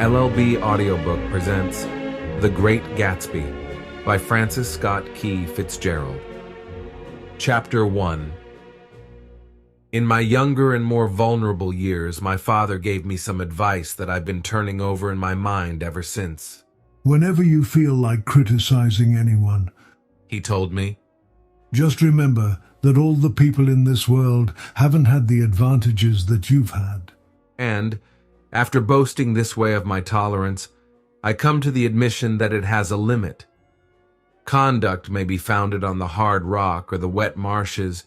LLB Audiobook presents The Great Gatsby by Francis Scott Key Fitzgerald. Chapter 1. In my younger and more vulnerable years, my father gave me some advice that I've been turning over in my mind ever since. Whenever you feel like criticizing anyone, He told me, just remember that all the people in this world haven't had the advantages that you've had. and, after boasting this way of my tolerance, I come to the admission that it has a limit. Conduct may be founded on the hard rock or the wet marshes,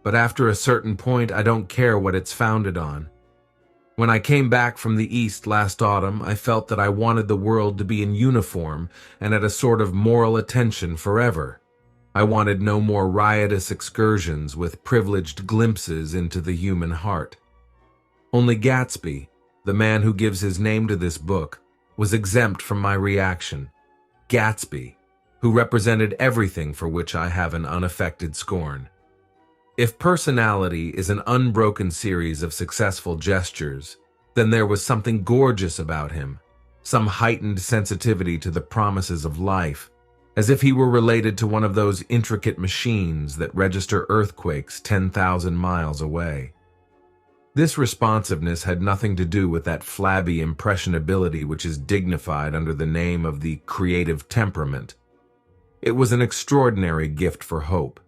but after a certain point I don't care what it's founded on. When I came back from the East last autumn, I felt that I wanted the world to be in uniform and at a sort of moral attention forever. I wanted no more riotous excursions with privileged glimpses into the human heart. Only Gatsby, the man who gives his name to this book, was exempt from my reaction. Gatsby, who represented everything for which I have an unaffected scorn. If personality is an unbroken series of successful gestures, then there was something gorgeous about him, some heightened sensitivity to the promises of life, as if he were related to one of those intricate machines that register earthquakes 10,000 miles away. This responsiveness had nothing to do with that flabby impressionability which is dignified under the name of the creative temperament. It was an extraordinary gift for hope,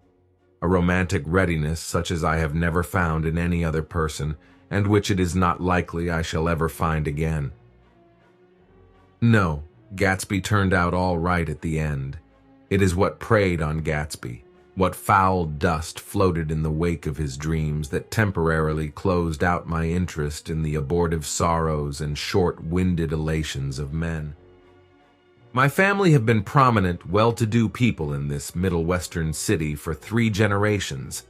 a romantic readiness such as I have never found in any other person, and which it is not likely I shall ever find again. No, Gatsby turned out all right at the end. It is what preyed on Gatsby, what foul dust floated in the wake of his dreams that temporarily closed out my interest in the abortive sorrows and short-winded elations of men. My family have been prominent, well-to-do people in this Middle Western city for 3 generations.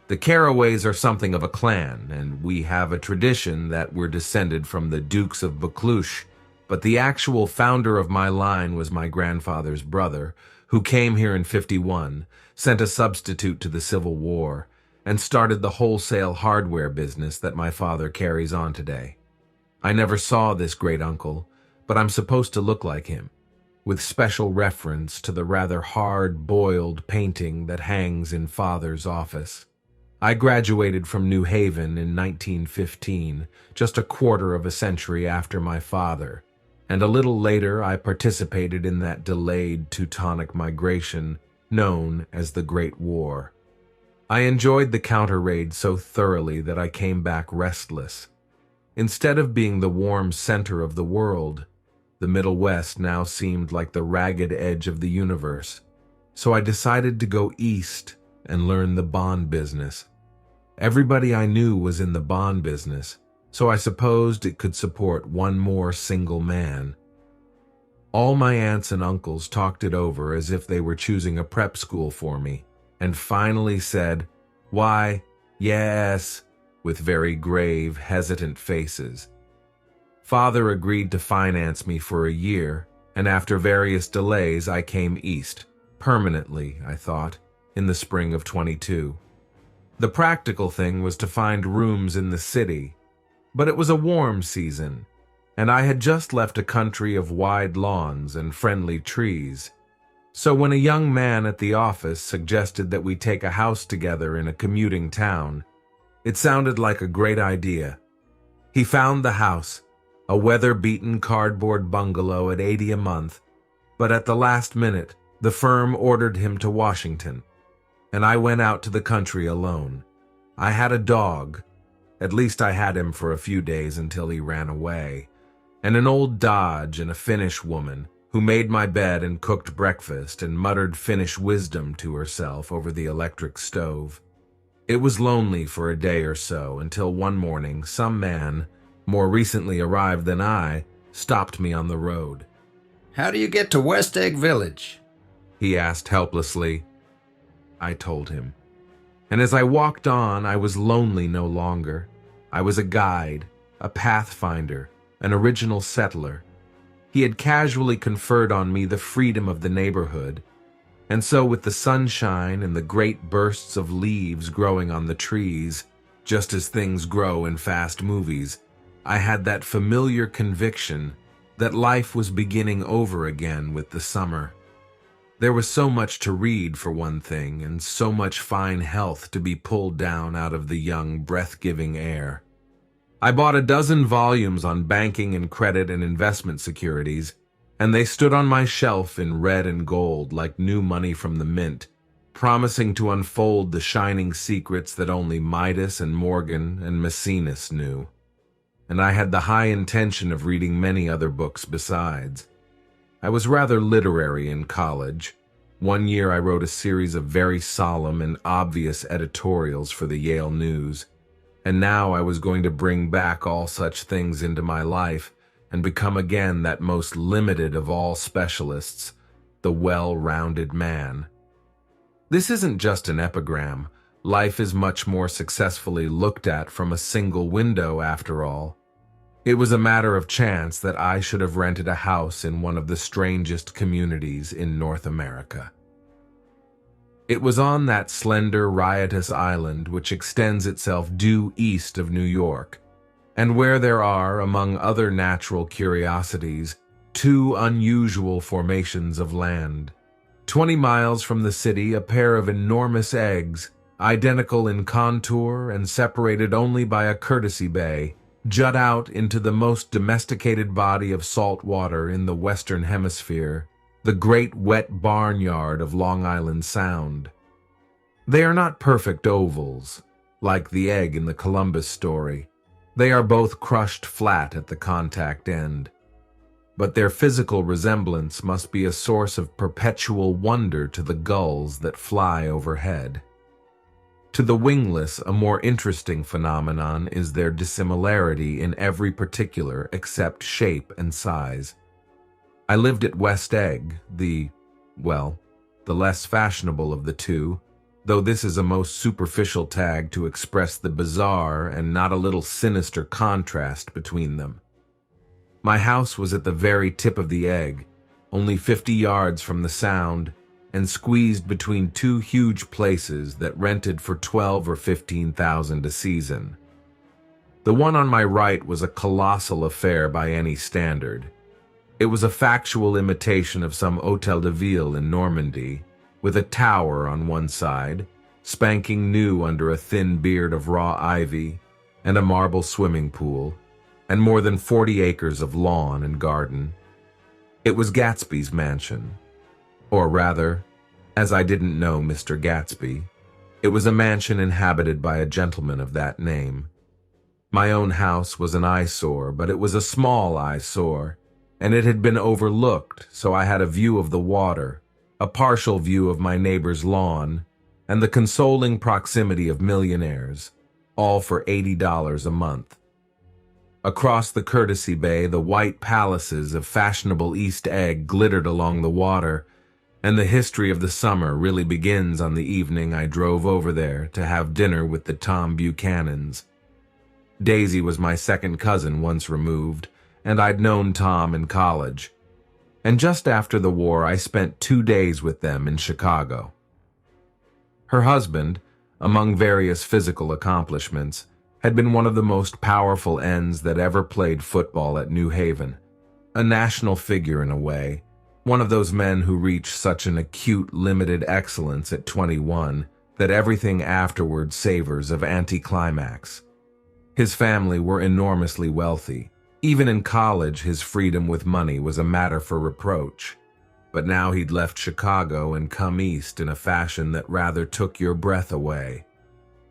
The Carraways are something of a clan, and we have a tradition that we're descended from the Dukes of Buccleuch, but the actual founder of my line was my grandfather's brother, who came here in '51, sent a substitute to the Civil War, and started the wholesale hardware business that my father carries on today. I never saw this great-uncle, but I'm supposed to look like him, with special reference to the rather hard-boiled painting that hangs in Father's office. I graduated from New Haven in 1915, just a quarter of a century after my father, and a little later I participated in that delayed Teutonic migration known as the Great War. I enjoyed the counter-raid so thoroughly that I came back restless. Instead of being the warm center of the world, the Middle West now seemed like the ragged edge of the universe, so I decided to go east and learn the bond business. Everybody I knew was in the bond business, so I supposed it could support one more single man. All my aunts and uncles talked it over as if they were choosing a prep school for me, and finally said, "Why, yes," with very grave, hesitant faces. Father agreed to finance me for a year, and after various delays I came east, permanently, I thought, in the spring of '22. The practical thing was to find rooms in the city, but it was a warm season, and I had just left a country of wide lawns and friendly trees. So when a young man at the office suggested that we take a house together in a commuting town, it sounded like a great idea. He found the house, a weather-beaten cardboard bungalow at $80 a month, but at the last minute, the firm ordered him to Washington, and I went out to the country alone. I had a dog, at least I had him for a few days until he ran away, and an old Dodge and a Finnish woman who made my bed and cooked breakfast and muttered Finnish wisdom to herself over the electric stove. It was lonely for a day or so until one morning some man, more recently arrived than I, stopped me on the road. "How do you get to West Egg Village?" he asked helplessly. I told him. And as I walked on, I was lonely no longer. I was a guide, a pathfinder, an original settler. He had casually conferred on me the freedom of the neighborhood, and so with the sunshine and the great bursts of leaves growing on the trees, just as things grow in fast movies, I had that familiar conviction that life was beginning over again with the summer. There was so much to read, for one thing, and so much fine health to be pulled down out of the young, breath-giving air. I bought a dozen volumes on banking and credit and investment securities, and they stood on my shelf in red and gold like new money from the mint, promising to unfold the shining secrets that only Midas and Morgan and Maecenas knew. And I had the high intention of reading many other books besides. I was rather literary in college. One year I wrote a series of very solemn and obvious editorials for the Yale News, and now I was going to bring back all such things into my life and become again that most limited of all specialists, the well-rounded man. This isn't just an epigram. Life is much more successfully looked at from a single window, after all. It was a matter of chance that I should have rented a house in one of the strangest communities in North America. It was on that slender, riotous island which extends itself due east of New York, and where there are, among other natural curiosities, two unusual formations of land. 20 miles from the city, a pair of enormous eggs, identical in contour and separated only by a courtesy bay, jut out into the most domesticated body of salt water in the Western Hemisphere, the great wet barnyard of Long Island Sound. They are not perfect ovals, like the egg in the Columbus story. They are both crushed flat at the contact end. But their physical resemblance must be a source of perpetual wonder to the gulls that fly overhead. To the wingless, a more interesting phenomenon is their dissimilarity in every particular except shape and size. I lived at West Egg, the less fashionable of the two, though this is a most superficial tag to express the bizarre and not a little sinister contrast between them. My house was at the very tip of the egg, only 50 yards from the Sound, and squeezed between two huge places that rented for $12,000 or $15,000 a season. The one on my right was a colossal affair by any standard. It was a factual imitation of some Hôtel de Ville in Normandy, with a tower on one side, spanking new under a thin beard of raw ivy, and a marble swimming pool, and more than 40 acres of lawn and garden. It was Gatsby's mansion. Or rather, as I didn't know Mr. Gatsby, it was a mansion inhabited by a gentleman of that name. My own house was an eyesore, but it was a small eyesore, and it had been overlooked, so I had a view of the water, a partial view of my neighbor's lawn, and the consoling proximity of millionaires, all for $80 a month. Across the courtesy bay, the white palaces of fashionable East Egg glittered along the water, and the history of the summer really begins on the evening I drove over there to have dinner with the Tom Buchanans. Daisy was my second cousin once removed, and I'd known Tom in college. And just after the war, I spent 2 days with them in Chicago. Her husband, among various physical accomplishments, had been one of the most powerful ends that ever played football at New Haven, a national figure in a way, one of those men who reach such an acute, limited excellence at 21 that everything afterward savors of anticlimax. His family were enormously wealthy. Even in college, his freedom with money was a matter for reproach. But now he'd left Chicago and come east in a fashion that rather took your breath away.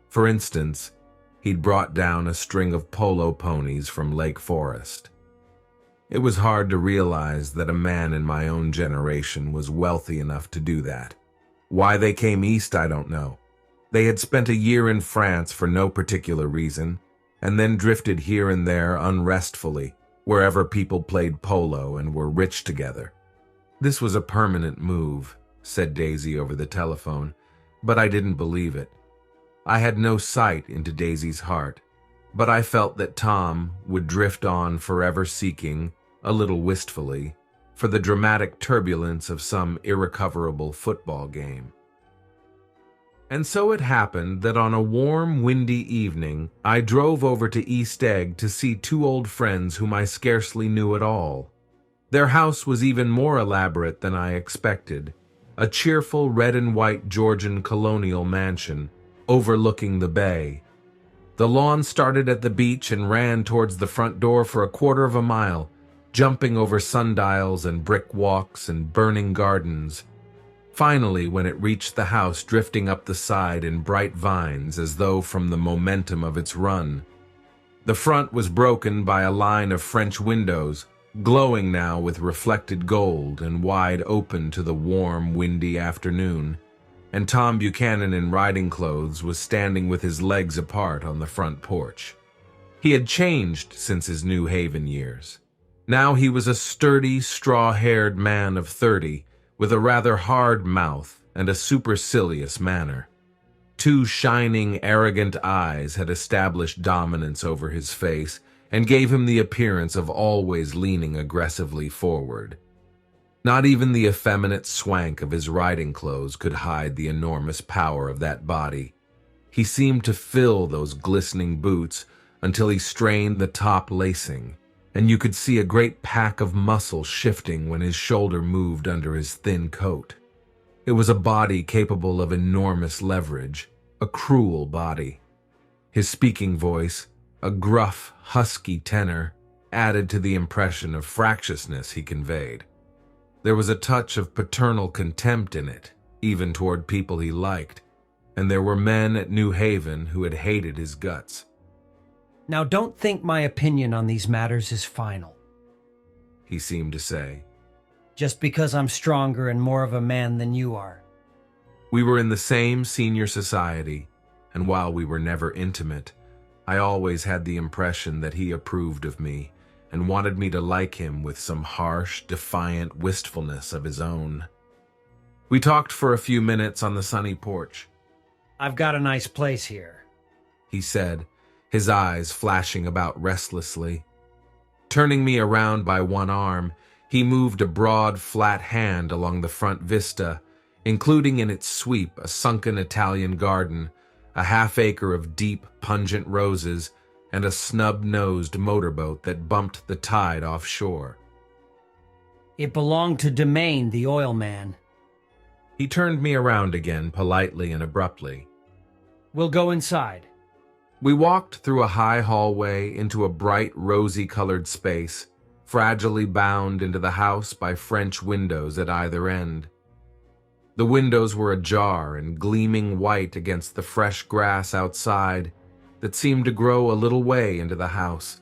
For instance, he'd brought down a string of polo ponies from Lake Forest. It was hard to realize that a man in my own generation was wealthy enough to do that. Why they came east, I don't know. They had spent a year in France for no particular reason, and then drifted here and there unrestfully, wherever people played polo and were rich together. This was a permanent move, said Daisy over the telephone, but I didn't believe it. I had no sight into Daisy's heart, but I felt that Tom would drift on forever seeking, a little wistfully, for the dramatic turbulence of some irrecoverable football game. And so it happened that on a warm, windy evening, I drove over to East Egg to see two old friends whom I scarcely knew at all. Their house was even more elaborate than I expected, a cheerful red and white Georgian colonial mansion overlooking the bay. The lawn started at the beach and ran towards the front door for a quarter of a mile, jumping over sundials and brick walks and burning gardens. Finally, when it reached the house, drifting up the side in bright vines as though from the momentum of its run. The front was broken by a line of French windows, glowing now with reflected gold and wide open to the warm, windy afternoon, and Tom Buchanan in riding clothes was standing with his legs apart on the front porch. He had changed since his New Haven years. Now he was a sturdy, straw-haired man of 30, with a rather hard mouth and a supercilious manner. Two shining, arrogant eyes had established dominance over his face and gave him the appearance of always leaning aggressively forward. Not even the effeminate swank of his riding clothes could hide the enormous power of that body. He seemed to fill those glistening boots until he strained the top lacing, and you could see a great pack of muscle shifting when his shoulder moved under his thin coat. It was a body capable of enormous leverage, a cruel body. His speaking voice, a gruff, husky tenor, added to the impression of fractiousness he conveyed. There was a touch of paternal contempt in it, even toward people he liked, and there were men at New Haven who had hated his guts. Now don't think my opinion on these matters is final, he seemed to say. Just because I'm stronger and more of a man than you are. We were in the same senior society, and while we were never intimate, I always had the impression that he approved of me and wanted me to like him with some harsh, defiant wistfulness of his own. We talked for a few minutes on the sunny porch. I've got a nice place here, he said, his eyes flashing about restlessly. Turning me around by one arm, he moved a broad, flat hand along the front vista, including in its sweep a sunken Italian garden, a half-acre of deep, pungent roses, and a snub-nosed motorboat that bumped the tide offshore. It belonged to Domain, the oil man. He turned me around again, politely and abruptly. We'll go inside. We walked through a high hallway into a bright, rosy-colored space, fragilely bound into the house by French windows at either end. The windows were ajar and gleaming white against the fresh grass outside that seemed to grow a little way into the house.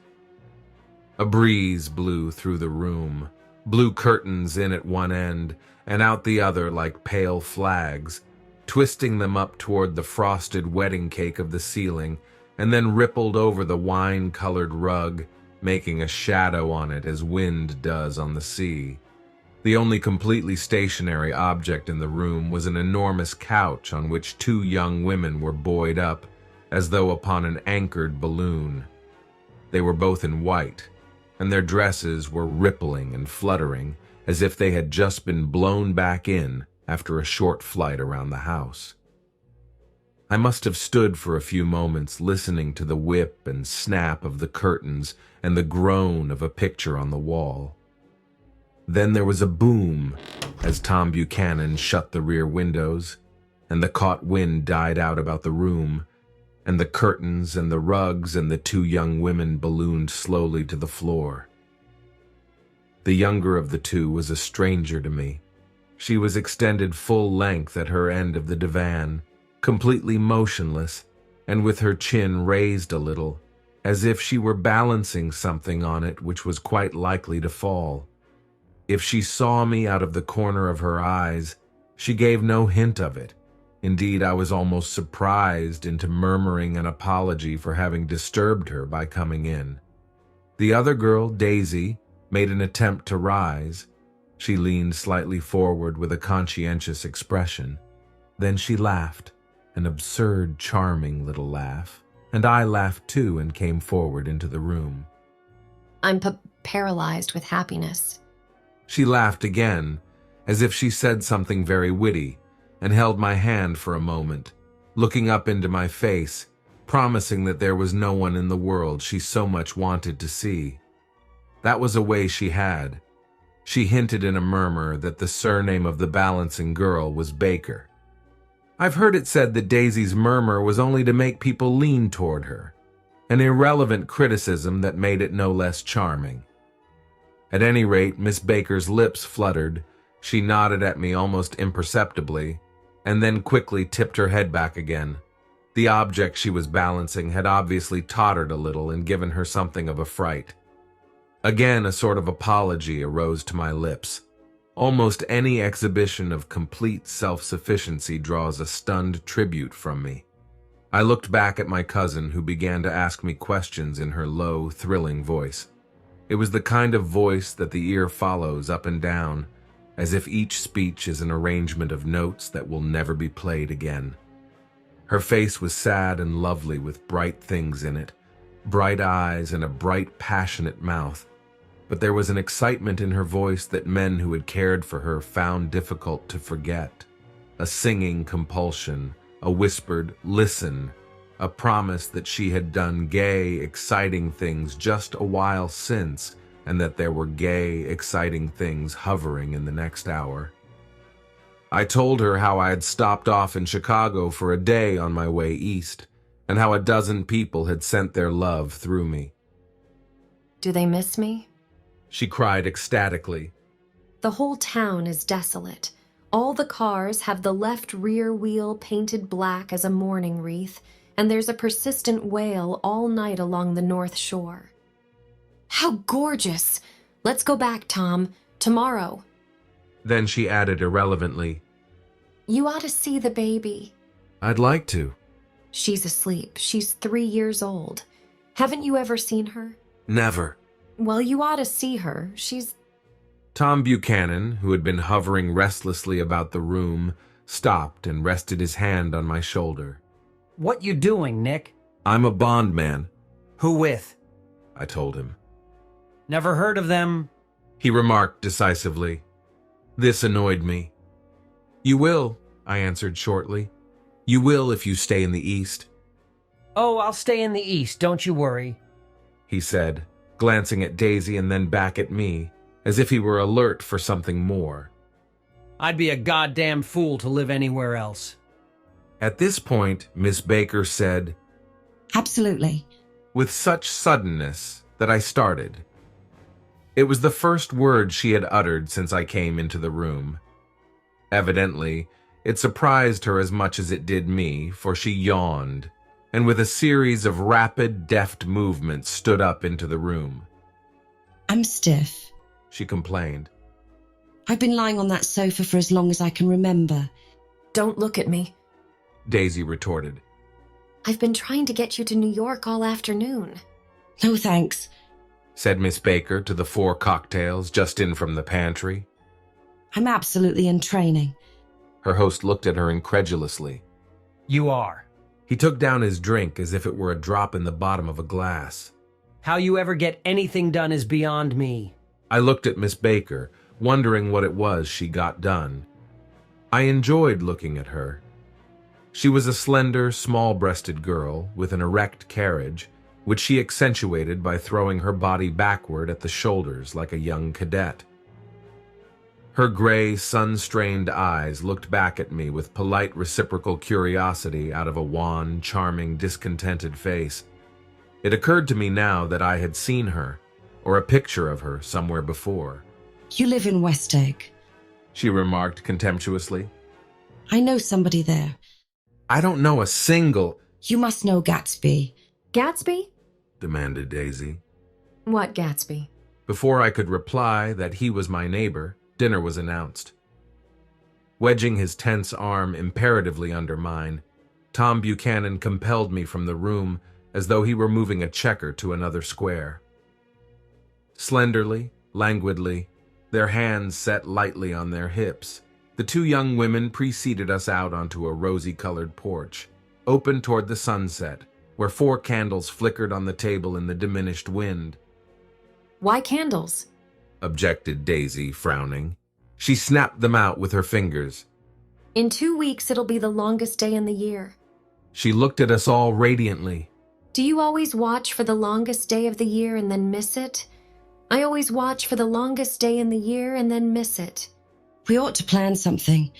A breeze blew through the room, blew curtains in at one end and out the other like pale flags, twisting them up toward the frosted wedding cake of the ceiling, and then rippled over the wine-colored rug, making a shadow on it as wind does on the sea. The only completely stationary object in the room was an enormous couch on which two young women were buoyed up, as though upon an anchored balloon. They were both in white, and their dresses were rippling and fluttering, as if they had just been blown back in after a short flight around the house. I must have stood for a few moments listening to the whip and snap of the curtains and the groan of a picture on the wall. Then there was a boom as Tom Buchanan shut the rear windows, and the caught wind died out about the room, and the curtains and the rugs and the two young women ballooned slowly to the floor. The younger of the two was a stranger to me. She was extended full length at her end of the divan, completely motionless, and with her chin raised a little, as if she were balancing something on it which was quite likely to fall. If she saw me out of the corner of her eyes, she gave no hint of it. Indeed, I was almost surprised into murmuring an apology for having disturbed her by coming in. The other girl, Daisy, made an attempt to rise. She leaned slightly forward with a conscientious expression. Then she laughed, an absurd, charming little laugh, and I laughed too and came forward into the room. I'm paralyzed with happiness. She laughed again, as if she said something very witty, and held my hand for a moment, looking up into my face, promising that there was no one in the world she so much wanted to see. That was a way she had. She hinted in a murmur that the surname of the balancing girl was Baker. I've heard it said that Daisy's murmur was only to make people lean toward her, an irrelevant criticism that made it no less charming. At any rate, Miss Baker's lips fluttered. She nodded at me almost imperceptibly, and then quickly tipped her head back again. The object she was balancing had obviously tottered a little and given her something of a fright. Again, a sort of apology arose to my lips. Almost any exhibition of complete self-sufficiency draws a stunned tribute from me. I looked back at my cousin, who began to ask me questions in her low, thrilling voice. It was the kind of voice that the ear follows up and down, as if each speech is an arrangement of notes that will never be played again. Her face was sad and lovely with bright things in it, bright eyes and a bright, passionate mouth. But there was an excitement in her voice that men who had cared for her found difficult to forget. A singing compulsion, a whispered "listen," a promise that she had done gay, exciting things just a while since, and that there were gay, exciting things hovering in the next hour. I told her how I had stopped off in Chicago for a day on my way east, and how a dozen people had sent their love through me. Do they miss me? She cried ecstatically. The whole town is desolate. All the cars have the left rear wheel painted black as a mourning wreath, and there's a persistent wail all night along the North Shore. How gorgeous! Let's go back, Tom. Tomorrow. Then she added irrelevantly, You ought to see the baby. I'd like to. She's asleep. She's 3 years old. Haven't you ever seen her? Never. Well, you ought to see her. She's... Tom Buchanan, who had been hovering restlessly about the room, stopped and rested his hand on my shoulder. What you doing, Nick? I'm a bondman, Who with? I told him. Never heard of them. He remarked decisively. This annoyed me. You will, I answered shortly. You will if you stay in the East, Oh, I'll stay in the East, don't you worry. he said, glancing at Daisy and then back at me, as if he were alert for something more. I'd be a goddamn fool to live anywhere else. At this point, Miss Baker said, Absolutely. with such suddenness that I started. It was the first word she had uttered since I came into the room. Evidently, it surprised her as much as it did me, for she yawned, and with a series of rapid, deft movements stood up into the room. I'm stiff. She complained. I've been lying on that sofa for as long as I can remember. Don't look at me. Daisy retorted. I've been trying to get you to New York all afternoon. No thanks. Said Miss Baker to the 4 cocktails just in from the pantry. I'm absolutely in training. Her host looked at her incredulously. You are. He took down his drink as if it were a drop in the bottom of a glass. How you ever get anything done is beyond me. I looked at Miss Baker, wondering what it was she got done. I enjoyed looking at her. She was a slender, small-breasted girl with an erect carriage, which she accentuated by throwing her body backward at the shoulders like a young cadet. Her gray, sun-strained eyes looked back at me with polite reciprocal curiosity out of a wan, charming, discontented face. It occurred to me now that I had seen her, or a picture of her, somewhere before. You live in West Egg. She remarked contemptuously. I know somebody there. I don't know a single... You must know Gatsby. Gatsby? demanded Daisy. What Gatsby? Before I could reply that he was my neighbor, dinner was announced. Wedging his tense arm imperatively under mine, Tom Buchanan compelled me from the room as though he were moving a checker to another square. Slenderly, languidly, their hands set lightly on their hips, the 2 young women preceded us out onto a rosy-colored porch, open toward the sunset, where 4 candles flickered on the table in the diminished wind. Why candles? Objected Daisy, frowning. She snapped them out with her fingers. In 2 weeks, it'll be the longest day in the year. She looked at us all radiantly. Do you always watch for the longest day of the year and then miss it? I always watch for the longest day in the year and then miss it. We ought to plan something.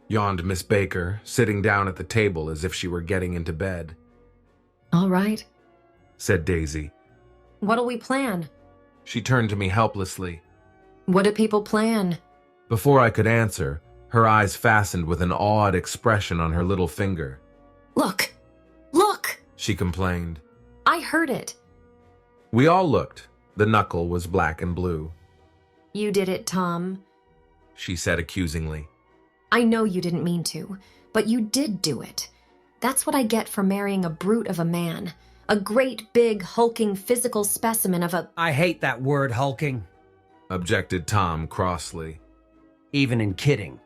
yawned Miss Baker, sitting down at the table as if she were getting into bed. All right. Said Daisy. What'll we plan? She turned to me helplessly. What do people plan? Before I could answer, her eyes fastened with an awed expression on her little finger. Look! Look! She complained. I heard it. We all looked. The knuckle was black and blue. You did it, Tom. She said accusingly. I know you didn't mean to, but you did do it. That's what I get for marrying a brute of a man. A great, big, hulking physical specimen of a... I hate that word, hulking. Objected Tom crossly. Even in kidding.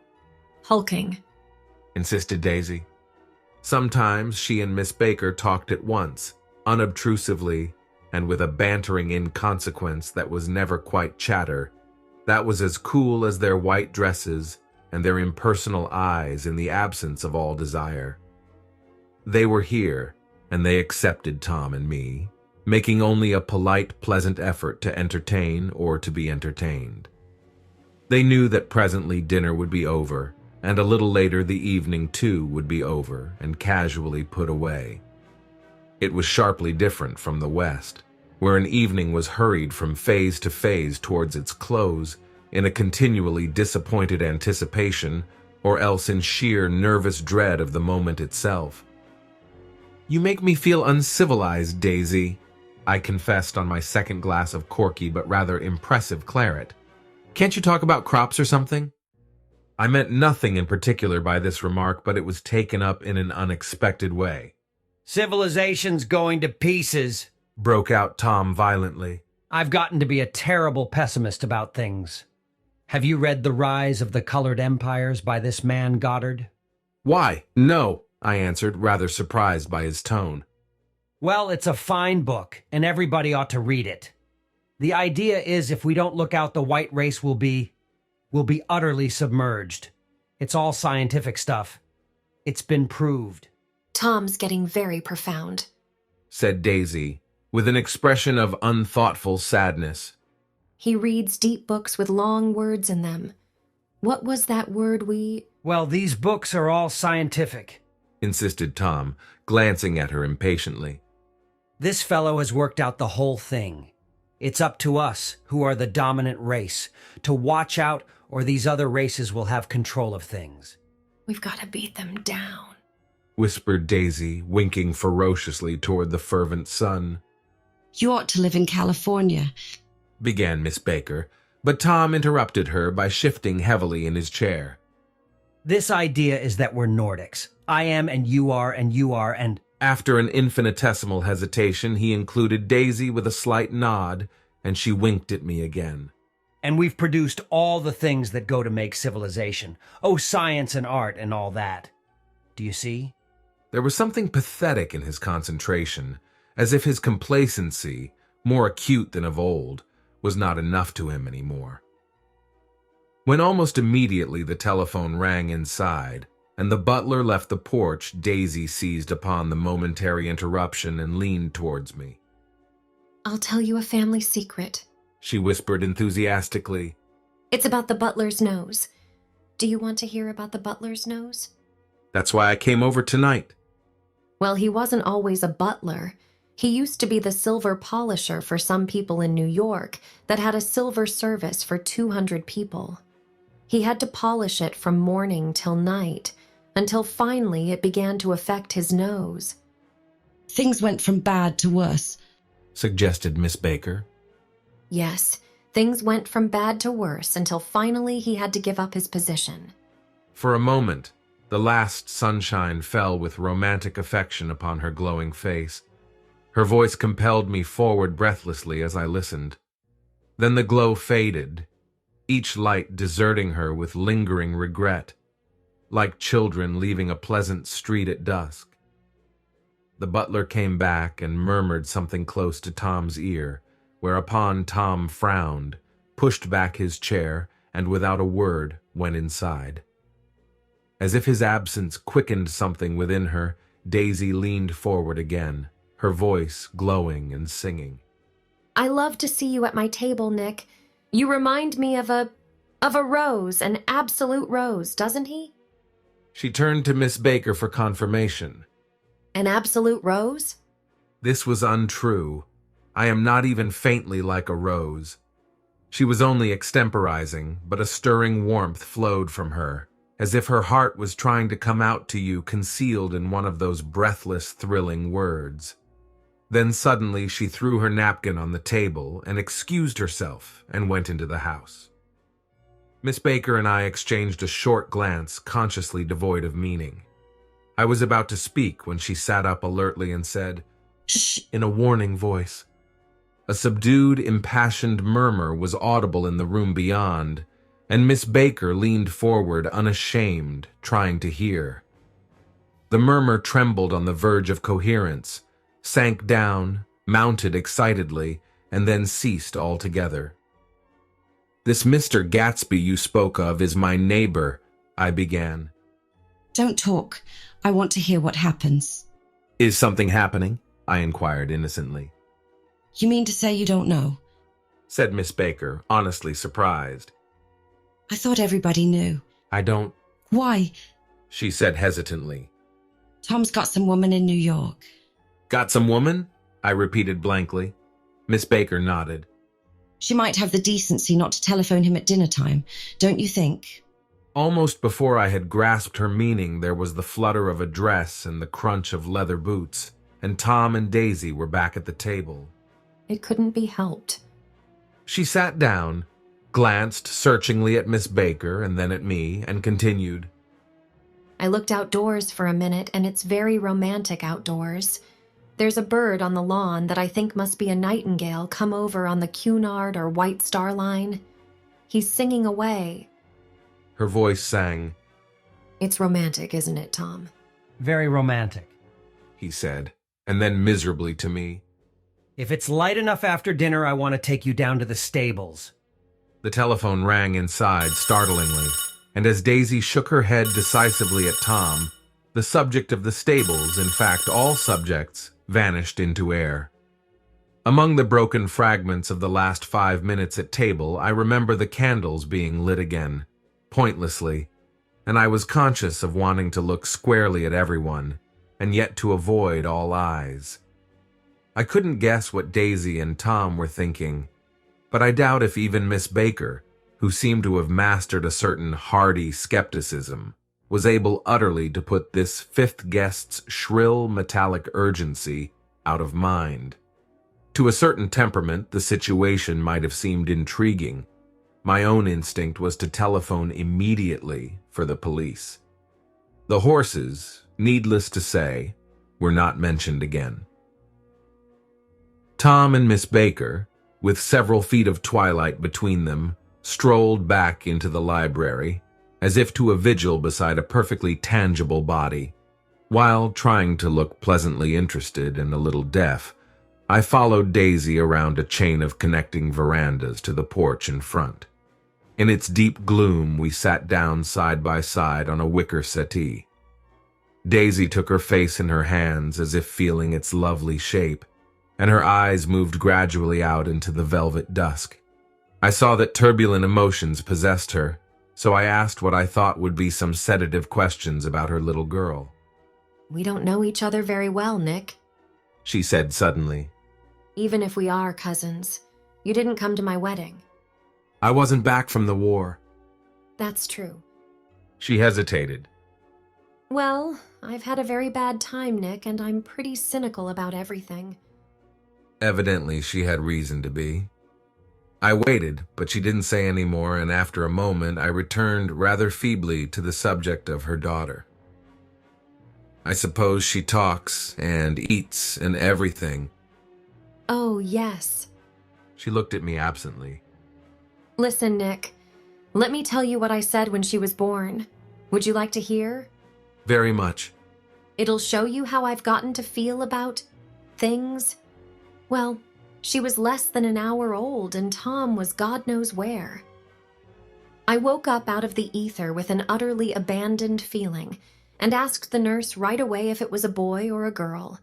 Hulking. Insisted Daisy. Sometimes she and Miss Baker talked at once, unobtrusively, and with a bantering inconsequence that was never quite chatter, that was as cool as their white dresses and their impersonal eyes in the absence of all desire. They were here, and they accepted Tom and me, making only a polite, pleasant effort to entertain or to be entertained. They knew that presently dinner would be over, and a little later the evening too would be over and casually put away. It was sharply different from the West, where an evening was hurried from phase to phase towards its close in a continually disappointed anticipation or else in sheer nervous dread of the moment itself. You make me feel uncivilized, Daisy, I confessed on my second glass of corky but rather impressive claret. Can't you talk about crops or something? I meant nothing in particular by this remark, but it was taken up in an unexpected way. Civilization's going to pieces, Broke out Tom violently. I've gotten to be a terrible pessimist about things. Have you read The Rise of the Colored Empires by this man Goddard? Why, no, I answered, rather surprised by his tone. Well, it's a fine book, and everybody ought to read it. The idea is if we don't look out, the white race will be utterly submerged. It's all scientific stuff. It's been proved. Tom's getting very profound, Said Daisy, with an expression of unthoughtful sadness. He reads deep books with long words in them. What was that word Well, these books are all scientific. Insisted Tom, glancing at her impatiently. This fellow has worked out the whole thing. It's up to us, who are the dominant race, to watch out, or these other races will have control of things. We've got to beat them down, Whispered Daisy, winking ferociously toward the fervent sun. You ought to live in California. Began Miss Baker, but Tom interrupted her by shifting heavily in his chair. This idea is that we're Nordics. I am, and you are, and... After an infinitesimal hesitation, he included Daisy with a slight nod, and she winked at me again. And we've produced all the things that go to make civilization. Oh, science and art and all that. Do you see? There was something pathetic in his concentration, as if his complacency, more acute than of old, was not enough to him anymore. When almost immediately the telephone rang inside, and the butler left the porch, Daisy seized upon the momentary interruption and leaned towards me. I'll tell you a family secret, She whispered enthusiastically. It's about the butler's nose. Do you want to hear about the butler's nose? That's why I came over tonight. Well, he wasn't always a butler. He used to be the silver polisher for some people in New York that had a silver service for 200 people. He had to polish it from morning till night, until finally it began to affect his nose. Things went from bad to worse, Suggested Miss Baker. Yes, things went from bad to worse until finally he had to give up his position. For a moment, the last sunshine fell with romantic affection upon her glowing face. Her voice compelled me forward breathlessly as I listened. Then the glow faded, each light deserting her with lingering regret, like children leaving a pleasant street at dusk. The butler came back and murmured something close to Tom's ear, whereupon Tom frowned, pushed back his chair, and without a word went inside. As if his absence quickened something within her, Daisy leaned forward again, her voice glowing and singing. I love to see you at my table, Nick. You remind me of a rose, an absolute rose, doesn't he? She turned to Miss Baker for confirmation. An absolute rose? This was untrue. I am not even faintly like a rose. She was only extemporizing, but a stirring warmth flowed from her, as if her heart was trying to come out to you concealed in one of those breathless, thrilling words. Then suddenly she threw her napkin on the table and excused herself and went into the house. Miss Baker and I exchanged a short glance, consciously devoid of meaning. I was about to speak when she sat up alertly and said, "Shh," in a warning voice. A subdued, impassioned murmur was audible in the room beyond, and Miss Baker leaned forward unashamed, trying to hear. The murmur trembled on the verge of coherence, sank down, mounted excitedly, and then ceased altogether. "This Mr. Gatsby you spoke of is my neighbor," I began. Don't talk. I want to hear what happens. "Is something happening?" I inquired innocently. You mean to say you don't know? Said Miss Baker, honestly surprised. I thought everybody knew. "I don't," Why? she said hesitantly. Tom's got some woman in New York. "Got some woman?" I repeated blankly. Miss Baker nodded. She might have the decency not to telephone him at dinner time, don't you think? Almost before I had grasped her meaning, there was the flutter of a dress and the crunch of leather boots, and Tom and Daisy were back at the table. It couldn't be helped. She sat down, glanced searchingly at Miss Baker and then at me, and continued. I looked outdoors for a minute, and it's very romantic outdoors. There's a bird on the lawn that I think must be a nightingale come over on the Cunard or White Star Line. He's singing away. Her voice sang. It's romantic, isn't it, Tom? Very romantic. He said, and then miserably to me. If it's light enough after dinner, I want to take you down to the stables. The telephone rang inside, startlingly, and as Daisy shook her head decisively at Tom, the subject of the stables, in fact all subjects, vanished into air. Among the broken fragments of the last 5 minutes at table, I remember the candles being lit again, pointlessly, and I was conscious of wanting to look squarely at everyone, and yet to avoid all eyes. I couldn't guess what Daisy and Tom were thinking, but I doubt if even Miss Baker, who seemed to have mastered a certain hardy skepticism, was able utterly to put this fifth guest's shrill metallic urgency out of mind. To a certain temperament, the situation might have seemed intriguing. My own instinct was to telephone immediately for the police. The horses, needless to say, were not mentioned again. Tom and Miss Baker, with several feet of twilight between them, strolled back into the library, as if to a vigil beside a perfectly tangible body. While trying to look pleasantly interested and a little deaf, I followed Daisy around a chain of connecting verandas to the porch in front. In its deep gloom, we sat down side by side on a wicker settee. Daisy took her face in her hands as if feeling its lovely shape, and her eyes moved gradually out into the velvet dusk. I saw that turbulent emotions possessed her, so I asked what I thought would be some sedative questions about her little girl. We don't know each other very well, Nick. She said suddenly. Even if we are cousins, you didn't come to my wedding. I wasn't back from the war. That's true. She hesitated. Well, I've had a very bad time, Nick, and I'm pretty cynical about everything. Evidently, she had reason to be. I waited, but she didn't say any more, and after a moment, I returned rather feebly to the subject of her daughter. I suppose she talks and eats and everything. Oh, yes. She looked at me absently. Listen, Nick, let me tell you what I said when she was born. Would you like to hear? Very much. It'll show you how I've gotten to feel about things. Well, she was less than an hour old, and Tom was God knows where. I woke up out of the ether with an utterly abandoned feeling and asked the nurse right away if it was a boy or a girl.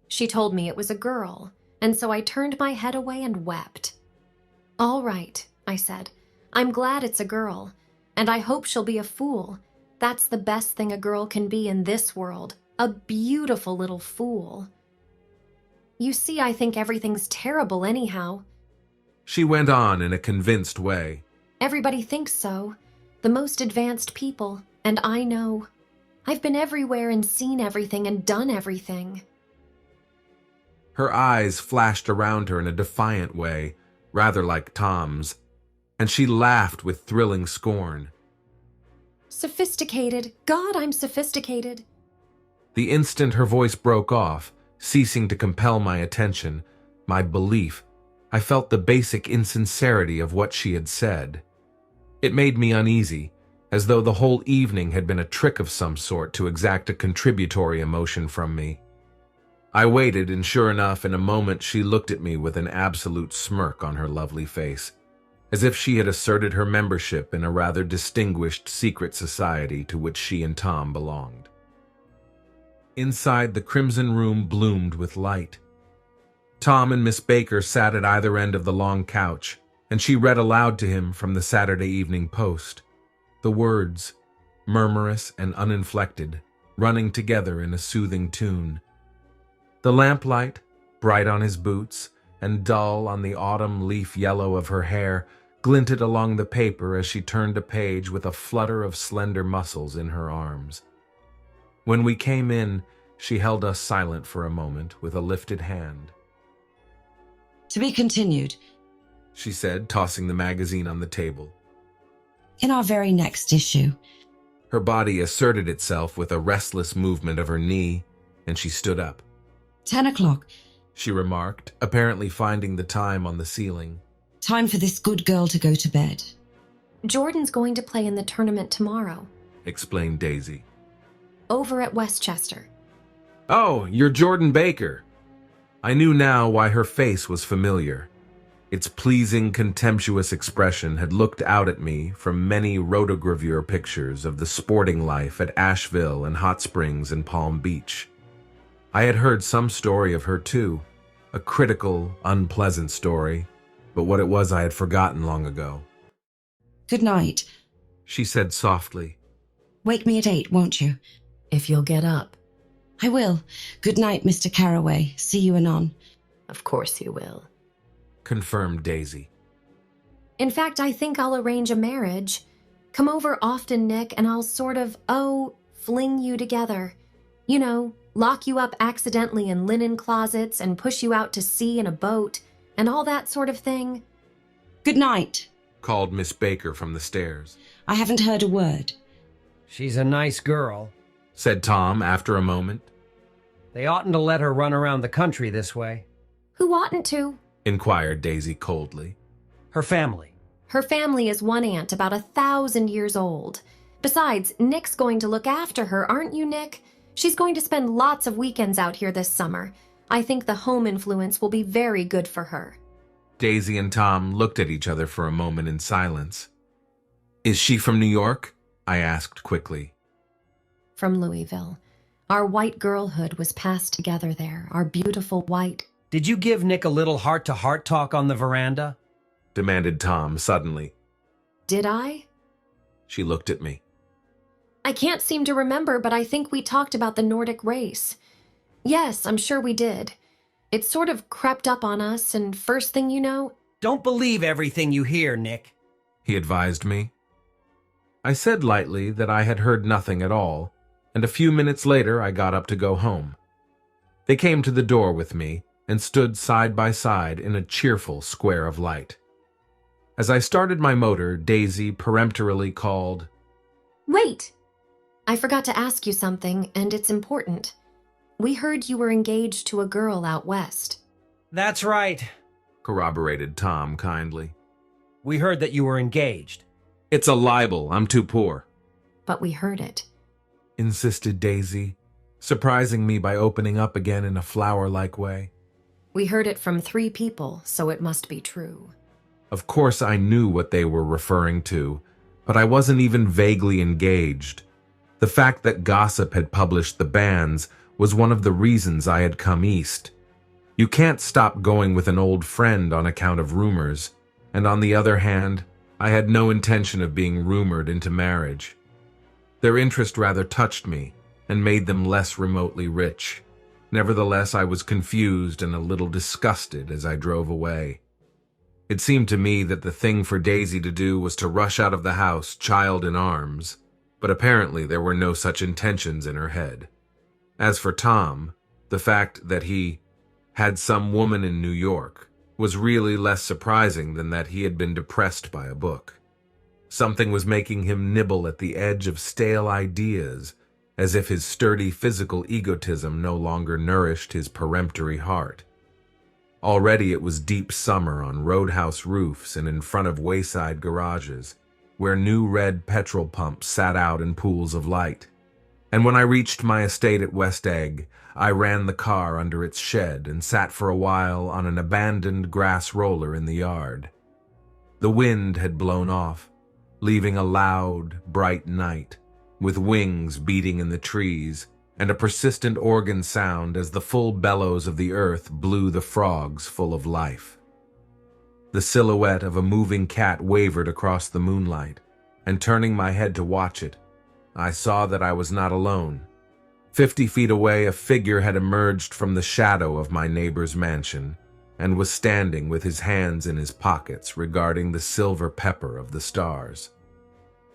She told me it was a girl, and so I turned my head away and wept. "All right," I said. "I'm glad it's a girl, and I hope she'll be a fool. That's the best thing a girl can be in this world, a beautiful little fool. You see, I think everything's terrible anyhow." She went on in a convinced way. "Everybody thinks so. The most advanced people, and I know. I've been everywhere and seen everything and done everything." Her eyes flashed around her in a defiant way, rather like Tom's, and she laughed with thrilling scorn. "Sophisticated. God, I'm sophisticated." The instant her voice broke off, ceasing to compel my attention, my belief, I felt the basic insincerity of what she had said. It made me uneasy, as though the whole evening had been a trick of some sort to exact a contributory emotion from me. I waited, and sure enough, in a moment she looked at me with an absolute smirk on her lovely face, as if she had asserted her membership in a rather distinguished secret society to which she and Tom belonged. Inside, the crimson room bloomed with light. Tom and Miss Baker sat at either end of the long couch, and she read aloud to him from the Saturday Evening Post, the words, murmurous and uninflected, running together in a soothing tune. The lamplight, bright on his boots and dull on the autumn leaf yellow of her hair, glinted along the paper as she turned a page with a flutter of slender muscles in her arms. When we came in, she held us silent for a moment with a lifted hand. To be continued. She said, tossing the magazine on the table. In our very next issue. Her body asserted itself with a restless movement of her knee, and she stood up. 10 o'clock. She remarked, apparently finding the time on the ceiling. Time for this good girl to go to bed. "Jordan's going to play in the tournament tomorrow, Explained Daisy. over at Westchester." "Oh, you're Jordan Baker." I knew now why her face was familiar. Its pleasing, contemptuous expression had looked out at me from many rotogravure pictures of the sporting life at Asheville and Hot Springs and Palm Beach. I had heard some story of her too, a critical, unpleasant story, but what it was I had forgotten long ago. Good night. She said softly. Wake me at 8, won't you? "If you'll get up." I will. Good night, Mr. Carraway. See you anon. "Of course you will." Confirmed Daisy. "In fact, I think I'll arrange a marriage. Come over often, Nick, and I'll sort of, fling you together. You know, lock you up accidentally in linen closets and push you out to sea in a boat, and all that sort of thing." Good night, called Miss Baker from the stairs. I haven't heard a word. She's a nice girl. Said Tom after a moment. They oughtn't to let her run around the country this way. "Who oughtn't to?" Inquired Daisy coldly. Her family. "Her family is one aunt about 1,000 years old. Besides, Nick's going to look after her, aren't you, Nick? She's going to spend lots of weekends out here this summer. I think the home influence will be very good for her." Daisy and Tom looked at each other for a moment in silence. "Is she from New York?" I asked quickly. "From Louisville. Our white girlhood was passed together there, our beautiful white—" Did you give Nick a little heart-to-heart talk on the veranda? Demanded Tom suddenly. "Did I?" She looked at me. "I can't seem to remember, but I think we talked about the Nordic race. Yes, I'm sure we did. It sort of crept up on us, and first thing you know—" Don't believe everything you hear, Nick. He advised me. I said lightly that I had heard nothing at all, and a few minutes later I got up to go home. They came to the door with me and stood side by side in a cheerful square of light. As I started my motor, Daisy peremptorily called, "Wait! I forgot to ask you something, and it's important. We heard you were engaged to a girl out west." That's right. corroborated Tom kindly. We heard that you were engaged. It's a libel. I'm too poor, "But we heard it." insisted Daisy, surprising me by opening up again in a flower-like way. "We heard it from 3 people, so it must be true." Of course I knew what they were referring to, but I wasn't even vaguely engaged. The fact that gossip had published the banns was one of the reasons I had come east. You can't stop going with an old friend on account of rumors, and on the other hand, I had no intention of being rumored into marriage. Their interest rather touched me and made them less remotely rich. Nevertheless, I was confused and a little disgusted as I drove away. It seemed to me that the thing for Daisy to do was to rush out of the house, child in arms, but apparently there were no such intentions in her head. As for Tom, the fact that he had some woman in New York was really less surprising than that he had been depressed by a book. Something was making him nibble at the edge of stale ideas, as if his sturdy physical egotism no longer nourished his peremptory heart. Already it was deep summer on roadhouse roofs and in front of wayside garages, where new red petrol pumps sat out in pools of light. And when I reached my estate at West Egg, I ran the car under its shed and sat for a while on an abandoned grass roller in the yard. The wind had blown off, leaving a loud, bright night, with wings beating in the trees and a persistent organ sound as the full bellows of the earth blew the frogs full of life. The silhouette of a moving cat wavered across the moonlight, and turning my head to watch it, I saw that I was not alone. 50 feet away, a figure had emerged from the shadow of my neighbor's mansion and was standing with his hands in his pockets regarding the silver pepper of the stars.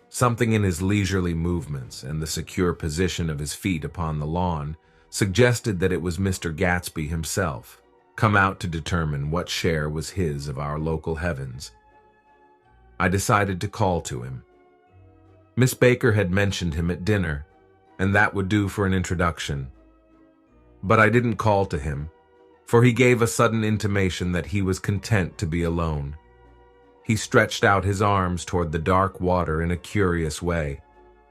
Something in his leisurely movements and the secure position of his feet upon the lawn suggested that it was Mr. Gatsby himself, come out to determine what share was his of our local heavens. I decided to call to him. Miss Baker had mentioned him at dinner, and that would do for an introduction. But I didn't call to him, for he gave a sudden intimation that he was content to be alone. He stretched out his arms toward the dark water in a curious way,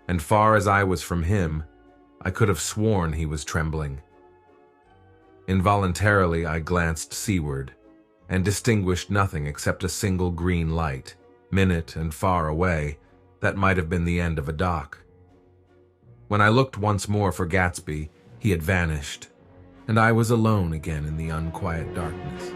and far as I was from him, I could have sworn he was trembling. Involuntarily, I glanced seaward, and distinguished nothing except a single green light, minute and far away, that might have been the end of a dock. When I looked once more for Gatsby, he had vanished, and I was alone again in the unquiet darkness.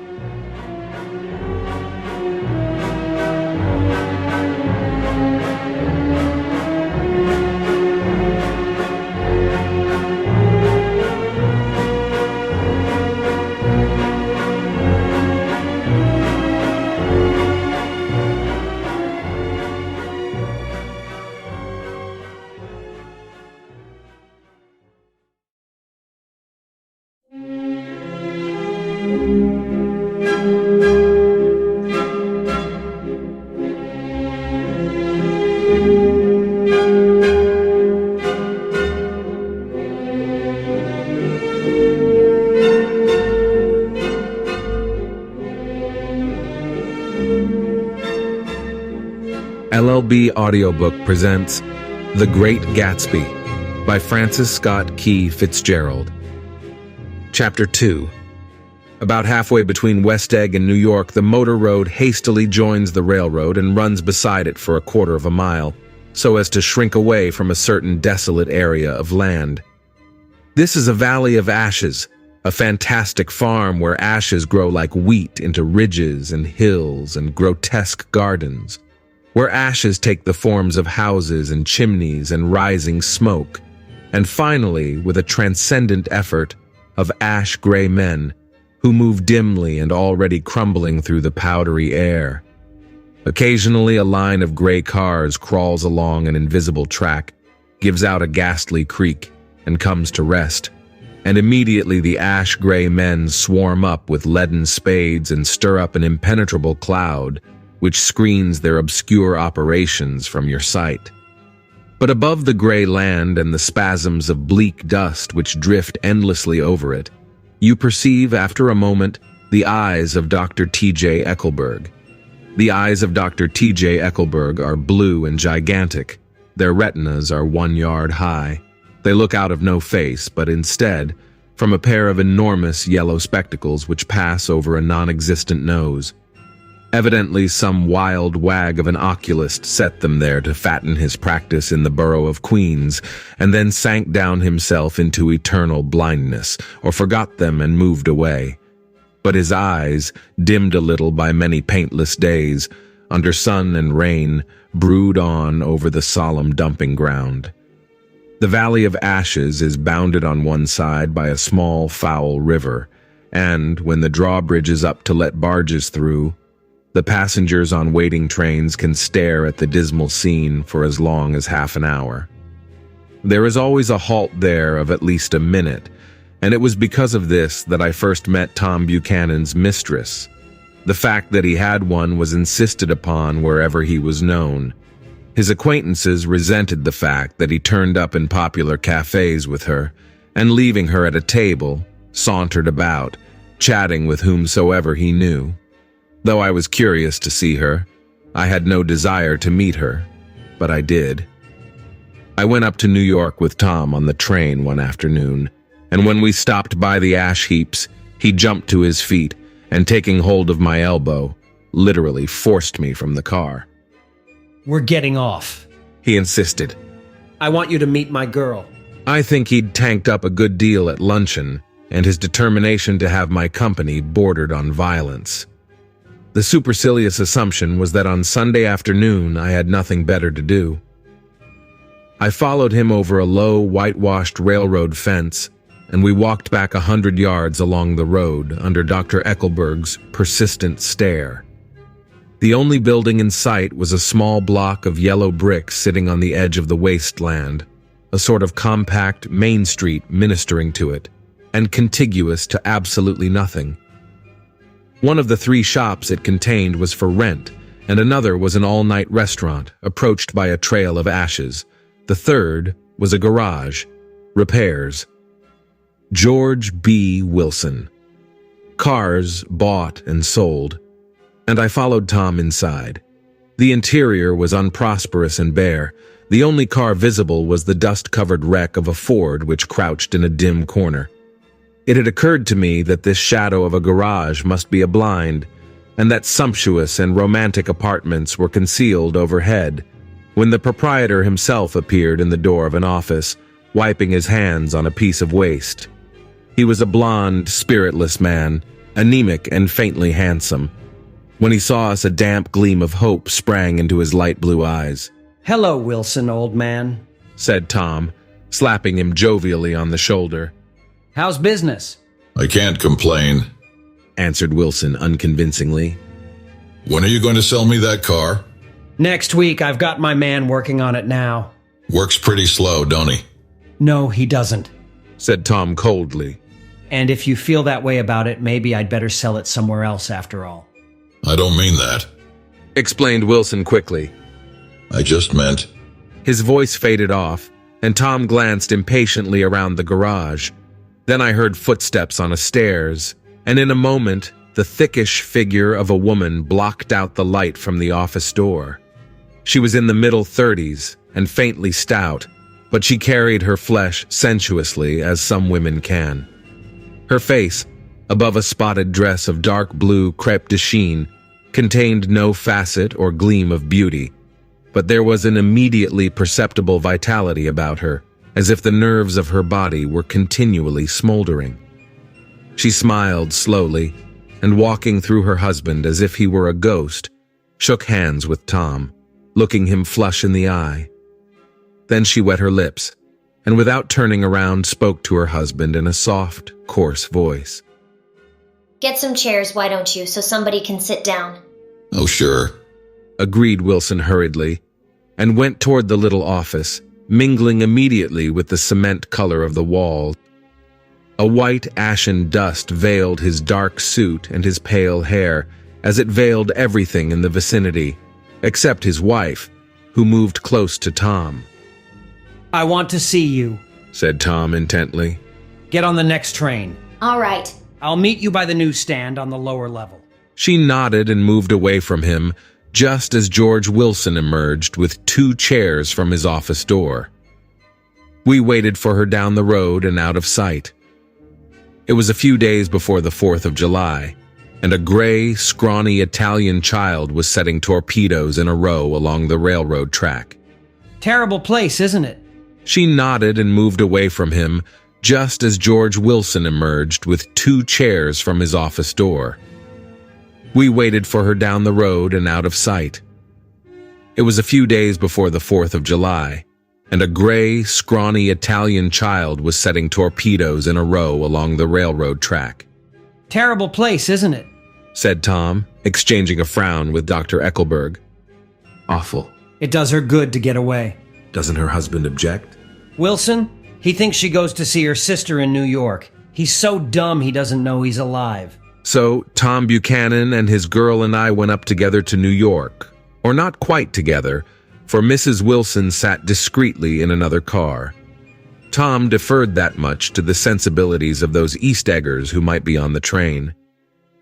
LLB Audiobook presents The Great Gatsby by Francis Scott Key Fitzgerald. Chapter 2. About halfway between West Egg and New York, the motor road hastily joins the railroad and runs beside it for a quarter of a mile, so as to shrink away from a certain desolate area of land. This is a valley of ashes, a fantastic farm where ashes grow like wheat into ridges and hills and grotesque gardens, where ashes take the forms of houses and chimneys and rising smoke, and finally, with a transcendent effort, of ash-gray men who move dimly and already crumbling through the powdery air. Occasionally, a line of gray cars crawls along an invisible track, gives out a ghastly creak, and comes to rest, and immediately the ash-gray men swarm up with leaden spades and stir up an impenetrable cloud which screens their obscure operations from your sight. But above the gray land and the spasms of bleak dust which drift endlessly over it, you perceive after a moment the eyes of Dr. T.J. Eckelberg. The eyes of Dr. T.J. Eckelberg are blue and gigantic. Their retinas are 1 yard high. They look out of no face, but instead, from a pair of enormous yellow spectacles which pass over a non-existent nose. Evidently some wild wag of an oculist set them there to fatten his practice in the borough of Queens, and then sank down himself into eternal blindness, or forgot them and moved away. but his eyes, dimmed a little by many paintless days, under sun and rain, brood on over the solemn dumping ground. The Valley of Ashes is bounded on one side by a small, foul river, and, when the drawbridge is up to let barges through, the passengers on waiting trains can stare at the dismal scene for as long as half an hour. There is always a halt there of at least a minute, and it was because of this that I first met Tom Buchanan's mistress. The fact that he had one was insisted upon wherever he was known. His acquaintances resented the fact that he turned up in popular cafes with her, and leaving her at a table, sauntered about, chatting with whomsoever he knew. Though I was curious to see her, I had no desire to meet her, but I did. I went up to New York with Tom on the train one afternoon, and when we stopped by the ash heaps, he jumped to his feet and, taking hold of my elbow, literally forced me from the car. We're getting off, he insisted. I want you to meet my girl. I think he'd tanked up a good deal at luncheon, and his determination to have my company bordered on violence. The supercilious assumption was that on Sunday afternoon I had nothing better to do. I followed him over a low, whitewashed railroad fence, and we walked back 100 yards along the road under Dr. Eckelberg's persistent stare. The only building in sight was a small block of yellow bricks sitting on the edge of the wasteland, a sort of compact Main Street ministering to it, and contiguous to absolutely nothing. One of the 3 shops it contained was for rent, and another was an all-night restaurant approached by a trail of ashes. The third was a garage. Repairs. George B. Wilson. Cars bought and sold. And I followed Tom inside. The interior was unprosperous and bare. The only car visible was the dust-covered wreck of a Ford which crouched in a dim corner. It had occurred to me that this shadow of a garage must be a blind, and that sumptuous and romantic apartments were concealed overhead, when the proprietor himself appeared in the door of an office, wiping his hands on a piece of waste. He was a blond, spiritless man, anemic and faintly handsome. When he saw us, a damp gleam of hope sprang into his light blue eyes. Hello, Wilson, old man, said Tom, slapping him jovially on the shoulder. How's business? I can't complain, answered Wilson unconvincingly. When are you going to sell me that car? Next week. I've got my man working on it now. Works pretty slow, don't he? No, he doesn't, said Tom coldly. And if you feel that way about it, maybe I'd better sell it somewhere else after all. I don't mean that, explained Wilson quickly. I just meant... His voice faded off, and Tom glanced impatiently around the garage. Then I heard footsteps on a stairs, and in a moment, the thickish figure of a woman blocked out the light from the office door. She was in the middle 30s and faintly stout, but she carried her flesh sensuously as some women can. Her face, above a spotted dress of dark blue crêpe de chine, contained no facet or gleam of beauty, but there was an immediately perceptible vitality about her, as if the nerves of her body were continually smoldering. She smiled slowly, and walking through her husband as if he were a ghost, shook hands with Tom, looking him flush in the eye. Then she wet her lips, and without turning around spoke to her husband in a soft, coarse voice. Get some chairs, why don't you, so somebody can sit down? Oh, sure, agreed Wilson hurriedly, and went toward the little office, mingling immediately with the cement color of the wall. A white ashen dust veiled his dark suit and his pale hair, as it veiled everything in the vicinity, except his wife, who moved close to Tom. I want to see you, said Tom intently. Get on the next train. All right. I'll meet you by the newsstand on the lower level. She nodded and moved away from him, just as George Wilson emerged with 2 chairs from his office door. We waited for her down the road and out of sight. It was a few days before the 4th of July, and a gray, scrawny Italian child was setting torpedoes in a row along the railroad track. Terrible place, isn't it? She nodded and moved away from him, just as George Wilson emerged with 2 chairs from his office door. We waited for her down the road and out of sight. It was a few days before the 4th of July, and a gray, scrawny Italian child was setting torpedoes in a row along the railroad track. Terrible place, isn't it? Said Tom, exchanging a frown with Dr. Eckelberg. Awful. It does her good to get away. Doesn't her husband object? Wilson? He thinks she goes to see her sister in New York. He's so dumb he doesn't know he's alive. So, Tom Buchanan and his girl and I went up together to New York. Or not quite together, for Mrs. Wilson sat discreetly in another car. Tom deferred that much to the sensibilities of those East Eggers who might be on the train.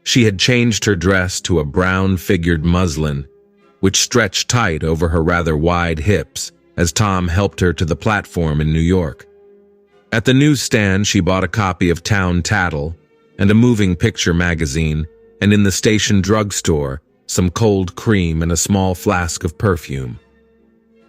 She had changed her dress to a brown-figured muslin, which stretched tight over her rather wide hips as Tom helped her to the platform in New York. At the newsstand, she bought a copy of Town Tattle and a moving picture magazine, and in the station drugstore, some cold cream and a small flask of perfume.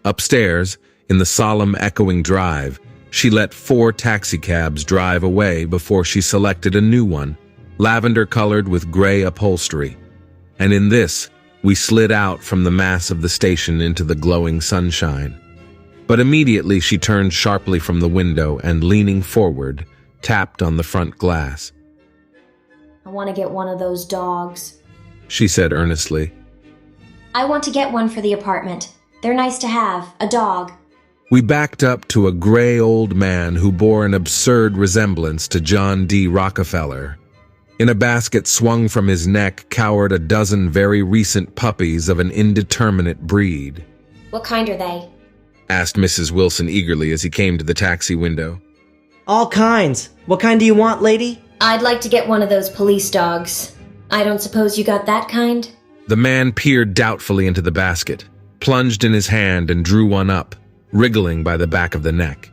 Upstairs, in the solemn echoing drive, she let 4 taxicabs drive away before she selected a new one, lavender-colored with gray upholstery. And in this, we slid out from the mass of the station into the glowing sunshine. But immediately she turned sharply from the window and, leaning forward, tapped on the front glass. I want to get one of those dogs. She said earnestly. I want to get one for the apartment. They're nice to have, a dog. We backed up to a gray old man who bore an absurd resemblance to John D. Rockefeller. In a basket swung from his neck cowered a dozen very recent puppies of an indeterminate breed. What kind are they? Asked Mrs. Wilson eagerly as he came to the taxi window. All kinds. What kind do you want, lady? I'd like to get one of those police dogs. I don't suppose you got that kind? The man peered doubtfully into the basket, plunged in his hand and drew one up, wriggling by the back of the neck.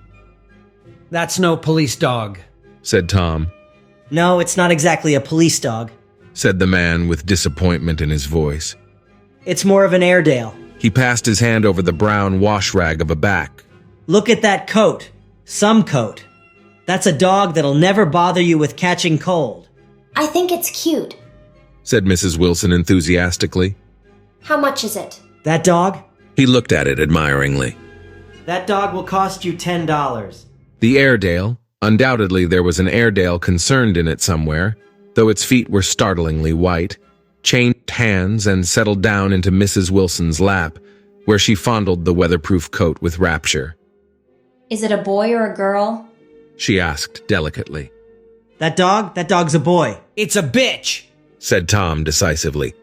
That's no police dog, said Tom. No, it's not exactly a police dog, said the man with disappointment in his voice. It's more of an Airedale. He passed his hand over the brown wash rag of a back. Look at that coat. Some coat. That's a dog that'll never bother you with catching cold. I think it's cute, said Mrs. Wilson enthusiastically. How much is it? That dog? He looked at it admiringly. That dog will cost you $10. The Airedale, undoubtedly there was an Airedale concerned in it somewhere, though its feet were startlingly white, changed hands and settled down into Mrs. Wilson's lap, where she fondled the weatherproof coat with rapture. Is it a boy or a girl? She asked delicately. That dog's a boy. It's a bitch, said Tom decisively.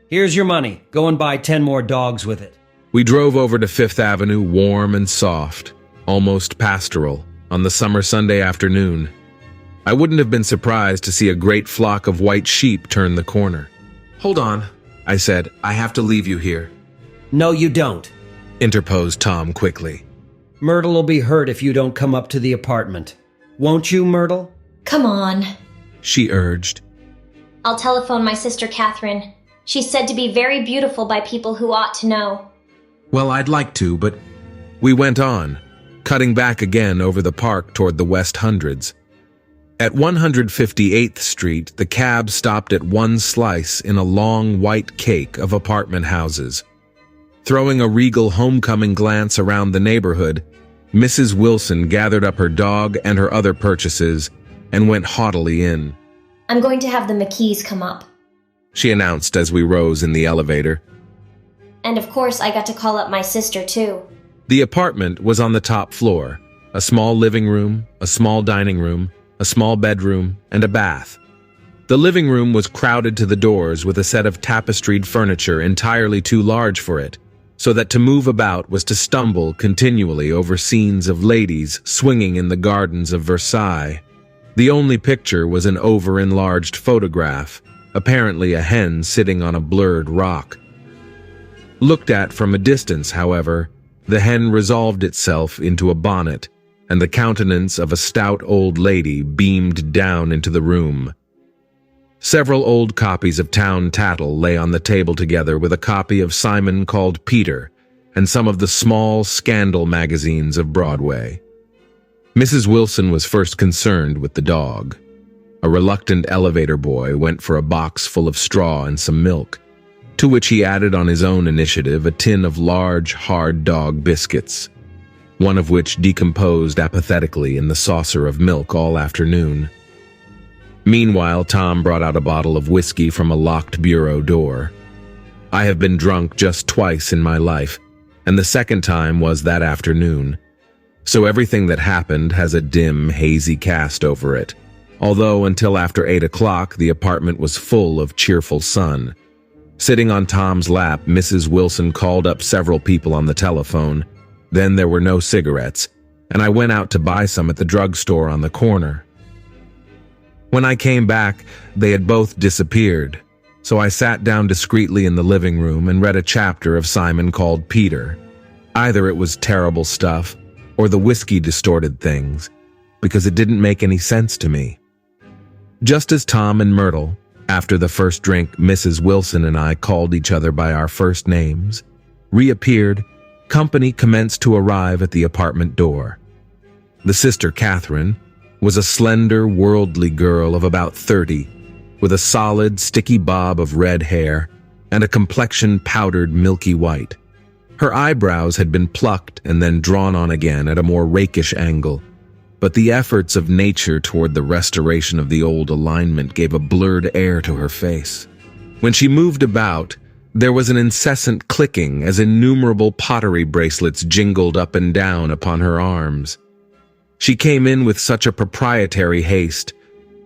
Here's your money. Go and buy 10 more dogs with it. We drove over to Fifth Avenue, warm and soft, almost pastoral, on the summer Sunday afternoon. I wouldn't have been surprised to see a great flock of white sheep turn the corner. Hold on, I said. I have to leave you here. No, you don't, interposed Tom quickly. Myrtle will be hurt if you don't come up to the apartment. Won't you, Myrtle? Come on, she urged. I'll telephone my sister Catherine. She's said to be very beautiful by people who ought to know. Well, I'd like to, but... We went on, cutting back again over the park toward the West Hundreds. At 158th Street, the cab stopped at one slice in a long white cake of apartment houses. Throwing a regal homecoming glance around the neighborhood, Mrs. Wilson gathered up her dog and her other purchases and went haughtily in. I'm going to have the McKees come up. She announced as we rose in the elevator. And of course, I got to call up my sister, too. The apartment was on the top floor, a small living room, a small dining room, a small bedroom, and a bath. The living room was crowded to the doors with a set of tapestried furniture entirely too large for it, so that to move about was to stumble continually over scenes of ladies swinging in the gardens of Versailles. The only picture was an over-enlarged photograph, apparently a hen sitting on a blurred rock. Looked at from a distance, however, the hen resolved itself into a bonnet, and the countenance of a stout old lady beamed down into the room. Several old copies of Town Tattle lay on the table together with a copy of Simon Called Peter and some of the small scandal magazines of Broadway. Mrs. Wilson was first concerned with the dog. A reluctant elevator boy went for a box full of straw and some milk, to which he added on his own initiative a tin of large, hard dog biscuits, one of which decomposed apathetically in the saucer of milk all afternoon. Meanwhile, Tom brought out a bottle of whiskey from a locked bureau door. I have been drunk just twice in my life, and the second time was that afternoon. So everything that happened has a dim, hazy cast over it, although until after 8 o'clock the apartment was full of cheerful sun. Sitting on Tom's lap, Mrs. Wilson called up several people on the telephone. Then there were no cigarettes, and I went out to buy some at the drugstore on the corner. When I came back, they had both disappeared, so I sat down discreetly in the living room and read a chapter of Simon Called Peter. Either it was terrible stuff, or the whiskey distorted things, because it didn't make any sense to me. Just as Tom and Myrtle, after the first drink, Mrs. Wilson and I called each other by our first names, reappeared, company commenced to arrive at the apartment door. The sister, Catherine, was a slender, worldly girl of about 30, with a solid, sticky bob of red hair and a complexion powdered milky white. Her eyebrows had been plucked and then drawn on again at a more rakish angle, but the efforts of nature toward the restoration of the old alignment gave a blurred air to her face. When she moved about, there was an incessant clicking as innumerable pottery bracelets jingled up and down upon her arms. She came in with such a proprietary haste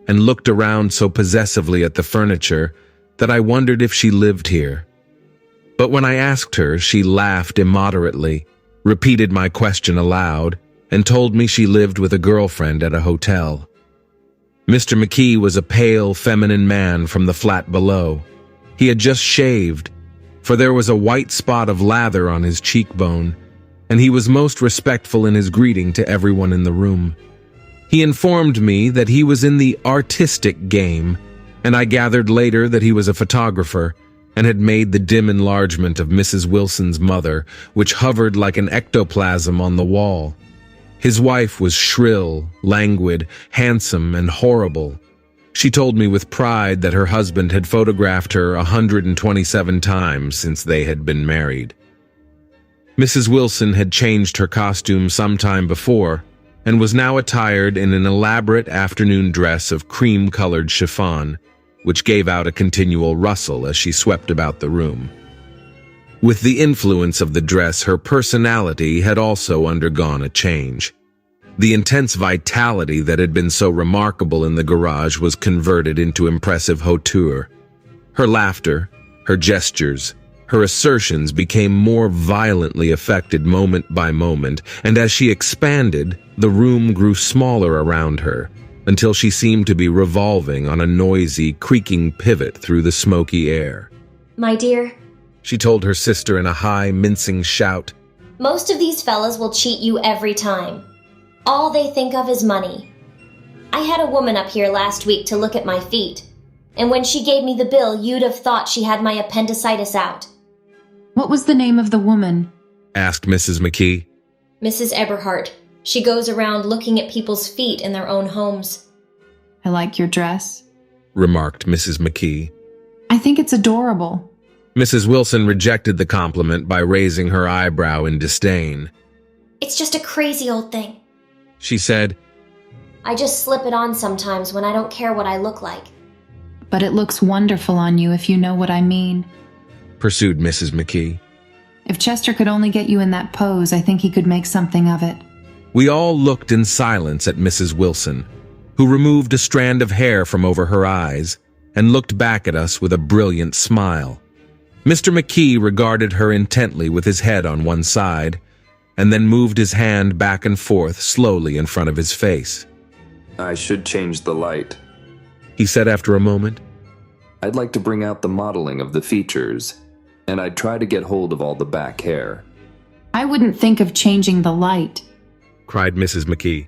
and looked around so possessively at the furniture that I wondered if she lived here. But when I asked her, she laughed immoderately, repeated my question aloud, and told me she lived with a girlfriend at a hotel. Mr. McKee was a pale, feminine man from the flat below. He had just shaved, for there was a white spot of lather on his cheekbone, and he was most respectful in his greeting to everyone in the room. He informed me that he was in the artistic game, and I gathered later that he was a photographer and had made the dim enlargement of Mrs. Wilson's mother, which hovered like an ectoplasm on the wall. His wife was shrill, languid, handsome, and horrible. She told me with pride that her husband had photographed her 127 times since they had been married. Mrs. Wilson had changed her costume some time before, and was now attired in an elaborate afternoon dress of cream-colored chiffon, which gave out a continual rustle as she swept about the room. With the influence of the dress, her personality had also undergone a change. The intense vitality that had been so remarkable in the garage was converted into impressive hauteur. Her laughter, her gestures, her assertions became more violently affected moment by moment, and as she expanded, the room grew smaller around her, until she seemed to be revolving on a noisy, creaking pivot through the smoky air. My dear, She told her sister in a high, mincing shout. most of these fellas will cheat you every time. All they think of is money. I had a woman up here last week to look at my feet, and when she gave me the bill, you'd have thought she had my appendicitis out. What was the name of the woman? Asked Mrs. McKee. Mrs. Eberhardt. She goes around looking at people's feet in their own homes. I like your dress. Remarked Mrs. McKee. I think it's adorable. Mrs. Wilson rejected the compliment by raising her eyebrow in disdain. It's just a crazy old thing. She said, I just slip it on sometimes when I don't care what I look like. But it looks wonderful on you if you know what I mean. Pursued Mrs. McKee. If Chester could only get you in that pose, I think he could make something of it. We all looked in silence at Mrs. Wilson, who removed a strand of hair from over her eyes and looked back at us with a brilliant smile. Mr. McKee regarded her intently with his head on one side, and then moved his hand back and forth slowly in front of his face. I should change the light, he said after a moment. I'd like to bring out the modeling of the features, and I'd try to get hold of all the back hair. I wouldn't think of changing the light. Cried Mrs. McKee.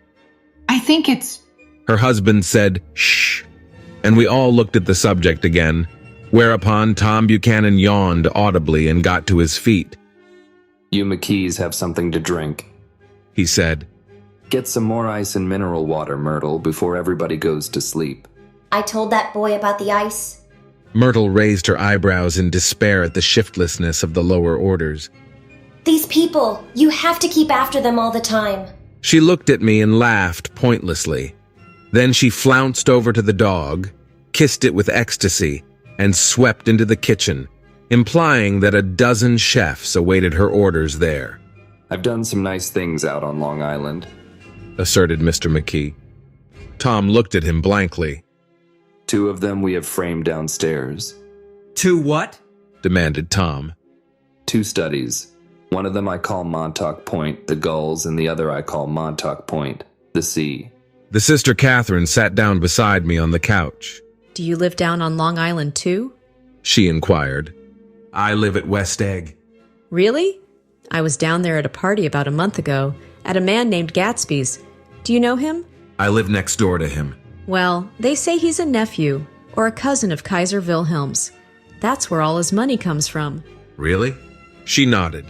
I think it's... Her husband said, shh, and we all looked at the subject again, whereupon Tom Buchanan yawned audibly and got to his feet. You McKees have something to drink, he said. Get some more ice and mineral water, Myrtle, before everybody goes to sleep. I told that boy about the ice. Myrtle raised her eyebrows in despair at the shiftlessness of the lower orders. These people, you have to keep after them all the time. She looked at me and laughed pointlessly. Then she flounced over to the dog, kissed it with ecstasy, and swept into the kitchen, implying that a dozen chefs awaited her orders there. I've done some nice things out on Long Island, asserted Mr. McKee. Tom looked at him blankly. 2 of them we have framed downstairs. 2 what? demanded Tom. 2 studies. One of them I call Montauk Point, the gulls, and the other I call Montauk Point, the sea. The sister Catherine sat down beside me on the couch. Do you live down on Long Island too? She inquired. I live at West Egg. Really? I was down there at a party about a month ago, at a man named Gatsby's. Do you know him? I live next door to him. Well, they say he's a nephew, or a cousin of Kaiser Wilhelm's. That's where all his money comes from. Really? She nodded.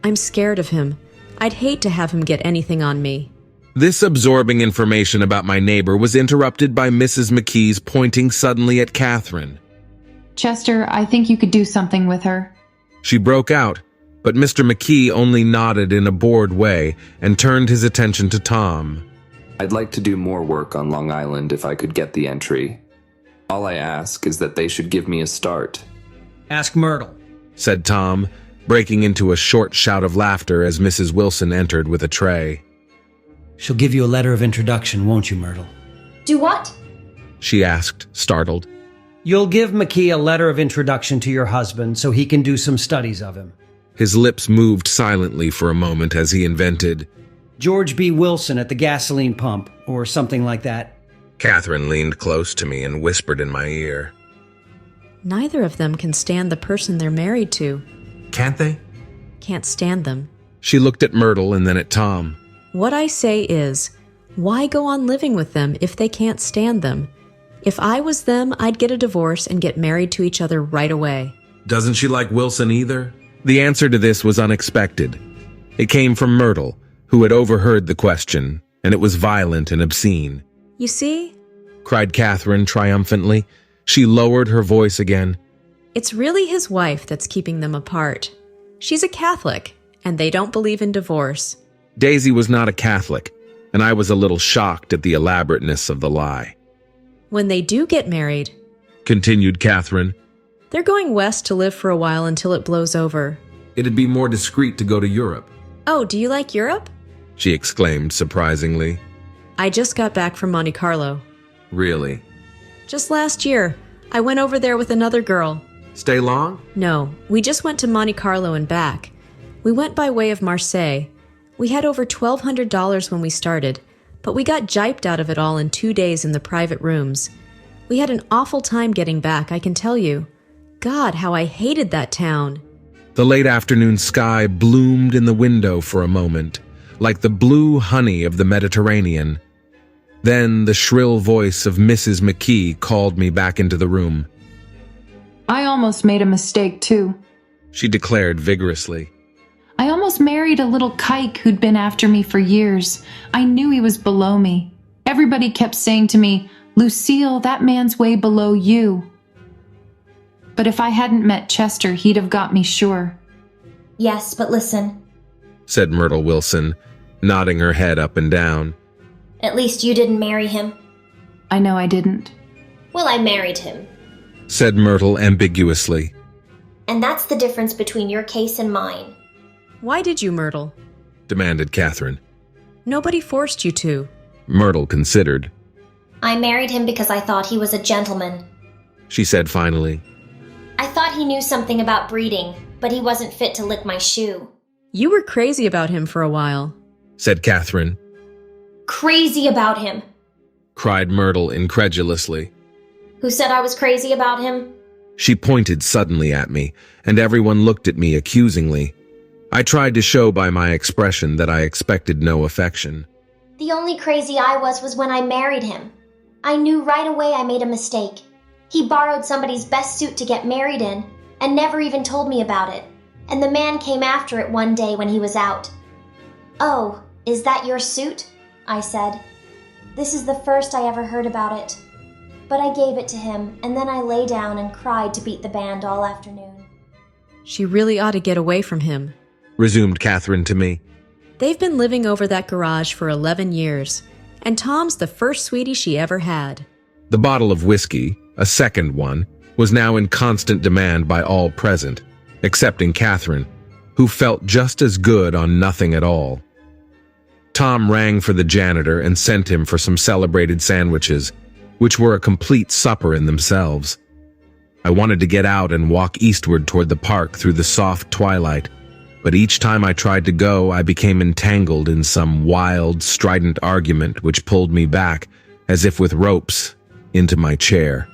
I'm scared of him. I'd hate to have him get anything on me. This absorbing information about my neighbor was interrupted by Mrs. McKee's pointing suddenly at Catherine. Chester, I think you could do something with her. She broke out, but Mr. McKee only nodded in a bored way and turned his attention to Tom. I'd like to do more work on Long Island if I could get the entry. All I ask is that they should give me a start. Ask Myrtle, said Tom, breaking into a short shout of laughter as Mrs. Wilson entered with a tray. She'll give you a letter of introduction, won't you, Myrtle? Do what? She asked, startled. You'll give McKee a letter of introduction to your husband so he can do some studies of him. His lips moved silently for a moment as he invented, George B. Wilson at the gasoline pump, or something like that. Catherine leaned close to me and whispered in my ear. Neither of them can stand the person they're married to. Can't they? Can't stand them. She looked at Myrtle and then at Tom. What I say is, why go on living with them if they can't stand them? If I was them, I'd get a divorce and get married to each other right away. Doesn't she like Wilson either? The answer to this was unexpected. It came from Myrtle, who had overheard the question, and it was violent and obscene. You see? Cried Catherine triumphantly. She lowered her voice again. It's really his wife that's keeping them apart. She's a Catholic, and they don't believe in divorce. Daisy was not a Catholic, and I was a little shocked at the elaborateness of the lie. When they do get married, continued Catherine, they're going west to live for a while until it blows over. It'd be more discreet to go to Europe. Oh, do you like Europe? She exclaimed surprisingly. I just got back from Monte Carlo. Really? Just last year. I went over there with another girl. Stay long? No, we just went to Monte Carlo and back. We went by way of Marseille. We had over $1,200 when we started, but we got gyped out of it all in 2 days in the private rooms. We had an awful time getting back, I can tell you. God, how I hated that town. The late afternoon sky bloomed in the window for a moment, like the blue honey of the Mediterranean. Then the shrill voice of Mrs. McKee called me back into the room. I almost made a mistake, too. She declared vigorously. I almost married a little kike who'd been after me for years. I knew he was below me. Everybody kept saying to me, Lucille, that man's way below you. But if I hadn't met Chester, he'd have got me sure. Yes, but listen, said Myrtle Wilson, nodding her head up and down. At least you didn't marry him. I know I didn't. Well, I married him, said Myrtle ambiguously. And that's the difference between your case and mine. Why did you, Myrtle? Demanded Catherine. Nobody forced you to. Myrtle considered. I married him because I thought he was a gentleman, she said finally. I thought he knew something about breeding, but he wasn't fit to lick my shoe. You were crazy about him for a while, said Catherine. Crazy about him, cried Myrtle incredulously. Who said I was crazy about him? She pointed suddenly at me, and everyone looked at me accusingly. I tried to show by my expression that I expected no affection. The only crazy I was when I married him. I knew right away I made a mistake. He borrowed somebody's best suit to get married in, and never even told me about it. And the man came after it one day when he was out. Oh, is that your suit? I said. This is the first I ever heard about it. But I gave it to him, and then I lay down and cried to beat the band all afternoon. She really ought to get away from him, resumed Catherine to me. They've been living over that garage for 11 years, and Tom's the first sweetie she ever had. The bottle of whiskey, a second one, was now in constant demand by all present, excepting Catherine, who felt just as good on nothing at all. Tom rang for the janitor and sent him for some celebrated sandwiches, which were a complete supper in themselves. I wanted to get out and walk eastward toward the park through the soft twilight, but each time I tried to go, I became entangled in some wild, strident argument which pulled me back, as if with ropes, into my chair.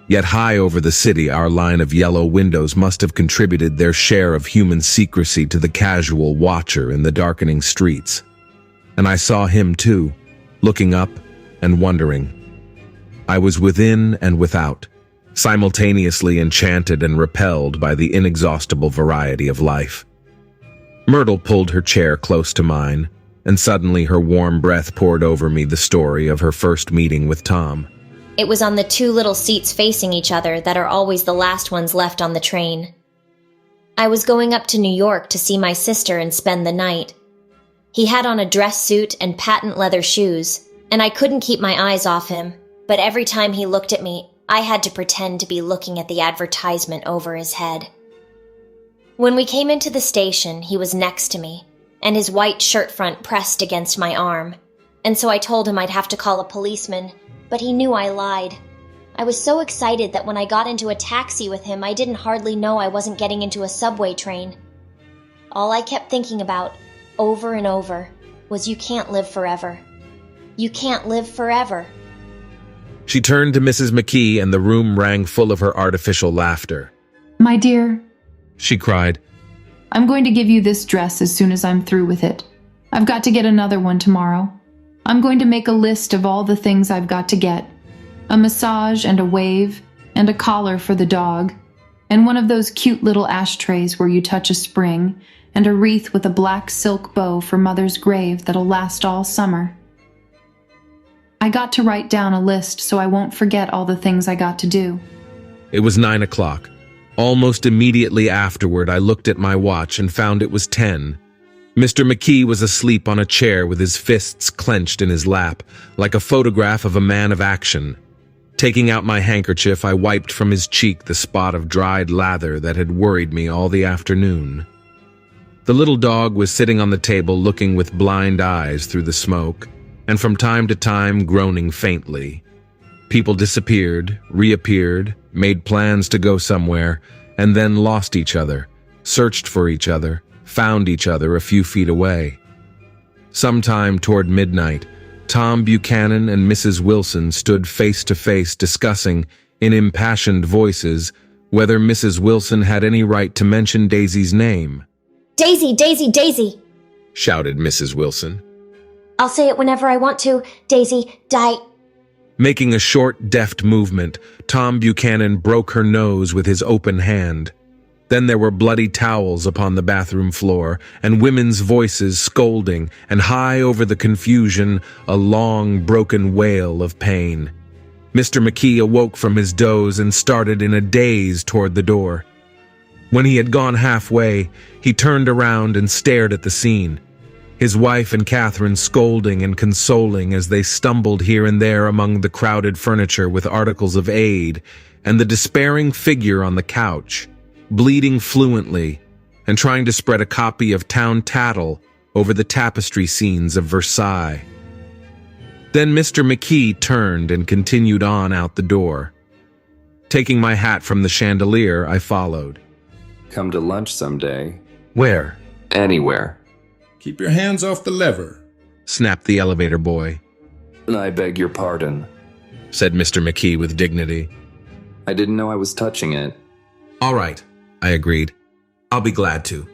Yet high over the city, our line of yellow windows must have contributed their share of human secrecy to the casual watcher in the darkening streets. And I saw him too, looking up and wondering. I was within and without, simultaneously enchanted and repelled by the inexhaustible variety of life. Myrtle pulled her chair close to mine, and suddenly her warm breath poured over me the story of her first meeting with Tom. It was on the two little seats facing each other that are always the last ones left on the train. I was going up to New York to see my sister and spend the night. He had on a dress suit and patent leather shoes, and I couldn't keep my eyes off him, but every time he looked at me, I had to pretend to be looking at the advertisement over his head. When we came into the station, he was next to me, and his white shirt front pressed against my arm, and so I told him I'd have to call a policeman, but he knew I lied. I was so excited that when I got into a taxi with him, I didn't hardly know I wasn't getting into a subway train. All I kept thinking about, over and over, was you can't live forever. You can't live forever. She turned to Mrs. McKee, and the room rang full of her artificial laughter. My dear, she cried, I'm going to give you this dress as soon as I'm through with it. I've got to get another one tomorrow. I'm going to make a list of all the things I've got to get. A massage and a wave, and a collar for the dog, and one of those cute little ashtrays where you touch a spring, and a wreath with a black silk bow for Mother's grave that'll last all summer. I got to write down a list so I won't forget all the things I got to do. It was 9 o'clock. Almost immediately afterward, I looked at my watch and found it was 10. Mr. McKee was asleep on a chair with his fists clenched in his lap, like a photograph of a man of action. Taking out my handkerchief, I wiped from his cheek the spot of dried lather that had worried me all the afternoon. The little dog was sitting on the table looking with blind eyes through the smoke, and from time to time groaning faintly. People disappeared, reappeared, made plans to go somewhere, and then lost each other, searched for each other, found each other a few feet away. Sometime toward midnight, Tom Buchanan and Mrs. Wilson stood face to face discussing, in impassioned voices, whether Mrs. Wilson had any right to mention Daisy's name. Daisy, Daisy, Daisy, shouted Mrs. Wilson. I'll say it whenever I want to. Daisy, die. Making a short, deft movement, Tom Buchanan broke her nose with his open hand. Then there were bloody towels upon the bathroom floor, and women's voices scolding, and high over the confusion, a long, broken wail of pain. Mr. McKee awoke from his doze and started in a daze toward the door. When he had gone halfway, he turned around and stared at the scene. His wife and Catherine scolding and consoling as they stumbled here and there among the crowded furniture with articles of aid, and the despairing figure on the couch, bleeding fluently and trying to spread a copy of Town Tattle over the tapestry scenes of Versailles. Then Mr. McKee turned and continued on out the door. Taking my hat from the chandelier, I followed. Come to lunch someday. Where? Anywhere. Keep your hands off the lever, snapped the elevator boy. I beg your pardon, said Mr. McKee with dignity. I didn't know I was touching it. All right, I agreed. I'll be glad to.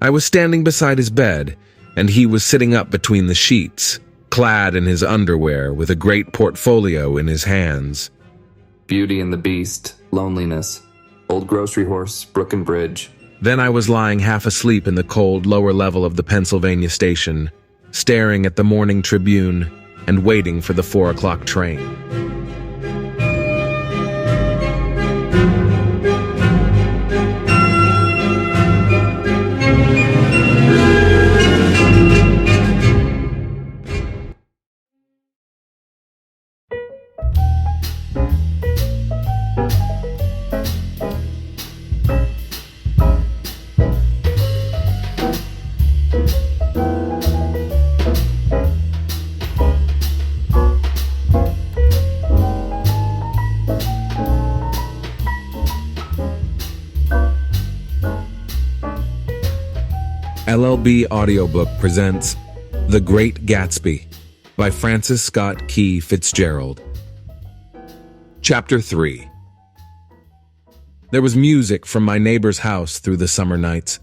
I was standing beside his bed, and he was sitting up between the sheets, clad in his underwear with a great portfolio in his hands. Beauty and the Beast, Loneliness, Old Grocery Horse, Brook and Bridge. Then I was lying half asleep in the cold lower level of the Pennsylvania station, staring at the morning Tribune and waiting for the 4 o'clock train. LLB Audiobook presents The Great Gatsby by Francis Scott Key Fitzgerald. Chapter 3. There was music from my neighbor's house through the summer nights.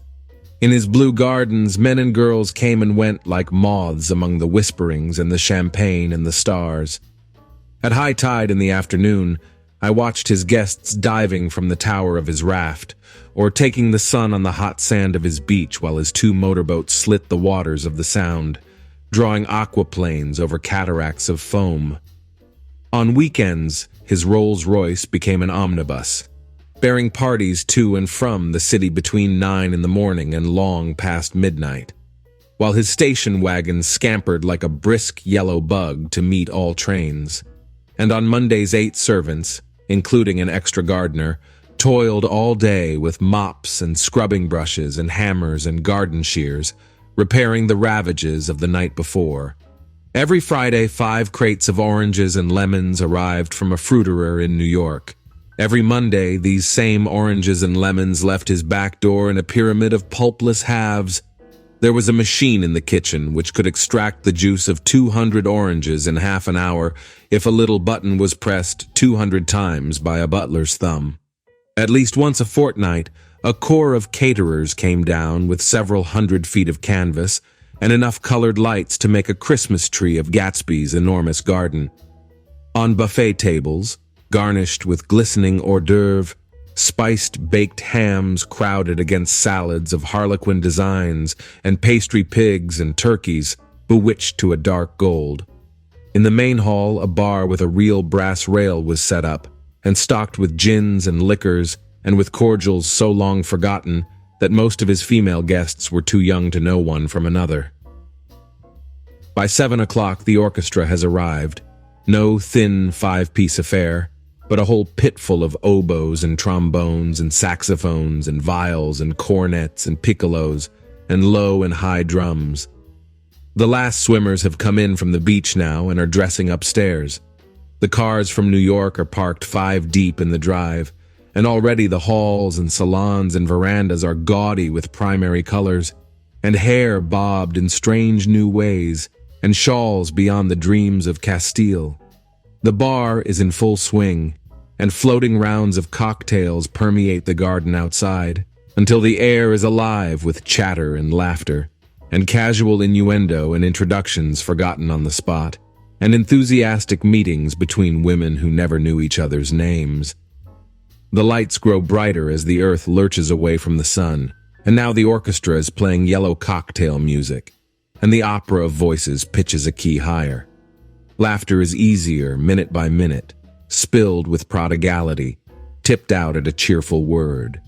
In his blue gardens, men and girls came and went like moths among the whisperings and the champagne and the stars. At high tide in the afternoon, I watched his guests diving from the tower of his raft, or taking the sun on the hot sand of his beach while his 2 motorboats slit the waters of the Sound, drawing aquaplanes over cataracts of foam. On weekends, his Rolls-Royce became an omnibus, bearing parties to and from the city between 9 in the morning and long past midnight, while his station wagon scampered like a brisk yellow bug to meet all trains. And on Mondays 8 servants, including an extra gardener, toiled all day with mops and scrubbing brushes and hammers and garden shears, repairing the ravages of the night before. Every Friday, 5 crates of oranges and lemons arrived from a fruiterer in New York. Every Monday, these same oranges and lemons left his back door in a pyramid of pulpless halves. There was a machine in the kitchen which could extract the juice of 200 oranges in half an hour if a little button was pressed 200 times by a butler's thumb. At least once a fortnight, a corps of caterers came down with several 100 feet of canvas and enough colored lights to make a Christmas tree of Gatsby's enormous garden. On buffet tables, garnished with glistening hors d'oeuvre, spiced baked hams crowded against salads of harlequin designs and pastry pigs and turkeys bewitched to a dark gold. In the main hall, a bar with a real brass rail was set up, and stocked with gins and liquors and with cordials so long forgotten that most of his female guests were too young to know one from another. By 7 o'clock, the orchestra has arrived. No thin 5-piece affair, but a whole pit full of oboes and trombones and saxophones and viols and cornets and piccolos and low and high drums. The last swimmers have come in from the beach now and are dressing upstairs. The cars from New York are parked 5 deep in the drive, and already the halls and salons and verandas are gaudy with primary colors, and hair bobbed in strange new ways, and shawls beyond the dreams of Castile. The bar is in full swing, and floating rounds of cocktails permeate the garden outside, until the air is alive with chatter and laughter, and casual innuendo and introductions forgotten on the spot, and enthusiastic meetings between women who never knew each other's names. The lights grow brighter as the earth lurches away from the sun, and now the orchestra is playing yellow cocktail music, and the opera of voices pitches a key higher. Laughter is easier minute by minute, spilled with prodigality, tipped out at a cheerful word.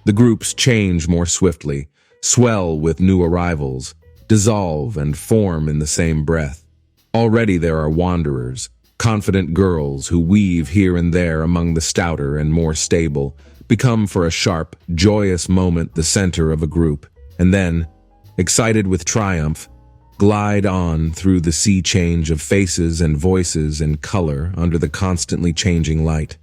The groups change more swiftly, swell with new arrivals, dissolve and form in the same breath. Already there are wanderers, confident girls who weave here and there among the stouter and more stable, become for a sharp, joyous moment the center of a group, and then, excited with triumph, glide on through the sea change of faces and voices and color under the constantly changing light.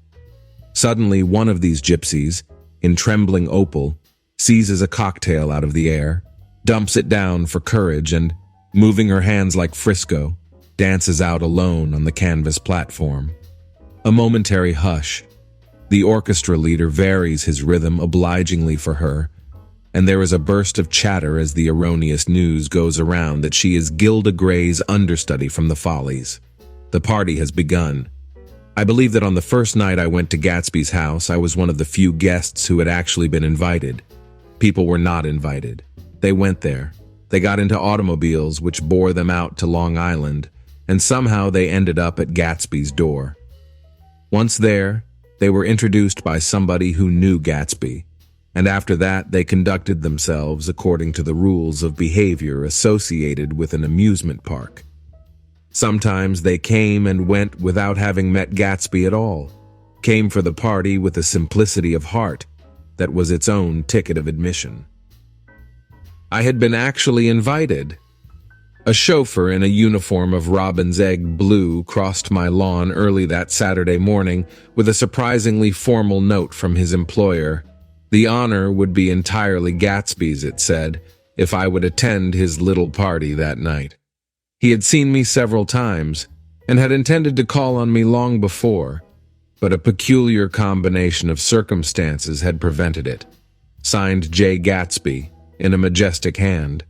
Suddenly one of these gypsies, in trembling opal, seizes a cocktail out of the air, dumps it down for courage and, moving her hands like Frisco, dances out alone on the canvas platform. A momentary hush. The orchestra leader varies his rhythm obligingly for her, and there is a burst of chatter as the erroneous news goes around that she is Gilda Gray's understudy from the Follies. The party has begun. I believe that on the first night I went to Gatsby's house, I was one of the few guests who had actually been invited. People were not invited. They went there, They got into automobiles which bore them out to Long Island, and somehow they ended up at Gatsby's door. Once there, they were introduced by somebody who knew Gatsby, and after that they conducted themselves according to the rules of behavior associated with an amusement park. Sometimes they came and went without having met Gatsby at all, came for the party with a simplicity of heart that was its own ticket of admission. I had been actually invited. A chauffeur in a uniform of robin's egg blue crossed my lawn early that Saturday morning with a surprisingly formal note from his employer. The honor would be entirely Gatsby's, it said, if I would attend his little party that night. He had seen me several times and had intended to call on me long before, but a peculiar combination of circumstances had prevented it. Signed J. Gatsby, in a majestic hand.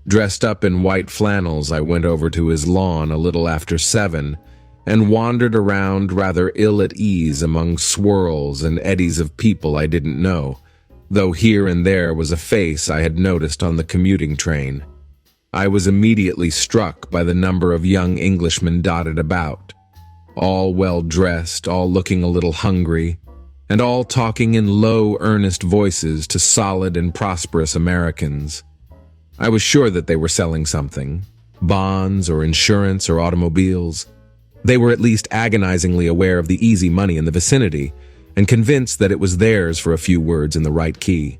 Dressed up in white flannels, I went over to his lawn a little after 7 and wandered around rather ill at ease among swirls and eddies of people I didn't know, though here and there was a face I had noticed on the commuting train. I was immediately struck by the number of young Englishmen dotted about, all well-dressed, all looking a little hungry, and all talking in low, earnest voices to solid and prosperous Americans. I was sure that they were selling something, bonds or insurance or automobiles. They were at least agonizingly aware of the easy money in the vicinity and convinced that it was theirs for a few words in the right key.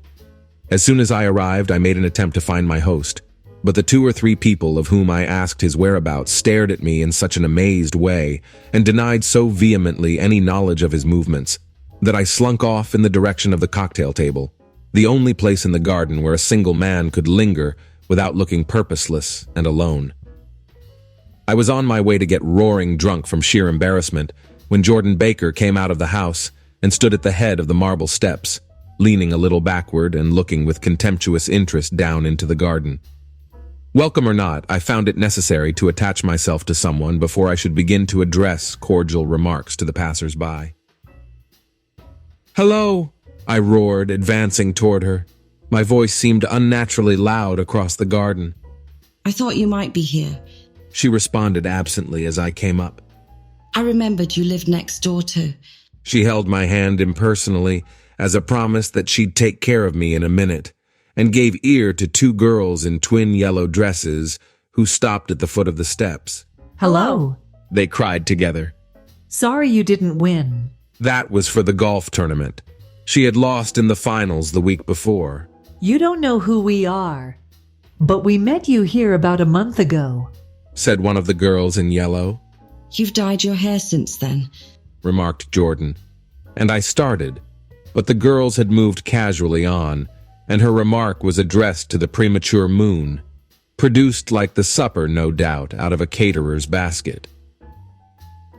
As soon as I arrived, I made an attempt to find my host, but the 2 or 3 people of whom I asked his whereabouts stared at me in such an amazed way and denied so vehemently any knowledge of his movements that I slunk off in the direction of the cocktail table, the only place in the garden where a single man could linger without looking purposeless and alone. I was on my way to get roaring drunk from sheer embarrassment when Jordan Baker came out of the house and stood at the head of the marble steps, leaning a little backward and looking with contemptuous interest down into the garden. Welcome or not, I found it necessary to attach myself to someone before I should begin to address cordial remarks to the passers-by. "Hello," I roared, advancing toward her. My voice seemed unnaturally loud across the garden. "I thought you might be here." She responded absently as I came up. "I remembered you lived next door too." She held my hand impersonally as a promise that she'd take care of me in a minute, and gave ear to 2 girls in twin yellow dresses who stopped at the foot of the steps. "Hello," they cried together. "Sorry you didn't win." That was for the golf tournament. She had lost in the finals the week before. "You don't know who we are, but we met you here about a month ago," said one of the girls in yellow. "You've dyed your hair since then," remarked Jordan, and I started, but the girls had moved casually on, and her remark was addressed to the premature moon, produced like the supper, no doubt, out of a caterer's basket.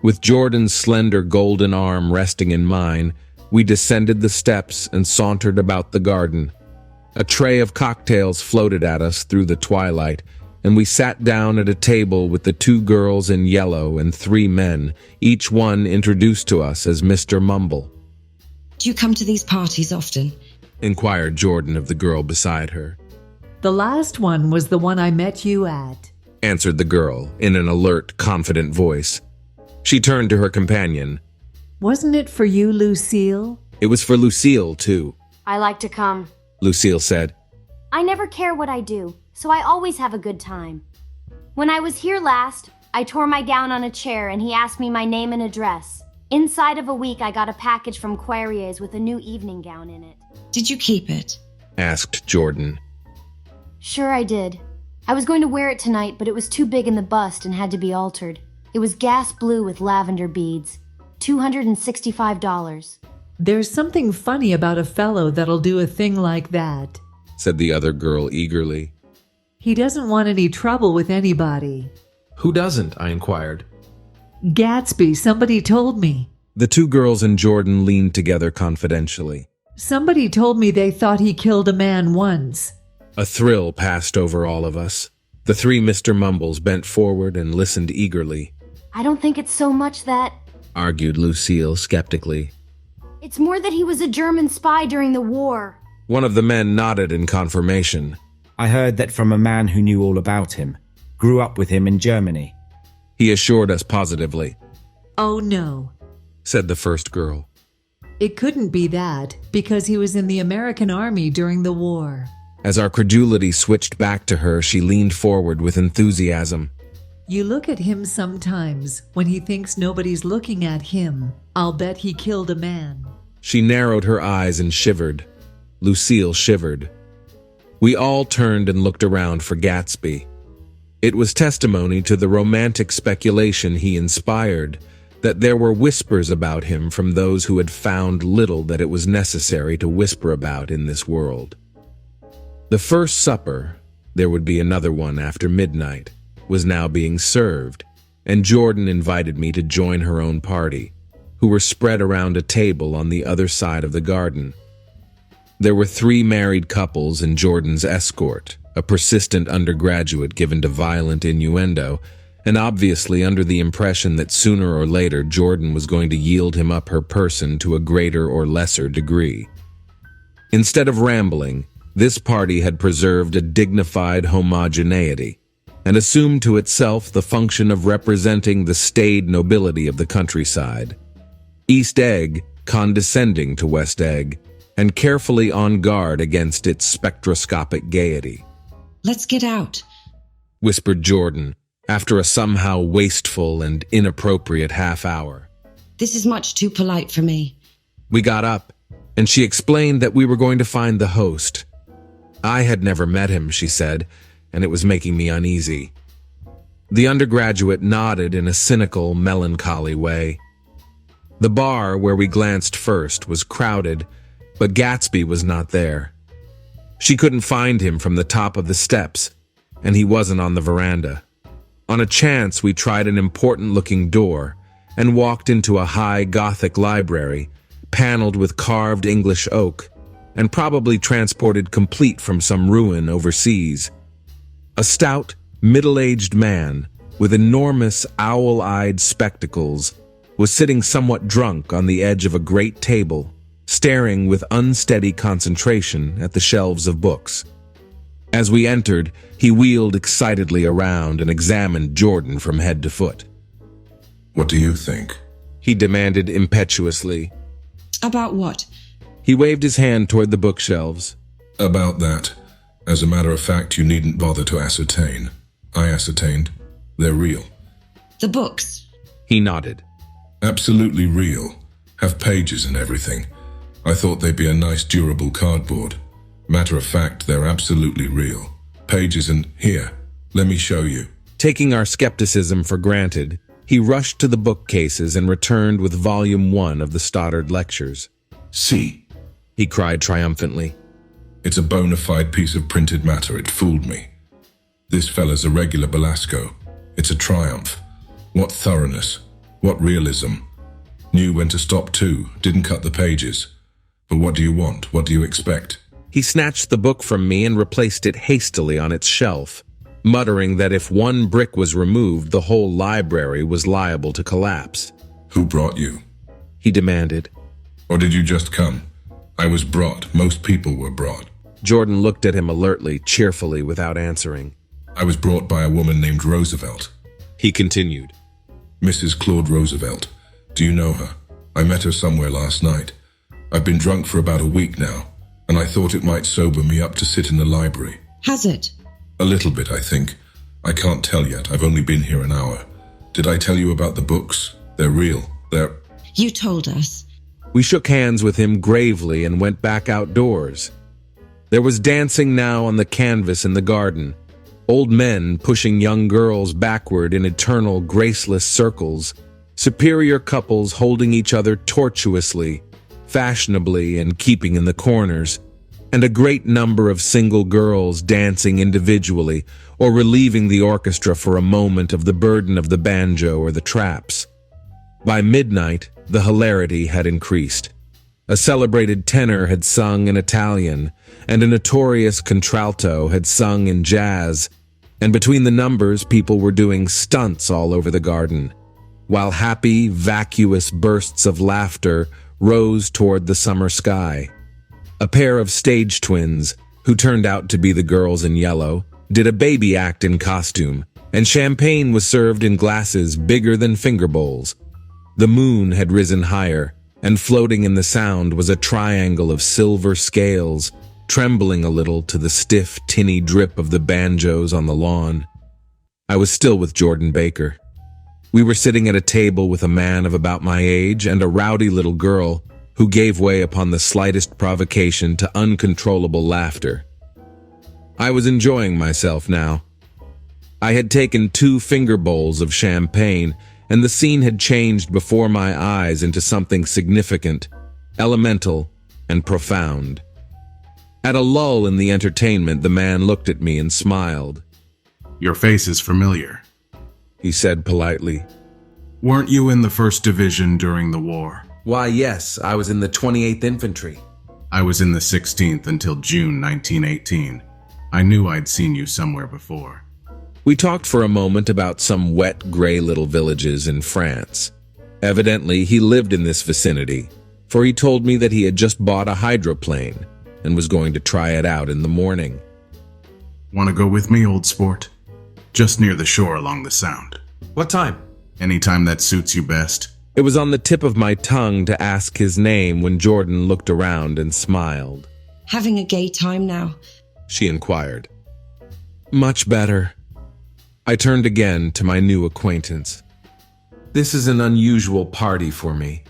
With Jordan's slender golden arm resting in mine, we descended the steps and sauntered about the garden. A tray of cocktails floated at us through the twilight, and we sat down at a table with the 2 girls in yellow and 3 men, each one introduced to us as Mr. Mumble. "Do you come to these parties often?" inquired Jordan of the girl beside her. "The last one was the one I met you at," answered the girl in an alert, confident voice. She turned to her companion. "Wasn't it for you, Lucille?" It was for Lucille, too, I like to come. Lucille said. I never care what I do, so I always have a good time. When I was here last, I tore my gown on a chair and he asked me my name and address. Inside of a week, I got a package from Querrier's with a new evening gown in it. "Did you keep it?" asked Jordan. Sure I did. I was going to wear it tonight, but it was too big in the bust and had to be altered. It was gas blue with lavender beads. $265. "There's something funny about a fellow that'll do a thing like that," said the other girl eagerly. "He doesn't want any trouble with anybody." Who doesn't? I inquired. "Gatsby, somebody told me." The 2 girls and Jordan leaned together confidentially. "Somebody told me they thought he killed a man once." A thrill passed over all of us. The 3 Mr. Mumbles bent forward and listened eagerly. I don't think it's so much that... argued Lucille skeptically. It's more that he was a German spy during the war. One of the men nodded in confirmation. I heard that from a man who knew all about him. Grew up with him in Germany. He assured us positively, Oh no, said the first girl. it couldn't be that, because he was in the American Army during the war. As our credulity switched back to her, she leaned forward with enthusiasm. You look at him sometimes when he thinks nobody's looking at him. I'll bet he killed a man. She narrowed her eyes and shivered. Lucille shivered. We all turned and looked around for Gatsby. It was testimony to the romantic speculation he inspired that there were whispers about him from those who had found little that it was necessary to whisper about in this world. The first supper, there would be another one after midnight, was now being served, and Jordan invited me to join her own party, who were spread around a table on the other side of the garden. There were 3 married couples and Jordan's escort, a persistent undergraduate given to violent innuendo, and obviously under the impression that sooner or later Jordan was going to yield him up her person to a greater or lesser degree. Instead of rambling, this party had preserved a dignified homogeneity, and assumed to itself the function of representing the staid nobility of the countryside. East Egg condescending to West Egg, and carefully on guard against its spectroscopic gaiety. Let's get out, whispered Jordan, after a somehow wasteful and inappropriate half hour. This is much too polite for me. We got up, and she explained that we were going to find the host. I had never met him, she said, and it was making me uneasy. The undergraduate nodded in a cynical, melancholy way. The bar where we glanced first was crowded, but Gatsby was not there. She couldn't find him from the top of the steps, and he wasn't on the veranda. On a chance, we tried an important-looking door and walked into a high Gothic library, paneled with carved English oak, and probably transported complete from some ruin overseas. A stout, middle-aged man with enormous owl-eyed spectacles was sitting somewhat drunk on the edge of a great table, staring with unsteady concentration at the shelves of books. As we entered, he wheeled excitedly around and examined Jordan from head to foot. What do you think? He demanded impetuously. About what? He waved his hand toward the bookshelves. About that. As a matter of fact, you needn't bother to ascertain. I ascertained. They're real. The books? He nodded. Absolutely real. Have pages and everything. I thought they'd be a nice durable cardboard. Matter of fact, they're absolutely real. Pages and here, let me show you. Taking our skepticism for granted, he rushed to the bookcases and returned with Volume 1 of the Stoddard Lectures. See, he cried triumphantly. It's a bona fide piece of printed matter. It fooled me. This fella's a regular Belasco. It's a triumph. What thoroughness. What realism. Knew when to stop too. Didn't cut the pages. But what do you want? What do you expect? He snatched the book from me and replaced it hastily on its shelf, muttering that if one brick was removed, the whole library was liable to collapse. Who brought you? He demanded. Or did you just come? I was brought. Most people were brought. Jordan looked at him alertly, cheerfully, without answering. I was brought by a woman named Roosevelt. He continued. Mrs. Claude Roosevelt. Do you know her? I met her somewhere last night. I've been drunk for about a week now, and I thought it might sober me up to sit in the library. Has it? A little bit, I think. I can't tell yet. I've only been here an hour. Did I tell you about the books? They're real. They're... You told us. We shook hands with him gravely and went back outdoors. There was dancing now on the canvas in the garden. Old men pushing young girls backward in eternal, graceless circles. Superior couples holding each other tortuously, fashionably and keeping in the corners. And a great number of single girls dancing individually or relieving the orchestra for a moment of the burden of the banjo or the traps. By midnight, the hilarity had increased. A celebrated tenor had sung in Italian, and a notorious contralto had sung in jazz, and between the numbers people were doing stunts all over the garden, while happy, vacuous bursts of laughter rose toward the summer sky. A pair of stage twins, who turned out to be the girls in yellow, did a baby act in costume, and champagne was served in glasses bigger than finger bowls. The moon had risen higher, and floating in the sound was a triangle of silver scales, trembling a little to the stiff, tinny drip of the banjos on the lawn. I was still with Jordan Baker. We were sitting at a table with a man of about my age and a rowdy little girl who gave way upon the slightest provocation to uncontrollable laughter. I was enjoying myself now. I had taken 2 finger bowls of champagne, and the scene had changed before my eyes into something significant, elemental, and profound. At a lull in the entertainment, the man looked at me and smiled. "Your face is familiar," he said politely. "Weren't you in the 1st Division during the war?" "Why, yes, I was in the 28th Infantry." "I was in the 16th until June 1918. I knew I'd seen you somewhere before." We talked for a moment about some wet, gray little villages in France. Evidently, he lived in this vicinity, for he told me that he had just bought a hydroplane and was going to try it out in the morning. "Want to go with me, old sport? Just near the shore along the Sound." "What time?" "Any time that suits you best." It was on the tip of my tongue to ask his name when Jordan looked around and smiled. "Having a gay time now?" she inquired. "Much better." I turned again to my new acquaintance. "This is an unusual party for me.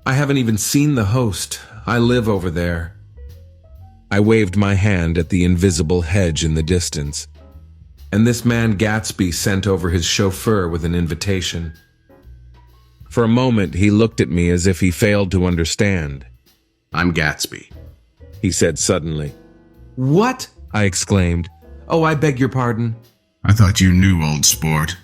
I haven't even seen the host. I live over there." I waved my hand at the invisible hedge in the distance. "And this man Gatsby sent over his chauffeur with an invitation." For a moment, he looked at me as if he failed to understand. "I'm Gatsby," he said suddenly. "What?" I exclaimed. "Oh, I beg your pardon." "I thought you knew, old sport.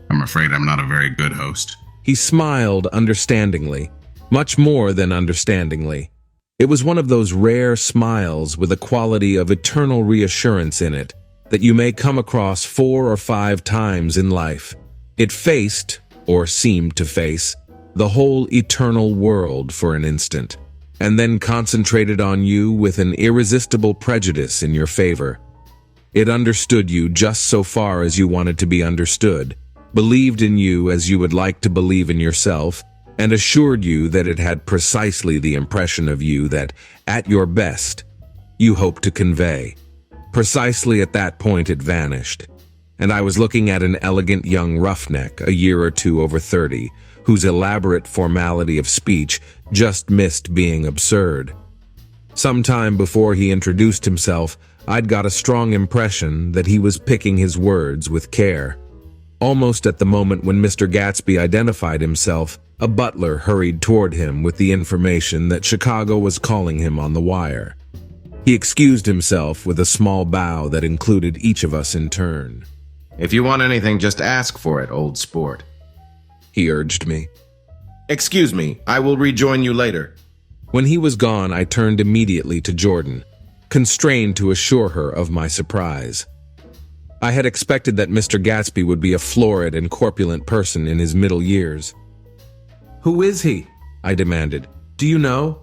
I'm afraid I'm not a very good host." He smiled understandingly, much more than understandingly. It was one of those rare smiles with a quality of eternal reassurance in it that you may come across 4 or 5 times in life. It faced, or seemed to face, the whole eternal world for an instant, and then concentrated on you with an irresistible prejudice in your favor. It understood you just so far as you wanted to be understood, believed in you as you would like to believe in yourself, and assured you that it had precisely the impression of you that, at your best, you hoped to convey. Precisely at that point it vanished, and I was looking at an elegant young roughneck, a year or 2 over 30, whose elaborate formality of speech just missed being absurd. Some time before he introduced himself, I'd got a strong impression that he was picking his words with care. Almost at the moment when Mr. Gatsby identified himself, a butler hurried toward him with the information that Chicago was calling him on the wire. He excused himself with a small bow that included each of us in turn. "If you want anything, just ask for it, old sport," he urged me. "Excuse me, I will rejoin you later." When he was gone, I turned immediately to Jordan, constrained to assure her of my surprise. I had expected that Mr. Gatsby would be a florid and corpulent person in his middle years. "Who is he?" I demanded. "Do you know?"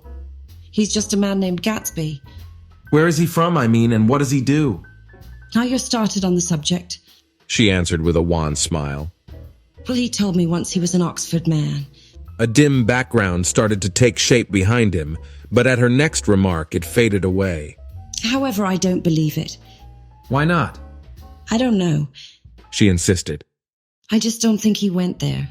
"He's just a man named Gatsby." "Where is he from, I mean, and what does he do?" "Now you're started on the subject," she answered with a wan smile. "Well, he told me once he was an Oxford man." A dim background started to take shape behind him, but at her next remark it faded away. "However, I don't believe it." "Why not?" "I don't know," she insisted. "I just don't think he went there."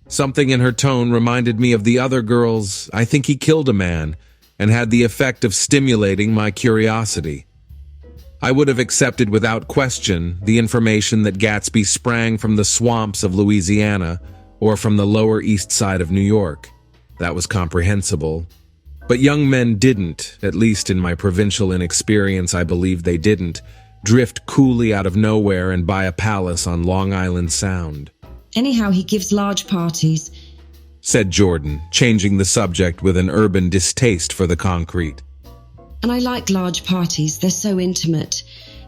Something in her tone reminded me of the other girls. I think he killed a man, and had the effect of stimulating my curiosity. I would have accepted without question the information that Gatsby sprang from the swamps of Louisiana or from the Lower East Side of New York. That was comprehensible. But young men didn't, at least in my provincial inexperience I believe they didn't, drift coolly out of nowhere and buy a palace on Long Island Sound. "Anyhow, he gives large parties," said Jordan, changing the subject with an urban distaste for the concrete. "and I like large parties. They're so intimate.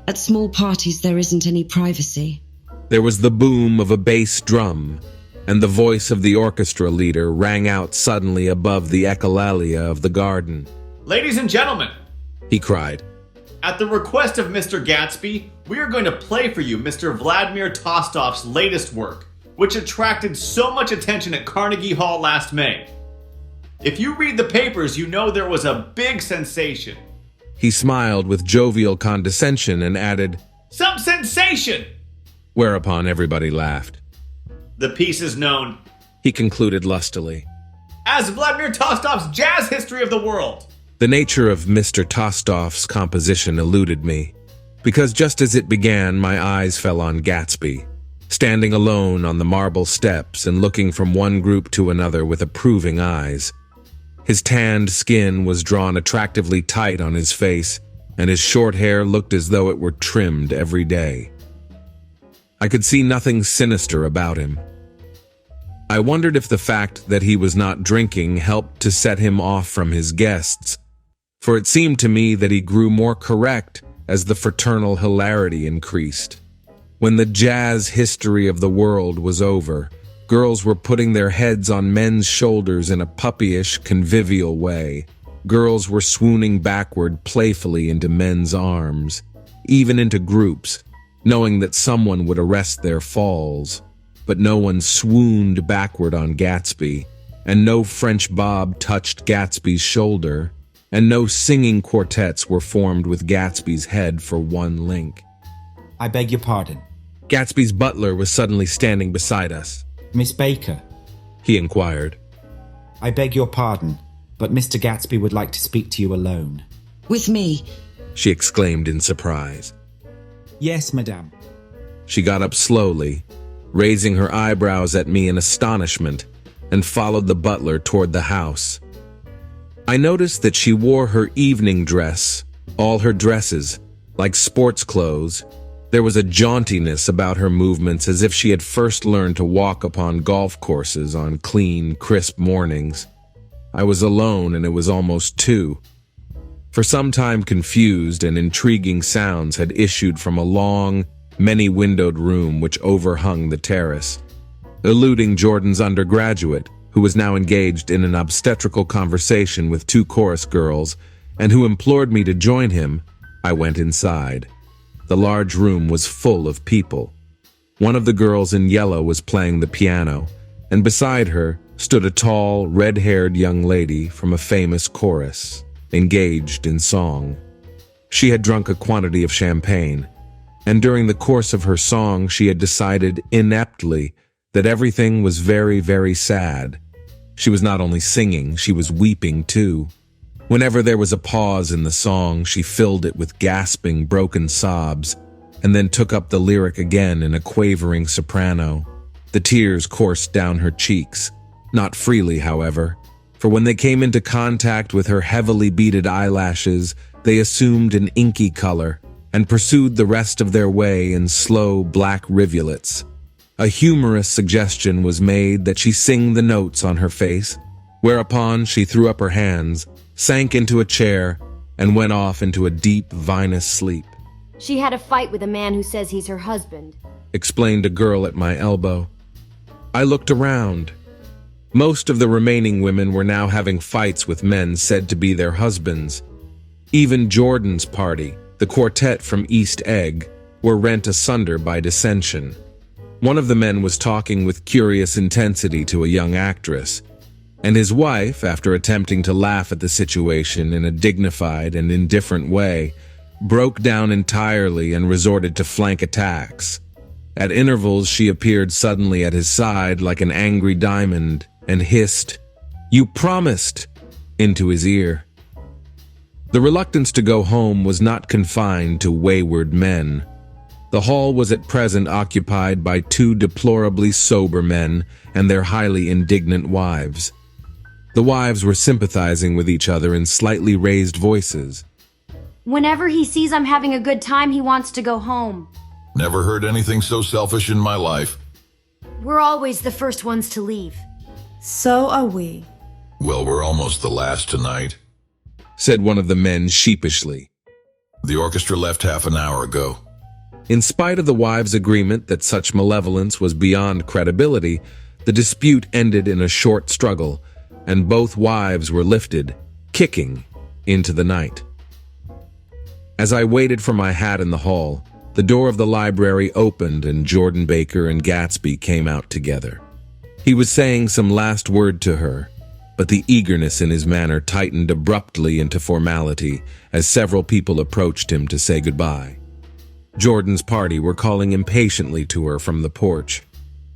At small parties there isn't any privacy." There was the boom of a bass drum, and the voice of the orchestra leader rang out suddenly above the echolalia of the garden. "Ladies and gentlemen," he cried. At the request of Mr. Gatsby, we are going to play for you Mr. Vladimir Tostov's latest work, which attracted so much attention at Carnegie Hall last May. If you read the papers, you know there was a big sensation. He smiled with jovial condescension and added, "Some sensation!" whereupon everybody laughed. The piece is known, He concluded lustily. as Vladimir Tostov's Jazz History of the World. The nature of Mr. Tostov's composition eluded me, because just as it began, my eyes fell on Gatsby, standing alone on the marble steps and looking from one group to another with approving eyes. His tanned skin was drawn attractively tight on his face, and his short hair looked as though it were trimmed every day. I could see nothing sinister about him. I wondered if the fact that he was not drinking helped to set him off from his guests, for it seemed to me that he grew more correct as the fraternal hilarity increased. When the jazz history of the world was over, girls were putting their heads on men's shoulders in a puppyish, convivial way. Girls were swooning backward playfully into men's arms, even into groups, knowing that someone would arrest their falls. But no one swooned backward on Gatsby, and no French bob touched Gatsby's shoulder, and no singing quartets were formed with Gatsby's head for one link. I beg your pardon. Gatsby's butler was suddenly standing beside us. Miss Baker, he inquired. I beg your pardon, but Mr. Gatsby would like to speak to you alone. With me? She exclaimed in surprise. Yes, madame. She got up slowly, raising her eyebrows at me in astonishment, and followed the butler toward the house. I noticed that she wore her evening dress, all her dresses, like sports clothes. There was a jauntiness about her movements as if she had first learned to walk upon golf courses on clean, crisp mornings. I was alone, and it was almost 2. For some time confused and intriguing sounds had issued from a long, many-windowed room which overhung the terrace, eluding Jordan's undergraduate, who was now engaged in an obstetrical conversation with 2 chorus girls, and who implored me to join him. I went inside. The large room was full of people. One of the girls in yellow was playing the piano, and beside her stood a tall, red-haired young lady from a famous chorus, engaged in song. She had drunk a quantity of champagne, and during the course of her song she had decided ineptly that everything was very, very sad. She was not only singing, she was weeping too. Whenever there was a pause in the song, she filled it with gasping, broken sobs, and then took up the lyric again in a quavering soprano. The tears coursed down her cheeks, not freely, however, for when they came into contact with her heavily beaded eyelashes, they assumed an inky color and pursued the rest of their way in slow black rivulets. A humorous suggestion was made that she sing the notes on her face, whereupon she threw up her hands, sank into a chair, and went off into a deep, vinous sleep. She had a fight with a man who says he's her husband, explained a girl at my elbow. I looked around. Most of the remaining women were now having fights with men said to be their husbands. Even Jordan's party, the quartet from East Egg, were rent asunder by dissension. One of the men was talking with curious intensity to a young actress, and his wife, after attempting to laugh at the situation in a dignified and indifferent way, broke down entirely and resorted to flank attacks. At intervals, she appeared suddenly at his side like an angry diamond and hissed, "You promised!" into his ear. The reluctance to go home was not confined to wayward men. The hall was at present occupied by 2 deplorably sober men and their highly indignant wives. The wives were sympathizing with each other in slightly raised voices. Whenever he sees I'm having a good time, he wants to go home. Never heard anything so selfish in my life. We're always the first ones to leave. So are we. Well, we're almost the last tonight, said one of the men sheepishly. The orchestra left half an hour ago. In spite of the wives' agreement that such malevolence was beyond credibility, the dispute ended in a short struggle, and both wives were lifted, kicking, into the night. As I waited for my hat in the hall, the door of the library opened and Jordan Baker and Gatsby came out together. He was saying some last word to her, but the eagerness in his manner tightened abruptly into formality as several people approached him to say goodbye. Jordan's party were calling impatiently to her from the porch,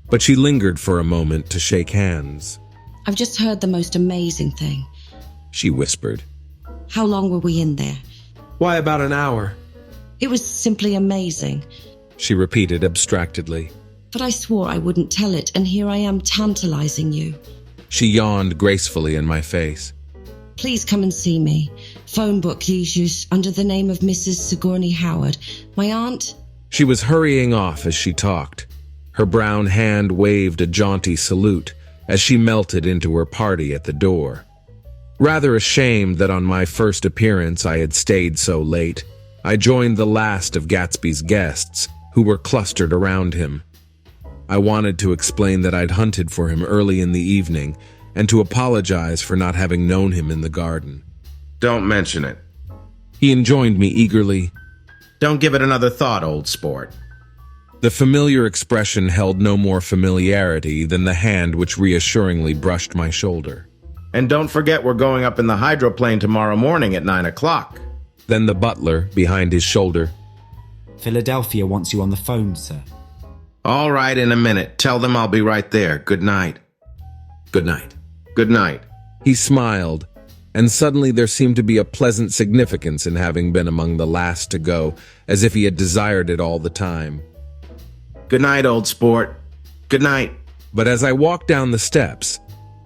but she lingered for a moment to shake hands. I've just heard the most amazing thing, she whispered. How long were we in there? Why, about an hour. It was simply amazing, she repeated abstractedly. But I swore I wouldn't tell it, and here I am tantalizing you. She yawned gracefully in my face. Please come and see me. Phone book uses under the name of Mrs. Sigourney Howard. My aunt... She was hurrying off as she talked. Her brown hand waved a jaunty salute as she melted into her party at the door. Rather ashamed that on my first appearance I had stayed so late, I joined the last of Gatsby's guests, who were clustered around him. I wanted to explain that I'd hunted for him early in the evening, and to apologize for not having known him in the garden. Don't mention it. He enjoined me eagerly. Don't give it another thought, old sport. The familiar expression held no more familiarity than the hand which reassuringly brushed my shoulder. And don't forget we're going up in the hydroplane tomorrow morning at 9 o'clock. Then the butler, behind his shoulder. Philadelphia wants you on the phone, sir. All right, in a minute. Tell them I'll be right there. Good night. Good night. Good night. He smiled, and suddenly there seemed to be a pleasant significance in having been among the last to go, as if he had desired it all the time. Good night, old sport. Good night. But as I walked down the steps,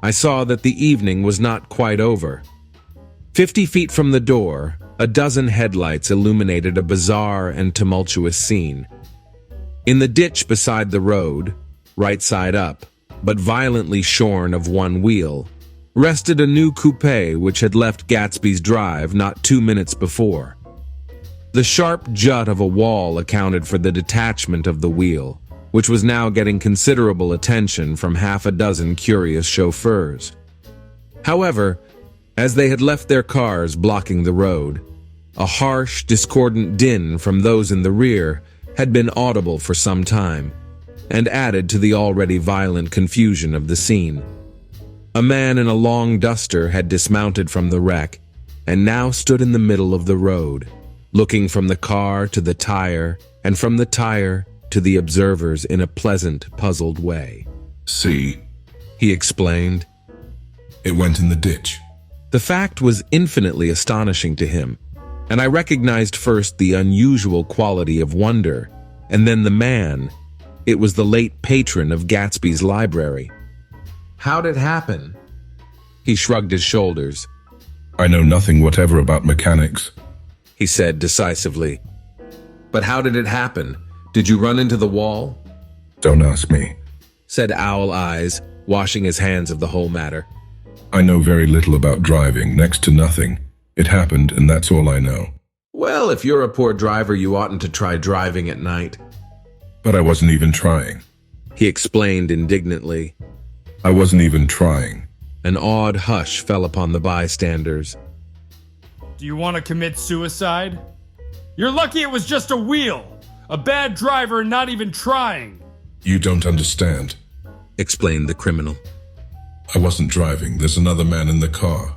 I saw that the evening was not quite over. 50 feet from the door, a dozen headlights illuminated a bizarre and tumultuous scene. In the ditch beside the road, right side up, but violently shorn of one wheel, rested a new coupe which had left Gatsby's drive not 2 minutes before. The sharp jut of a wall accounted for the detachment of the wheel, which was now getting considerable attention from half a dozen curious chauffeurs. However, as they had left their cars blocking the road, a harsh, discordant din from those in the rear had been audible for some time, and added to the already violent confusion of the scene. A man in a long duster had dismounted from the wreck, and now stood in the middle of the road, looking from the car to the tire, and from the tire to the observers in a pleasant, puzzled way. See, he explained. It went in the ditch. The fact was infinitely astonishing to him, and I recognized first the unusual quality of wonder, and then the man. It was the late patron of Gatsby's library. How'd it happen? He shrugged his shoulders. I know nothing whatever about mechanics, he said decisively. But how did it happen? Did you run into the wall? Don't ask me, said Owl Eyes, washing his hands of the whole matter. I know very little about driving, next to nothing. It happened, and that's all I know. Well, if you're a poor driver, you oughtn't to try driving at night. But I wasn't even trying, he explained indignantly. I wasn't even trying. An awed hush fell upon the bystanders. Do you want to commit suicide? You're lucky it was just a wheel. A bad driver not even trying. You don't understand, explained the criminal. I wasn't driving. There's another man in the car.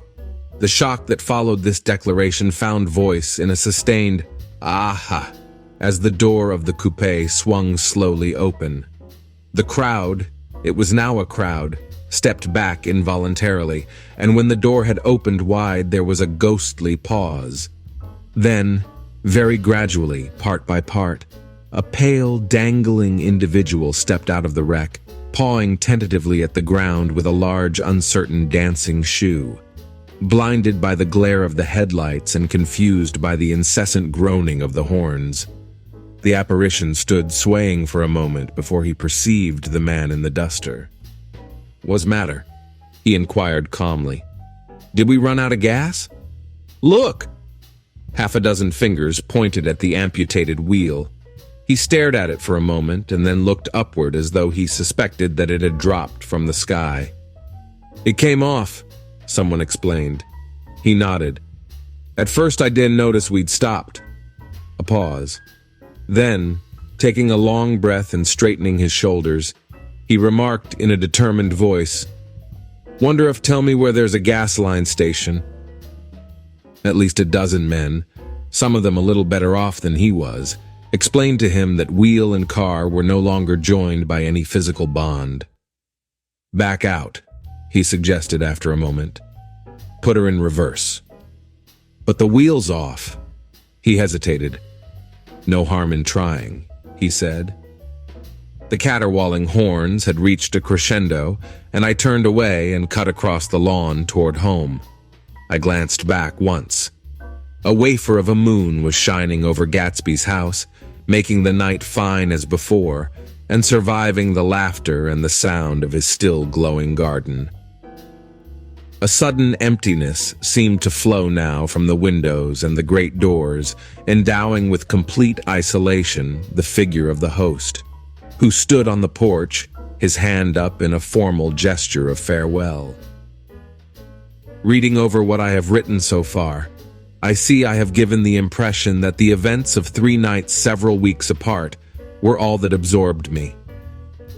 The shock that followed this declaration found voice in a sustained "aha" as the door of the coupe swung slowly open. The crowd, it was now a crowd, stepped back involuntarily, and when the door had opened wide, there was a ghostly pause. Then, very gradually, part by part, a pale, dangling individual stepped out of the wreck, pawing tentatively at the ground with a large, uncertain dancing shoe. Blinded by the glare of the headlights and confused by the incessant groaning of the horns, the apparition stood swaying for a moment before he perceived the man in the duster. "What's matter?" he inquired calmly. "Did we run out of gas? Look!" Half a dozen fingers pointed at the amputated wheel. He stared at it for a moment and then looked upward as though he suspected that it had dropped from the sky. "It came off," someone explained. He nodded. "At first I didn't notice we'd stopped. A pause. Then, taking a long breath and straightening his shoulders, he remarked in a determined voice, "Wonder if tell me where there's a gas line station." At least a dozen men, some of them a little better off than he was, explained to him that wheel and car were no longer joined by any physical bond. "Back out," he suggested after a moment. "Put her in reverse." "But the wheel's off." He hesitated. "No harm in trying," he said. The caterwauling horns had reached a crescendo, and I turned away and cut across the lawn toward home. I glanced back once. A wafer of a moon was shining over Gatsby's house, making the night fine as before, and surviving the laughter and the sound of his still glowing garden. A sudden emptiness seemed to flow now from the windows and the great doors, endowing with complete isolation the figure of the host, who stood on the porch, his hand up in a formal gesture of farewell. Reading over what I have written so far, I see I have given the impression that the events of 3 nights several weeks apart were all that absorbed me.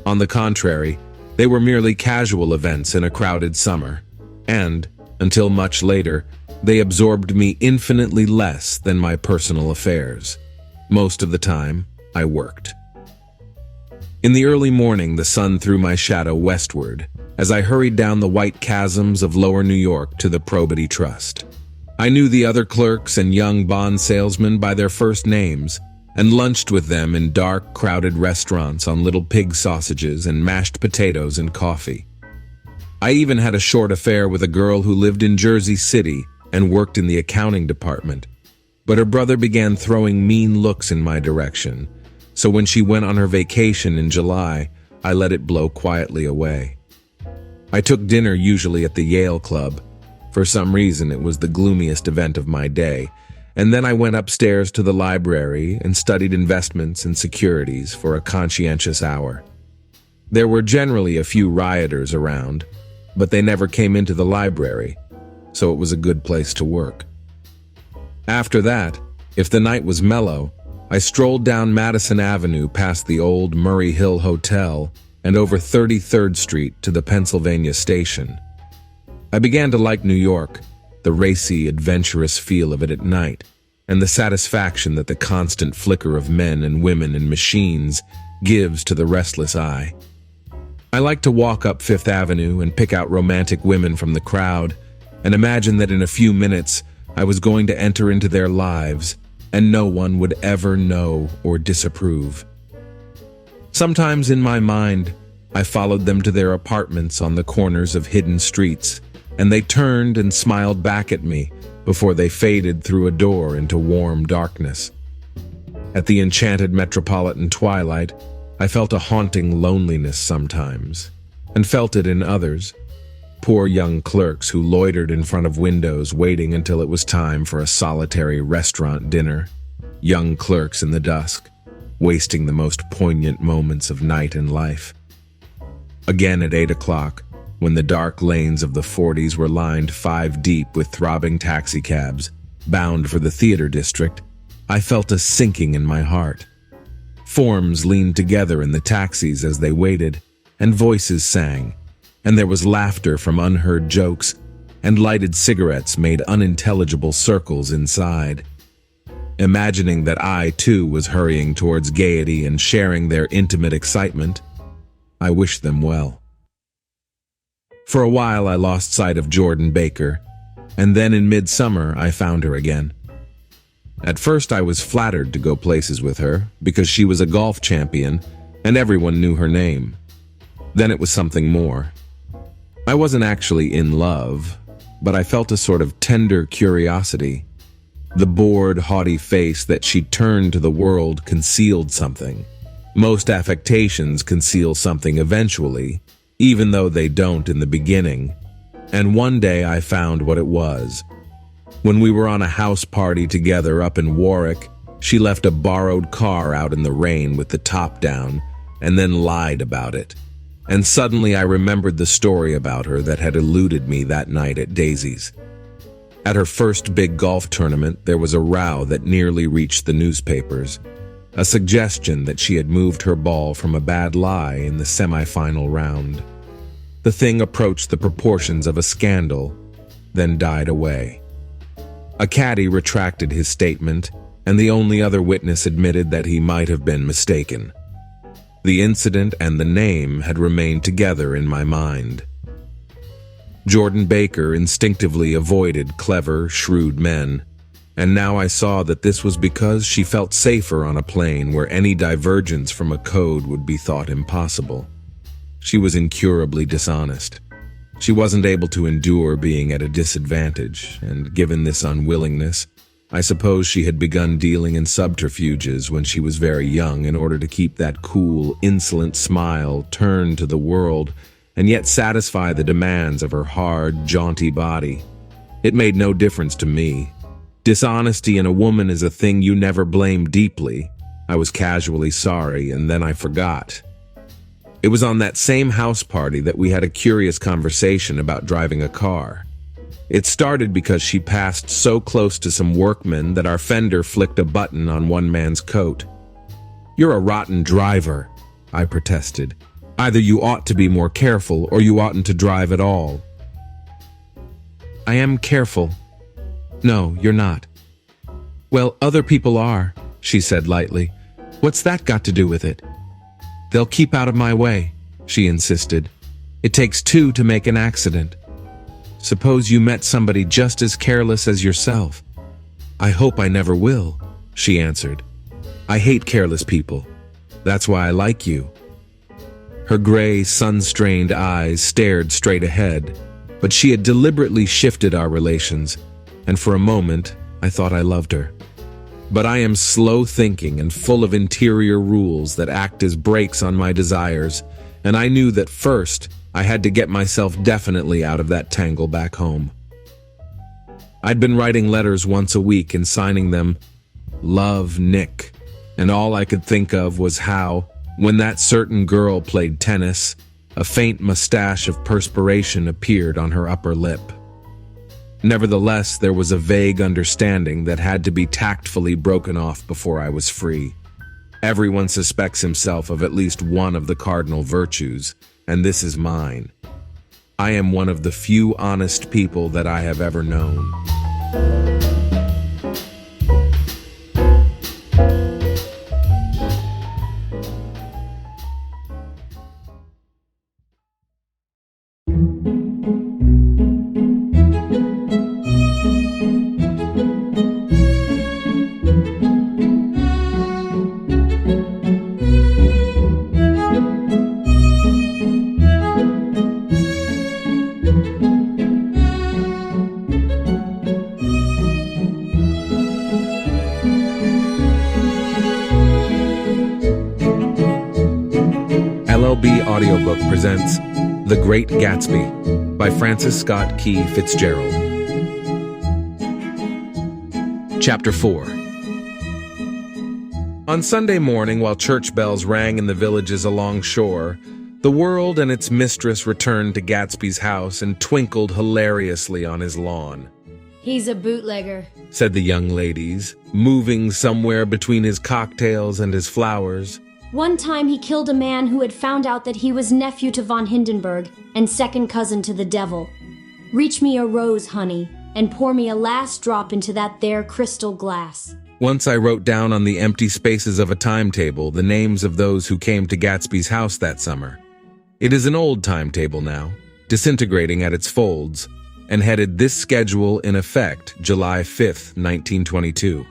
On the contrary, they were merely casual events in a crowded summer, and, until much later, they absorbed me infinitely less than my personal affairs. Most of the time, I worked. In the early morning, the sun threw my shadow westward as I hurried down the white chasms of lower New York to the Probity Trust. I knew the other clerks and young bond salesmen by their first names and lunched with them in dark, crowded restaurants on little pig sausages and mashed potatoes and coffee. I even had a short affair with a girl who lived in Jersey City and worked in the accounting department, but her brother began throwing mean looks in my direction, so when she went on her vacation in July, I let it blow quietly away. I took dinner usually at the Yale Club. For some reason, it was the gloomiest event of my day, and then I went upstairs to the library and studied investments and securities for a conscientious hour. There were generally a few rioters around, but they never came into the library, so it was a good place to work. After that, if the night was mellow, I strolled down Madison Avenue past the old Murray Hill Hotel and over 33rd Street to the Pennsylvania Station. I began to like New York, the racy, adventurous feel of it at night, and the satisfaction that the constant flicker of men and women and machines gives to the restless eye. I like to walk up Fifth Avenue and pick out romantic women from the crowd and imagine that in a few minutes I was going to enter into their lives and no one would ever know or disapprove. Sometimes in my mind, I followed them to their apartments on the corners of hidden streets, and they turned and smiled back at me before they faded through a door into warm darkness. At the enchanted metropolitan twilight, I felt a haunting loneliness sometimes, and felt it in others. Poor young clerks who loitered in front of windows waiting until it was time for a solitary restaurant dinner. Young clerks in the dusk, wasting the most poignant moments of night and life. Again at 8 o'clock, when the dark lanes of the 40s were lined 5 deep with throbbing taxicabs, bound for the theater district, I felt a sinking in my heart. Forms leaned together in the taxis as they waited, and voices sang, and there was laughter from unheard jokes, and lighted cigarettes made unintelligible circles inside. Imagining that I, too, was hurrying towards gaiety and sharing their intimate excitement, I wished them well. For a while I lost sight of Jordan Baker, and then in midsummer I found her again. At first I was flattered to go places with her, because she was a golf champion, and everyone knew her name. Then it was something more. I wasn't actually in love, but I felt a sort of tender curiosity. The bored, haughty face that she turned to the world concealed something. Most affectations conceal something eventually, even though they don't in the beginning. And one day I found what it was. When we were on a house party together up in Warwick, she left a borrowed car out in the rain with the top down, and then lied about it. And suddenly I remembered the story about her that had eluded me that night at Daisy's. At her first big golf tournament, there was a row that nearly reached the newspapers. A suggestion that she had moved her ball from a bad lie in the semi-final round. The thing approached the proportions of a scandal, then died away. A caddy retracted his statement, and the only other witness admitted that he might have been mistaken. The incident and the name had remained together in my mind. Jordan Baker instinctively avoided clever, shrewd men, and now I saw that this was because she felt safer on a plane where any divergence from a code would be thought impossible. She was incurably dishonest. She wasn't able to endure being at a disadvantage, and given this unwillingness, I suppose she had begun dealing in subterfuges when she was very young in order to keep that cool, insolent smile turned to the world and yet satisfy the demands of her hard, jaunty body. It made no difference to me. Dishonesty in a woman is a thing you never blame deeply. I was casually sorry, and then I forgot. It was on that same house party that we had a curious conversation about driving a car. It started because she passed so close to some workmen that our fender flicked a button on one man's coat. "You're a rotten driver," I protested. "Either you ought to be more careful or you oughtn't to drive at all." "I am careful." "No, you're not." "Well, other people are," she said lightly. "What's that got to do with it?" "They'll keep out of my way," she insisted. "It takes two to make an accident." "Suppose you met somebody just as careless as yourself." "I hope I never will," she answered. "I hate careless people. That's why I like you." Her gray, sun-strained eyes stared straight ahead, but she had deliberately shifted our relations, and for a moment I thought I loved her. But I am slow-thinking and full of interior rules that act as brakes on my desires, and I knew that first I had to get myself definitely out of that tangle back home. I'd been writing letters once a week and signing them, "Love, Nick," and all I could think of was how, when that certain girl played tennis, a faint mustache of perspiration appeared on her upper lip. Nevertheless, there was a vague understanding that had to be tactfully broken off before I was free. Everyone suspects himself of at least one of the cardinal virtues, and this is mine. I am one of the few honest people that I have ever known. LLB Audiobook presents The Great Gatsby by Francis Scott Key Fitzgerald. Chapter 4. On Sunday morning, while church bells rang in the villages along shore, the world and its mistress returned to Gatsby's house and twinkled hilariously on his lawn. "He's a bootlegger," said the young ladies, moving somewhere between his cocktails and his flowers. "One time he killed a man who had found out that he was nephew to von Hindenburg and second cousin to the devil. Reach me a rose, honey, and pour me a last drop into that there crystal glass." Once I wrote down on the empty spaces of a timetable the names of those who came to Gatsby's house that summer. It is an old timetable now, disintegrating at its folds, and headed this schedule in effect July 5th, 1922.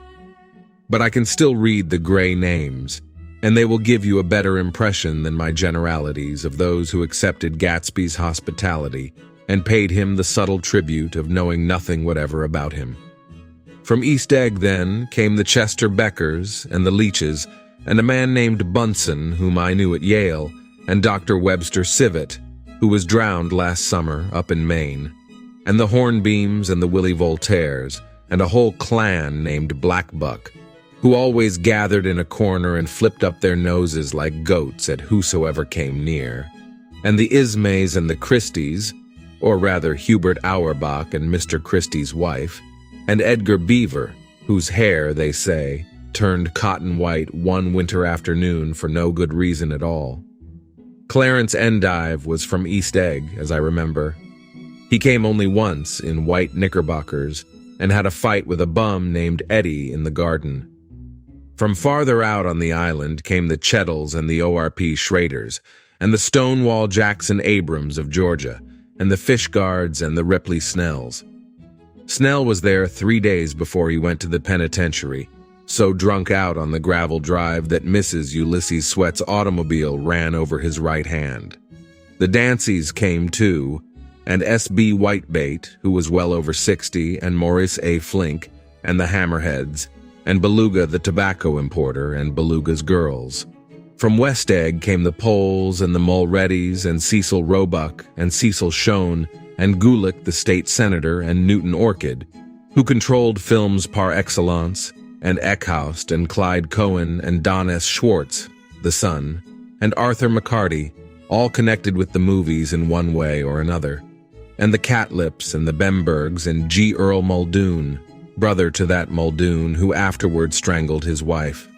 But I can still read the gray names, and they will give you a better impression than my generalities of those who accepted Gatsby's hospitality and paid him the subtle tribute of knowing nothing whatever about him. From East Egg, then, came the Chester Beckers and the Leaches, and a man named Bunsen, whom I knew at Yale, and Dr. Webster Civet, who was drowned last summer up in Maine, and the Hornbeams and the Willie Voltaires, and a whole clan named Blackbuck, who always gathered in a corner and flipped up their noses like goats at whosoever came near, and the Ismays and the Christies, or rather Hubert Auerbach and Mr. Christie's wife, and Edgar Beaver, whose hair, they say, turned cotton white one winter afternoon for no good reason at all. Clarence Endive was from East Egg, as I remember. He came only once in white knickerbockers and had a fight with a bum named Eddie in the garden. From farther out on the island came the Chettles and the ORP Schraders, and the Stonewall Jackson Abrams of Georgia, and the Fishguards and the Ripley Snells. Snell was there 3 days before he went to the penitentiary, so drunk out on the gravel drive that Mrs. Ulysses Sweat's automobile ran over his right hand. The Danceys came too, and S.B. Whitebait, who was well over 60, and Maurice A. Flink, and the Hammerheads, and Beluga the tobacco importer, and Beluga's girls. From West Egg came the Poles and the Mulreadys, and Cecil Roebuck, and Cecil Schoen, and Gulick the state senator, and Newton Orchid, who controlled films par excellence, and Eckhoust, and Clyde Cohen, and Don S. Schwartz, the son, and Arthur McCarty, all connected with the movies in one way or another, and the Catlips, and the Bembergs, and G. Earl Muldoon, brother to that Muldoon who afterward strangled his wife.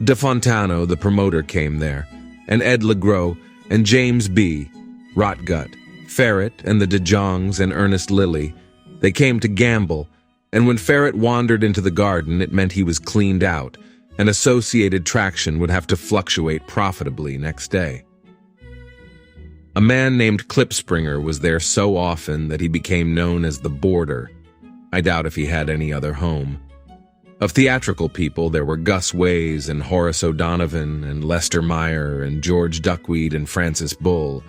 De Fontano, the promoter, came there, and Ed Legros, and James B., Rotgut, Ferret, and the De Jongs, and Ernest Lilly. They came to gamble, and when Ferret wandered into the garden, it meant he was cleaned out, and Associated Traction would have to fluctuate profitably next day. A man named Klipspringer was there so often that he became known as the Boarder. I doubt if he had any other home. Of theatrical people, there were Gus Ways and Horace O'Donovan and Lester Meyer and George Duckweed and Francis Bull.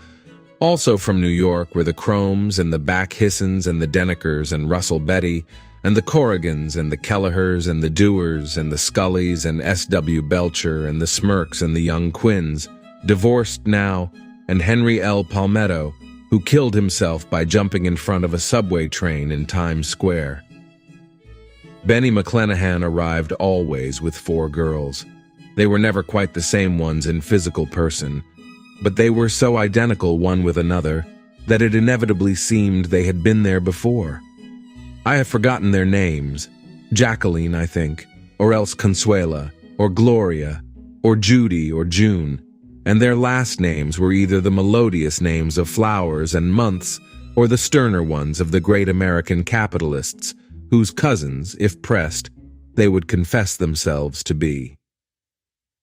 Also from New York were the Chromes and the Backhissens and the Denekers and Russell Betty and the Corrigans and the Kellehers and the Dewars and the Scullys and S.W. Belcher and the Smirks and the Young Quinns, divorced now, and Henry L. Palmetto, who killed himself by jumping in front of a subway train in Times Square. Benny McClenahan arrived always with 4 girls. They were never quite the same ones in physical person, but they were so identical one with another that it inevitably seemed they had been there before. I have forgotten their names. Jacqueline, I think, or else Consuela, or Gloria, or Judy, or June, and their last names were either the melodious names of flowers and months or the sterner ones of the great American capitalists, whose cousins, if pressed, they would confess themselves to be.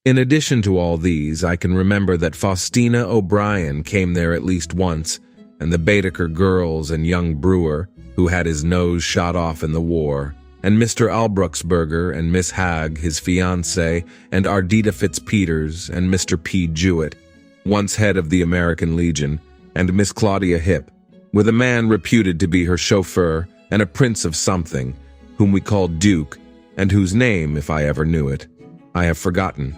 In addition to all these, I can remember that Faustina O'Brien came there at least once, and the Baedeker girls and young Brewer, who had his nose shot off in the war, and Mr. Albrucksberger and Miss Hagg, his fiancée, and Ardita Fitzpeters and Mr. P. Jewett, once head of the American Legion, and Miss Claudia Hipp, with a man reputed to be her chauffeur and a prince of something, whom we called Duke, and whose name, if I ever knew it, I have forgotten.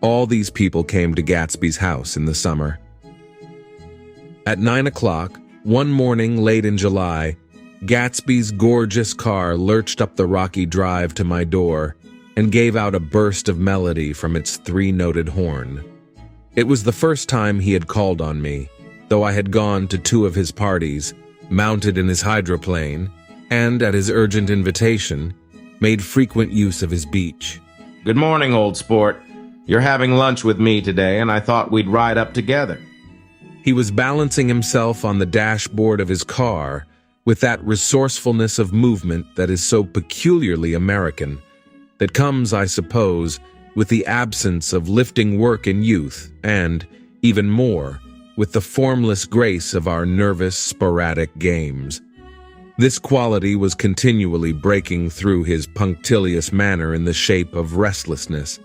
All these people came to Gatsby's house in the summer. At 9 o'clock, one morning late in July, Gatsby's gorgeous car lurched up the rocky drive to my door and gave out a burst of melody from its 3-noted horn. It was the first time he had called on me, though I had gone to 2 of his parties, mounted in his hydroplane, and, at his urgent invitation, made frequent use of his beach. Good morning, old sport. You're having lunch with me today, and I thought we'd ride up together. He was balancing himself on the dashboard of his car with that resourcefulness of movement that is so peculiarly American, that comes, I suppose, with the absence of lifting work in youth and, even more, with the formless grace of our nervous, sporadic games. This quality was continually breaking through his punctilious manner in the shape of restlessness.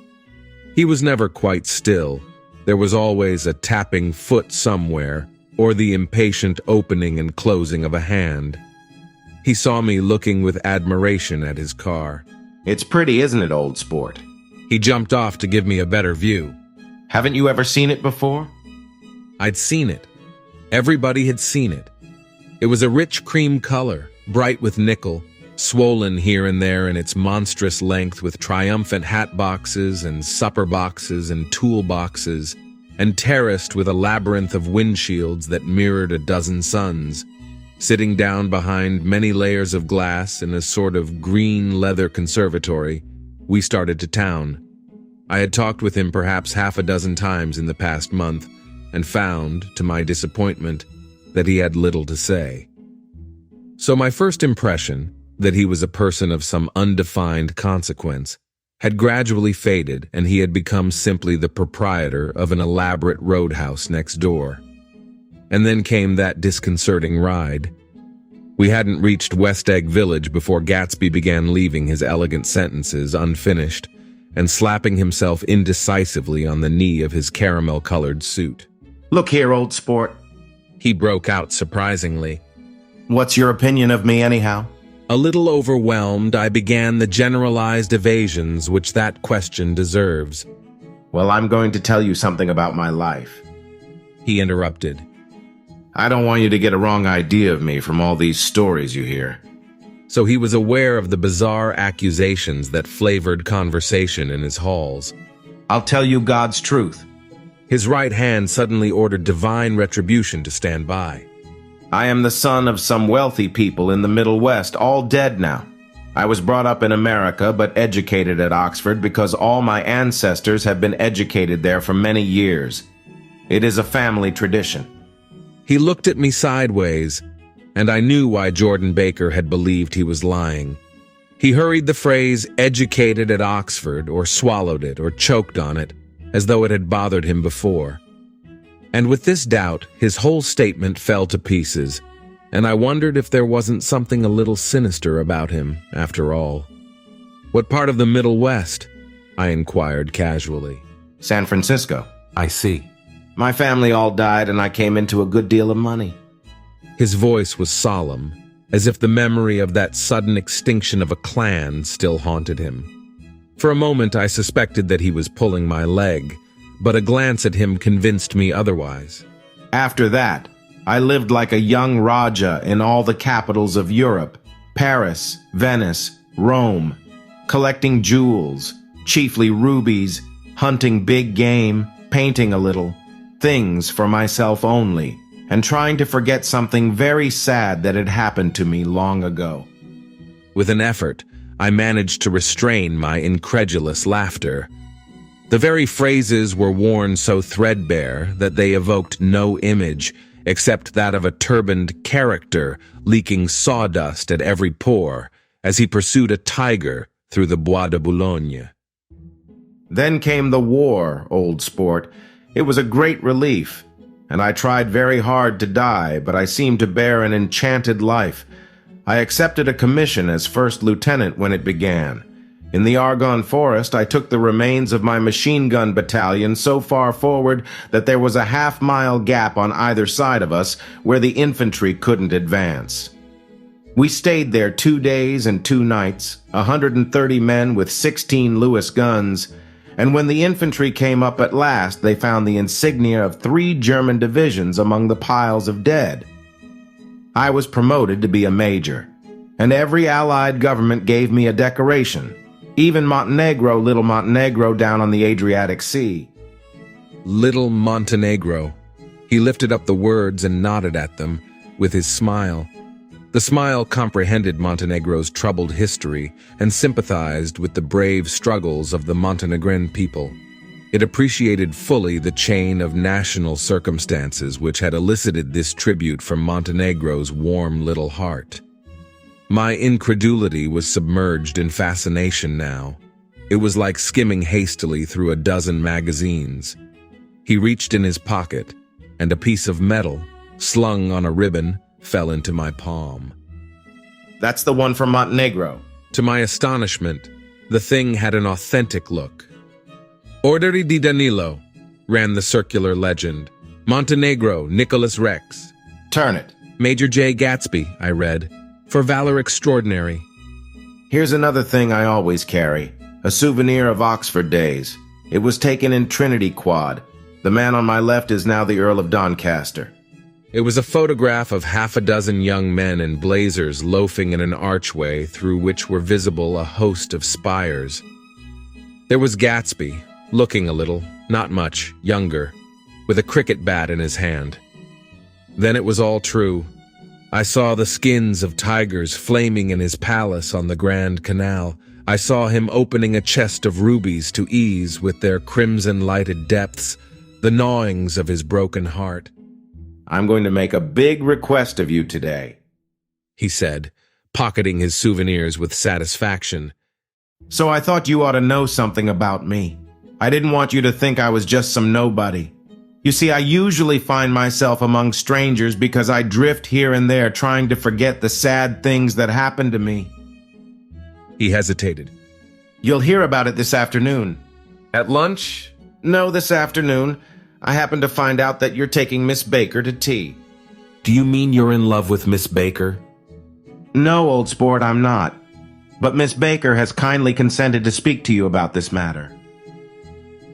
He was never quite still. There was always a tapping foot somewhere, or the impatient opening and closing of a hand. He saw me looking with admiration at his car. It's pretty, isn't it, old sport? He jumped off to give me a better view. Haven't you ever seen it before? I'd seen it. Everybody had seen it. It was a rich cream color, bright with nickel, swollen here and there in its monstrous length with triumphant hat boxes and supper boxes and tool boxes, and terraced with a labyrinth of windshields that mirrored a dozen suns. Sitting down behind many layers of glass in a sort of green leather conservatory, we started to town. I had talked with him perhaps half a dozen times in the past month, and found, to my disappointment, that he had little to say. So my first impression, that he was a person of some undefined consequence, had gradually faded, and he had become simply the proprietor of an elaborate roadhouse next door. And then came that disconcerting ride. We hadn't reached West Egg Village before Gatsby began leaving his elegant sentences unfinished and slapping himself indecisively on the knee of his caramel-colored suit. Look here, old sport. He broke out surprisingly. What's your opinion of me anyhow? A little overwhelmed, I began the generalized evasions which that question deserves. Well, I'm going to tell you something about my life. He interrupted. I don't want you to get a wrong idea of me from all these stories you hear. So he was aware of the bizarre accusations that flavored conversation in his halls. I'll tell you God's truth. His right hand suddenly ordered divine retribution to stand by. I am the son of some wealthy people in the Middle West, all dead now. I was brought up in America, but educated at Oxford because all my ancestors have been educated there for many years. It is a family tradition. He looked at me sideways, and I knew why Jordan Baker had believed he was lying. He hurried the phrase "educated at Oxford," or swallowed it, or choked on it, as though it had bothered him before. And with this doubt, his whole statement fell to pieces, and I wondered if there wasn't something a little sinister about him, after all. What part of the Middle West? I inquired casually. San Francisco. I see. My family all died, and I came into a good deal of money. His voice was solemn, as if the memory of that sudden extinction of a clan still haunted him. For a moment I suspected that he was pulling my leg, but a glance at him convinced me otherwise. After that, I lived like a young Raja in all the capitals of Europe, Paris, Venice, Rome, collecting jewels, chiefly rubies, hunting big game, painting a little, things for myself only, and trying to forget something very sad that had happened to me long ago. With an effort, I managed to restrain my incredulous laughter. The very phrases were worn so threadbare that they evoked no image except that of a turbaned character leaking sawdust at every pore as he pursued a tiger through the Bois de Boulogne. Then came the war, old sport. It was a great relief, and I tried very hard to die, but I seemed to bear an enchanted life. I accepted a commission as first lieutenant when it began. In the Argonne Forest, I took the remains of my machine gun battalion so far forward that there was a half-mile gap on either side of us where the infantry couldn't advance. We stayed there 2 days and 2 nights, 130 men with 16 Lewis guns, and when the infantry came up at last, they found the insignia of 3 German divisions among the piles of dead. I was promoted to be a major, and every Allied government gave me a decoration. Even Montenegro, little Montenegro down on the Adriatic Sea. Little Montenegro. He lifted up the words and nodded at them with his smile. The smile comprehended Montenegro's troubled history and sympathized with the brave struggles of the Montenegrin people. It appreciated fully the chain of national circumstances which had elicited this tribute from Montenegro's warm little heart. My incredulity was submerged in fascination now. It was like skimming hastily through a dozen magazines. He reached in his pocket, and a piece of metal, slung on a ribbon, fell into my palm. That's the one from Montenegro. To my astonishment, the thing had an authentic look. Orderi di Danilo, ran the circular legend. Montenegro, Nicholas Rex. Turn it. Major J. Gatsby, I read. For valor extraordinary. Here's another thing I always carry, a souvenir of Oxford days. It was taken in Trinity Quad. The man on my left is now the Earl of Doncaster. It was a photograph of half a dozen young men in blazers loafing in an archway through which were visible a host of spires. There was Gatsby, looking a little, not much, younger. with a cricket bat in his hand. Then it was all true. I saw the skins of tigers flaming in his palace on the Grand Canal. I saw him opening a chest of rubies to ease with their crimson-lighted depths the gnawings of his broken heart. I'm going to make a big request of you today, he said, pocketing his souvenirs with satisfaction. So I thought you ought to know something about me. I didn't want you to think I was just some nobody. You see, I usually find myself among strangers because I drift here and there trying to forget the sad things that happened to me. He hesitated. You'll hear about it this afternoon. At lunch? No, this afternoon. I happened to find out that you're taking Miss Baker to tea. Do you mean you're in love with Miss Baker? No, old sport, I'm not. But Miss Baker has kindly consented to speak to you about this matter.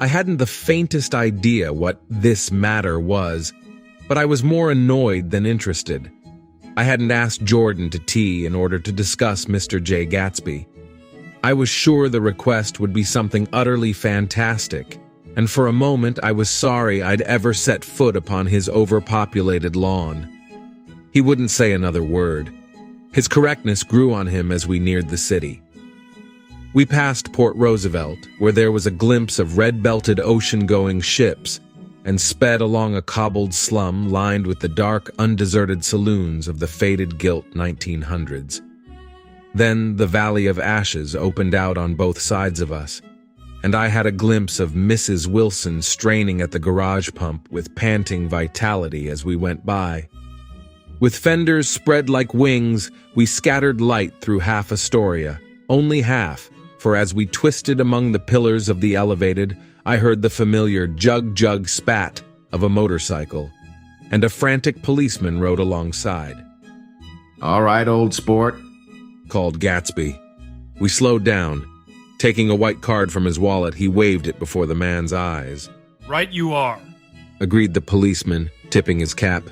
I hadn't the faintest idea what this matter was, but I was more annoyed than interested. I hadn't asked Jordan to tea in order to discuss Mr. J. Gatsby. I was sure the request would be something utterly fantastic, and for a moment I was sorry I'd ever set foot upon his overpopulated lawn. He wouldn't say another word. His correctness grew on him as we neared the city. We passed Port Roosevelt, where there was a glimpse of red-belted ocean-going ships, and sped along a cobbled slum lined with the dark, undeserted saloons of the faded gilt 1900s. Then the Valley of Ashes opened out on both sides of us, and I had a glimpse of Mrs. Wilson straining at the garage pump with panting vitality as we went by. With fenders spread like wings, we scattered light through half Astoria, only half, for as we twisted among the pillars of the elevated, I heard the familiar jug-jug spat of a motorcycle, and a frantic policeman rode alongside. All right, old sport, called Gatsby. We slowed down. Taking a white card from his wallet, he waved it before the man's eyes. Right you are, agreed the policeman, tipping his cap.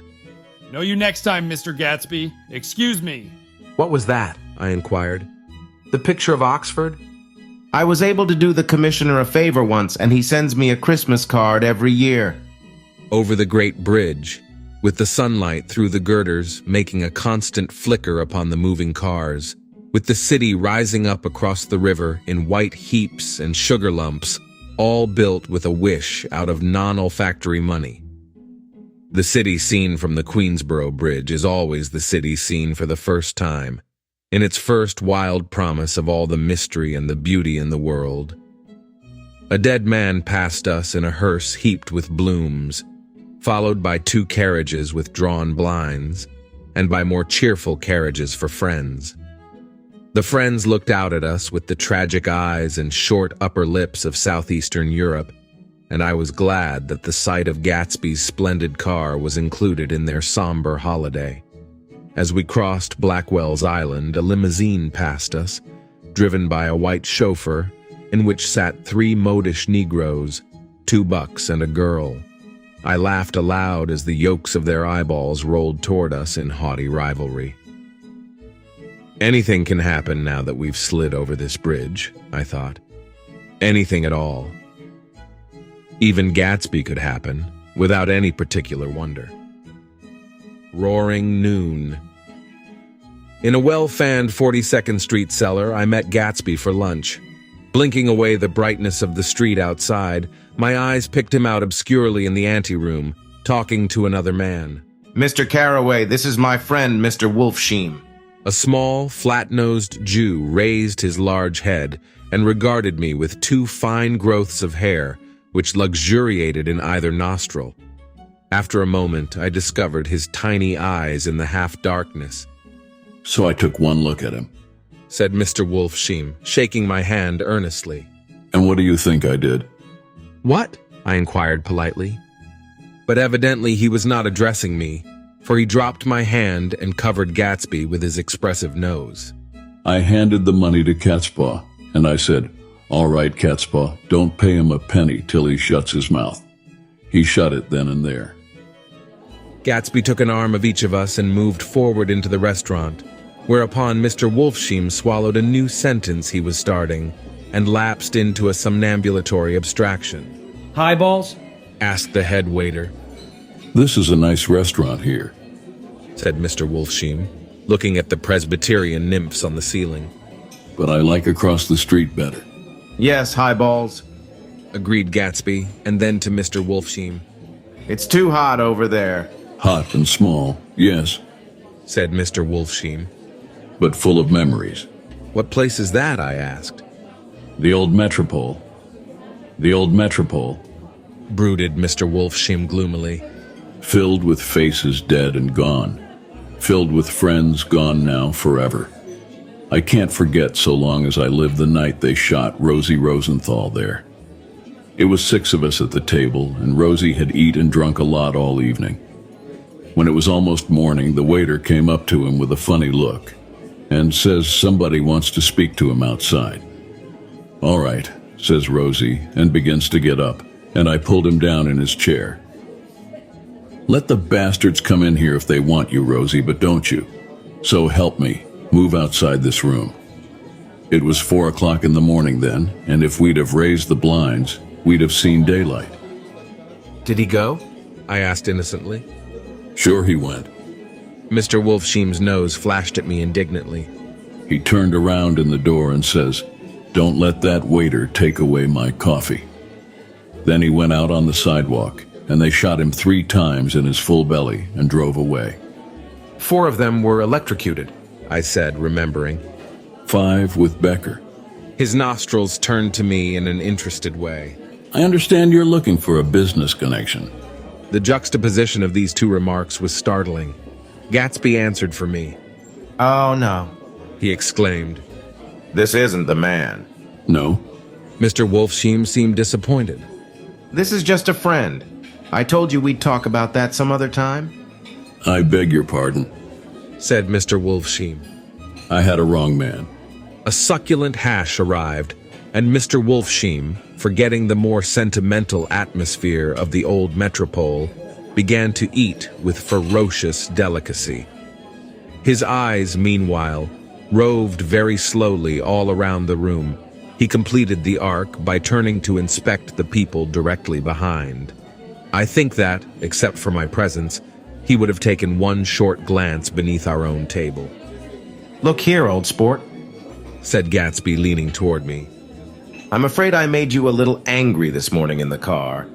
Know you next time, Mr. Gatsby. Excuse me. What was that? I inquired. The picture of Oxford? I was able to do the commissioner a favor once, and he sends me a Christmas card every year. Over the great bridge, with the sunlight through the girders making a constant flicker upon the moving cars, with the city rising up across the river in white heaps and sugar lumps, all built with a wish out of non-olfactory money. The city seen from the Queensboro Bridge is always the city seen for the first time, in its first wild promise of all the mystery and the beauty in the world. A dead man passed us in a hearse heaped with blooms, followed by 2 carriages with drawn blinds, and by more cheerful carriages for friends. The friends looked out at us with the tragic eyes and short upper lips of southeastern Europe, and I was glad that the sight of Gatsby's splendid car was included in their somber holiday. As we crossed Blackwell's Island, a limousine passed us, driven by a white chauffeur, in which sat 3 modish Negroes, 2 bucks and a girl. I laughed aloud as the yolks of their eyeballs rolled toward us in haughty rivalry. Anything can happen now that we've slid over this bridge, I thought. Anything at all. Even Gatsby could happen, without any particular wonder. Roaring noon. In a well-fanned 42nd Street cellar, I met Gatsby for lunch. Blinking away the brightness of the street outside, my eyes picked him out obscurely in the anteroom, talking to another man. Mr. Carraway, this is my friend, Mr. Wolfsheim. A small, flat-nosed Jew raised his large head and regarded me with 2 fine growths of hair, which luxuriated in either nostril. After a moment, I discovered his tiny eyes in the half-darkness. So I took one look at him, said Mr. Wolfsheim, shaking my hand earnestly. And what do you think I did? What? I inquired politely. But evidently he was not addressing me, for he dropped my hand and covered Gatsby with his expressive nose. I handed the money to Catspaw, and I said, "All right, Catspaw, don't pay him a penny till he shuts his mouth." He shut it then and there. Gatsby took an arm of each of us and moved forward into the restaurant, whereupon Mr. Wolfsheim swallowed a new sentence he was starting and lapsed into a somnambulatory abstraction. Highballs? asked the head waiter. This is a nice restaurant here, said Mr. Wolfsheim, looking at the Presbyterian nymphs on the ceiling. But I like across the street better. Yes, highballs, agreed Gatsby, and then to Mr. Wolfsheim. It's too hot over there. Hot and small, yes, said Mr. Wolfsheim. But full of memories. What place is that? I asked. The old Metropole. The old Metropole, brooded Mr. Wolfsheim gloomily. Filled with faces dead and gone. Filled with friends gone now forever. I can't forget so long as I live the night they shot Rosie Rosenthal there. It was 6 of us at the table, and Rosie had eaten and drunk a lot all evening. When it was almost morning, the waiter came up to him with a funny look and says somebody wants to speak to him outside. All right, says Rosie, and begins to get up, and I pulled him down in his chair. Let the bastards come in here if they want you, Rosie, but don't you? So help me, move outside this room. It was 4 o'clock in the morning then, and if we'd have raised the blinds, we'd have seen daylight. Did he go? I asked innocently. Sure he went. Mr. Wolfsheim's nose flashed at me indignantly. He turned around in the door and says, "Don't let that waiter take away my coffee." Then he went out on the sidewalk, and they shot him 3 times in his full belly and drove away. 4 of them were electrocuted, I said, remembering. 5 with Becker. His nostrils turned to me in an interested way. I understand you're looking for a business connection. The juxtaposition of these 2 remarks was startling. Gatsby answered for me. Oh, no, he exclaimed. This isn't the man. No. Mr. Wolfsheim seemed disappointed. This is just a friend. I told you we'd talk about that some other time. I beg your pardon, said Mr. Wolfsheim. I had a wrong man. A succulent hash arrived, and Mr. Wolfsheim, forgetting the more sentimental atmosphere of the old metropole, began to eat with ferocious delicacy. His eyes, meanwhile, roved very slowly all around the room. He completed the arc by turning to inspect the people directly behind. I think that, except for my presence, he would have taken one short glance beneath our own table. Look here, old sport, said Gatsby, leaning toward me. I'm afraid I made you a little angry this morning in the car.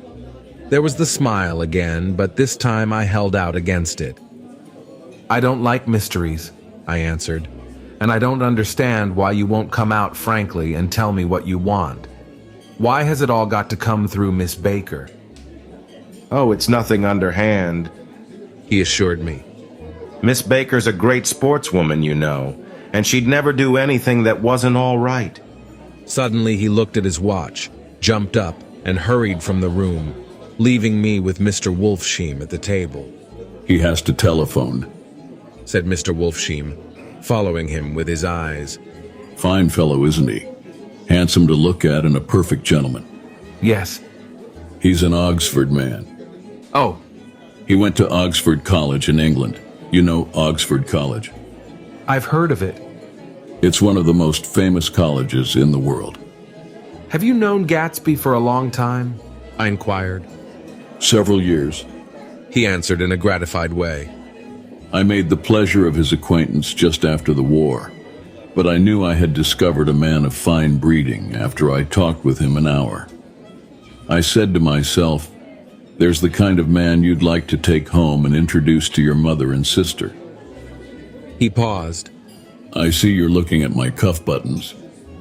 There was the smile again, but this time I held out against it. I don't like mysteries, I answered, and I don't understand why you won't come out frankly and tell me what you want. Why has it all got to come through Miss Baker? Oh, it's nothing underhand, he assured me. Miss Baker's a great sportswoman, you know, and she'd never do anything that wasn't all right. Suddenly he looked at his watch, jumped up, and hurried from the room, leaving me with Mr. Wolfsheim at the table. He has to telephone, said Mr. Wolfsheim, following him with his eyes. Fine fellow, isn't he? Handsome to look at and a perfect gentleman. Yes. He's an Oxford man. Oh. He went to Oxford College in England. You know Oxford College? I've heard of it. It's one of the most famous colleges in the world. Have you known Gatsby for a long time? I inquired. Several years, he answered in a gratified way. I made the pleasure of his acquaintance just after the war, but I knew I had discovered a man of fine breeding after I talked with him an hour. I said to myself, there's the kind of man you'd like to take home and introduce to your mother and sister. He paused. I see you're looking at my cuff buttons.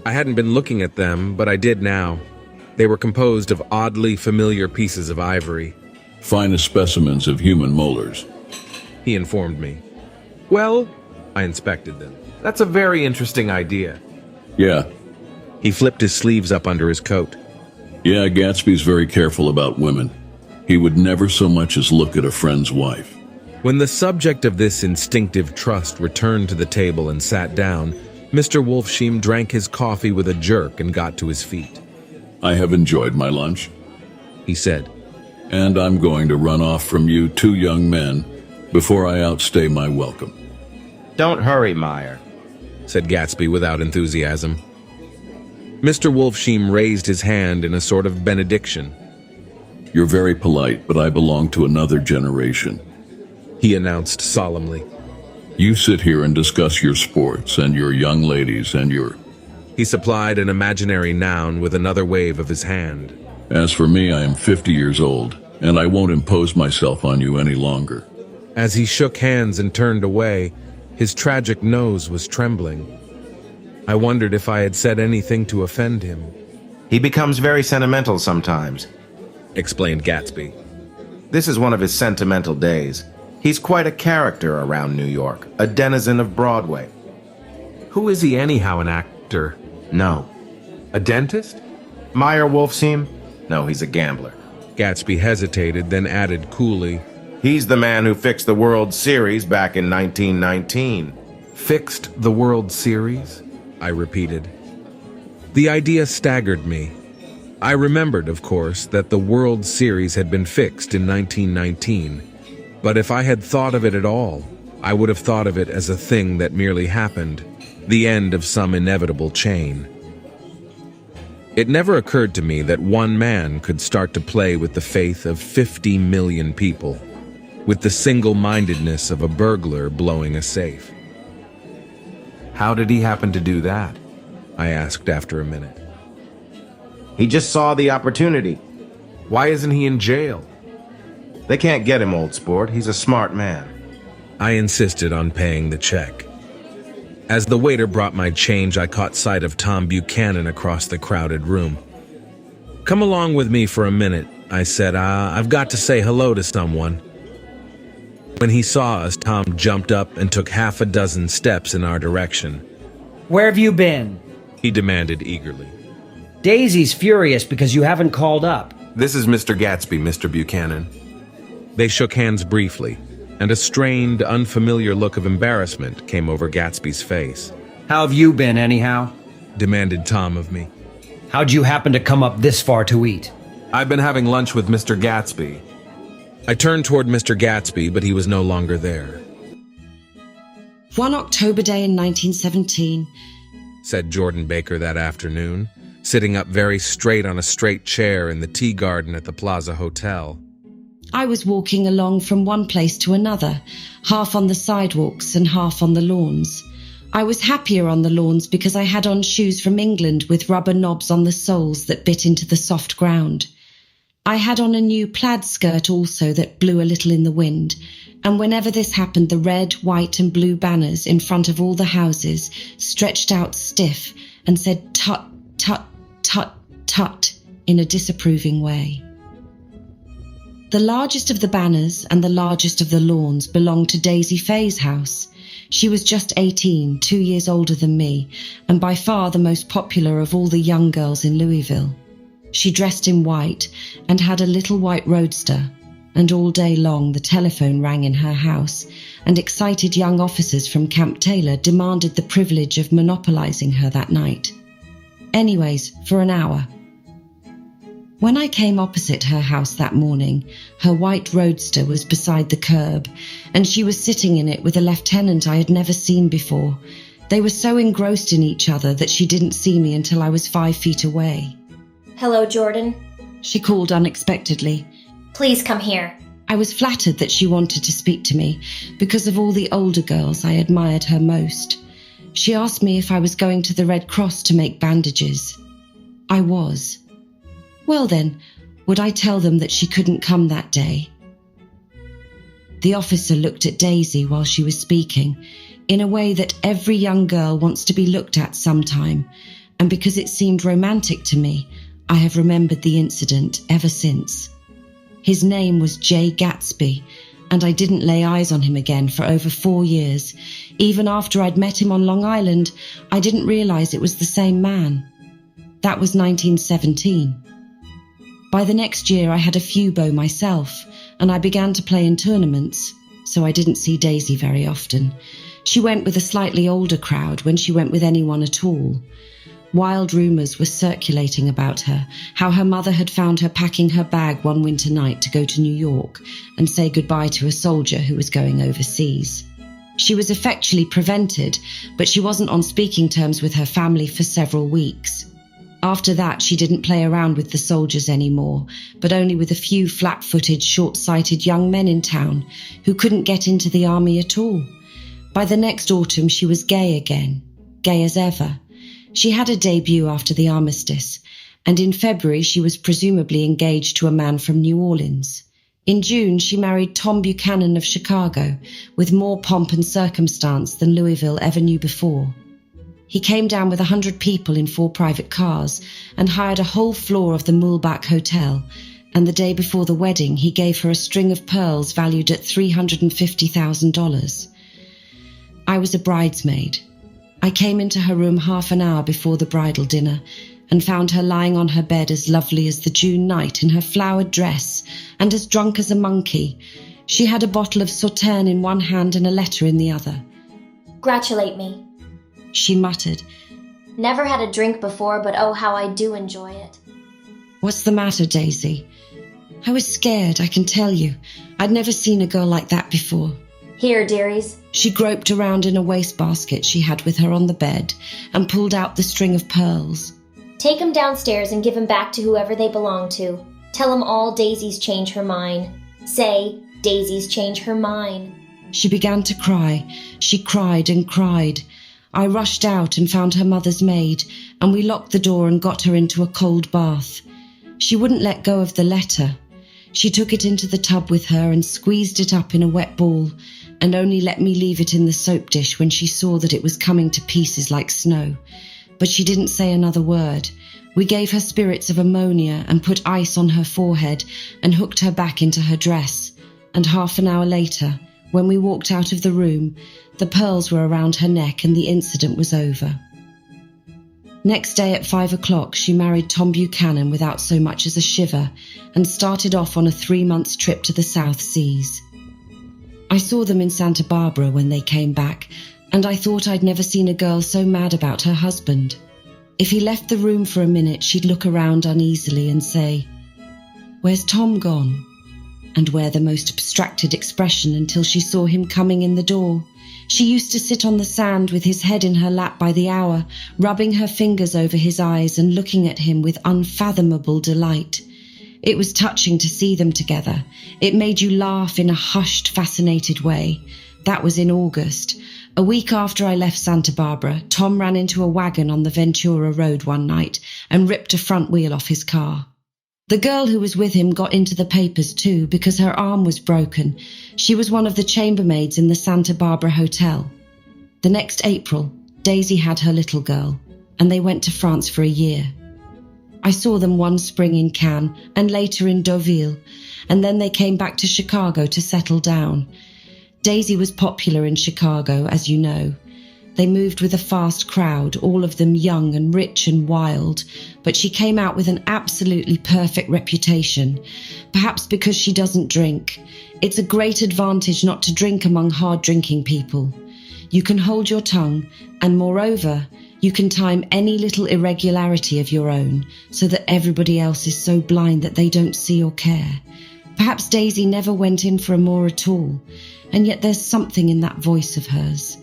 I hadn't been looking at them, but I did now. They were composed of oddly familiar pieces of ivory. Finest specimens of human molars, he informed me. Well, I inspected them. That's a very interesting idea. Yeah. He flipped his sleeves up under his coat. Yeah, Gatsby's very careful about women. He would never so much as look at a friend's wife. When the subject of this instinctive trust returned to the table and sat down, Mr. Wolfsheim drank his coffee with a jerk and got to his feet. I have enjoyed my lunch, he said. And I'm going to run off from you 2 young men before I outstay my welcome. Don't hurry, Meyer, said Gatsby without enthusiasm. Mr. Wolfsheim raised his hand in a sort of benediction. You're very polite, but I belong to another generation. He announced solemnly. You sit here and discuss your sports and your young ladies and your... He supplied an imaginary noun with another wave of his hand. As for me, I am 50 years old, and I won't impose myself on you any longer. As he shook hands and turned away, his tragic nose was trembling. I wondered if I had said anything to offend him. He becomes very sentimental sometimes, explained Gatsby. This is one of his sentimental days. He's quite a character around New York, a denizen of Broadway. Who is he anyhow, an actor? No. A dentist? Meyer Wolfsheim? No, he's a gambler. Gatsby hesitated, then added coolly, He's the man who fixed the World Series back in 1919. Fixed the World Series? I repeated. The idea staggered me. I remembered, of course, that the World Series had been fixed in 1919, but if I had thought of it at all, I would have thought of it as a thing that merely happened, the end of some inevitable chain. It never occurred to me that one man could start to play with the faith of 50 million people, with the single-mindedness of a burglar blowing a safe. How did he happen to do that? I asked after a minute. He just saw the opportunity. Why isn't he in jail? They can't get him, old sport. He's a smart man. I insisted on paying the check. As the waiter brought my change, I caught sight of Tom Buchanan across the crowded room. Come along with me for a minute, I said. I've got to say hello to someone. When he saw us, Tom jumped up and took half a dozen steps in our direction. Where have you been? He demanded eagerly. Daisy's furious because you haven't called up. This is Mr. Gatsby, Mr. Buchanan. They shook hands briefly, and a strained, unfamiliar look of embarrassment came over Gatsby's face. How have you been, anyhow? Demanded Tom of me. How'd you happen to come up this far to eat? I've been having lunch with Mr. Gatsby. I turned toward Mr. Gatsby, but he was no longer there. One October day in 1917, said Jordan Baker that afternoon, sitting up very straight on a straight chair in the tea garden at the Plaza Hotel. I was walking along from one place to another, half on the sidewalks and half on the lawns. I was happier on the lawns because I had on shoes from England with rubber knobs on the soles that bit into the soft ground. I had on a new plaid skirt also that blew a little in the wind, and whenever this happened, the red, white and blue banners in front of all the houses stretched out stiff and said tut, tut, tut, tut in a disapproving way. The largest of the banners and the largest of the lawns belonged to Daisy Fay's house. She was just 18, 2 years older than me, and by far the most popular of all the young girls in Louisville. She dressed in white and had a little white roadster, and all day long the telephone rang in her house, and excited young officers from Camp Taylor demanded the privilege of monopolizing her that night. Anyways, for an hour. When I came opposite her house that morning, her white roadster was beside the curb, and she was sitting in it with a lieutenant I had never seen before. They were so engrossed in each other that she didn't see me until I was 5 feet away. Hello, Jordan. She called unexpectedly. Please come here. I was flattered that she wanted to speak to me. Because of all the older girls, I admired her most. She asked me if I was going to the Red Cross to make bandages. I was. Well then, would I tell them that she couldn't come that day? The officer looked at Daisy while she was speaking, in a way that every young girl wants to be looked at sometime, and because it seemed romantic to me, I have remembered the incident ever since. His name was J. Gatsby, and I didn't lay eyes on him again for over 4 years. Even after I'd met him on Long Island, I didn't realize it was the same man. That was 1917. By the next year, I had a fewbo myself, and I began to play in tournaments, so I didn't see Daisy very often. She went with a slightly older crowd when she went with anyone at all. Wild rumours were circulating about her, how her mother had found her packing her bag one winter night to go to New York and say goodbye to a soldier who was going overseas. She was effectually prevented, but she wasn't on speaking terms with her family for several weeks. After that, she didn't play around with the soldiers anymore, but only with a few flat-footed, short-sighted young men in town who couldn't get into the army at all. By the next autumn, she was gay again, gay as ever. She had a debut after the armistice, and in February she was presumably engaged to a man from New Orleans. In June, she married Tom Buchanan of Chicago, with more pomp and circumstance than Louisville ever knew before. He came down with 100 people in 4 private cars and hired a whole floor of the Muhlbach Hotel, and the day before the wedding he gave her a string of pearls valued at $350,000. I was a bridesmaid. I came into her room half an hour before the bridal dinner and found her lying on her bed as lovely as the June night in her flowered dress and as drunk as a monkey. She had a bottle of Sauterne in one hand and a letter in the other. Gratulate me. She muttered. Never had a drink before, but oh, how I do enjoy it. What's the matter, Daisy? I was scared, I can tell you. I'd never seen a girl like that before. Here, dearies. She groped around in a wastebasket she had with her on the bed and pulled out the string of pearls. Take 'em downstairs and give 'em back to whoever they belong to. Tell 'em all Daisy's change her mind. Say, Daisy's change her mind. She began to cry. She cried and cried. I rushed out and found her mother's maid, and we locked the door and got her into a cold bath. She wouldn't let go of the letter. She took it into the tub with her and squeezed it up in a wet ball, and only let me leave it in the soap dish when she saw that it was coming to pieces like snow. But she didn't say another word. We gave her spirits of ammonia and put ice on her forehead and hooked her back into her dress. And half an hour later, when we walked out of the room, the pearls were around her neck and the incident was over. Next day at 5 o'clock, she married Tom Buchanan without so much as a shiver and started off on a 3-month trip to the South Seas. I saw them in Santa Barbara when they came back, and I thought I'd never seen a girl so mad about her husband. If he left the room for a minute, she'd look around uneasily and say, "Where's Tom gone?" and wear the most abstracted expression until she saw him coming in the door. She used to sit on the sand with his head in her lap by the hour, rubbing her fingers over his eyes and looking at him with unfathomable delight. It was touching to see them together. It made you laugh in a hushed, fascinated way. That was in August. A week after I left Santa Barbara, Tom ran into a wagon on the Ventura Road one night and ripped a front wheel off his car. The girl who was with him got into the papers too because her arm was broken. She was one of the chambermaids in the Santa Barbara Hotel. The next April, Daisy had her little girl, and they went to France for a year. I saw them one spring in Cannes and later in Deauville, and then they came back to Chicago to settle down. Daisy was popular in Chicago, as you know. They moved with a fast crowd, all of them young and rich and wild, but she came out with an absolutely perfect reputation, perhaps because she doesn't drink. It's a great advantage not to drink among hard-drinking people. You can hold your tongue, and moreover, you can time any little irregularity of your own so that everybody else is so blind that they don't see or care. Perhaps Daisy never went in for a more at all, and yet there's something in that voice of hers.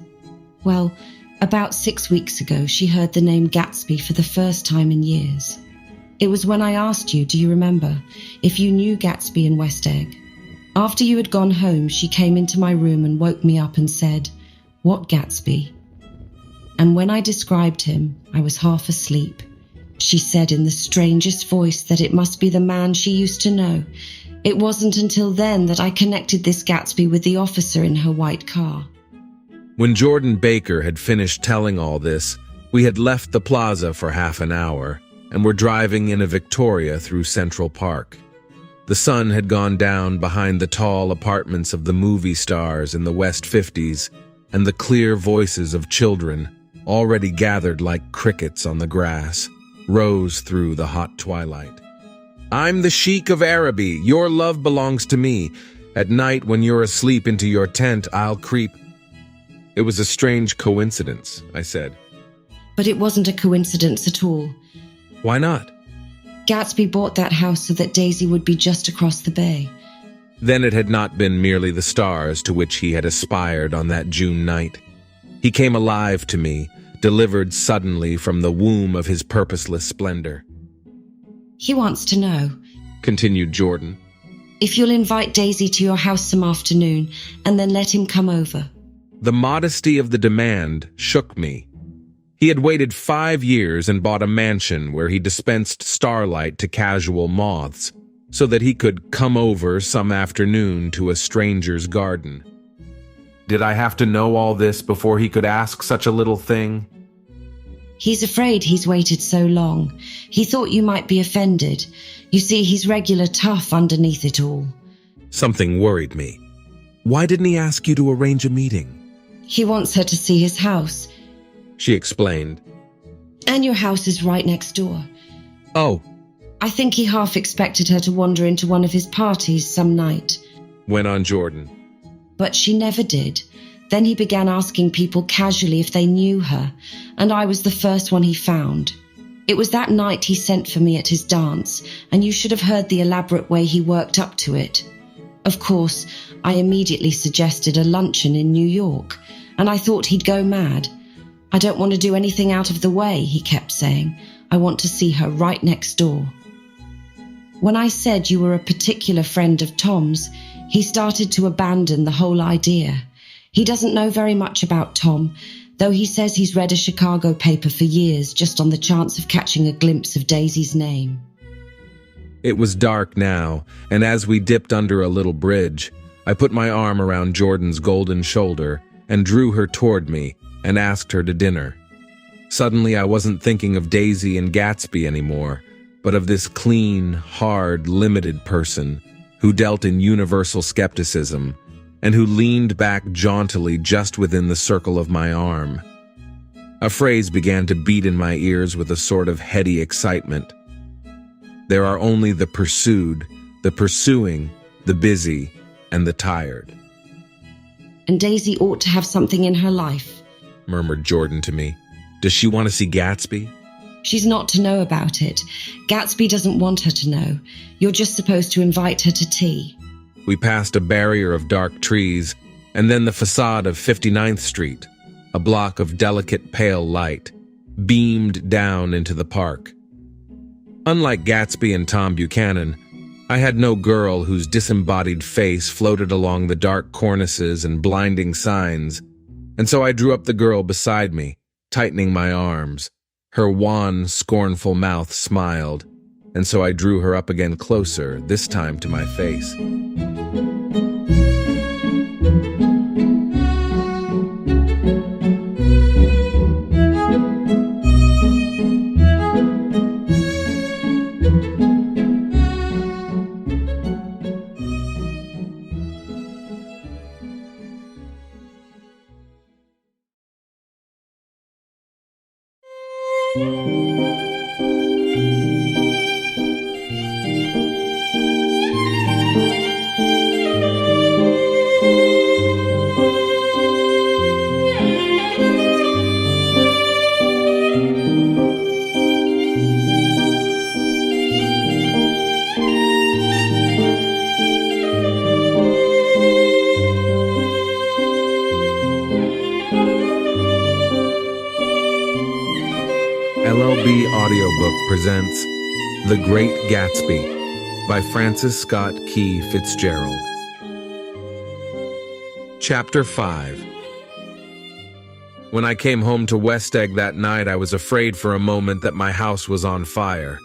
Well, about 6 weeks ago, she heard the name Gatsby for the first time in years. It was when I asked you, do you remember, if you knew Gatsby in West Egg. After you had gone home, she came into my room and woke me up and said, "What Gatsby?" And when I described him, I was half asleep. She said in the strangest voice that it must be the man she used to know. It wasn't until then that I connected this Gatsby with the officer in her white car. When Jordan Baker had finished telling all this, we had left the plaza for half an hour and were driving in a Victoria through Central Park. The sun had gone down behind the tall apartments of the movie stars in the West 50s, and the clear voices of children, already gathered like crickets on the grass, rose through the hot twilight. "I'm the Sheik of Araby. Your love belongs to me. At night when you're asleep into your tent, I'll creep." "It was a strange coincidence," I said. But it wasn't a coincidence at all. "Why not?" Gatsby bought that house so that Daisy would be just across the bay. Then it had not been merely the stars to which he had aspired on that June night. He came alive to me, delivered suddenly from the womb of his purposeless splendor. He wants to know, Continued Jordan, if you'll invite Daisy to your house some afternoon and then let him come over. The modesty of the demand shook me. He had waited 5 years and bought a mansion where he dispensed starlight to casual moths, so that he could come over some afternoon to a stranger's garden. Did I have to know all this before he could ask such a little thing? He's afraid he's waited so long. He thought you might be offended. You see, he's regular tough underneath it all. Something worried me. Why didn't he ask you to arrange a meeting? He wants her to see his house. She explained. And your house is right next door. Oh, I think he half expected her to wander into one of his parties some night. Went on Jordan. But she never did. Then he began asking people casually if they knew her, and I was the first one he found. It was that night he sent for me at his dance, and you should have heard the elaborate way he worked up to it. Of course, I immediately suggested a luncheon in New York, and I thought he'd go mad. I don't want to do anything out of the way, he kept saying. I want to see her right next door. When I said you were a particular friend of Tom's, he started to abandon the whole idea. He doesn't know very much about Tom, though he says he's read a Chicago paper for years just on the chance of catching a glimpse of Daisy's name. It was dark now, and as we dipped under a little bridge, I put my arm around Jordan's golden shoulder and drew her toward me and asked her to dinner. Suddenly I wasn't thinking of Daisy and Gatsby anymore, but of this clean, hard, limited person who dealt in universal skepticism and who leaned back jauntily just within the circle of my arm. A phrase began to beat in my ears with a sort of heady excitement. There are only the pursued, the pursuing, the busy, and the tired. And Daisy ought to have something in her life, murmured Jordan to me. Does she want to see Gatsby? She's not to know about it. Gatsby doesn't want her to know. You're just supposed to invite her to tea. We passed a barrier of dark trees, and then the facade of 59th Street, a block of delicate pale light, beamed down into the park. Unlike Gatsby and Tom Buchanan, I had no girl whose disembodied face floated along the dark cornices and blinding signs, and so I drew up the girl beside me, tightening my arms. Her wan, scornful mouth smiled, and so I drew her up again closer, this time to my face. LLB Audiobook presents The Great Gatsby by Francis Scott Key Fitzgerald. Chapter 5. When I came home to West Egg that night, I was afraid for a moment that my house was on fire.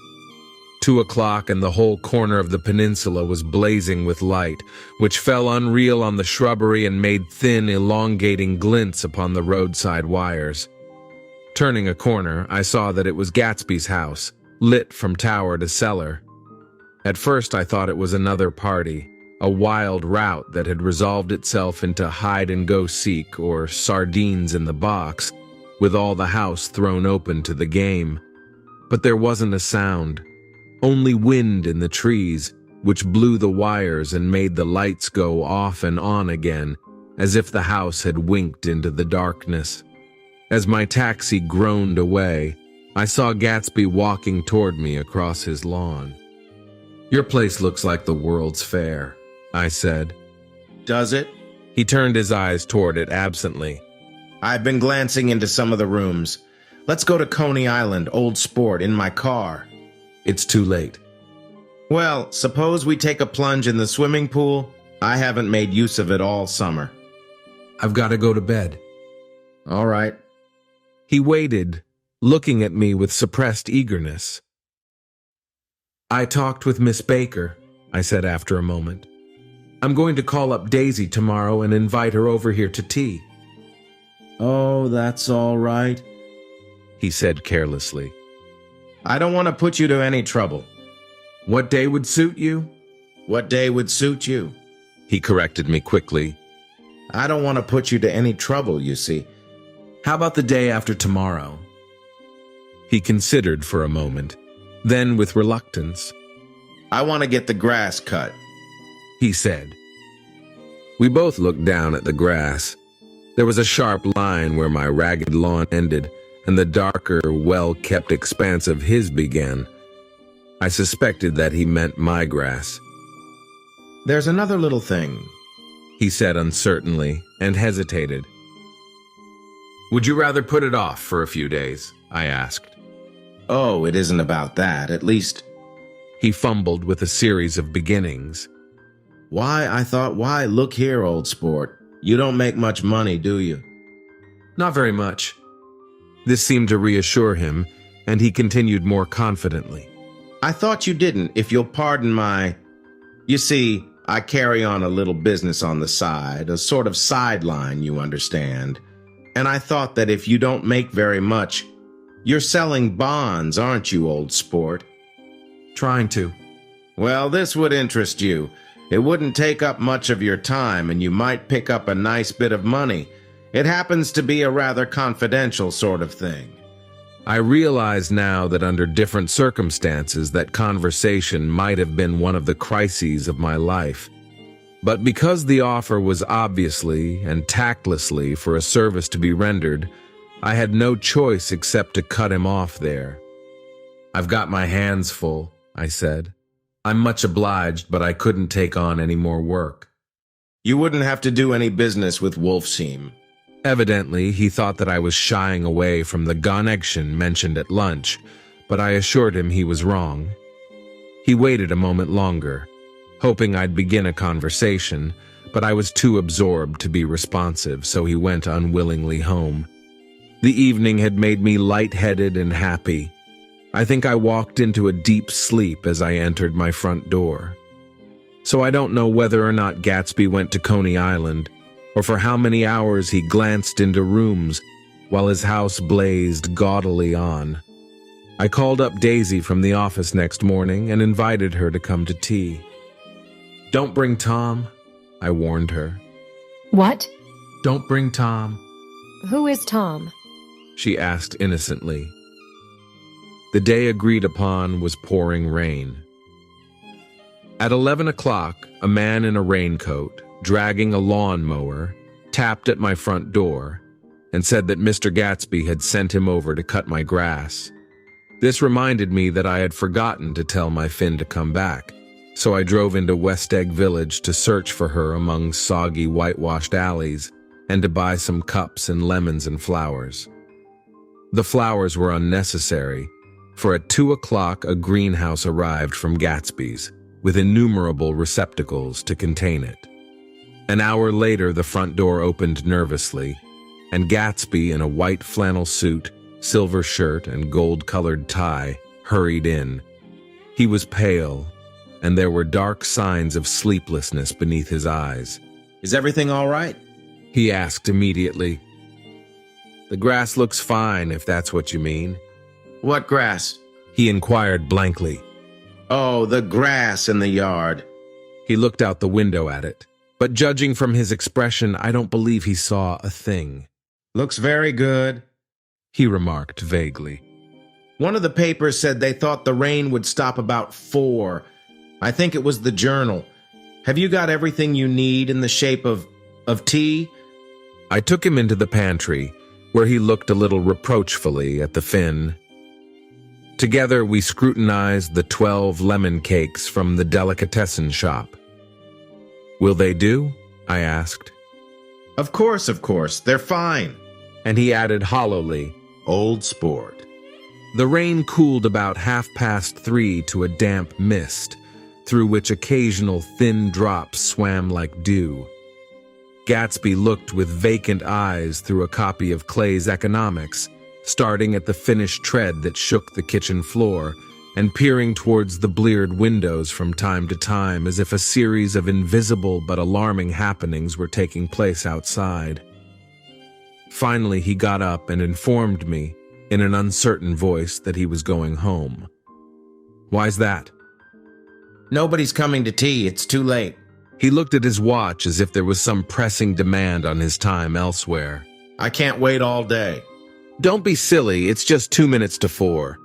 2 o'clock and the whole corner of the peninsula was blazing with light, which fell unreal on the shrubbery and made thin, elongating glints upon the roadside wires. Turning a corner, I saw that it was Gatsby's house, lit from tower to cellar. At first I thought it was another party, a wild rout that had resolved itself into hide-and-go-seek or sardines in the box, with all the house thrown open to the game. But there wasn't a sound, only wind in the trees, which blew the wires and made the lights go off and on again, as if the house had winked into the darkness. As my taxi groaned away, I saw Gatsby walking toward me across his lawn. "Your place looks like the World's Fair," I said. Does it? He turned his eyes toward it absently. I've been glancing into some of the rooms. Let's go to Coney Island, Old Sport, in my car. It's too late. Well, suppose we take a plunge in the swimming pool? I haven't made use of it all summer. I've got to go to bed. All right. He waited, looking at me with suppressed eagerness. I talked with Miss Baker, I said after a moment. I'm going to call up Daisy tomorrow and invite her over here to tea. Oh, that's all right, he said carelessly. I don't want to put you to any trouble. What day would suit you? What day would suit you? He corrected me quickly. I don't want to put you to any trouble, you see. How about the day after tomorrow? He considered for a moment, then with reluctance. I want to get the grass cut, he said. We both looked down at the grass. There was a sharp line where my ragged lawn ended, and the darker, well-kept expanse of his began. I suspected that he meant my grass. There's another little thing, he said uncertainly, and hesitated. Would you rather put it off for a few days? I asked. Oh, it isn't about that, at least. He fumbled with a series of beginnings. Why, look here, Old Sport. You don't make much money, do you? Not very much. This seemed to reassure him, and he continued more confidently. I thought you didn't, if you'll pardon my... You see, I carry on a little business on the side, a sort of sideline, you understand. And I thought that if you don't make very much, you're selling bonds, aren't you, Old Sport? Trying to. Well, this would interest you. It wouldn't take up much of your time, and you might pick up a nice bit of money. It happens to be a rather confidential sort of thing. I realize now that under different circumstances that conversation might have been one of the crises of my life. But because the offer was obviously and tactlessly for a service to be rendered, I had no choice except to cut him off there. I've got my hands full, I said. I'm much obliged, but I couldn't take on any more work. You wouldn't have to do any business with Wolfseam. Evidently, he thought that I was shying away from the connection mentioned at lunch, but I assured him he was wrong. He waited a moment longer, hoping I'd begin a conversation, but I was too absorbed to be responsive, so he went unwillingly home. The evening had made me lightheaded and happy. I think I walked into a deep sleep as I entered my front door. So I don't know whether or not Gatsby went to Coney Island, or for how many hours he glanced into rooms while his house blazed gaudily on. I called up Daisy from the office next morning and invited her to come to tea. Don't bring Tom, I warned her. What? Don't bring Tom. Who is Tom? She asked innocently. The day agreed upon was pouring rain. At 11 o'clock, a man in a raincoat, dragging a lawnmower, tapped at my front door and said that Mr. Gatsby had sent him over to cut my grass. This reminded me that I had forgotten to tell my Finn to come back, so I drove into West Egg Village to search for her among soggy whitewashed alleys and to buy some cups and lemons and flowers. The flowers were unnecessary, for at 2 o'clock a greenhouse arrived from Gatsby's, with innumerable receptacles to contain it. An hour later, the front door opened nervously, and Gatsby, in a white flannel suit, silver shirt, and gold-colored tie, hurried in. He was pale, and there were dark signs of sleeplessness beneath his eyes. Is everything all right? He asked immediately. The grass looks fine, if that's what you mean. What grass? He inquired blankly. Oh, the grass in the yard. He looked out the window at it, but judging from his expression, I don't believe he saw a thing. Looks very good, he remarked vaguely. One of the papers said they thought the rain would stop about 4. I think it was the Journal. Have you got everything you need in the shape of tea? I took him into the pantry, where he looked a little reproachfully at the Finn. Together we scrutinized the 12 lemon cakes from the delicatessen shop. Will they do? I asked. Of course, they're fine. And he added hollowly, Old Sport. The rain cooled about 3:30 to a damp mist, through which occasional thin drops swam like dew. Gatsby looked with vacant eyes through a copy of Clay's Economics, starting at the finished tread that shook the kitchen floor, and peering towards the bleared windows from time to time as if a series of invisible but alarming happenings were taking place outside. Finally, he got up and informed me, in an uncertain voice, that he was going home. "Why's that?" "Nobody's coming to tea. It's too late." He looked at his watch as if there was some pressing demand on his time elsewhere. "I can't wait all day." "Don't be silly. It's just 2 minutes to 4.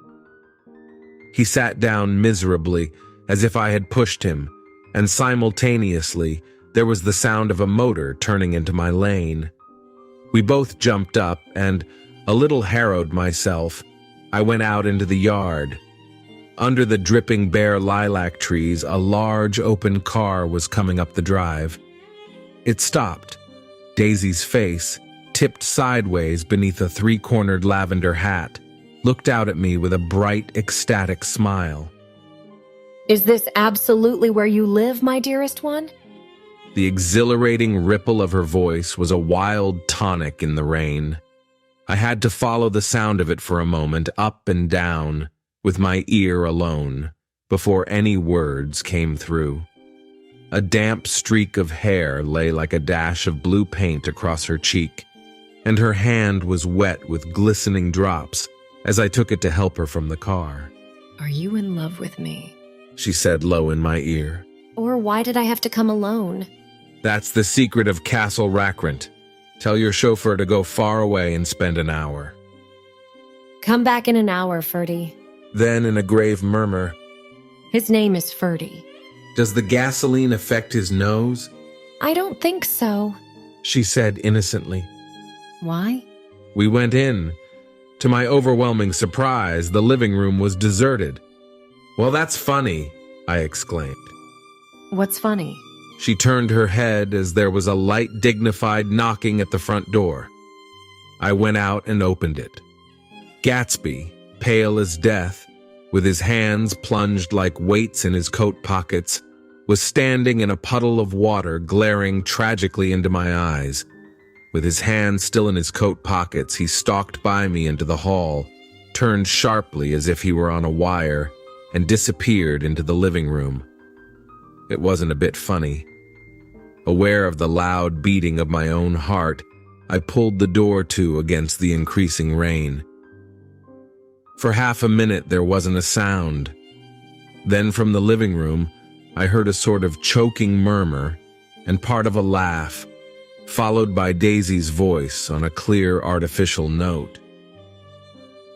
He sat down miserably, as if I had pushed him, and simultaneously there was the sound of a motor turning into my lane. We both jumped up, and, a little harrowed myself, I went out into the yard. Under the dripping bare lilac trees, a large open car was coming up the drive. It stopped. Daisy's face, tipped sideways beneath a 3-cornered lavender hat, looked out at me with a bright, ecstatic smile. Is this absolutely where you live, my dearest one? The exhilarating ripple of her voice was a wild tonic in the rain. I had to follow the sound of it for a moment, up and down, with my ear alone, before any words came through. A damp streak of hair lay like a dash of blue paint across her cheek, and her hand was wet with glistening drops as I took it to help her from the car. Are you in love with me? She said low in my ear. Or why did I have to come alone? That's the secret of Castle Rackrent. Tell your chauffeur to go far away and spend an hour. Come back in an hour, Ferdy. Then, in a grave murmur, His name is Ferdy. Does the gasoline affect his nose? I don't think so. She said innocently. Why? We went in. To my overwhelming surprise, the living room was deserted. Well, that's funny, I exclaimed. What's funny? She turned her head as there was a light, dignified knocking at the front door. I went out and opened it. Gatsby, pale as death, with his hands plunged like weights in his coat pockets, was standing in a puddle of water, glaring tragically into my eyes. With his hands still in his coat pockets, he stalked by me into the hall, turned sharply as if he were on a wire, and disappeared into the living room. It wasn't a bit funny. Aware of the loud beating of my own heart, I pulled the door to against the increasing rain. For half a minute there wasn't a sound. Then from the living room, I heard a sort of choking murmur and part of a laugh, followed by Daisy's voice on a clear artificial note.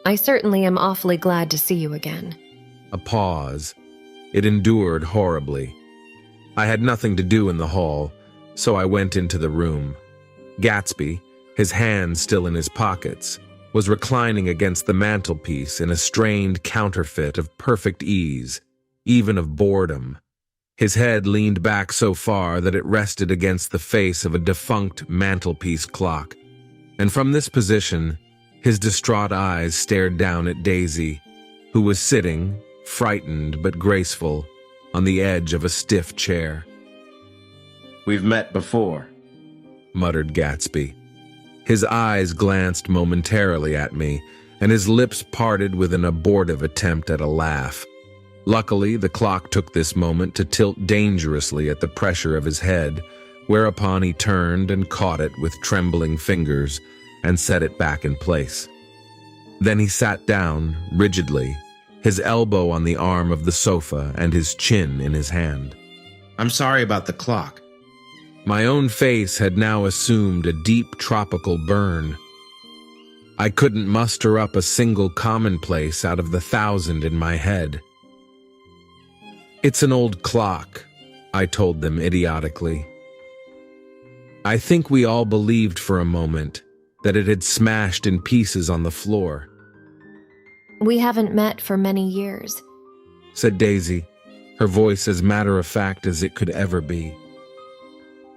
I certainly am awfully glad to see you again. A pause. It endured horribly. I had nothing to do in the hall, so I went into the room. Gatsby, his hands still in his pockets, was reclining against the mantelpiece in a strained counterfeit of perfect ease, even of boredom. His head leaned back so far that it rested against the face of a defunct mantelpiece clock, and from this position, his distraught eyes stared down at Daisy, who was sitting, frightened but graceful, on the edge of a stiff chair. "We've met before," muttered Gatsby. His eyes glanced momentarily at me, and his lips parted with an abortive attempt at a laugh. Luckily, the clock took this moment to tilt dangerously at the pressure of his head, whereupon he turned and caught it with trembling fingers and set it back in place. Then he sat down, rigidly, his elbow on the arm of the sofa and his chin in his hand. "I'm sorry about the clock." My own face had now assumed a deep tropical burn. I couldn't muster up a single commonplace out of the 1,000 in my head. "It's an old clock," I told them idiotically. I think we all believed for a moment that it had smashed in pieces on the floor. We haven't met for many years, said Daisy, her voice as matter-of-fact as it could ever be.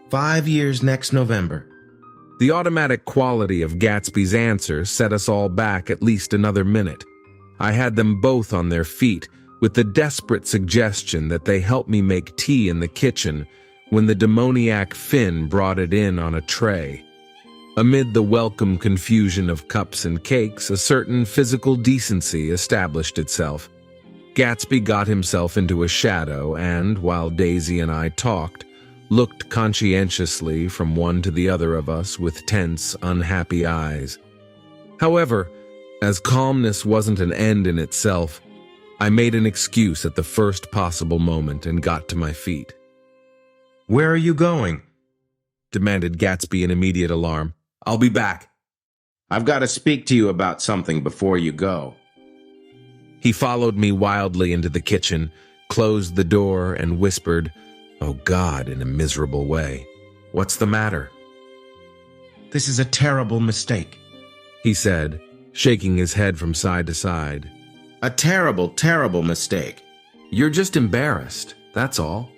5 years next November. The automatic quality of Gatsby's answer set us all back at least another minute. I had them both on their feet, with the desperate suggestion that they help me make tea in the kitchen when the demoniac Finn brought it in on a tray. Amid the welcome confusion of cups and cakes, a certain physical decency established itself. Gatsby got himself into a shadow and, while Daisy and I talked, looked conscientiously from one to the other of us with tense, unhappy eyes. However, as calmness wasn't an end in itself, I made an excuse at the first possible moment and got to my feet. "Where are you going?" demanded Gatsby in immediate alarm. "I'll be back." "I've got to speak to you about something before you go." He followed me wildly into the kitchen, closed the door, and whispered, "Oh God," in a miserable way. "What's the matter?" "This is a terrible mistake," he said, shaking his head from side to side. "A terrible, terrible mistake." "You're just embarrassed, that's all."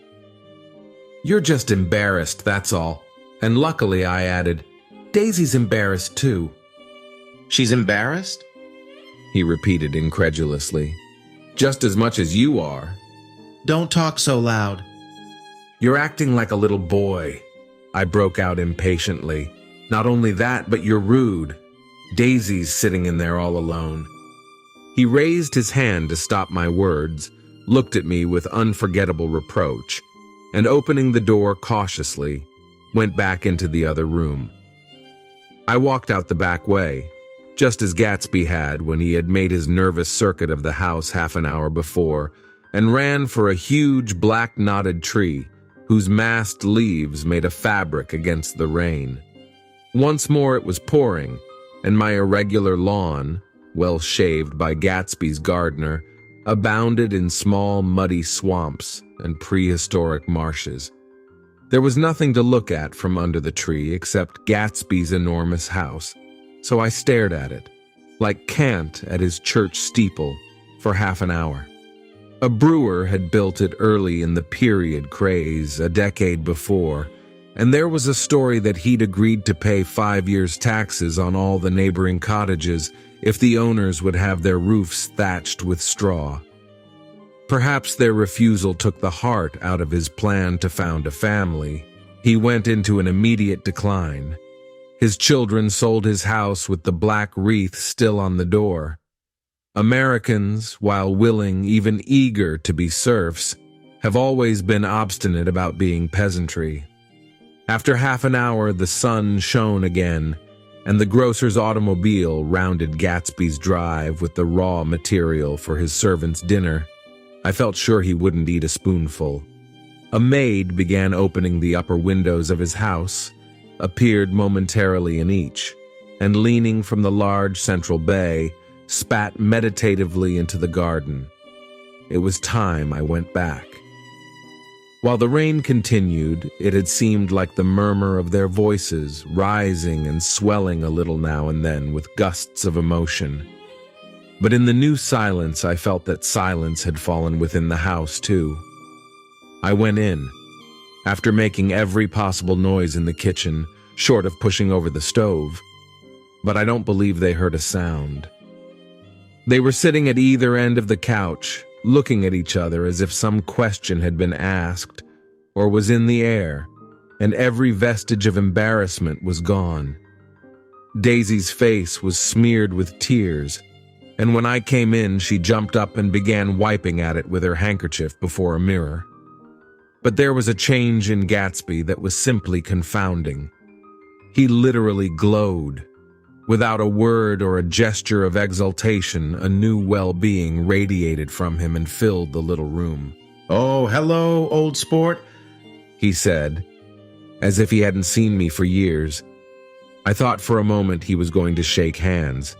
"You're just embarrassed, that's all." And luckily, I added, "Daisy's embarrassed too." "She's embarrassed?" he repeated incredulously. "Just as much as you are." "Don't talk so loud." "You're acting like a little boy," I broke out impatiently. "Not only that, but you're rude. Daisy's sitting in there all alone." He raised his hand to stop my words, looked at me with unforgettable reproach, and opening the door cautiously, went back into the other room. I walked out the back way, just as Gatsby had when he had made his nervous circuit of the house half an hour before, and ran for a huge black knotted tree whose massed leaves made a fabric against the rain. Once more it was pouring, and my irregular lawn, well shaved by Gatsby's gardener, abounded in small muddy swamps and prehistoric marshes. There was nothing to look at from under the tree except Gatsby's enormous house, so I stared at it, like Kant at his church steeple, for half an hour. A brewer had built it early in the period craze, a decade before, and there was a story that he'd agreed to pay 5 years' taxes on all the neighboring cottages if the owners would have their roofs thatched with straw. Perhaps their refusal took the heart out of his plan to found a family. He went into an immediate decline. His children sold his house with the black wreath still on the door. Americans, while willing, even eager to be serfs, have always been obstinate about being peasantry. After half an hour, the sun shone again, and the grocer's automobile rounded Gatsby's drive with the raw material for his servant's dinner. I felt sure he wouldn't eat a spoonful. A maid began opening the upper windows of his house, appeared momentarily in each, and leaning from the large central bay, spat meditatively into the garden. It was time I went back. While the rain continued, it had seemed like the murmur of their voices, rising and swelling a little now and then with gusts of emotion. But in the new silence, I felt that silence had fallen within the house, too. I went in, after making every possible noise in the kitchen, short of pushing over the stove, but I don't believe they heard a sound. They were sitting at either end of the couch, looking at each other as if some question had been asked or was in the air, and every vestige of embarrassment was gone. Daisy's face was smeared with tears, and when I came in, she jumped up and began wiping at it with her handkerchief before a mirror. But there was a change in Gatsby that was simply confounding. He literally glowed. Without a word or a gesture of exultation, a new well-being radiated from him and filled the little room. "Oh, hello, old sport," he said, as if he hadn't seen me for years. I thought for a moment he was going to shake hands.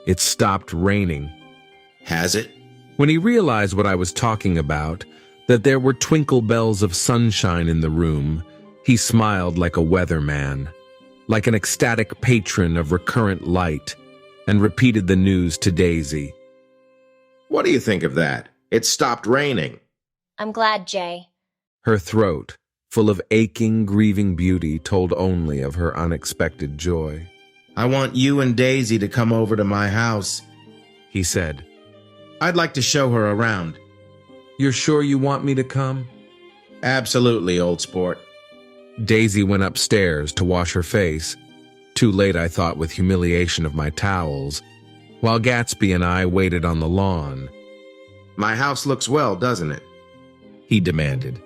It stopped raining. "Has it?" When he realized what I was talking about, that there were twinkle bells of sunshine in the room, he smiled like a weatherman, like an ecstatic patron of recurrent light, and repeated the news to Daisy. "What do you think of that? It stopped raining." I'm glad, Jay. Her throat, full of aching, grieving beauty told only of her unexpected joy. "I want you and Daisy to come over to my house," he said. "I'd like to show her around." "You're sure you want me to come?" "Absolutely, old sport." Daisy went upstairs to wash her face, too late I thought with humiliation of my towels, while Gatsby and I waited on the lawn. "My house looks well, doesn't it?" he demanded.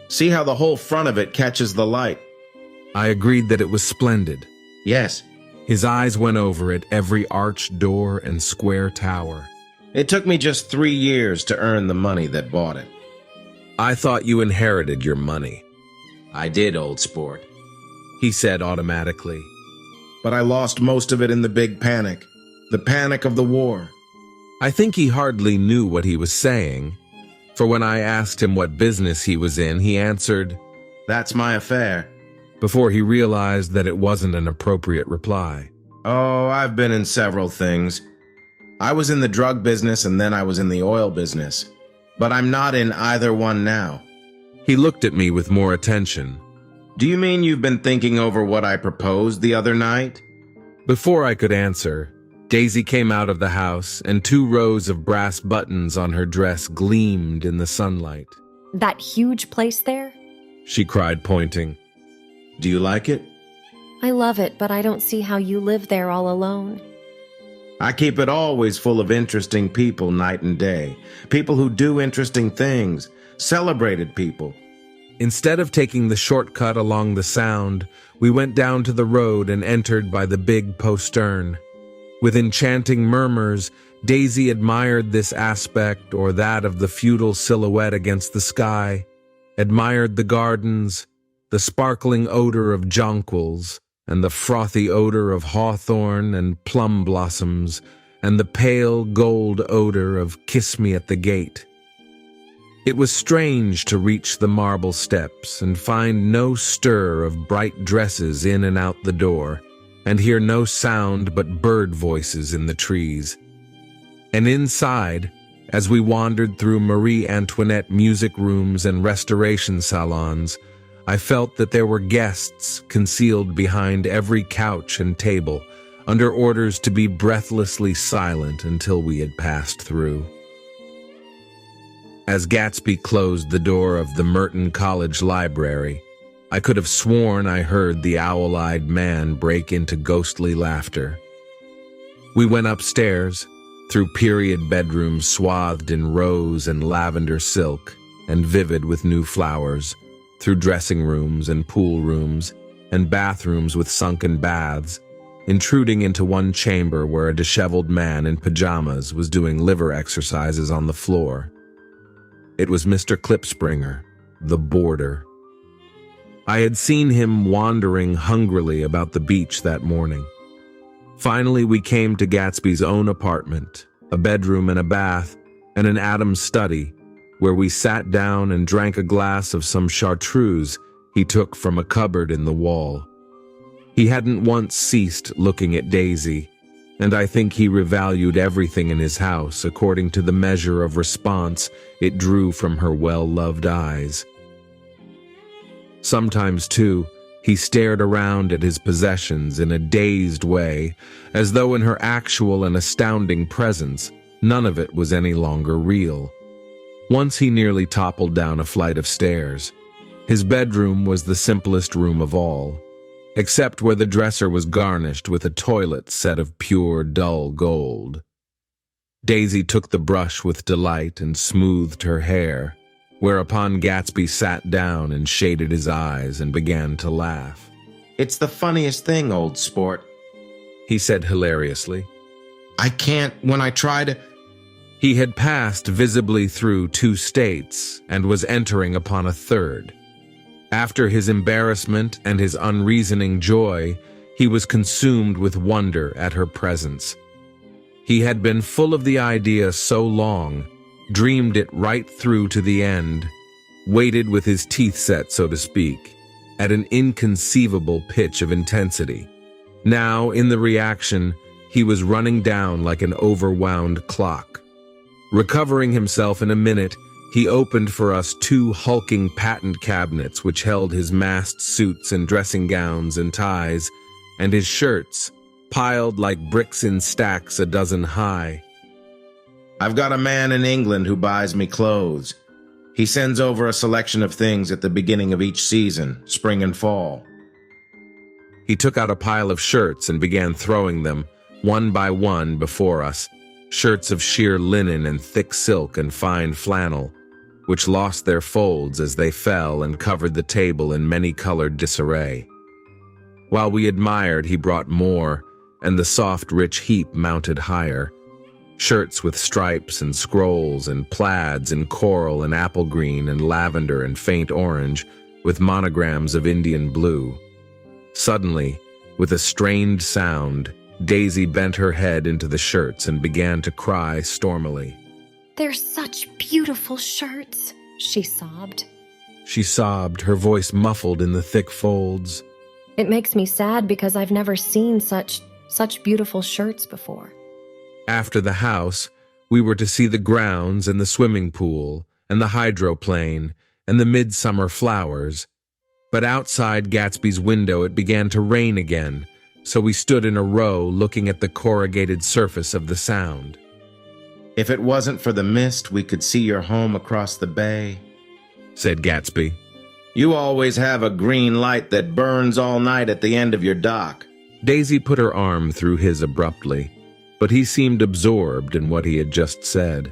"See how the whole front of it catches the light." I agreed that it was splendid. "Yes." His eyes went over it, every arched door and square tower. "It took me just 3 years to earn the money that bought it." "I thought you inherited your money." "I did, old sport," he said automatically. "But I lost most of it in the big panic. The panic of the war." I think he hardly knew what he was saying, for when I asked him what business he was in, he answered, "That's my affair," before he realized that it wasn't an appropriate reply. "Oh, I've been in several things. I was in the drug business and then I was in the oil business. But I'm not in either one now." He looked at me with more attention. "Do you mean you've been thinking over what I proposed the other night?" Before I could answer, Daisy came out of the house, and 2 rows of brass buttons on her dress gleamed in the sunlight. "That huge place there?" she cried, pointing. "Do you like it?" "I love it, but I don't see how you live there all alone." "I keep it always full of interesting people night and day. People who do interesting things. Celebrated people." Instead of taking the shortcut along the Sound, we went down to the road and entered by the big postern. With enchanting murmurs, Daisy admired this aspect or that of the feudal silhouette against the sky, admired the gardens, the sparkling odor of jonquils, and the frothy odor of hawthorn and plum blossoms, and the pale gold odor of kiss me at the gate. It was strange to reach the marble steps and find no stir of bright dresses in and out the door, and hear no sound but bird voices in the trees. And inside, as we wandered through Marie Antoinette music rooms and restoration salons, I felt that there were guests concealed behind every couch and table, under orders to be breathlessly silent until we had passed through. As Gatsby closed the door of the Merton College Library, I could have sworn I heard the owl-eyed man break into ghostly laughter. We went upstairs, through period bedrooms swathed in rose and lavender silk, and vivid with new flowers, through dressing rooms and pool rooms, and bathrooms with sunken baths, intruding into one chamber where a disheveled man in pajamas was doing liver exercises on the floor. It was Mr. Klipspringer, the boarder. I had seen him wandering hungrily about the beach that morning. Finally, we came to Gatsby's own apartment, a bedroom and a bath, and an Adam's study, where we sat down and drank a glass of some chartreuse he took from a cupboard in the wall. He hadn't once ceased looking at Daisy, and I think he revalued everything in his house according to the measure of response it drew from her well-loved eyes. Sometimes, too, he stared around at his possessions in a dazed way, as though in her actual and astounding presence, none of it was any longer real. Once he nearly toppled down a flight of stairs. His bedroom was the simplest room of all, except where the dresser was garnished with a toilet set of pure, dull gold. Daisy took the brush with delight and smoothed her hair, whereupon Gatsby sat down and shaded his eyes and began to laugh. "It's the funniest thing, old sport," he said hilariously. "I can't, when I try to—" He had passed visibly through 2 states and was entering upon a third. After his embarrassment and his unreasoning joy, he was consumed with wonder at her presence. He had been full of the idea so long, dreamed it right through to the end, waited with his teeth set, so to speak, at an inconceivable pitch of intensity. Now, in the reaction, he was running down like an overwound clock. Recovering himself in a minute, He opened for us 2 hulking patent cabinets which held his masked suits and dressing gowns and ties, and his shirts, piled like bricks in stacks a dozen high. I've got a man in England who buys me clothes. He sends over a selection of things at the beginning of each season, spring and fall. He took out a pile of shirts and began throwing them, one by one, before us, shirts of sheer linen and thick silk and fine flannel, which lost their folds as they fell and covered the table in many-colored disarray. While we admired, he brought more, and the soft, rich heap mounted higher. Shirts with stripes and scrolls and plaids in coral and apple green and lavender and faint orange, with monograms of Indian blue. Suddenly, with a strained sound, Daisy bent her head into the shirts and began to cry stormily. They're such beautiful shirts, she sobbed. She sobbed, her voice muffled in the thick folds. It makes me sad because I've never seen such beautiful shirts before. After the house, we were to see the grounds and the swimming pool and the hydroplane and the midsummer flowers. But outside Gatsby's window it began to rain again, so we stood in a row looking at the corrugated surface of the Sound. If it wasn't for the mist, we could see your home across the bay, said Gatsby. You always have a green light that burns all night at the end of your dock. Daisy put her arm through his abruptly, but he seemed absorbed in what he had just said.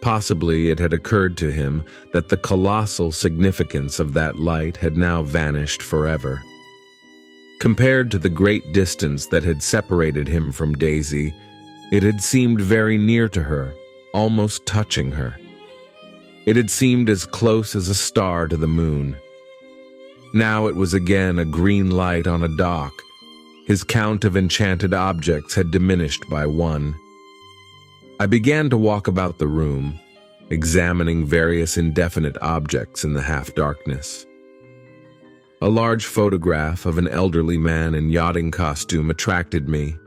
Possibly it had occurred to him that the colossal significance of that light had now vanished forever. Compared to the great distance that had separated him from Daisy, it had seemed very near to her, almost touching her. It had seemed as close as a star to the moon. Now it was again a green light on a dock. His count of enchanted objects had diminished by 1. I began to walk about the room, examining various indefinite objects in the half-darkness. A large photograph of an elderly man in yachting costume attracted me,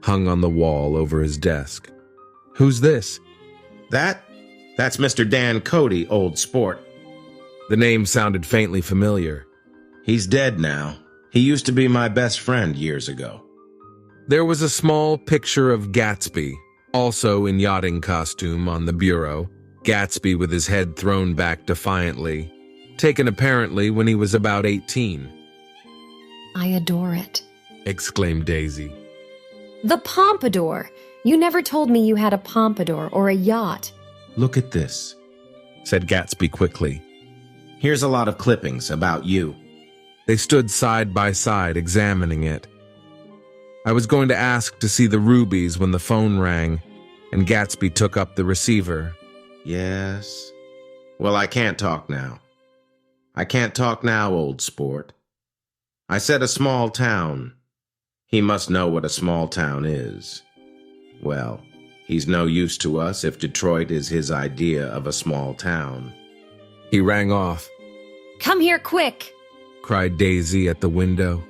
hung on the wall over his desk. Who's this? That's Mr. Dan Cody, old sport. The name sounded faintly familiar. He's dead now. He used to be my best friend years ago. There was a small picture of Gatsby, also in yachting costume, on the bureau. Gatsby with his head thrown back defiantly, taken apparently when he was about 18. I adore it, exclaimed Daisy. The pompadour! You never told me you had a pompadour or a yacht. Look at this, said Gatsby quickly. Here's a lot of clippings about you. They stood side by side, examining it. I was going to ask to see the rubies when the phone rang, and Gatsby took up the receiver. Yes. Well, I can't talk now. I can't talk now, old sport. I said a small town. He must know what a small town is. Well, he's no use to us if Detroit is his idea of a small town. He rang off. Come here quick, cried Daisy at the window.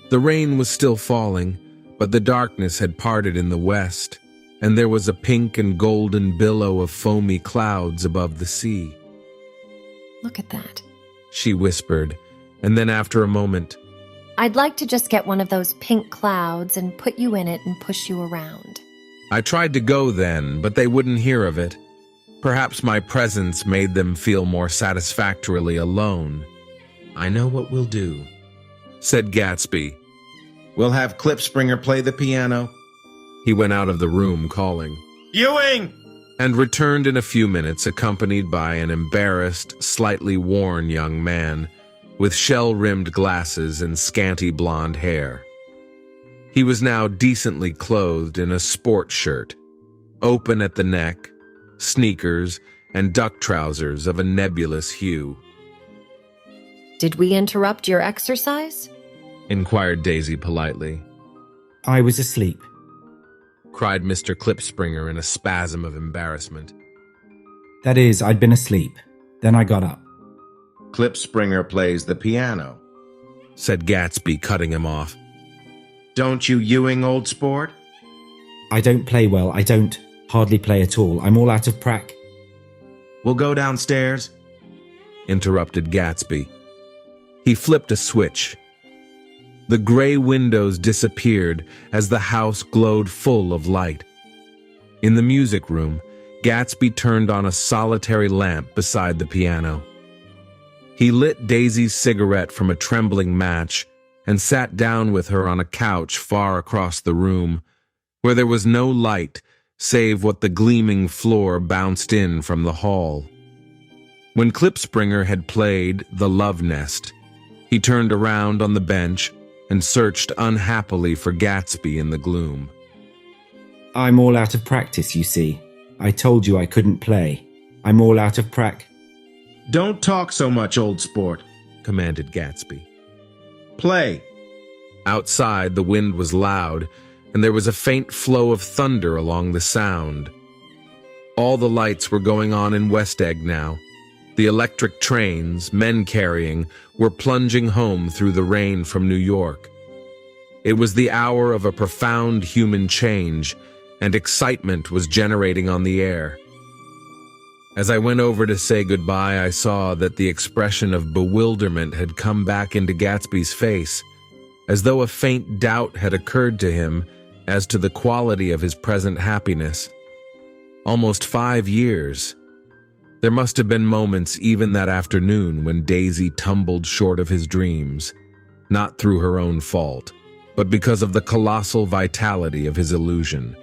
The rain was still falling, but the darkness had parted in the west, and there was a pink and golden billow of foamy clouds above the sea. Look at that, she whispered, and then after a moment, I'd like to just get one of those pink clouds and put you in it and push you around. I tried to go then, but they wouldn't hear of it. Perhaps my presence made them feel more satisfactorily alone. I know what we'll do, said Gatsby. We'll have Klipspringer play the piano. He went out of the room calling, Ewing! And returned in a few minutes accompanied by an embarrassed, slightly worn young man with shell-rimmed glasses and scanty blonde hair. He was now decently clothed in a sport shirt, open at the neck, sneakers, and duck trousers of a nebulous hue. Did we interrupt your exercise? Inquired Daisy politely. I was asleep, cried Mr. Klipspringer in a spasm of embarrassment. That is, I'd been asleep. Then I got up. Klipspringer plays the piano, said Gatsby, cutting him off. Don't you, Ewing, old sport? I don't play well. I don't hardly play at all. I'm all out of We'll go downstairs," interrupted Gatsby. He flipped a switch. The gray windows disappeared as the house glowed full of light. In the music room, Gatsby turned on a solitary lamp beside the piano. He lit Daisy's cigarette from a trembling match and sat down with her on a couch far across the room, where there was no light save what the gleaming floor bounced in from the hall. When Klipspringer had played The Love Nest, he turned around on the bench and searched unhappily for Gatsby in the gloom. "I'm all out of practice, you see. I told you I couldn't play. I'm all out of "Don't talk so much, old sport," commanded Gatsby. "Play." Outside, the wind was loud, and there was a faint flow of thunder along the sound. All the lights were going on in West Egg now. The electric trains, men carrying, were plunging home through the rain from New York. It was the hour of a profound human change, and excitement was generating on the air. As I went over to say goodbye, I saw that the expression of bewilderment had come back into Gatsby's face, as though a faint doubt had occurred to him as to the quality of his present happiness. Almost 5 years. There must have been moments even that afternoon when Daisy tumbled short of his dreams, not through her own fault, but because of the colossal vitality of his illusion.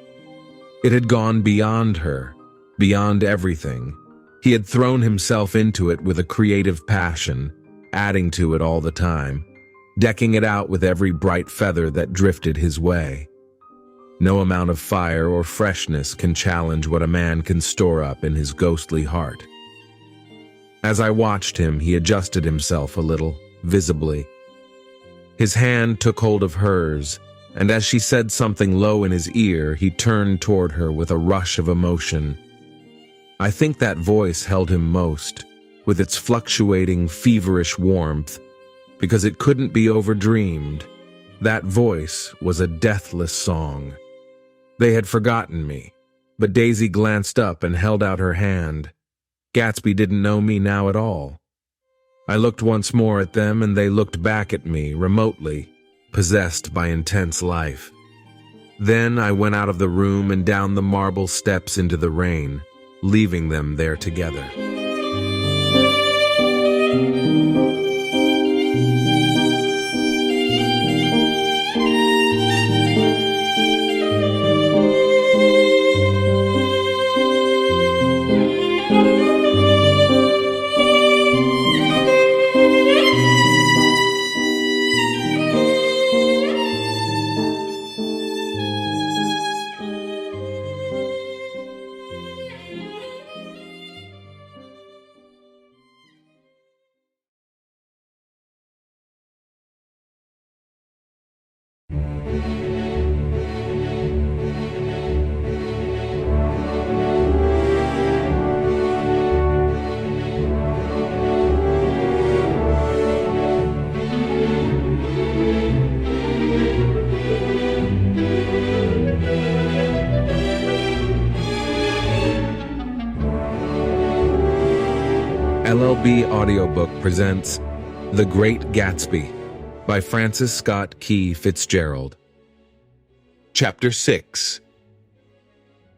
It had gone beyond her, beyond everything. He had thrown himself into it with a creative passion, adding to it all the time, decking it out with every bright feather that drifted his way. No amount of fire or freshness can challenge what a man can store up in his ghostly heart. As I watched him, he adjusted himself a little, visibly. His hand took hold of hers, and as she said something low in his ear, he turned toward her with a rush of emotion. I think that voice held him most, with its fluctuating, feverish warmth, because it couldn't be overdreamed. That voice was a deathless song. They had forgotten me, but Daisy glanced up and held out her hand. Gatsby didn't know me now at all. I looked once more at them, and they looked back at me, remotely, possessed by intense life. Then I went out of the room and down the marble steps into the rain, leaving them there together. LLB Audiobook presents The Great Gatsby by Francis Scott Key Fitzgerald. Chapter 6.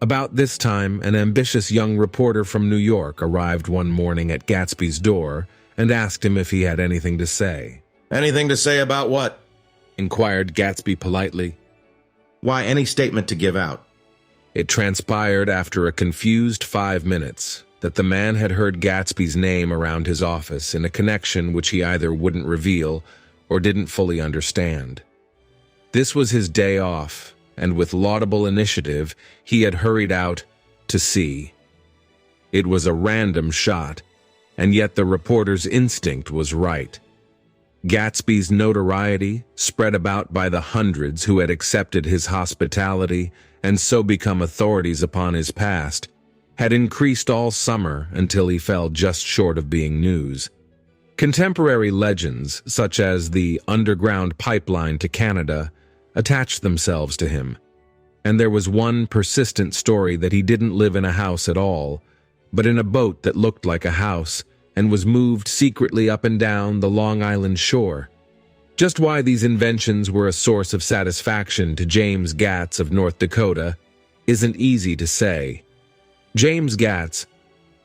About this time, an ambitious young reporter from New York arrived one morning at Gatsby's door and asked him if he had anything to say. "Anything to say about what?" inquired Gatsby politely. "Why, any statement to give out." It transpired after a confused 5 minutes that the man had heard Gatsby's name around his office in a connection which he either wouldn't reveal or didn't fully understand. This was his day off, and with laudable initiative, he had hurried out to see. It was a random shot, and yet the reporter's instinct was right. Gatsby's notoriety, spread about by the hundreds who had accepted his hospitality and so become authorities upon his past, had increased all summer until he fell just short of being news. Contemporary legends, such as the underground pipeline to Canada, attached themselves to him, and there was one persistent story that he didn't live in a house at all, but in a boat that looked like a house and was moved secretly up and down the Long Island shore. Just why these inventions were a source of satisfaction to James Gatz of North Dakota isn't easy to say. James Gatz,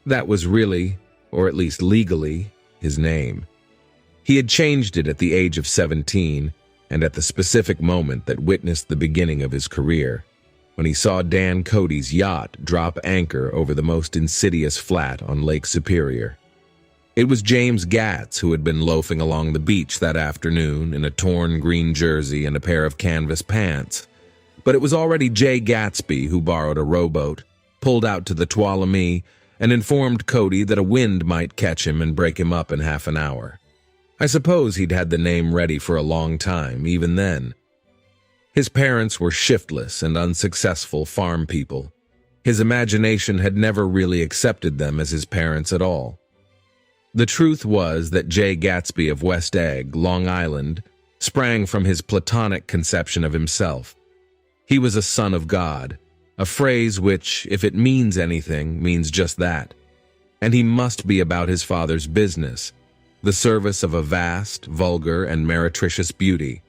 that was really, or at least legally, his name. He had changed it at the age of 17, and at the specific moment that witnessed the beginning of his career, when he saw Dan Cody's yacht drop anchor over the most insidious flat on Lake Superior. It was James Gatz who had been loafing along the beach that afternoon in a torn green jersey and a pair of canvas pants. But it was already Jay Gatsby who borrowed a rowboat, pulled out to the Tuolumne, and informed Cody that a wind might catch him and break him up in half an hour. I suppose he'd had the name ready for a long time, even then. His parents were shiftless and unsuccessful farm people. His imagination had never really accepted them as his parents at all. The truth was that Jay Gatsby of West Egg, Long Island, sprang from his platonic conception of himself. He was a son of God, a phrase which, if it means anything, means just that. And he must be about his father's business, the service of a vast, vulgar, and meretricious beauty.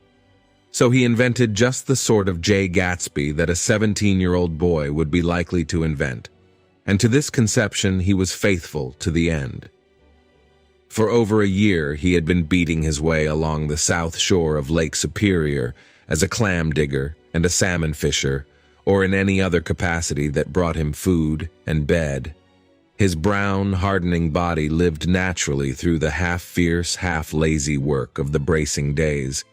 So he invented just the sort of Jay Gatsby that a 17-year-old boy would be likely to invent. And to this conception he was faithful to the end. For over a year he had been beating his way along the south shore of Lake Superior as a clam digger and a salmon fisher, or in any other capacity that brought him food and bed. His brown, hardening body lived naturally through the half-fierce, half-lazy work of the bracing days.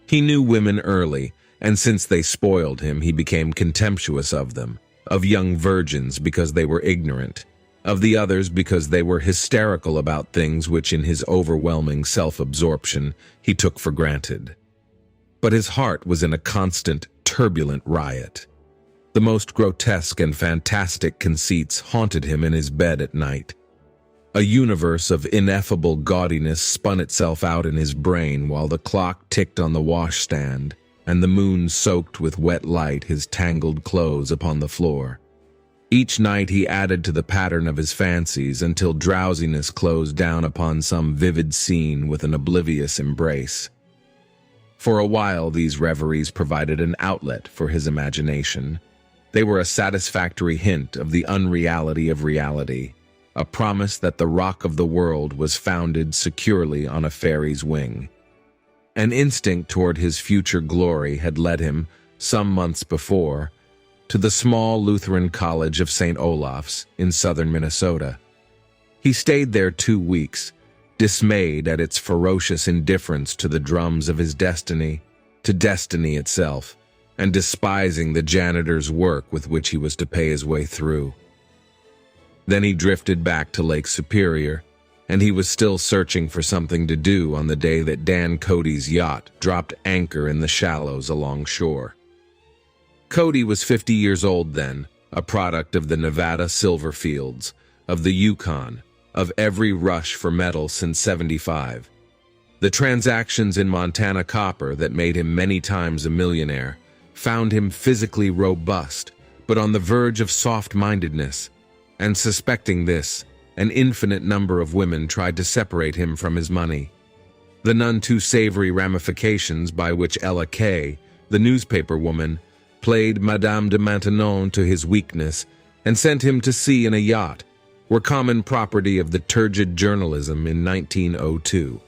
He knew women early, and since they spoiled him, he became contemptuous of them, of young virgins because they were ignorant, of the others because they were hysterical about things which in his overwhelming self-absorption he took for granted. But his heart was in a constant, turbulent riot. The most grotesque and fantastic conceits haunted him in his bed at night. A universe of ineffable gaudiness spun itself out in his brain while the clock ticked on the washstand and the moon soaked with wet light his tangled clothes upon the floor. Each night he added to the pattern of his fancies until drowsiness closed down upon some vivid scene with an oblivious embrace. For a while these reveries provided an outlet for his imagination. They were a satisfactory hint of the unreality of reality, a promise that the rock of the world was founded securely on a fairy's wing. An instinct toward his future glory had led him, some months before, to the small Lutheran College of St. Olaf's in southern Minnesota. He stayed there 2 weeks, dismayed at its ferocious indifference to the drums of his destiny, to destiny itself, and despising the janitor's work with which he was to pay his way through. Then he drifted back to Lake Superior, and he was still searching for something to do on the day that Dan Cody's yacht dropped anchor in the shallows along shore. Cody was 50 years old then, a product of the Nevada silver fields, of the Yukon, of every rush for metal since '75. The transactions in Montana copper that made him many times a millionaire found him physically robust, but on the verge of soft-mindedness, and suspecting this, an infinite number of women tried to separate him from his money. The none too savory ramifications by which Ella Kay, the newspaper woman, played Madame de Maintenon to his weakness and sent him to sea in a yacht, were common property of the turgid journalism in 1902.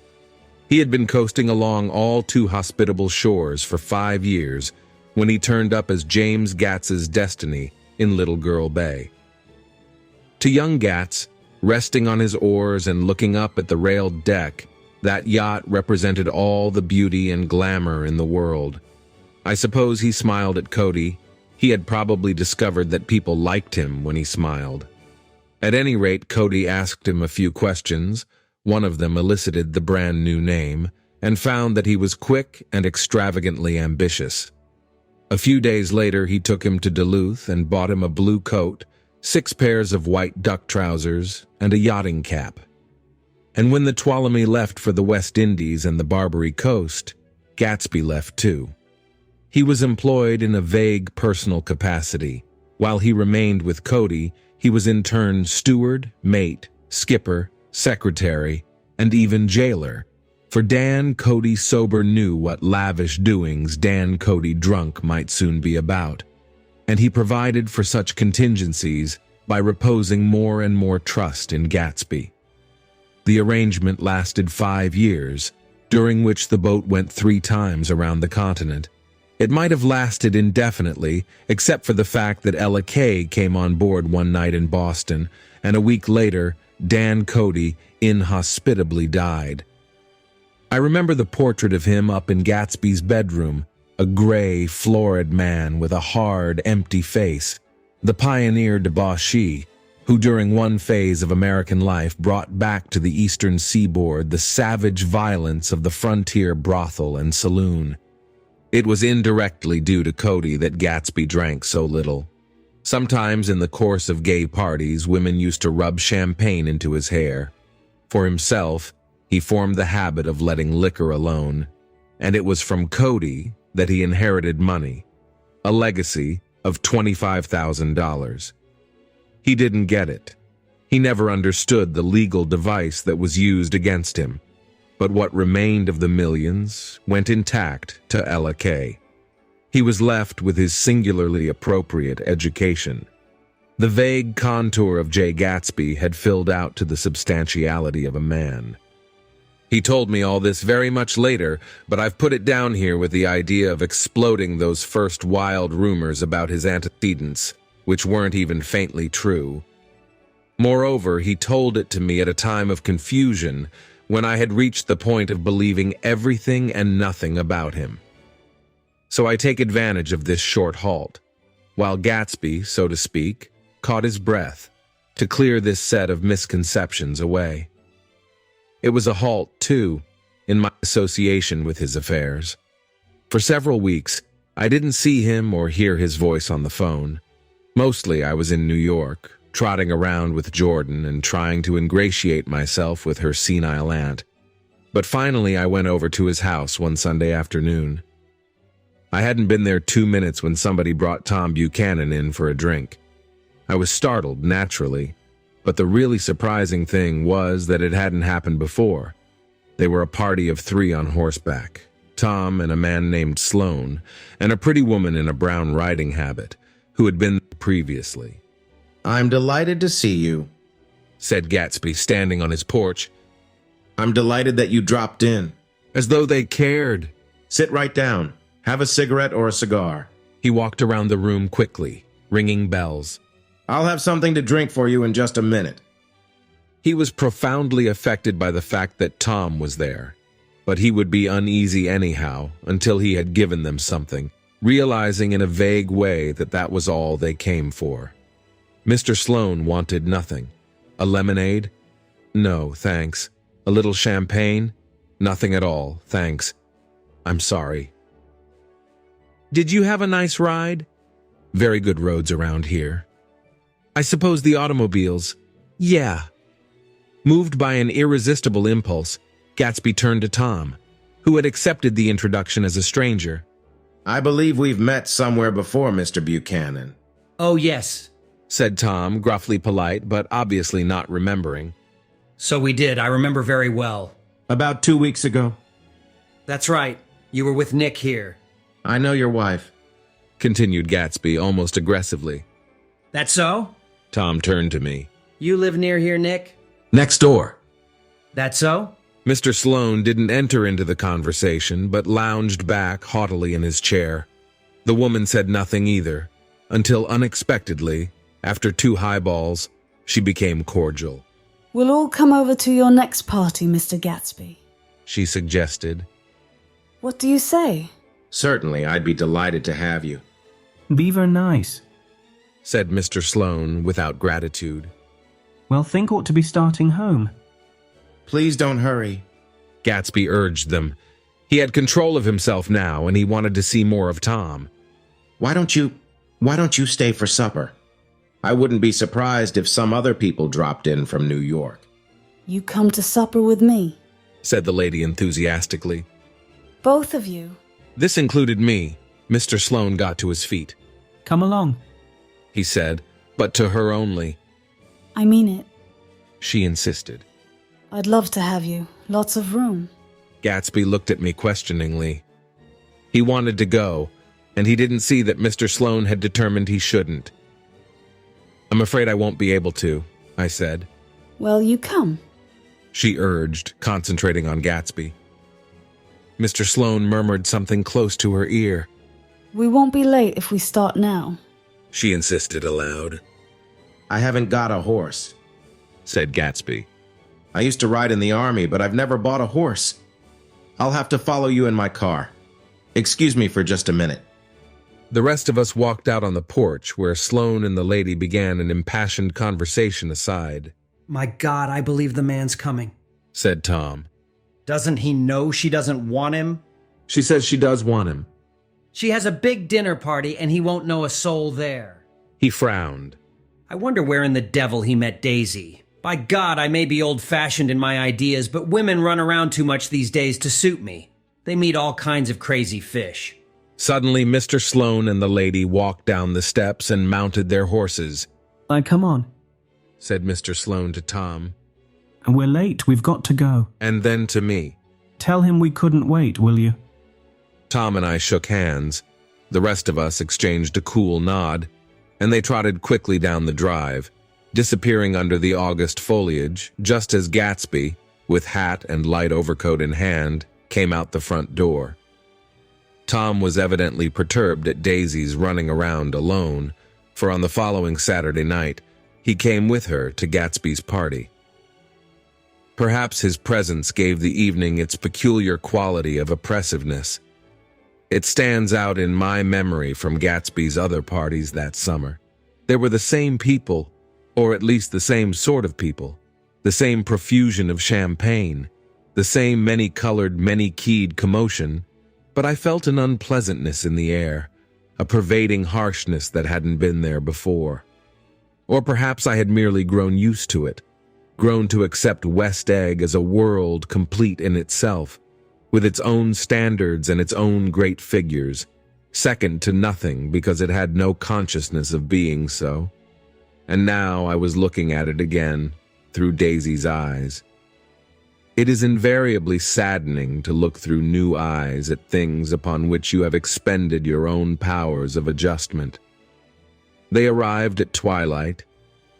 He had been coasting along all too hospitable shores for 5 years when he turned up as James Gatz's destiny in Little Girl Bay. To young Gatz, resting on his oars and looking up at the railed deck, that yacht represented all the beauty and glamour in the world. I suppose he smiled at Cody. He had probably discovered that people liked him when he smiled. At any rate, Cody asked him a few questions. One of them elicited the brand new name, and found that he was quick and extravagantly ambitious. A few days later, he took him to Duluth and bought him a blue coat, 6 pairs of white duck trousers, and a yachting cap. And when the Tuolumne left for the West Indies and the Barbary Coast, Gatsby left too. He was employed in a vague personal capacity. While he remained with Cody, He was in turn steward, mate, skipper, secretary, and even jailer, for Dan Cody sober knew what lavish doings Dan Cody drunk might soon be about, and he provided for such contingencies by reposing more and more trust in Gatsby. The arrangement lasted 5 years, during which the boat went 3 times around the continent. It might have lasted indefinitely, except for the fact that Ella Kay came on board one night in Boston, and a week later, Dan Cody inhospitably died. I remember the portrait of him up in Gatsby's bedroom, a gray, florid man with a hard, empty face, the pioneer debauchee, who during one phase of American life brought back to the eastern seaboard the savage violence of the frontier brothel and saloon. It was indirectly due to Cody that Gatsby drank so little. Sometimes in the course of gay parties, women used to rub champagne into his hair. For himself, he formed the habit of letting liquor alone, and it was from Cody that he inherited money, a legacy of $25,000. He didn't get it. He never understood the legal device that was used against him, but what remained of the millions went intact to Ella Kay. He was left with his singularly appropriate education. The vague contour of J. Gatsby had filled out to the substantiality of a man. He told me all this very much later, but I've put it down here with the idea of exploding those first wild rumors about his antecedents, which weren't even faintly true. Moreover, he told it to me at a time of confusion, when I had reached the point of believing everything and nothing about him. So I take advantage of this short halt, while Gatsby, so to speak, caught his breath, to clear this set of misconceptions away. It was a halt, too, in my association with his affairs. For several weeks, I didn't see him or hear his voice on the phone. Mostly I was in New York, trotting around with Jordan and trying to ingratiate myself with her senile aunt. But finally I went over to his house one Sunday afternoon. I hadn't been there 2 minutes when somebody brought Tom Buchanan in for a drink. I was startled, naturally, but the really surprising thing was that it hadn't happened before. They were a party of 3 on horseback, Tom and a man named Sloane, and a pretty woman in a brown riding habit, who had been there previously. "I'm delighted to see you," said Gatsby, standing on his porch. "I'm delighted that you dropped in." As though they cared. "Sit right down. Have a cigarette or a cigar." He walked around the room quickly, ringing bells. "I'll have something to drink for you in just a minute." He was profoundly affected by the fact that Tom was there, but he would be uneasy anyhow until he had given them something, realizing in a vague way that that was all they came for. Mr. Sloane wanted nothing. A lemonade? No, thanks. A little champagne? Nothing at all, thanks. I'm sorry. Did you have a nice ride? Very good roads around here. I suppose the automobiles? Yeah. Moved by an irresistible impulse, Gatsby turned to Tom, who had accepted the introduction as a stranger. "I believe we've met somewhere before, Mr. Buchanan." Oh, yes, said Tom, gruffly polite, but obviously not remembering. So we did. I remember very well. "About 2 weeks ago." That's right. You were with Nick here. "I know your wife," continued Gatsby almost aggressively. That so? Tom turned to me. You live near here, Nick? Next door. That so? Mr. Sloane didn't enter into the conversation, but lounged back haughtily in his chair. The woman said nothing either, until unexpectedly, after 2 highballs, she became cordial. "We'll all come over to your next party, Mr. Gatsby," she suggested. "What do you say?" "Certainly, I'd be delighted to have you." "Be very nice," said Mr. Sloane without gratitude. "Well, think ought to be starting home." "Please don't hurry," Gatsby urged them. He had control of himself now, and he wanted to see more of Tom. Why don't you stay for supper? I wouldn't be surprised if some other people dropped in from New York." "You come to supper with me?" said the lady enthusiastically. "Both of you?" This included me. Mr. Sloane got to his feet. "Come along," he said, but to her only. I mean it. She insisted. I'd love to have you. Lots of room. Gatsby looked at me questioningly. He wanted to go, and he didn't see that Mr. Sloane had determined he shouldn't. I'm afraid I won't be able to, I said. Well, you come. She urged, concentrating on Gatsby. Mr. Sloane murmured something close to her ear. We won't be late if we start now. She insisted aloud. I haven't got a horse, said Gatsby. I used to ride in the army, but I've never bought a horse. I'll have to follow you in my car. Excuse me for just a minute. The rest of us walked out on the porch, where Sloane and the lady began an impassioned conversation aside. My God, I believe the man's coming, said Tom. Doesn't he know she doesn't want him? She says she does want him. She has a big dinner party and he won't know a soul there. He frowned. I wonder where in the devil he met Daisy. By God, I may be old-fashioned in my ideas, but women run around too much these days to suit me. They meet all kinds of crazy fish. Suddenly, Mr. Sloane and the lady walked down the steps and mounted their horses. Come on, said Mr. Sloane to Tom. We're late, we've got to go. And then to me. Tell him we couldn't wait, will you? Tom and I shook hands. The rest of us exchanged a cool nod, and they trotted quickly down the drive, disappearing under the August foliage, just as Gatsby, with hat and light overcoat in hand, came out the front door. Tom was evidently perturbed at Daisy's running around alone, for on the following Saturday night, he came with her to Gatsby's party. Perhaps his presence gave the evening its peculiar quality of oppressiveness. It stands out in my memory from Gatsby's other parties that summer. There were the same people, or at least the same sort of people, the same profusion of champagne, the same many-colored, many-keyed commotion, but I felt an unpleasantness in the air, a pervading harshness that hadn't been there before. Or perhaps I had merely grown used to it, grown to accept West Egg as a world complete in itself, with its own standards and its own great figures, second to nothing because it had no consciousness of being so. And now I was looking at it again, through Daisy's eyes. It is invariably saddening to look through new eyes at things upon which you have expended your own powers of adjustment. They arrived at twilight,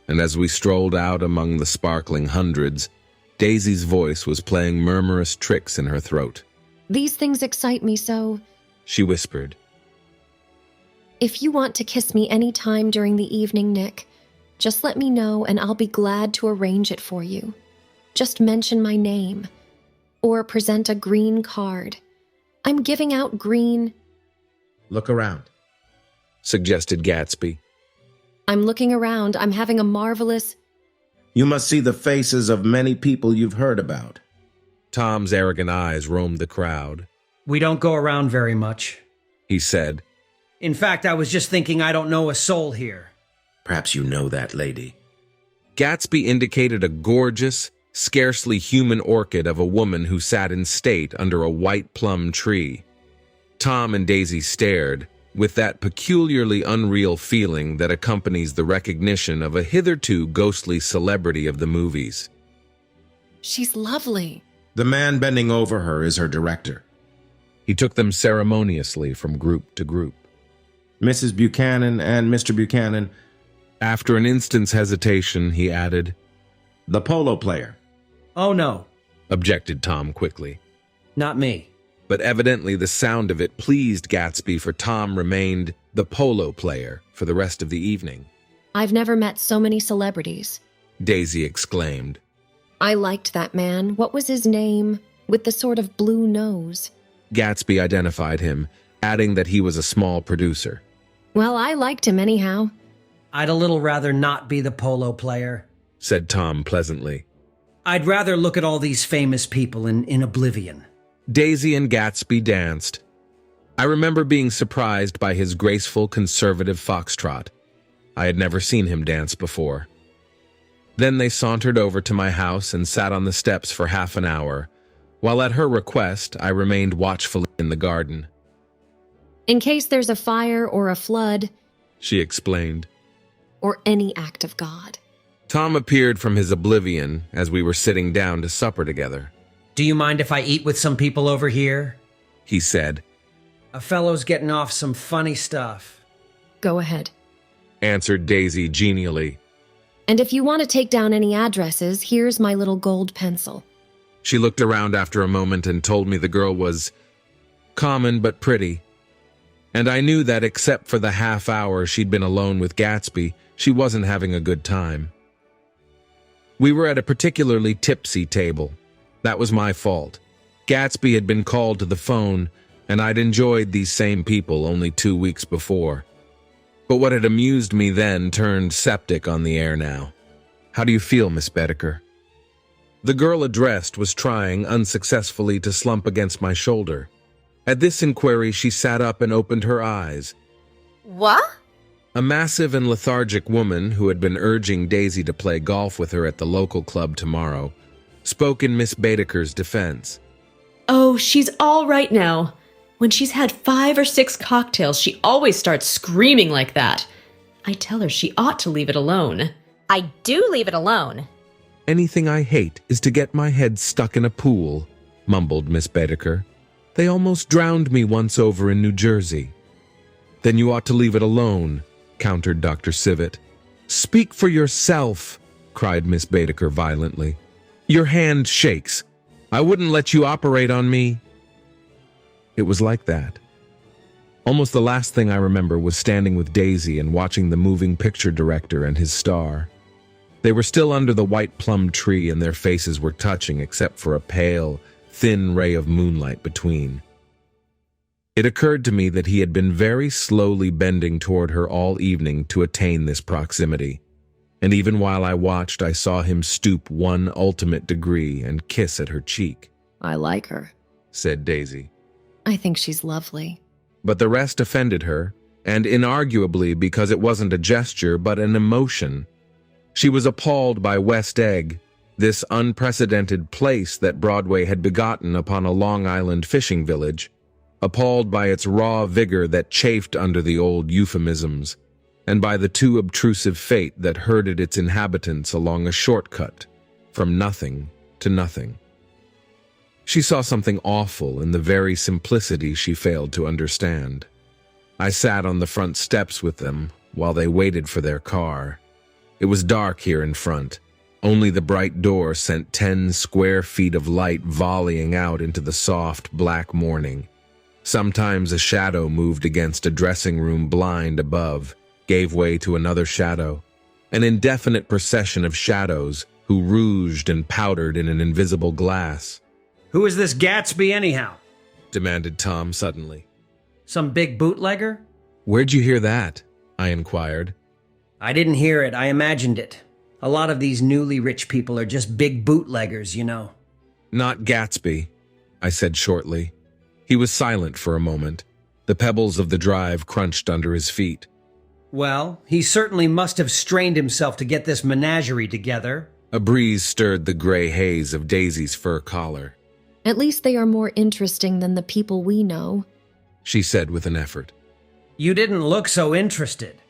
and as we strolled out among the sparkling hundreds, Daisy's voice was playing murmurous tricks in her throat. These things excite me so, she whispered. If you want to kiss me any time during the evening, Nick, just let me know and I'll be glad to arrange it for you. Just mention my name. Or present a green card. I'm giving out green. Look around, suggested Gatsby. I'm looking around. I'm having a marvelous... You must see the faces of many people you've heard about. Tom's arrogant eyes roamed the crowd. We don't go around very much, he said. In fact, I was just thinking I don't know a soul here. Perhaps you know that lady. Gatsby indicated a gorgeous, scarcely human orchid of a woman who sat in state under a white plum tree. Tom and Daisy stared, with that peculiarly unreal feeling that accompanies the recognition of a hitherto ghostly celebrity of the movies. She's lovely. The man bending over her is her director. He took them ceremoniously from group to group. Mrs. Buchanan and Mr. Buchanan. After an instant's hesitation, he added, The polo player. Oh, no, objected Tom quickly. Not me. But evidently the sound of it pleased Gatsby, for Tom remained the polo player for the rest of the evening. I've never met so many celebrities, Daisy exclaimed. I liked that man. What was his name? With the sort of blue nose. Gatsby identified him, adding that he was a small producer. Well, I liked him anyhow. I'd a little rather not be the polo player, said Tom pleasantly. I'd rather look at all these famous people in oblivion. Daisy and Gatsby danced. I remember being surprised by his graceful, conservative foxtrot. I had never seen him dance before. Then they sauntered over to my house and sat on the steps for half an hour, while at her request I remained watchfully in the garden. In case there's a fire or a flood, she explained, or any act of God. Tom appeared from his oblivion as we were sitting down to supper together. Do you mind if I eat with some people over here? He said. A fellow's getting off some funny stuff. Go ahead. Answered Daisy genially. And if you want to take down any addresses, here's my little gold pencil. She looked around after a moment and told me the girl was common but pretty. And I knew that except for the half hour she'd been alone with Gatsby, she wasn't having a good time. We were at a particularly tipsy table. That was my fault. Gatsby had been called to the phone, and I'd enjoyed these same people only 2 weeks before. But what had amused me then turned septic on the air now. How do you feel, Miss Bedecker? The girl addressed was trying unsuccessfully to slump against my shoulder. At this inquiry, she sat up and opened her eyes. What? A massive and lethargic woman who had been urging Daisy to play golf with her at the local club tomorrow spoke in Miss Bedecker's defense. Oh, she's all right now. When she's had 5 or 6 cocktails, she always starts screaming like that. I tell her she ought to leave it alone. I do leave it alone. Anything I hate is to get my head stuck in a pool, mumbled Miss Bedecker. They almost drowned me once over in New Jersey. Then you ought to leave it alone, countered Dr. Civet. Speak for yourself, cried Miss Bedecker violently. Your hand shakes. I wouldn't let you operate on me. It was like that. Almost the last thing I remember was standing with Daisy and watching the moving picture director and his star. They were still under the white plum tree and their faces were touching except for a pale, thin ray of moonlight between. It occurred to me that he had been very slowly bending toward her all evening to attain this proximity. And even while I watched, I saw him stoop one ultimate degree and kiss at her cheek. I like her, said Daisy. I think she's lovely. But the rest offended her, and inarguably because it wasn't a gesture but an emotion. She was appalled by West Egg, this unprecedented place that Broadway had begotten upon a Long Island fishing village, appalled by its raw vigor that chafed under the old euphemisms, and by the too obtrusive fate that herded its inhabitants along a shortcut from nothing to nothing. She saw something awful in the very simplicity she failed to understand. I sat on the front steps with them while they waited for their car. It was dark here in front. Only the bright door sent 10 square feet of light volleying out into the soft, black morning. Sometimes a shadow moved against a dressing room blind above, gave way to another shadow, an indefinite procession of shadows who rouged and powdered in an invisible glass. Who is this Gatsby anyhow? Demanded Tom suddenly. Some big bootlegger? Where'd you hear that? I inquired. I didn't hear it, I imagined it. A lot of these newly rich people are just big bootleggers, you know. Not Gatsby, I said shortly. He was silent for a moment. The pebbles of the drive crunched under his feet. Well, he certainly must have strained himself to get this menagerie together. A breeze stirred the gray haze of Daisy's fur collar. At least they are more interesting than the people we know, she said with an effort. You didn't look so interested.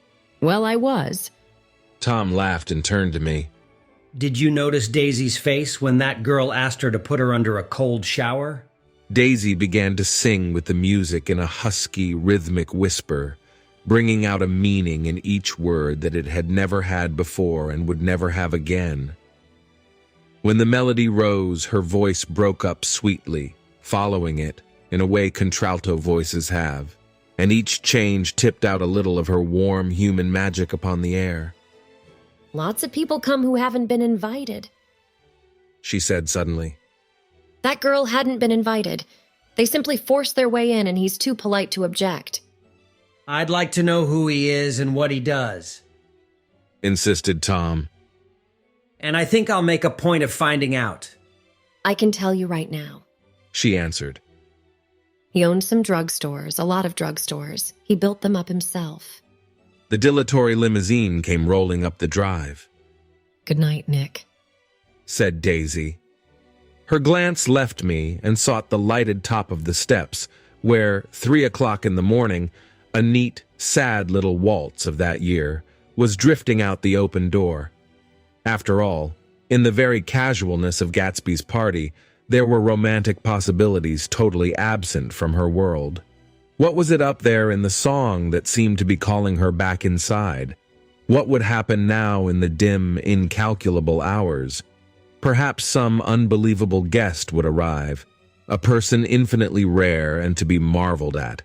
Well, I was. Tom laughed and turned to me. Did you notice Daisy's face when that girl asked her to put her under a cold shower? Daisy began to sing with the music in a husky, rhythmic whisper, bringing out a meaning in each word that it had never had before and would never have again. When the melody rose, her voice broke up sweetly, following it, in a way contralto voices have, and each change tipped out a little of her warm human magic upon the air. Lots of people come who haven't been invited, she said suddenly. That girl hadn't been invited. They simply forced their way in and he's too polite to object. I'd like to know who he is and what he does, insisted Tom. And I think I'll make a point of finding out. I can tell you right now, she answered. He owned some drugstores, a lot of drugstores. He built them up himself. The dilatory limousine came rolling up the drive. Good night, Nick, said Daisy. Her glance left me and sought the lighted top of the steps, where, 3 o'clock in the morning, a neat, sad little waltz of that year was drifting out the open door. After all, in the very casualness of Gatsby's party, there were romantic possibilities totally absent from her world. What was it up there in the song that seemed to be calling her back inside? What would happen now in the dim, incalculable hours? Perhaps some unbelievable guest would arrive, a person infinitely rare and to be marveled at.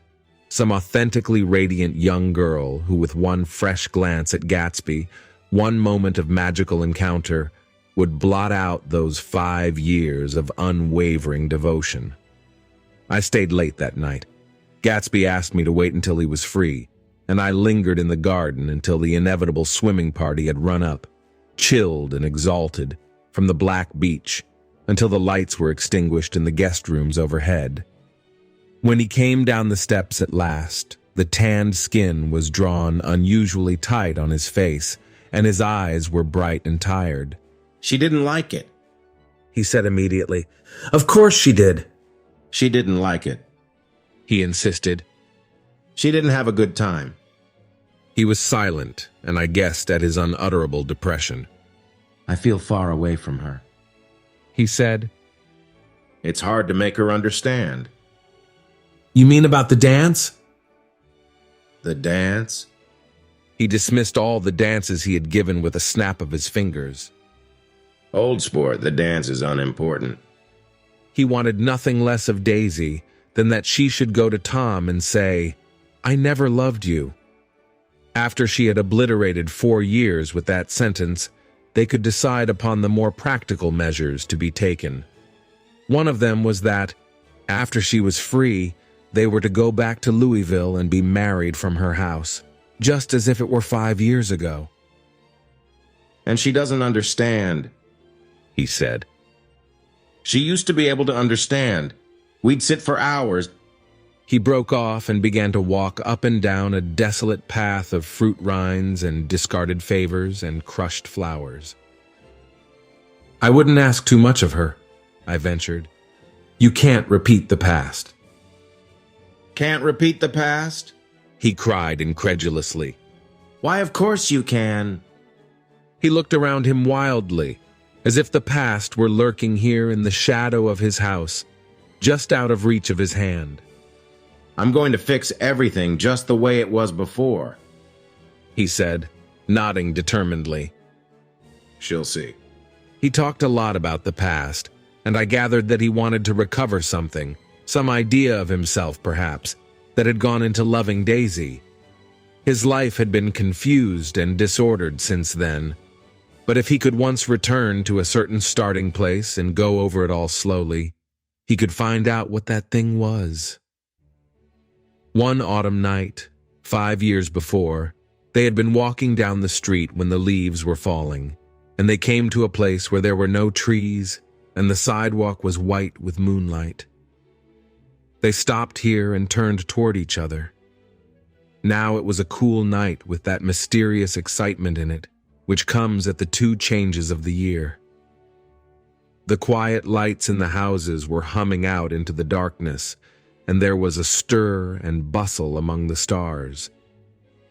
Some authentically radiant young girl who, with one fresh glance at Gatsby, one moment of magical encounter, would blot out those 5 years of unwavering devotion. I stayed late that night. Gatsby asked me to wait until he was free, and I lingered in the garden until the inevitable swimming party had run up, chilled and exalted, from the black beach, until the lights were extinguished in the guest rooms overhead. When he came down the steps at last, the tanned skin was drawn unusually tight on his face, and his eyes were bright and tired. She didn't like it, he said immediately. Of course she did. She didn't like it, he insisted. She didn't have a good time. He was silent, and I guessed at his unutterable depression. I feel far away from her, he said. It's hard to make her understand. You mean about the dance? The dance? He dismissed all the dances he had given with a snap of his fingers. Old sport, the dance is unimportant. He wanted nothing less of Daisy than that she should go to Tom and say, I never loved you. After she had obliterated 4 years with that sentence, they could decide upon the more practical measures to be taken. One of them was that, after she was free, they were to go back to Louisville and be married from her house, just as if it were 5 years ago. And she doesn't understand, he said. She used to be able to understand. We'd sit for hours. He broke off and began to walk up and down a desolate path of fruit rinds and discarded favors and crushed flowers. I wouldn't ask too much of her, I ventured. You can't repeat the past. Can't repeat the past? He cried incredulously. Why, of course you can. He looked around him wildly, as if the past were lurking here in the shadow of his house, just out of reach of his hand. I'm going to fix everything just the way it was before, he said, nodding determinedly. She'll see. He talked a lot about the past, and I gathered that he wanted to recover something, some idea of himself, perhaps, that had gone into loving Daisy. His life had been confused and disordered since then, but if he could once return to a certain starting place and go over it all slowly, he could find out what that thing was. One autumn night, 5 years before, they had been walking down the street when the leaves were falling, and they came to a place where there were no trees, and the sidewalk was white with moonlight. They stopped here and turned toward each other. Now it was a cool night with that mysterious excitement in it, which comes at the 2 changes of the year. The quiet lights in the houses were humming out into the darkness, and there was a stir and bustle among the stars.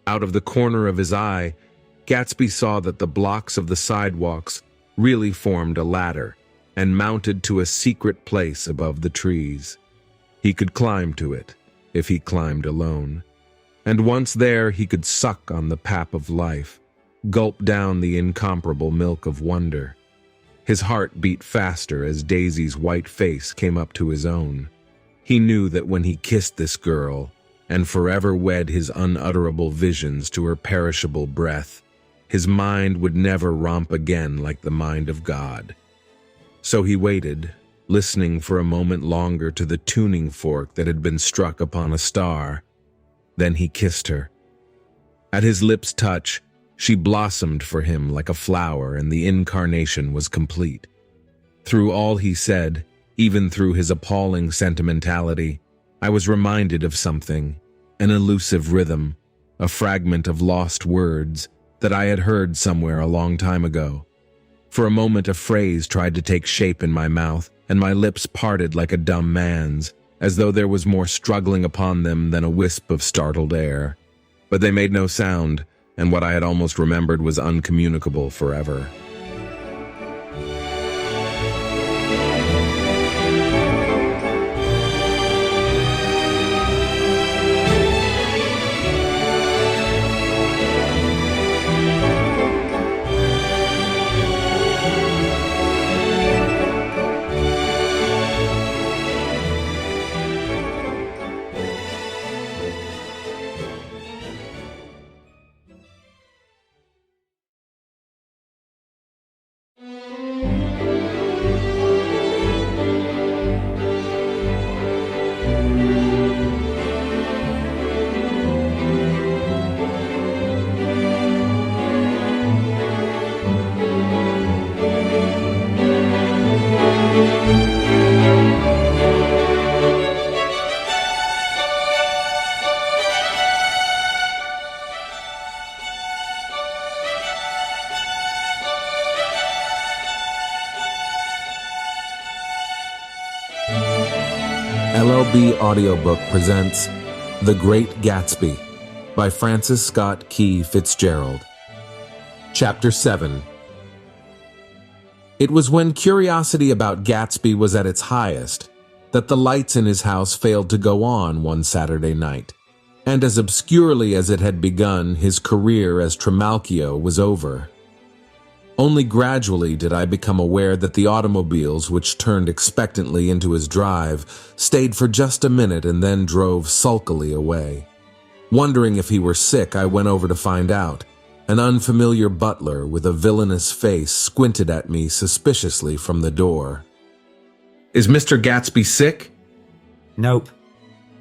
Out of the corner of his eye, Gatsby saw that the blocks of the sidewalks really formed a ladder and mounted to a secret place above the trees. He could climb to it, if he climbed alone. And once there, he could suck on the pap of life, gulp down the incomparable milk of wonder. His heart beat faster as Daisy's white face came up to his own. He knew that when he kissed this girl, and forever wed his unutterable visions to her perishable breath, his mind would never romp again like the mind of God. So he waited, listening for a moment longer to the tuning fork that had been struck upon a star. Then he kissed her. At his lips' touch, she blossomed for him like a flower, and the incarnation was complete. Through all he said, even through his appalling sentimentality, I was reminded of something, an elusive rhythm, a fragment of lost words that I had heard somewhere a long time ago. For a moment a phrase tried to take shape in my mouth, and my lips parted like a dumb man's, as though there was more struggling upon them than a wisp of startled air. But they made no sound, and what I had almost remembered was uncommunicable forever. LLB Audiobook presents The Great Gatsby by Francis Scott Key Fitzgerald. Chapter 7. It was when curiosity about Gatsby was at its highest that the lights in his house failed to go on one Saturday night, and as obscurely as it had begun, his career as Trimalchio was over. Only gradually did I become aware that the automobiles, which turned expectantly into his drive, stayed for just a minute and then drove sulkily away. Wondering if he were sick, I went over to find out. An unfamiliar butler with a villainous face squinted at me suspiciously from the door. "Is Mr. Gatsby sick?" "Nope."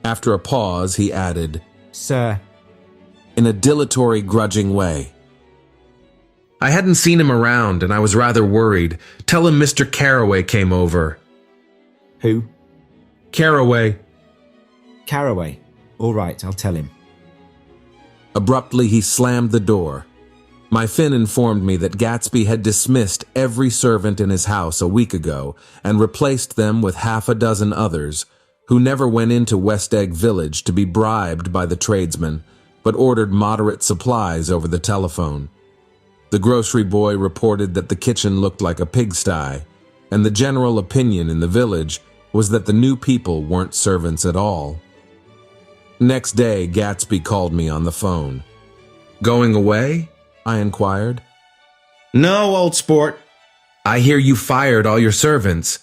After a pause, he added, "Sir," in a dilatory, grudging way. I hadn't seen him around, and I was rather worried. "Tell him Mr. Carroway came over." "Who?" "Carroway." "Carroway. All right, I'll tell him." Abruptly, he slammed the door. My Finn informed me that Gatsby had dismissed every servant in his house a week ago and replaced them with half a dozen others who never went into West Egg Village to be bribed by the tradesmen, but ordered moderate supplies over the telephone. The grocery boy reported that the kitchen looked like a pigsty, and the general opinion in the village was that the new people weren't servants at all. Next day, Gatsby called me on the phone. "Going away?" I inquired. "No, old sport." "I hear you fired all your servants."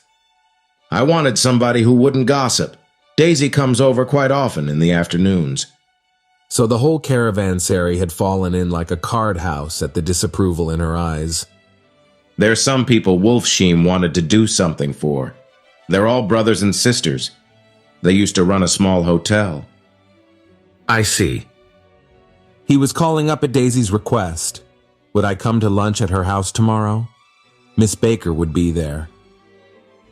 "I wanted somebody who wouldn't gossip. Daisy comes over quite often in the afternoons." So the whole caravanserai had fallen in like a card house at the disapproval in her eyes. "There's some people Wolfsheim wanted to do something for. They're all brothers and sisters. They used to run a small hotel." "I see." He was calling up at Daisy's request. Would I come to lunch at her house tomorrow? Miss Baker would be there.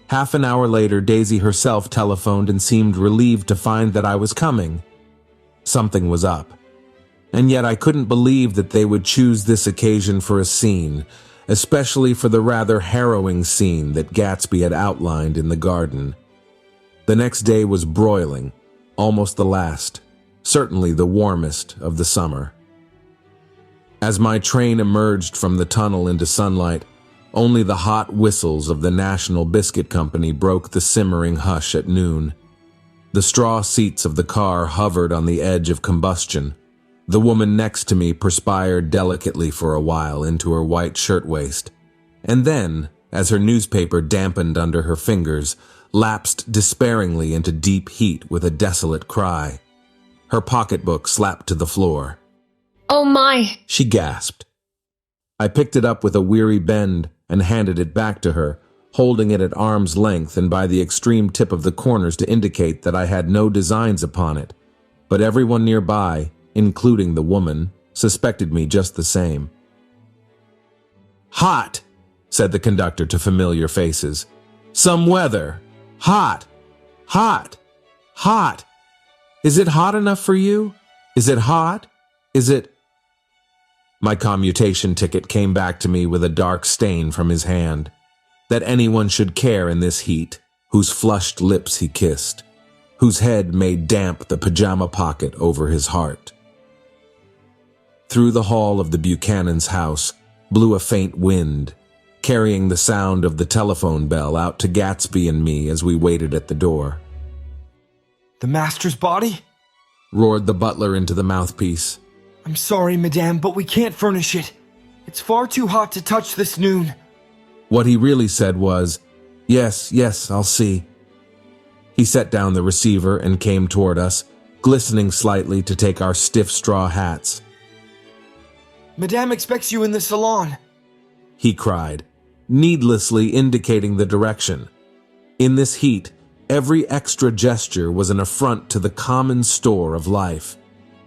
Half an hour later, Daisy herself telephoned and seemed relieved to find that I was coming. Something was up. And yet I couldn't believe that they would choose this occasion for a scene, especially for the rather harrowing scene that Gatsby had outlined in the garden. The next day was broiling, almost the last, certainly the warmest of the summer. As my train emerged from the tunnel into sunlight, only the hot whistles of the National Biscuit Company broke the simmering hush at noon. The straw seats of the car hovered on the edge of combustion. The woman next to me perspired delicately for a while into her white shirtwaist, and then, as her newspaper dampened under her fingers, lapsed despairingly into deep heat with a desolate cry. Her pocketbook slapped to the floor. "Oh my!" she gasped. I picked it up with a weary bend and handed it back to her, holding it at arm's length and by the extreme tip of the corners to indicate that I had no designs upon it. But everyone nearby, including the woman, suspected me just the same. "Hot," said the conductor to familiar faces. "Some weather. Hot. Hot. Hot. Is it hot enough for you? Is it hot? Is it—" My commutation ticket came back to me with a dark stain from his hand. That anyone should care in this heat, whose flushed lips he kissed, whose head made damp the pajama pocket over his heart. Through the hall of the Buchanan's house blew a faint wind, carrying the sound of the telephone bell out to Gatsby and me as we waited at the door. "The master's body?" roared the butler into the mouthpiece. "I'm sorry, madame, but we can't furnish it. It's far too hot to touch this noon." What he really said was, "Yes, yes, I'll see." He set down the receiver and came toward us, glistening slightly to take our stiff straw hats. "Madame expects you in the salon," he cried, needlessly indicating the direction. In this heat, every extra gesture was an affront to the common store of life.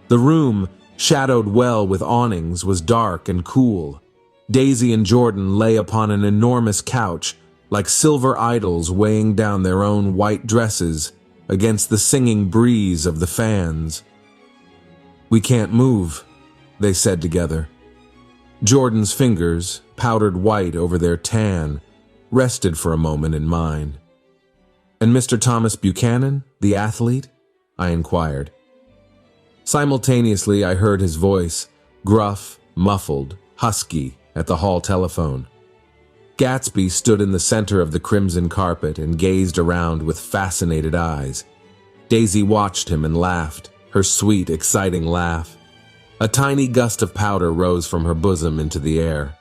The room, shadowed well with awnings, was dark and cool. Daisy and Jordan lay upon an enormous couch, like silver idols weighing down their own white dresses against the singing breeze of the fans. "We can't move," they said together. Jordan's fingers, powdered white over their tan, rested for a moment in mine. And Mr. Thomas Buchanan, the athlete? I inquired. Simultaneously, I heard his voice, gruff, muffled, husky, at the hall telephone. Gatsby stood in the center of the crimson carpet and gazed around with fascinated eyes. Daisy watched him and laughed, her sweet, exciting laugh. A tiny gust of powder rose from her bosom into the air.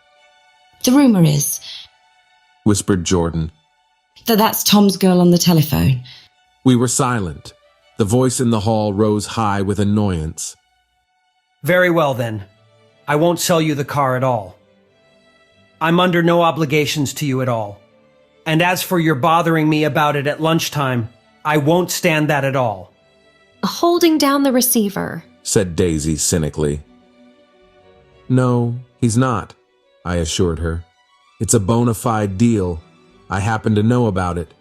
The rumor is, whispered Jordan, that's Tom's girl on the telephone. We were silent. The voice in the hall rose high with annoyance. Very well, then. I won't sell you the car at all. I'm under no obligations to you at all. And as for your bothering me about it at lunchtime, I won't stand that at all. Holding down the receiver, said Daisy cynically. No, he's not, I assured her. It's a bona fide deal. I happen to know about it.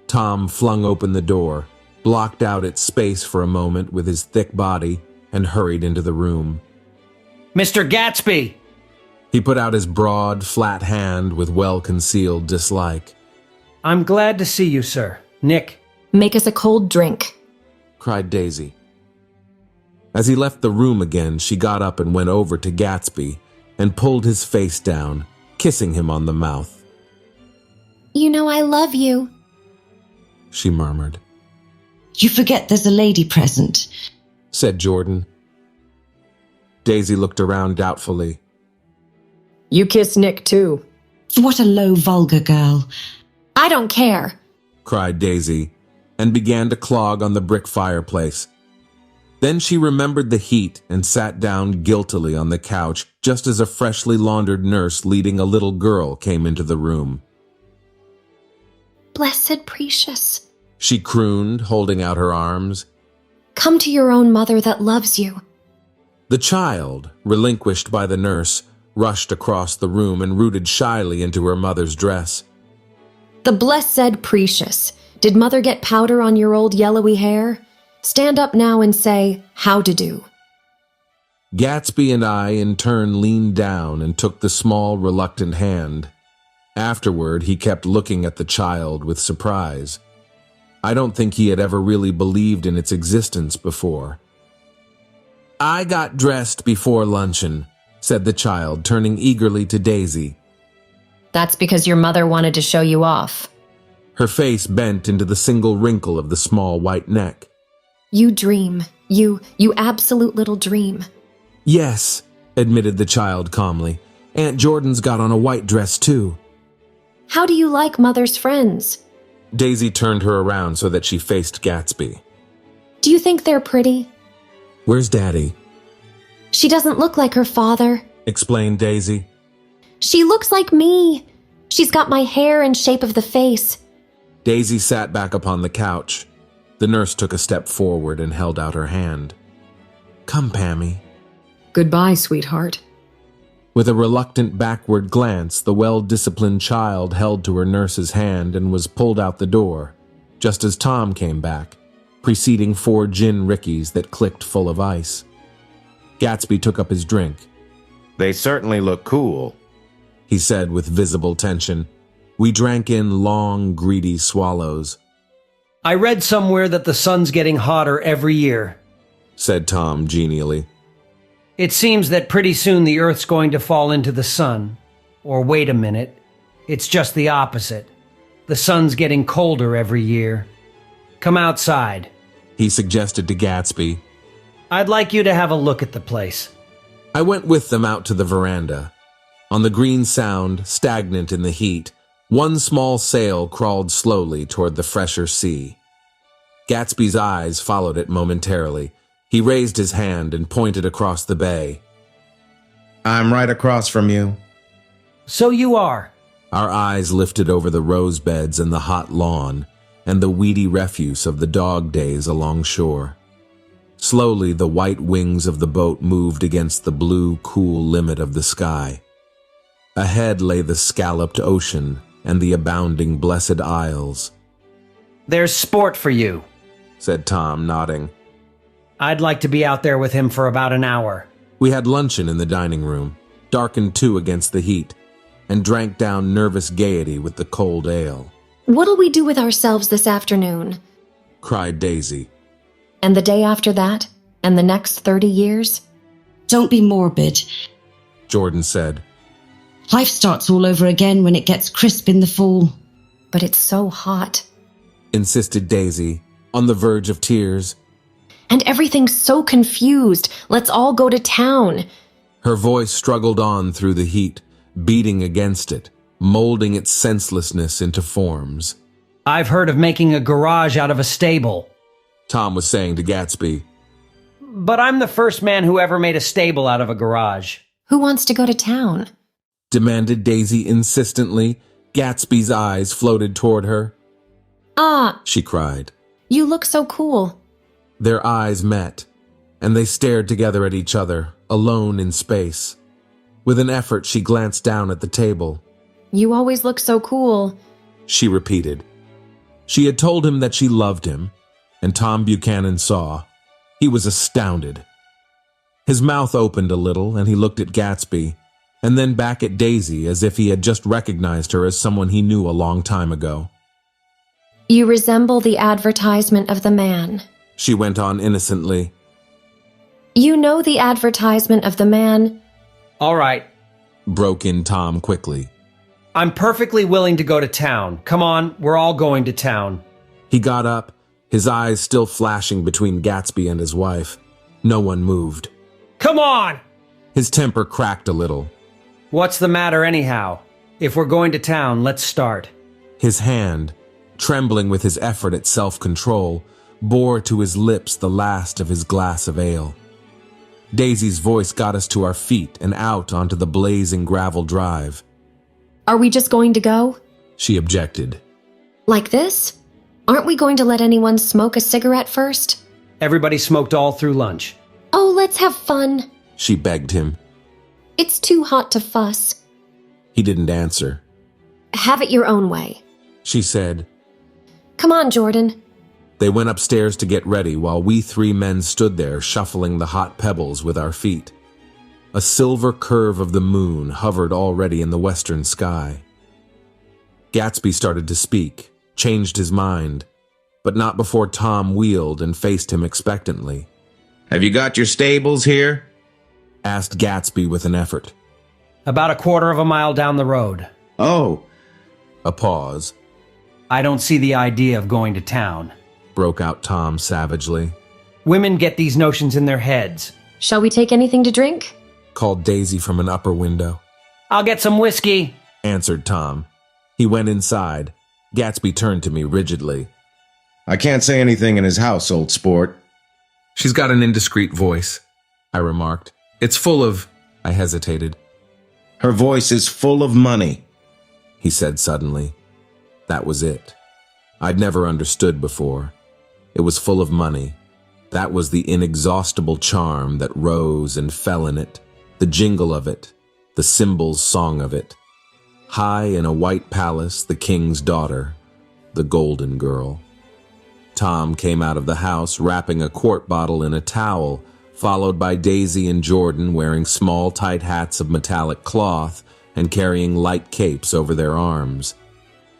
Tom flung open the door, blocked out its space for a moment with his thick body, and hurried into the room. Mr. Gatsby! He put out his broad, flat hand with well-concealed dislike. I'm glad to see you, sir. Nick. Make us a cold drink, cried Daisy. As he left the room again, she got up and went over to Gatsby and pulled his face down, kissing him on the mouth. You know I love you, she murmured. You forget there's a lady present, said Jordan. Daisy looked around doubtfully. You kiss Nick, too. What a low, vulgar girl. I don't care, cried Daisy, and began to clog on the brick fireplace. Then she remembered the heat and sat down guiltily on the couch just as a freshly laundered nurse leading a little girl came into the room. Blessed Precious, she crooned, holding out her arms. Come to your own mother that loves you. The child, relinquished by the nurse, rushed across the room and rooted shyly into her mother's dress. The blessed Precious, did mother get powder on your old yellowy hair? Stand up now and say, how to do. Gatsby and I in turn leaned down and took the small, reluctant hand. Afterward, he kept looking at the child with surprise. I don't think he had ever really believed in its existence before. I got dressed before luncheon, said the child, turning eagerly to Daisy. That's because your mother wanted to show you off. Her face bent into the single wrinkle of the small white neck. You dream. You absolute little dream. Yes, admitted the child calmly. Aunt Jordan's got on a white dress, too. How do you like mother's friends? Daisy turned her around so that she faced Gatsby. Do you think they're pretty? Where's Daddy? She doesn't look like her father, explained Daisy. She looks like me. She's got my hair and shape of the face. Daisy sat back upon the couch. The nurse took a step forward and held out her hand. Come, Pammy. Goodbye, sweetheart. With a reluctant backward glance, the well-disciplined child held to her nurse's hand and was pulled out the door, just as Tom came back, preceding 4 gin rickeys that clicked full of ice. Gatsby took up his drink. They certainly look cool, he said with visible tension. We drank in long, greedy swallows. I read somewhere that the sun's getting hotter every year, said Tom genially. It seems that pretty soon the Earth's going to fall into the sun. Or wait a minute, it's just the opposite. The sun's getting colder every year. Come outside, he suggested to Gatsby. I'd like you to have a look at the place. I went with them out to the veranda. On the green sound, stagnant in the heat, one small sail crawled slowly toward the fresher sea. Gatsby's eyes followed it momentarily. He raised his hand and pointed across the bay. I'm right across from you. So you are. Our eyes lifted over the rose beds and the hot lawn, and the weedy refuse of the dog days along shore. Slowly, the white wings of the boat moved against the blue, cool limit of the sky. Ahead lay the scalloped ocean and the abounding blessed isles. There's sport for you, said Tom, nodding. I'd like to be out there with him for about an hour. We had luncheon in the dining room, darkened too against the heat, and drank down nervous gaiety with the cold ale. What'll we do with ourselves this afternoon? cried Daisy. And the day after that? And the next 30 years? Don't be morbid. Jordan said. Life starts all over again when it gets crisp in the fall. But it's so hot. Insisted Daisy, on the verge of tears. And everything's so confused. Let's all go to town. Her voice struggled on through the heat, beating against it, molding its senselessness into forms. I've heard of making a garage out of a stable, Tom was saying to Gatsby. But I'm the first man who ever made a stable out of a garage. Who wants to go to town? Demanded Daisy insistently. Gatsby's eyes floated toward her. Ah, she cried. You look so cool. Their eyes met, and they stared together at each other, alone in space. With an effort, she glanced down at the table. You always look so cool, she repeated. She had told him that she loved him, and Tom Buchanan saw. He was astounded. His mouth opened a little, and he looked at Gatsby, and then back at Daisy as if he had just recognized her as someone he knew a long time ago. You resemble the advertisement of the man, she went on innocently. You know the advertisement of the man. All right, broke in Tom quickly. I'm perfectly willing to go to town. Come on, we're all going to town. He got up, his eyes still flashing between Gatsby and his wife. No one moved. Come on! His temper cracked a little. What's the matter anyhow? If we're going to town, let's start. His hand, trembling with his effort at self-control, bore to his lips the last of his glass of ale. Daisy's voice got us to our feet and out onto the blazing gravel drive. Are we just going to go? She objected. Like this? Aren't we going to let anyone smoke a cigarette first? Everybody smoked all through lunch. Oh, let's have fun, she begged him. It's too hot to fuss. He didn't answer. Have it your own way, she said. Come on, Jordan. They went upstairs to get ready while we three men stood there shuffling the hot pebbles with our feet. A silver curve of the moon hovered already in the western sky. Gatsby started to speak, changed his mind, but not before Tom wheeled and faced him expectantly. Have you got your stables here? Asked Gatsby with an effort. About a quarter of a mile down the road. Oh. A pause. I don't see the idea of going to town, broke out Tom savagely. Women get these notions in their heads. Shall we take anything to drink? Called Daisy from an upper window. I'll get some whiskey, answered Tom. He went inside. Gatsby turned to me rigidly. I can't say anything in his house, old sport. She's got an indiscreet voice, I remarked. It's full of... I hesitated. Her voice is full of money, he said suddenly. That was it. I'd never understood before. It was full of money. That was the inexhaustible charm that rose and fell in it, the jingle of it, the cymbal's song of it. High in a white palace, the king's daughter, the golden girl. Tom came out of the house wrapping a quart bottle in a towel, followed by Daisy and Jordan wearing small tight hats of metallic cloth and carrying light capes over their arms.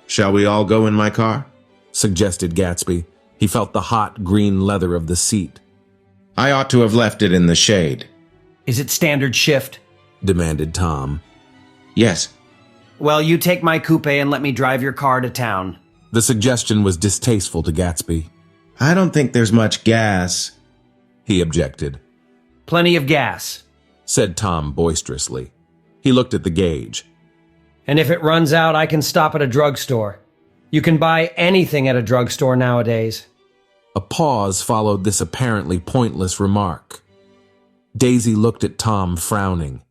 Shall we all go in my car? Suggested Gatsby. He felt the hot green leather of the seat. I ought to have left it in the shade. Is it standard shift? Demanded Tom. Yes. Well, you take my coupe and let me drive your car to town. The suggestion was distasteful to Gatsby. I don't think there's much gas, he objected. Plenty of gas, said Tom boisterously. He looked at the gauge. And if it runs out, I can stop at a drugstore. You can buy anything at a drugstore nowadays. A pause followed this apparently pointless remark. Daisy looked at Tom frowning,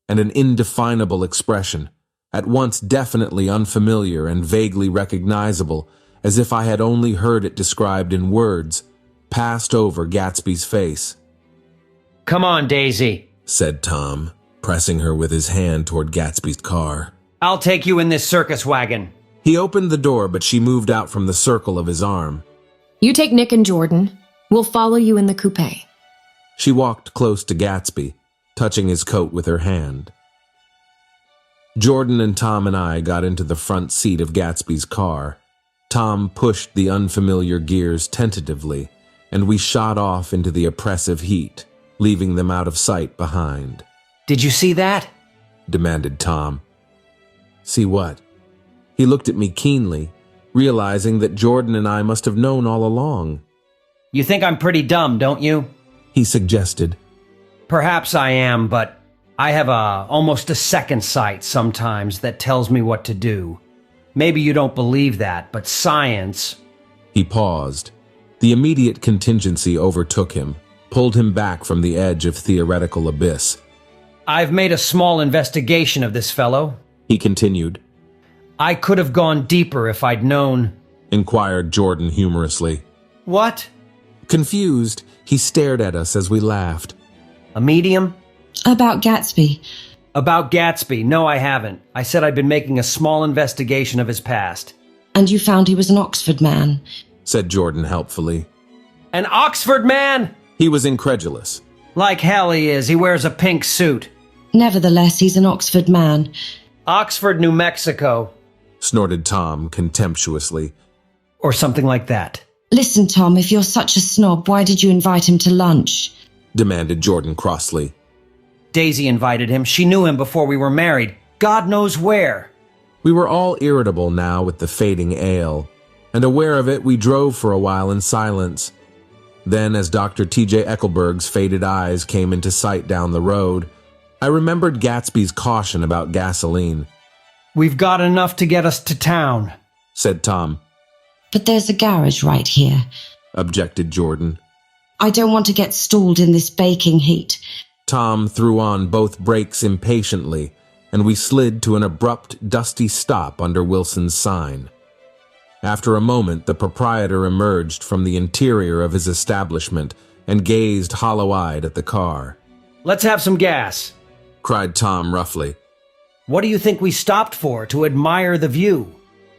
and an indefinable expression, at once definitely unfamiliar and vaguely recognizable, as if I had only heard it described in words, passed over Gatsby's face. Come on, Daisy, said Tom, pressing her with his hand toward Gatsby's car. I'll take you in this circus wagon. He opened the door, but she moved out from the circle of his arm. You take Nick and Jordan. We'll follow you in the coupe. She walked close to Gatsby, touching his coat with her hand. Jordan and Tom and I got into the front seat of Gatsby's car. Tom pushed the unfamiliar gears tentatively, and we shot off into the oppressive heat, leaving them out of sight behind. Did you see that? Demanded Tom. See what? He looked at me keenly, realizing that Jordan and I must have known all along. You think I'm pretty dumb, don't you? He suggested. Perhaps I am, but I have almost a second sight sometimes that tells me what to do. Maybe you don't believe that, but science... He paused. The immediate contingency overtook him, pulled him back from the edge of theoretical abyss. I've made a small investigation of this fellow, he continued. I could have gone deeper if I'd known, inquired Jordan humorously. What? Confused, he stared at us as we laughed. A medium? About Gatsby. About Gatsby. No, I haven't. I said I'd been making a small investigation of his past. And you found he was an Oxford man, said Jordan helpfully. An Oxford man? He was incredulous. Like hell he is. He wears a pink suit. Nevertheless, he's an Oxford man. Oxford, New Mexico, snorted Tom contemptuously. Or something like that. Listen, Tom, if you're such a snob, why did you invite him to lunch? Demanded Jordan crossly. Daisy invited him. She knew him before we were married. God knows where. We were all irritable now with the fading ale, and aware of it, we drove for a while in silence. Then, as Dr. T.J. Eckelberg's faded eyes came into sight down the road, I remembered Gatsby's caution about gasoline. We've got enough to get us to town, said Tom. But there's a garage right here, objected Jordan. I don't want to get stalled in this baking heat. Tom threw on both brakes impatiently, and we slid to an abrupt, dusty stop under Wilson's sign. After a moment, the proprietor emerged from the interior of his establishment and gazed hollow-eyed at the car. Let's have some gas, cried Tom roughly. What do you think we stopped for, to admire the view?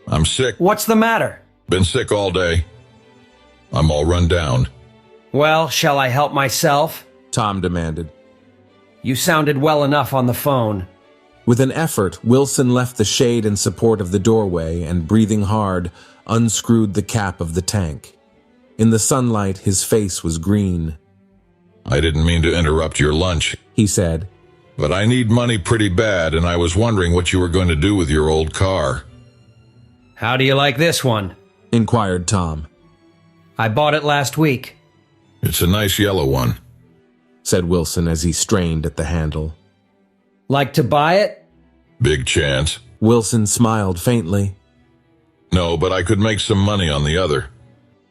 I'm sick. What's the matter? Been sick all day. I'm all run down. Well, shall I help myself? Tom demanded. You sounded well enough on the phone. With an effort, Wilson left the shade in support of the doorway and, breathing hard, unscrewed the cap of the tank. In the sunlight, his face was green. I didn't mean to interrupt your lunch, he said. But I need money pretty bad, and I was wondering what you were going to do with your old car. How do you like this one? Inquired Tom. I bought it last week. It's a nice yellow one, said Wilson as he strained at the handle. Like to buy it? Big chance. Wilson smiled faintly. No, but I could make some money on the other.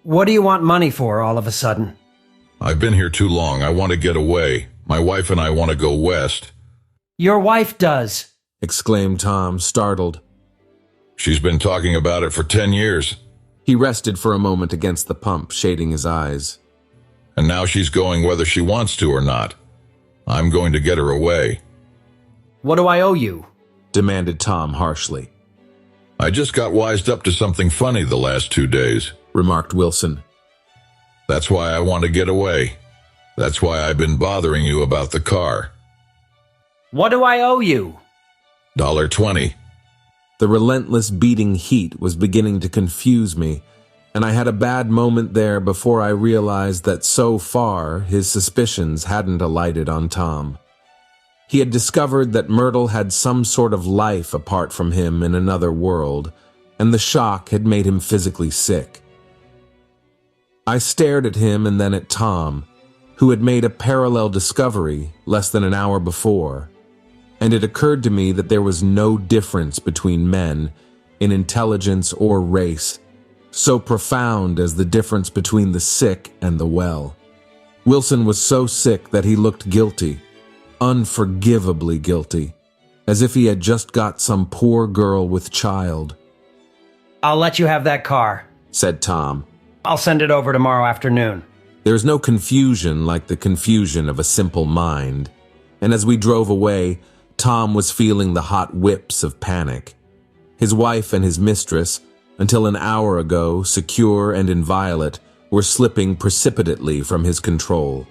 What do you want money for all of a sudden? I've been here too long. I want to get away. My wife and I want to go west. Your wife does, exclaimed Tom, startled. She's been talking about it for 10 years. He rested for a moment against the pump, shading his eyes. And now she's going whether she wants to or not. I'm going to get her away. What do I owe you? Demanded Tom harshly. I just got wised up to something funny the last 2 days, remarked Wilson. That's why I want to get away. That's why I've been bothering you about the car. What do I owe you? $1.20. The relentless beating heat was beginning to confuse me, and I had a bad moment there before I realized that so far his suspicions hadn't alighted on Tom. He had discovered that Myrtle had some sort of life apart from him in another world, and the shock had made him physically sick. I stared at him and then at Tom, who had made a parallel discovery less than an hour before, and it occurred to me that there was no difference between men in intelligence or race, so profound as the difference between the sick and the well. Wilson was so sick that he looked guilty, unforgivably guilty, as if he had just got some poor girl with child. I'll let you have that car, said Tom. I'll send it over tomorrow afternoon. There's no confusion like the confusion of a simple mind, and as we drove away, Tom was feeling the hot whips of panic. His wife and his mistress, until an hour ago secure and inviolate, were slipping precipitately from his control.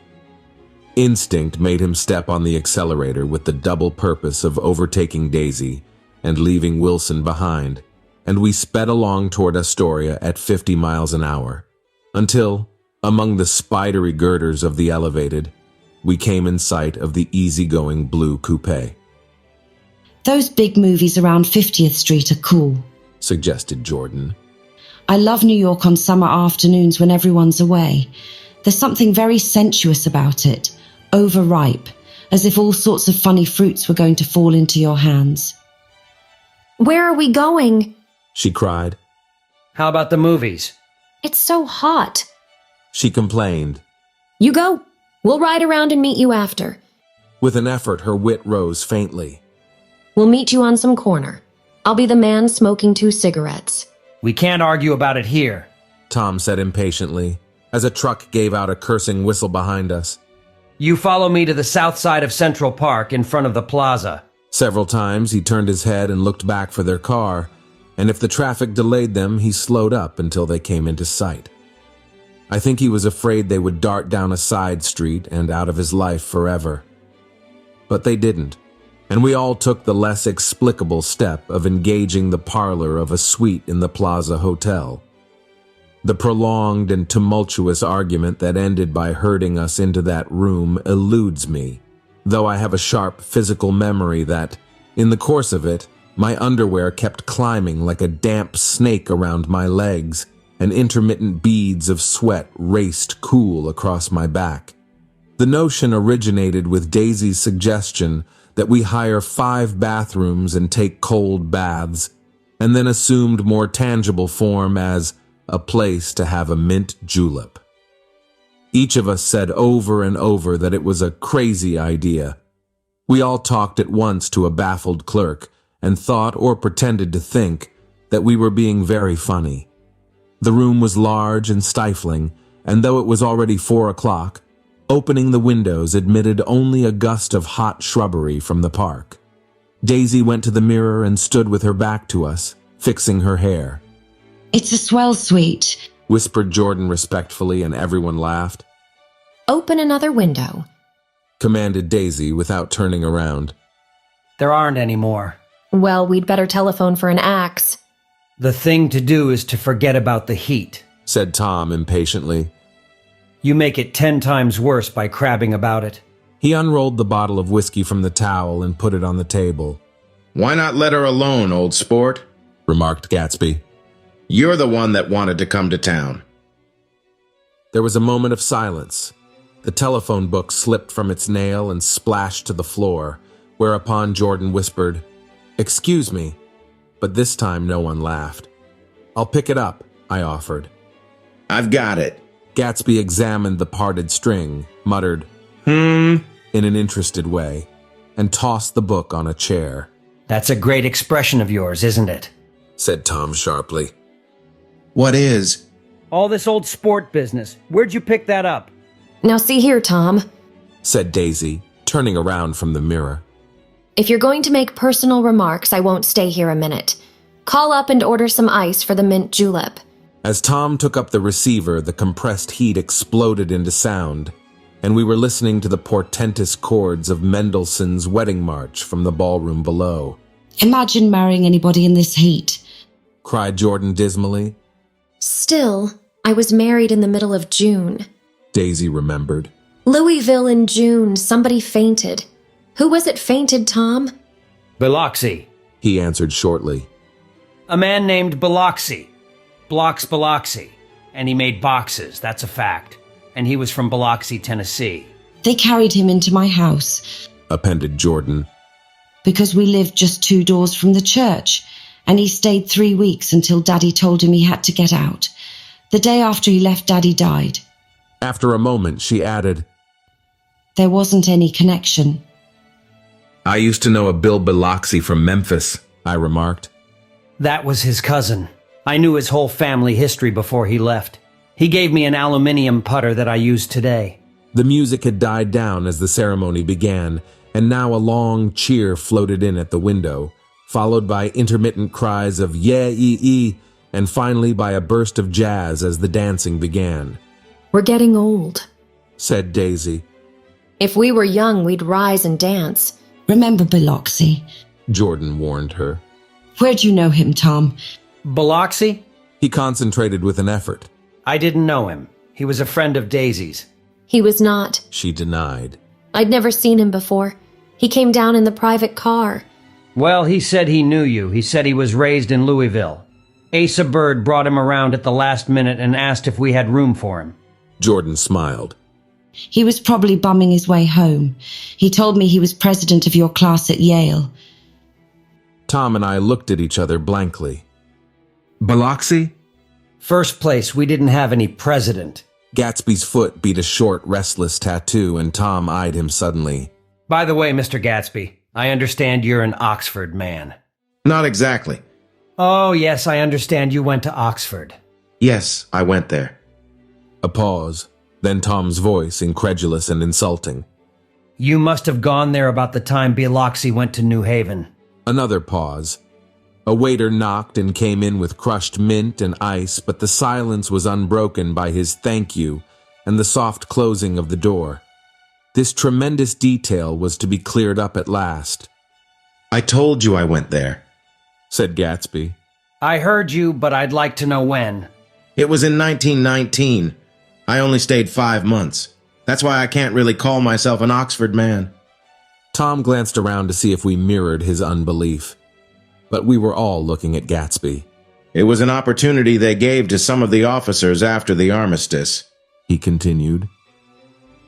Instinct made him step on the accelerator with the double purpose of overtaking Daisy and leaving Wilson behind. and we sped along toward Astoria at 50 miles an hour, until, among the spidery girders of the elevated, we came in sight of the easygoing blue coupe. Those big movies around 50th Street are cool, suggested Jordan. I love New York on summer afternoons when everyone's away. There's something very sensuous about it, overripe, as if all sorts of funny fruits were going to fall into your hands. Where are we going? She cried. How about the movies? It's so hot. She complained. You go. We'll ride around and meet you after. With an effort, her wit rose faintly. We'll meet you on some corner. I'll be the man smoking 2 cigarettes. We can't argue about it here, Tom said impatiently, as a truck gave out a cursing whistle behind us. You follow me to the south side of Central Park in front of the plaza. Several times he turned his head and looked back for their car, and if the traffic delayed them, he slowed up until they came into sight. I think he was afraid they would dart down a side street and out of his life forever. But they didn't, and we all took the less explicable step of engaging the parlor of a suite in the Plaza Hotel. The prolonged and tumultuous argument that ended by herding us into that room eludes me, though I have a sharp physical memory that, in the course of it, my underwear kept climbing like a damp snake around my legs, and intermittent beads of sweat raced cool across my back. The notion originated with Daisy's suggestion that we hire 5 bathrooms and take cold baths, and then assumed more tangible form as a place to have a mint julep. Each of us said over and over that it was a crazy idea. We all talked at once to a baffled clerk and thought or pretended to think that we were being very funny. The room was large and stifling, and though it was already 4 o'clock, opening the windows admitted only a gust of hot shrubbery from the park. Daisy went to the mirror and stood with her back to us, fixing her hair. It's a swell suite, whispered Jordan respectfully, and everyone laughed. Open another window, commanded Daisy without turning around. There aren't any more. Well, we'd better telephone for an axe. The thing to do is to forget about the heat, said Tom impatiently. You make it 10 times worse by crabbing about it. He unrolled the bottle of whiskey from the towel and put it on the table. Why not let her alone, old sport? Remarked Gatsby. You're the one that wanted to come to town. There was a moment of silence. The telephone book slipped from its nail and splashed to the floor, whereupon Jordan whispered, "Excuse me," but this time no one laughed. "I'll pick it up," I offered. "I've got it." Gatsby examined the parted string, muttered, in an interested way, and tossed the book on a chair. That's a great expression of yours, isn't it? Said Tom sharply. What is? All this old sport business. Where'd you pick that up? Now see here, Tom, said Daisy, turning around from the mirror. If you're going to make personal remarks, I won't stay here a minute. Call up and order some ice for the mint julep. As Tom took up the receiver, the compressed heat exploded into sound, and we were listening to the portentous chords of Mendelssohn's Wedding March from the ballroom below. Imagine marrying anybody in this heat, cried Jordan dismally. Still, I was married in the middle of June. Daisy remembered. Louisville in June, somebody fainted. Who was it fainted, Tom? Biloxi, he answered shortly. A man named Biloxi. Blocks Biloxi. And he made boxes, that's a fact. And he was from Biloxi, Tennessee. They carried him into my house, appended Jordan. Because we lived just 2 doors from the church, and he stayed 3 weeks until Daddy told him he had to get out. The day after he left, Daddy died. After a moment, she added, There wasn't any connection. I used to know a Bill Biloxi from Memphis, I remarked. That was his cousin. I knew his whole family history before he left. He gave me an aluminium putter that I use today. The music had died down as the ceremony began, and now a long cheer floated in at the window, followed by intermittent cries of yeah-ee-ee, and finally by a burst of jazz as the dancing began. We're getting old, said Daisy. If we were young, we'd rise and dance. Remember Biloxi, Jordan warned her. Where'd you know him, Tom? Biloxi? He concentrated with an effort. I didn't know him. He was a friend of Daisy's. He was not. She denied. I'd never seen him before. He came down in the private car. Well, he said he knew you. He said he was raised in Louisville. Asa Bird brought him around at the last minute and asked if we had room for him. Jordan smiled. He was probably bumming his way home. He told me he was president of your class at Yale. Tom and I looked at each other blankly. Biloxi? First place, we didn't have any president. Gatsby's foot beat a short, restless tattoo, and Tom eyed him suddenly. By the way, Mr. Gatsby, I understand you're an Oxford man. Not exactly. Oh, yes, I understand you went to Oxford. Yes, I went there. A pause, then Tom's voice, incredulous and insulting. You must have gone there about the time Biloxi went to New Haven. Another pause. A waiter knocked and came in with crushed mint and ice, but the silence was unbroken by his thank you and the soft closing of the door. This tremendous detail was to be cleared up at last. I told you I went there, said Gatsby. I heard you, but I'd like to know when. It was in 1919. I only stayed 5 months. That's why I can't really call myself an Oxford man. Tom glanced around to see if we mirrored his unbelief. But we were all looking at Gatsby. It was an opportunity they gave to some of the officers after the armistice, he continued.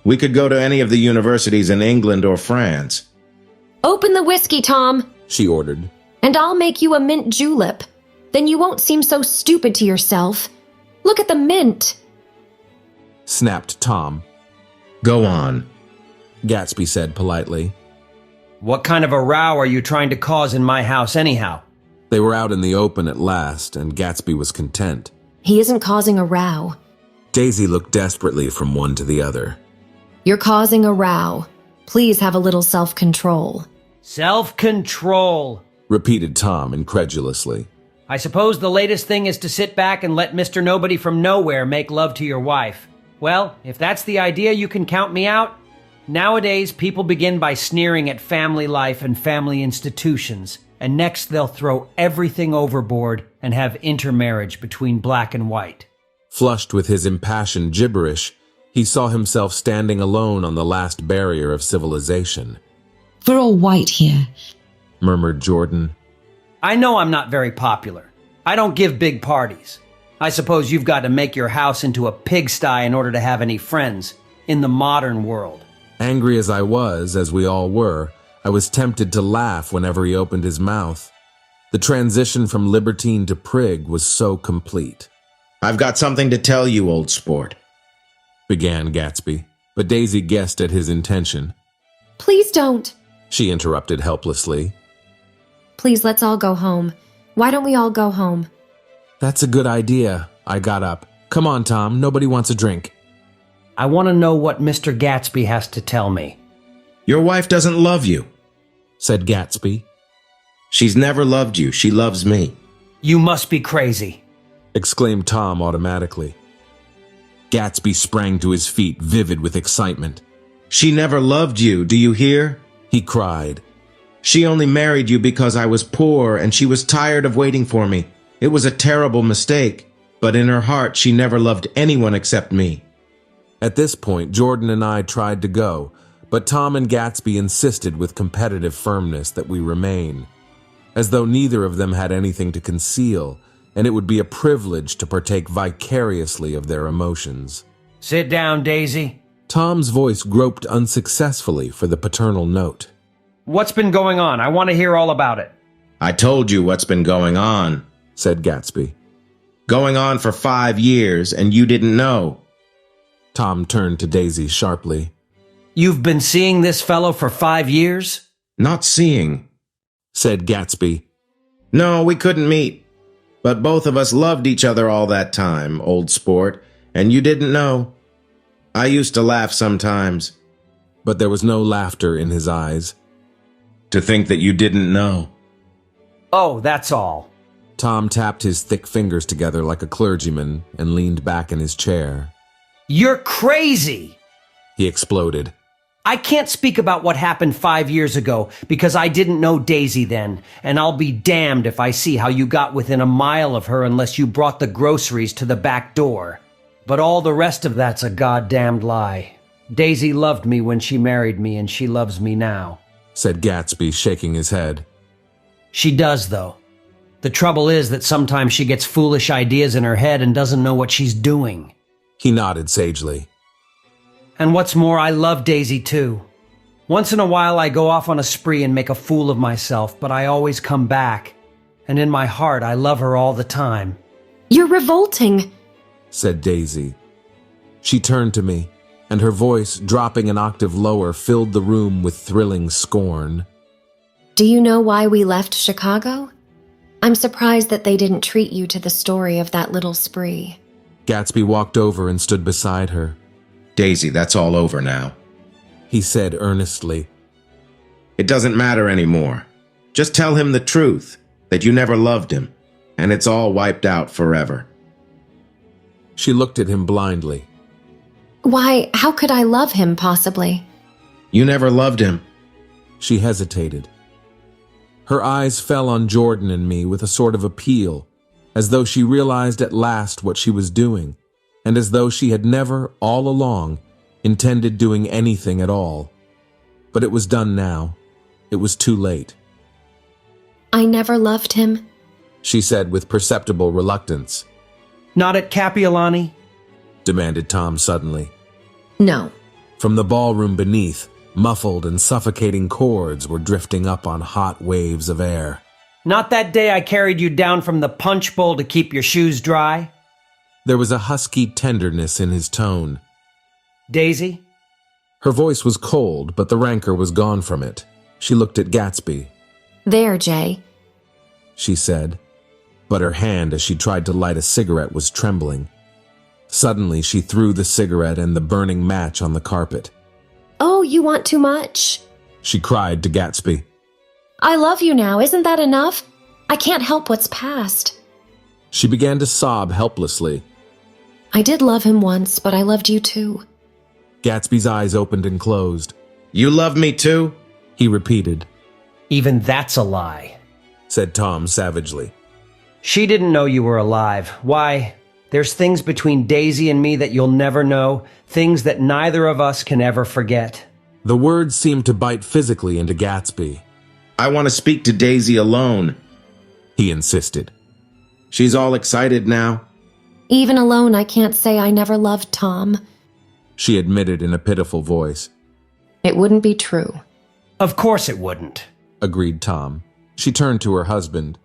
We could go to any of the universities in England or France. Open the whiskey, Tom, she ordered. And I'll make you a mint julep. Then you won't seem so stupid to yourself. Look at the mint, snapped Tom. Go on, Gatsby said politely. What kind of a row are you trying to cause in my house anyhow? They were out in the open at last, and Gatsby was content. He isn't causing a row. Daisy looked desperately from one to the other. You're causing a row. Please have a little self-control. Self-control, repeated Tom incredulously. I suppose the latest thing is to sit back and let Mr. Nobody from Nowhere make love to your wife. Well, if that's the idea, you can count me out. Nowadays, people begin by sneering at family life and family institutions, and next they'll throw everything overboard and have intermarriage between black and white. Flushed with his impassioned gibberish, he saw himself standing alone on the last barrier of civilization. We're all white here, murmured Jordan. I know I'm not very popular. I don't give big parties. I suppose you've got to make your house into a pigsty in order to have any friends in the modern world. Angry as I was, as we all were, I was tempted to laugh whenever he opened his mouth. The transition from libertine to prig was so complete. I've got something to tell you, old sport, began Gatsby, but Daisy guessed at his intention. Please don't, she interrupted helplessly. Please, let's all go home. Why don't we all go home? That's a good idea. I got up. Come on, Tom. Nobody wants a drink. I want to know what Mr. Gatsby has to tell me. Your wife doesn't love you, said Gatsby. She's never loved you. She loves me. You must be crazy, exclaimed Tom automatically. Gatsby sprang to his feet, vivid with excitement. She never loved you, do you hear? He cried. She only married you because I was poor and she was tired of waiting for me. It was a terrible mistake, but in her heart she never loved anyone except me. At this point, Jordan and I tried to go, but Tom and Gatsby insisted with competitive firmness that we remain, as though neither of them had anything to conceal, and it would be a privilege to partake vicariously of their emotions. Sit down, Daisy. Tom's voice groped unsuccessfully for the paternal note. What's been going on? I want to hear all about it. I told you what's been going on, said Gatsby. Going on for 5 years, and you didn't know. Tom turned to Daisy sharply. You've been seeing this fellow for 5 years? Not seeing, said Gatsby. No, we couldn't meet. But both of us loved each other all that time, old sport, and you didn't know. I used to laugh sometimes. But there was no laughter in his eyes. To think that you didn't know. Oh, that's all. Tom tapped his thick fingers together like a clergyman and leaned back in his chair. You're crazy, he exploded. I can't speak about what happened 5 years ago because I didn't know Daisy then, and I'll be damned if I see how you got within a mile of her unless you brought the groceries to the back door. But all the rest of that's a goddamned lie. Daisy loved me when she married me, and she loves me now," said Gatsby, shaking his head. "She does, though. The trouble is that sometimes she gets foolish ideas in her head and doesn't know what she's doing." He nodded sagely. "And what's more, I love Daisy too. Once in a while I go off on a spree and make a fool of myself, but I always come back. And in my heart I love her all the time." "You're revolting," said Daisy. She turned to me, and her voice, dropping an octave lower, filled the room with thrilling scorn. "Do you know why we left Chicago? I'm surprised that they didn't treat you to the story of that little spree." Gatsby walked over and stood beside her. "Daisy, that's all over now," he said earnestly. "It doesn't matter anymore. Just tell him the truth, that you never loved him, and it's all wiped out forever." She looked at him blindly. "Why, how could I love him, possibly?" "You never loved him." She hesitated. Her eyes fell on Jordan and me with a sort of appeal, as though she realized at last what she was doing, and as though she had never, all along, intended doing anything at all. But it was done now. It was too late. "I never loved him," she said with perceptible reluctance. "Not at Kapiolani?" demanded Tom suddenly. "No." From the ballroom beneath, muffled and suffocating chords were drifting up on hot waves of air. "Not that day I carried you down from the punch bowl to keep your shoes dry?" There was a husky tenderness in his tone. "Daisy?" Her voice was cold, but the rancor was gone from it. She looked at Gatsby. "There, Jay," she said, but her hand as she tried to light a cigarette was trembling. Suddenly, she threw the cigarette and the burning match on the carpet. "Oh, you want too much?" she cried to Gatsby. "I love you now, isn't that enough? I can't help what's past." She began to sob helplessly. "I did love him once, but I loved you too." Gatsby's eyes opened and closed. "You love me too?" he repeated. "Even that's a lie," said Tom savagely. "She didn't know you were alive. Why, there's things between Daisy and me that you'll never know, things that neither of us can ever forget." The words seemed to bite physically into Gatsby. "I want to speak to Daisy alone," he insisted. "She's all excited now." "Even alone, I can't say I never loved Tom," she admitted in a pitiful voice. "It wouldn't be true." "Of course it wouldn't," agreed Tom. She turned to her husband.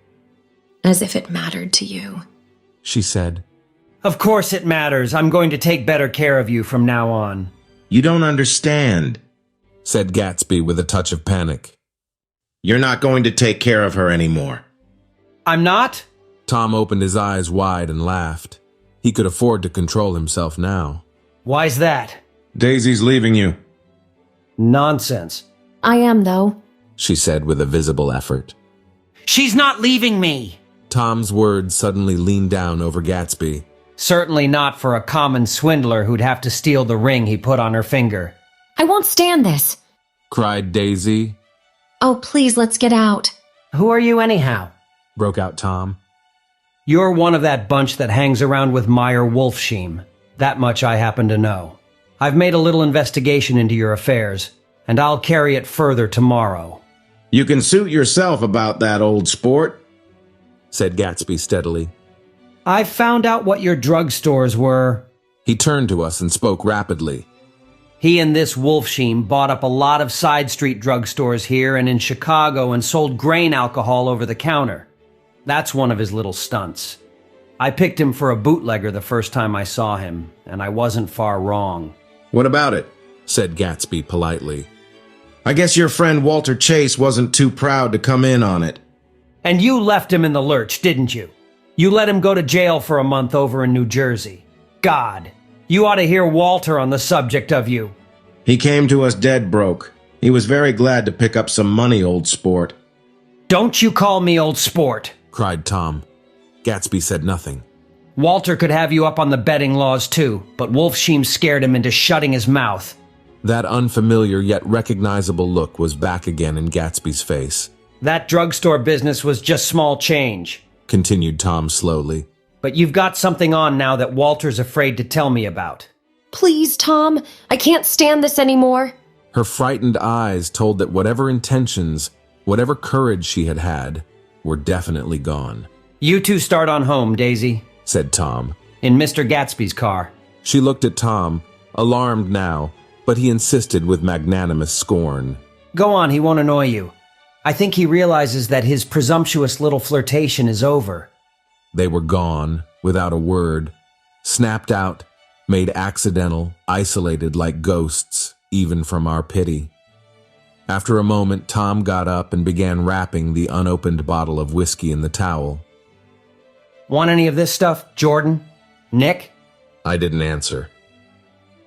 "As if it mattered to you," she said. "Of course it matters. I'm going to take better care of you from now on." "You don't understand," said Gatsby with a touch of panic. "You're not going to take care of her anymore." "I'm not?" Tom opened his eyes wide and laughed. He could afford to control himself now. "Why's that?" "Daisy's leaving you." "Nonsense." "I am, though," she said with a visible effort. "She's not leaving me." Tom's words suddenly leaned down over Gatsby. "Certainly not for a common swindler who'd have to steal the ring he put on her finger." "I won't stand this," cried Daisy. "Oh, please, let's get out." "Who are you anyhow?" broke out Tom. "You're one of that bunch that hangs around with Meyer Wolfsheim. That much I happen to know. I've made a little investigation into your affairs, and I'll carry it further tomorrow." "You can suit yourself about that, old sport," said Gatsby steadily. "I found out what your drugstores were." He turned to us and spoke rapidly. "He and this Wolfsheim bought up a lot of side street drugstores here and in Chicago and sold grain alcohol over the counter. That's one of his little stunts. I picked him for a bootlegger the first time I saw him, and I wasn't far wrong." "What about it?" said Gatsby politely. "I guess your friend Walter Chase wasn't too proud to come in on it." "And you left him in the lurch, didn't you? You let him go to jail for a month over in New Jersey. God, you ought to hear Walter on the subject of you." "He came to us dead broke. He was very glad to pick up some money, old sport." "Don't you call me old sport," cried Tom. Gatsby said nothing. "Walter could have you up on the betting laws too, but Wolfsheim scared him into shutting his mouth." That unfamiliar yet recognizable look was back again in Gatsby's face. That drugstore business was just small change, continued Tom slowly. But you've got something on now that Walter's afraid to tell me about. Please, Tom, I can't stand this anymore. Her frightened eyes told that whatever intentions, whatever courage she had had, were definitely gone. You two start on home, Daisy, said Tom. In Mr. Gatsby's car. She looked at Tom, alarmed now, but he insisted with magnanimous scorn. Go on, he won't annoy you. I think he realizes that his presumptuous little flirtation is over. They were gone, without a word, snapped out, made accidental, isolated like ghosts, even from our pity. After a moment, Tom got up and began wrapping the unopened bottle of whiskey in the towel. Want any of this stuff, Jordan? Nick? I didn't answer.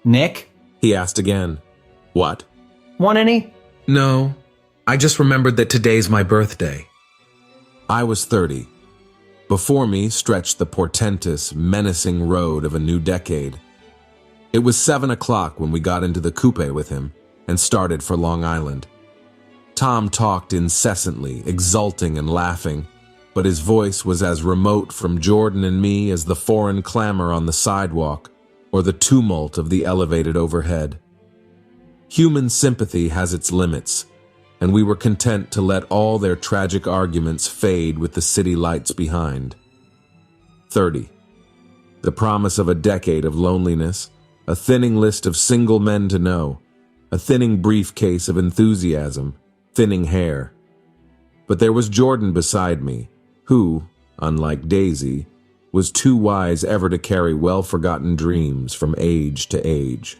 Nick? He asked again. What? Want any? No. I just remembered that today's my birthday. I was 30. Before me stretched the portentous, menacing road of a new decade. It was 7 o'clock when we got into the coupe with him and started for Long Island. Tom talked incessantly, exulting and laughing, but his voice was as remote from Jordan and me as the foreign clamor on the sidewalk or the tumult of the elevated overhead. Human sympathy has its limits, and we were content to let all their tragic arguments fade with the city lights behind. 30. The promise of a decade of loneliness, a thinning list of single men to know, a thinning briefcase of enthusiasm, thinning hair. But there was Jordan beside me, who, unlike Daisy, was too wise ever to carry well-forgotten dreams from age to age.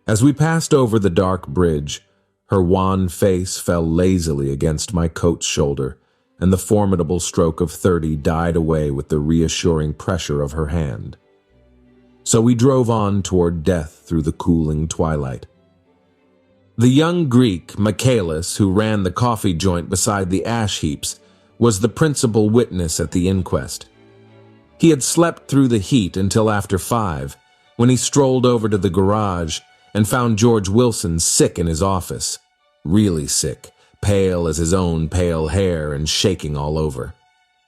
As we passed over the dark bridge, her wan face fell lazily against my coat's shoulder, and the formidable stroke of 30 died away with the reassuring pressure of her hand. So we drove on toward death through the cooling twilight. The young Greek, Michaelis, who ran the coffee joint beside the ash heaps, was the principal witness at the inquest. He had slept through the heat until after 5, when he strolled over to the garage and found George Wilson sick in his office. Really sick, pale as his own pale hair and shaking all over.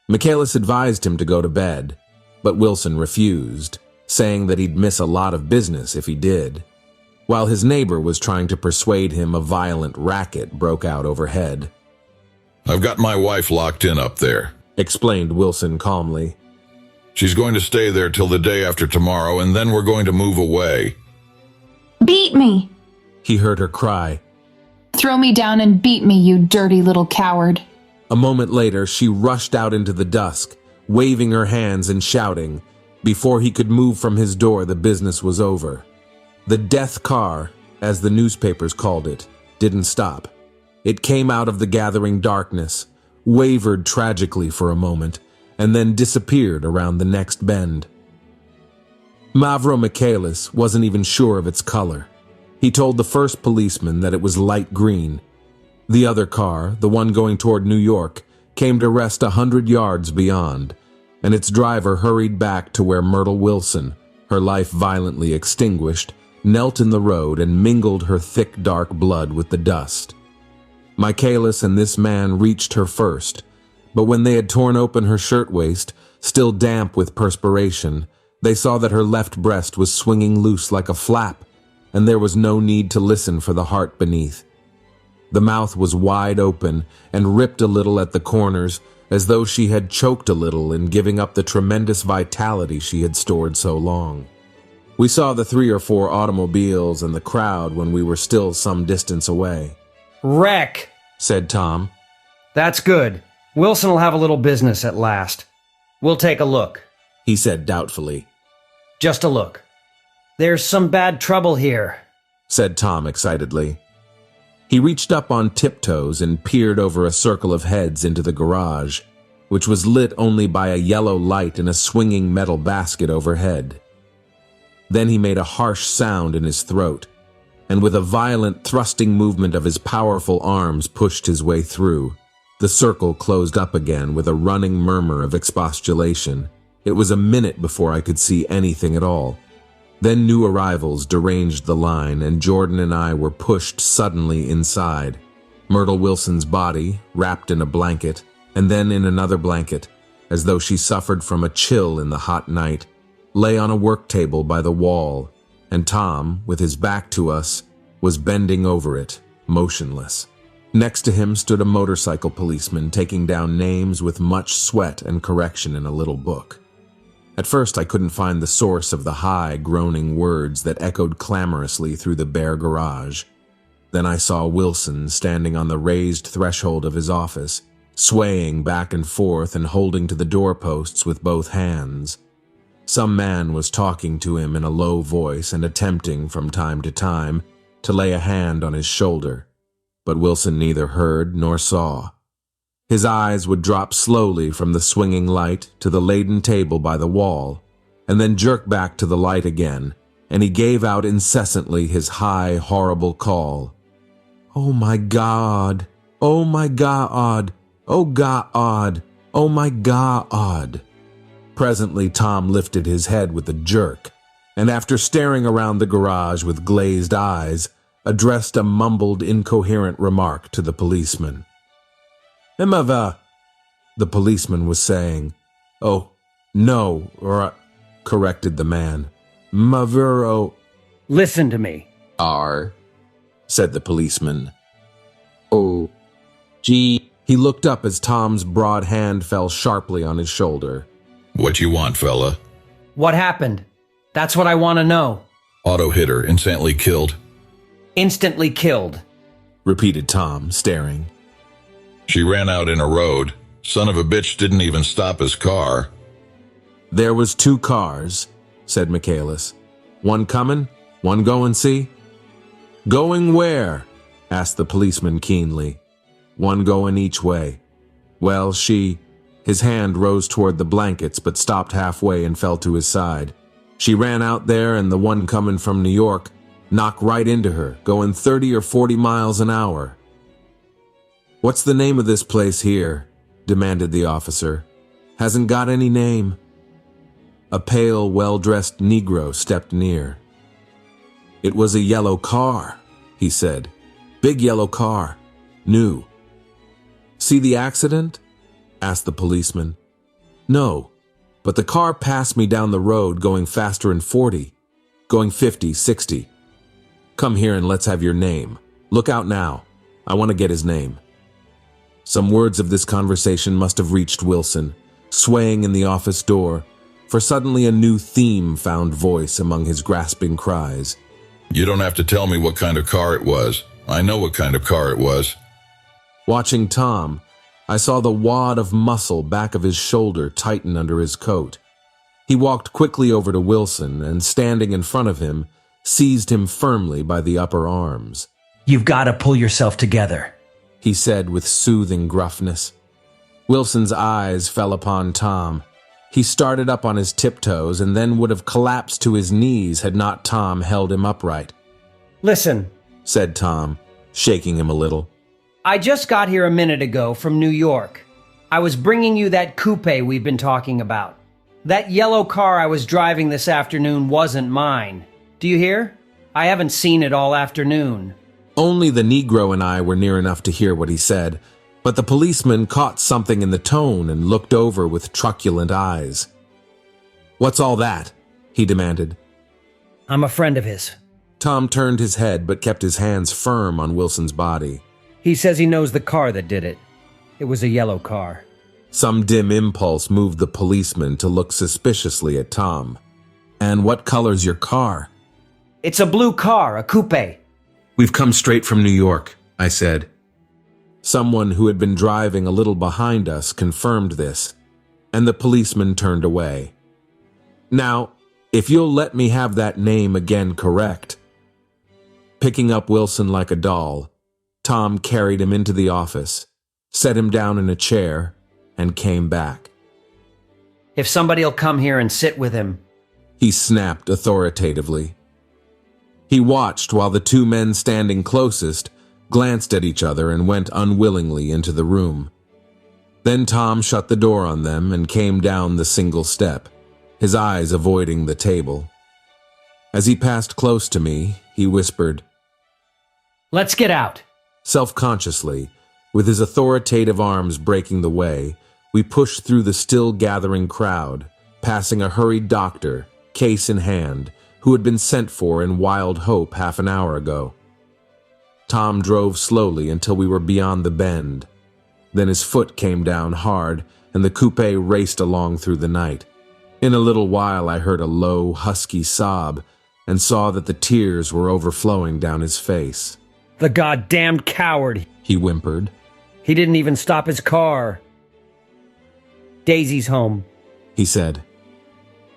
Michaelis advised him to go to bed, but Wilson refused, saying that he'd miss a lot of business if he did, while his neighbor was trying to persuade him a violent racket broke out overhead. I've got my wife locked in up there, explained Wilson calmly. She's going to stay there till the day after tomorrow, and then we're going to move away. Beat me, he heard her cry. Throw me down and beat me, you dirty little coward. A moment later, she rushed out into the dusk, waving her hands and shouting. Before he could move from his door, the business was over. The death car, as the newspapers called it, didn't stop. It came out of the gathering darkness, wavered tragically for a moment, and then disappeared around the next bend. Mavro Michaelis wasn't even sure of its color. He told the first policeman that it was light green. The other car, the one going toward New York, came to rest 100 yards beyond, and its driver hurried back to where Myrtle Wilson, her life violently extinguished, knelt in the road and mingled her thick dark blood with the dust. Michaelis and this man reached her first, but when they had torn open her shirtwaist, still damp with perspiration, they saw that her left breast was swinging loose like a flap, and there was no need to listen for the heart beneath. The mouth was wide open and ripped a little at the corners, as though she had choked a little in giving up the tremendous vitality she had stored so long. We saw the 3 or 4 automobiles and the crowd when we were still some distance away. Wreck, said Tom. That's good. Wilson will have a little business at last. We'll take a look, he said doubtfully. Just a look. There's some bad trouble here, said Tom excitedly. He reached up on tiptoes and peered over a circle of heads into the garage, which was lit only by a yellow light in a swinging metal basket overhead. Then he made a harsh sound in his throat, and with a violent thrusting movement of his powerful arms pushed his way through. The circle closed up again with a running murmur of expostulation. It was a minute before I could see anything at all. Then new arrivals deranged the line, and Jordan and I were pushed suddenly inside. Myrtle Wilson's body, wrapped in a blanket, and then in another blanket, as though she suffered from a chill in the hot night, lay on a work table by the wall, and Tom, with his back to us, was bending over it, motionless. Next to him stood a motorcycle policeman taking down names with much sweat and correction in a little book. At first I couldn't find the source of the high, groaning words that echoed clamorously through the bare garage. Then I saw Wilson standing on the raised threshold of his office, swaying back and forth and holding to the doorposts with both hands. Some man was talking to him in a low voice and attempting, from time to time, to lay a hand on his shoulder, but Wilson neither heard nor saw. His eyes would drop slowly from the swinging light to the laden table by the wall, and then jerk back to the light again, and he gave out incessantly his high, horrible call. "Oh my God! Oh my God! Oh God! Oh my God!" Presently Tom lifted his head with a jerk, and after staring around the garage with glazed eyes, addressed a mumbled, incoherent remark to the policeman. "Immersive," the policeman was saying. "Oh, no," corrected the man. "Mavuro." Listen to me. "R," said the policeman. "O, G." He looked up as Tom's broad hand fell sharply on his shoulder. What you want, fella? What happened? That's what I want to know. Auto hit her, instantly killed. Instantly killed, repeated Tom, staring. She ran out in a road. Son of a bitch didn't even stop his car. There was 2 cars, said Michaelis. One coming, one going, see? Going where? Asked the policeman keenly. One going each way. Well, his hand rose toward the blankets but stopped halfway and fell to his side. She ran out there and the one coming from New York knocked right into her, going 30 or 40 miles an hour. What's the name of this place here? Demanded the officer. Hasn't got any name. A pale, well-dressed Negro stepped near. It was a yellow car, he said. Big yellow car. New. See the accident? Asked the policeman. No, but the car passed me down the road going faster than 40, going 50, 60. Come here and let's have your name. Look out now. I want to get his name. Some words of this conversation must have reached Wilson, swaying in the office door, for suddenly a new theme found voice among his grasping cries. You don't have to tell me what kind of car it was. I know what kind of car it was. Watching Tom, I saw the wad of muscle back of his shoulder tighten under his coat. He walked quickly over to Wilson and, standing in front of him, seized him firmly by the upper arms. You've got to pull yourself together, he said with soothing gruffness. Wilson's eyes fell upon Tom. He started up on his tiptoes and then would have collapsed to his knees had not Tom held him upright. Listen, said Tom, shaking him a little. I just got here a minute ago from New York. I was bringing you that coupe we've been talking about. That yellow car I was driving this afternoon wasn't mine. Do you hear? I haven't seen it all afternoon. Only the Negro and I were near enough to hear what he said, but the policeman caught something in the tone and looked over with truculent eyes. What's all that? He demanded. I'm a friend of his. Tom turned his head but kept his hands firm on Wilson's body. He says he knows the car that did it. It was a yellow car. Some dim impulse moved the policeman to look suspiciously at Tom. And what color's your car? It's a blue car, a coupe. We've come straight from New York, I said. Someone who had been driving a little behind us confirmed this, and the policeman turned away. Now, if you'll let me have that name again correct. Picking up Wilson like a doll, Tom carried him into the office, set him down in a chair, and came back. If somebody'll come here and sit with him, he snapped authoritatively. He watched while the 2 men standing closest glanced at each other and went unwillingly into the room. Then Tom shut the door on them and came down the single step, his eyes avoiding the table. As he passed close to me, he whispered, "Let's get out." Self-consciously, with his authoritative arms breaking the way, we pushed through the still-gathering crowd, passing a hurried doctor, case in hand, who had been sent for in wild hope half an hour ago. Tom drove slowly until we were beyond the bend. Then his foot came down hard, and the coupe raced along through the night. In a little while I heard a low, husky sob, and saw that the tears were overflowing down his face. "The goddamned coward," he whimpered. "He didn't even stop his car." "Daisy's home," he said.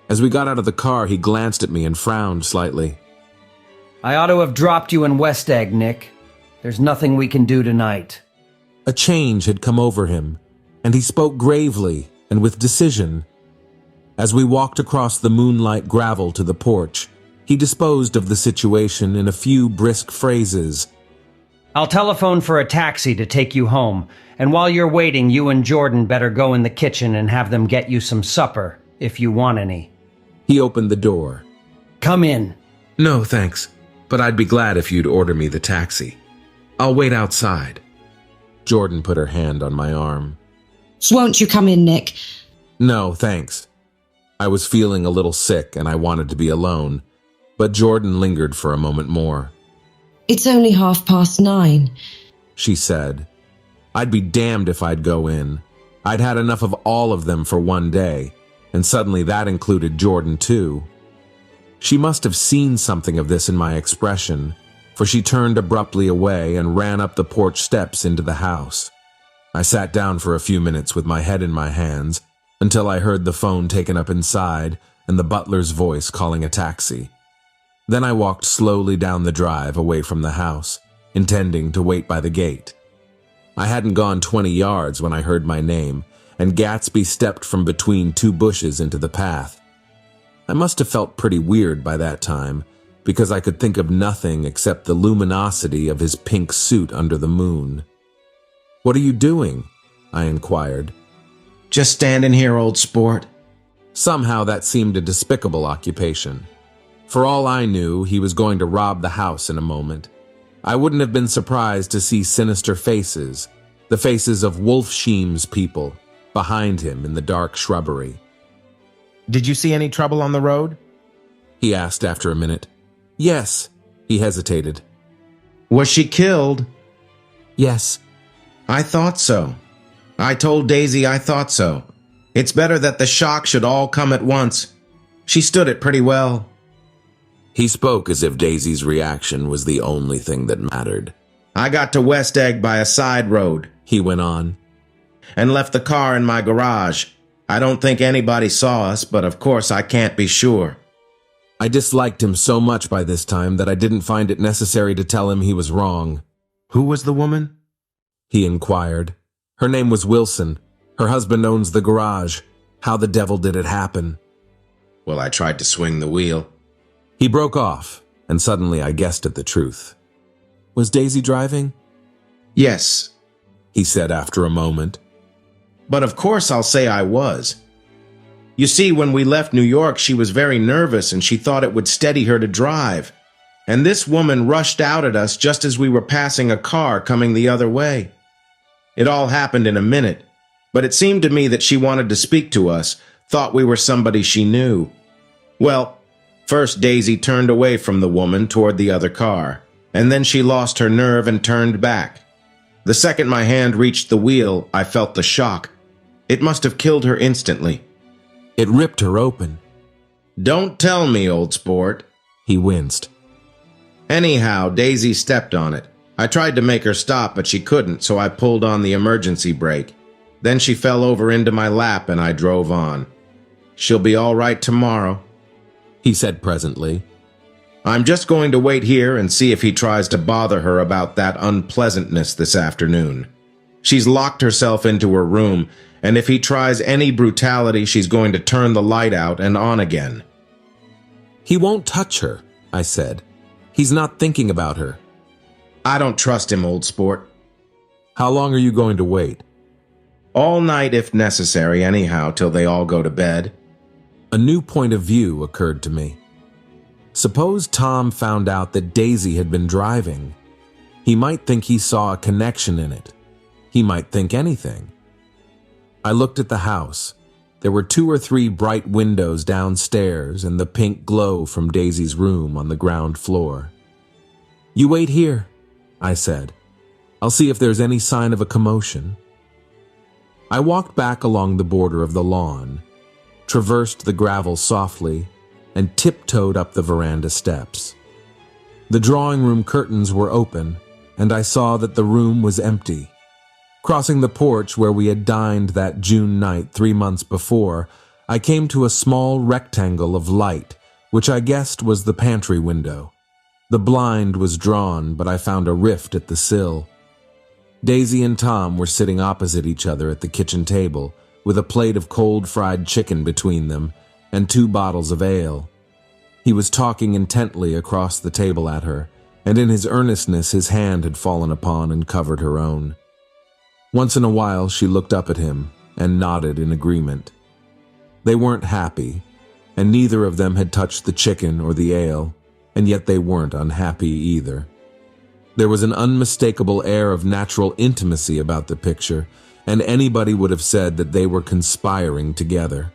As we got out of the car, he glanced at me and frowned slightly. "I ought to have dropped you in West Egg, Nick. There's nothing we can do tonight." A change had come over him, and he spoke gravely and with decision. As we walked across the moonlight gravel to the porch, he disposed of the situation in a few brisk phrases. "I'll telephone for a taxi to take you home, and while you're waiting, you and Jordan better go in the kitchen and have them get you some supper, if you want any." He opened the door. "Come in." "No, thanks, but I'd be glad if you'd order me the taxi. I'll wait outside." Jordan put her hand on my arm. "Won't you come in, Nick?" "No, thanks." I was feeling a little sick and I wanted to be alone, but Jordan lingered for a moment more. "It's only 9:30. She said. I'd be damned if I'd go in. I'd had enough of all of them for one day, and suddenly that included Jordan too. She must have seen something of this in my expression, for she turned abruptly away and ran up the porch steps into the house. I sat down for a few minutes with my head in my hands, until I heard the phone taken up inside and the butler's voice calling a taxi. Then I walked slowly down the drive away from the house, intending to wait by the gate. I hadn't gone 20 yards when I heard my name, and Gatsby stepped from between two bushes into the path. I must have felt pretty weird by that time, because I could think of nothing except the luminosity of his pink suit under the moon. "What are you doing?" I inquired. "Just standing here, old sport." Somehow that seemed a despicable occupation. For all I knew, he was going to rob the house in a moment. I wouldn't have been surprised to see sinister faces, the faces of Wolfsheim's people, behind him in the dark shrubbery. "Did you see any trouble on the road?" he asked after a minute. "Yes," he hesitated. "Was she killed?" "Yes." "I thought so. I told Daisy I thought so. It's better that the shock should all come at once. She stood it pretty well." He spoke as if Daisy's reaction was the only thing that mattered. "I got to West Egg by a side road," he went on, "and left the car in my garage. I don't think anybody saw us, but of course I can't be sure." I disliked him so much by this time that I didn't find it necessary to tell him he was wrong. "Who was the woman?" he inquired. "Her name was Wilson. Her husband owns the garage. How the devil did it happen?" "Well, I tried to swing the wheel." He broke off, and suddenly I guessed at the truth. "Was Daisy driving?" "Yes," he said after a moment. "But of course I'll say I was. You see, when we left New York, she was very nervous and she thought it would steady her to drive. And this woman rushed out at us just as we were passing a car coming the other way. It all happened in a minute, but it seemed to me that she wanted to speak to us, thought we were somebody she knew. Well, first Daisy turned away from the woman toward the other car, and then she lost her nerve and turned back. The second my hand reached the wheel, I felt the shock. It must have killed her instantly." "It ripped her open." "Don't tell me, old sport." He winced. "Anyhow, Daisy stepped on it. I tried to make her stop, but she couldn't, so I pulled on the emergency brake. Then she fell over into my lap and I drove on. She'll be all right tomorrow," he said presently. "I'm just going to wait here and see if he tries to bother her about that unpleasantness this afternoon. She's locked herself into her room, and if he tries any brutality, she's going to turn the light out and on again." "He won't touch her," I said. "He's not thinking about her." "I don't trust him, old sport." "How long are you going to wait?" "All night if necessary, anyhow, till they all go to bed." A new point of view occurred to me. Suppose Tom found out that Daisy had been driving. He might think he saw a connection in it. He might think anything. I looked at the house. There were 2 or 3 bright windows downstairs and the pink glow from Daisy's room on the ground floor. "You wait here," I said. "I'll see if there's any sign of a commotion." I walked back along the border of the lawn, traversed the gravel softly, and tiptoed up the veranda steps. The drawing room curtains were open, and I saw that the room was empty. Crossing the porch where we had dined that June night 3 months before, I came to a small rectangle of light, which I guessed was the pantry window. The blind was drawn, but I found a rift at the sill. Daisy and Tom were sitting opposite each other at the kitchen table, with a plate of cold fried chicken between them and 2 bottles of ale. He was talking intently across the table at her, and in his earnestness his hand had fallen upon and covered her own. Once in a while she looked up at him and nodded in agreement. They weren't happy, and neither of them had touched the chicken or the ale, and yet they weren't unhappy either. There was an unmistakable air of natural intimacy about the picture, and anybody would have said that they were conspiring together.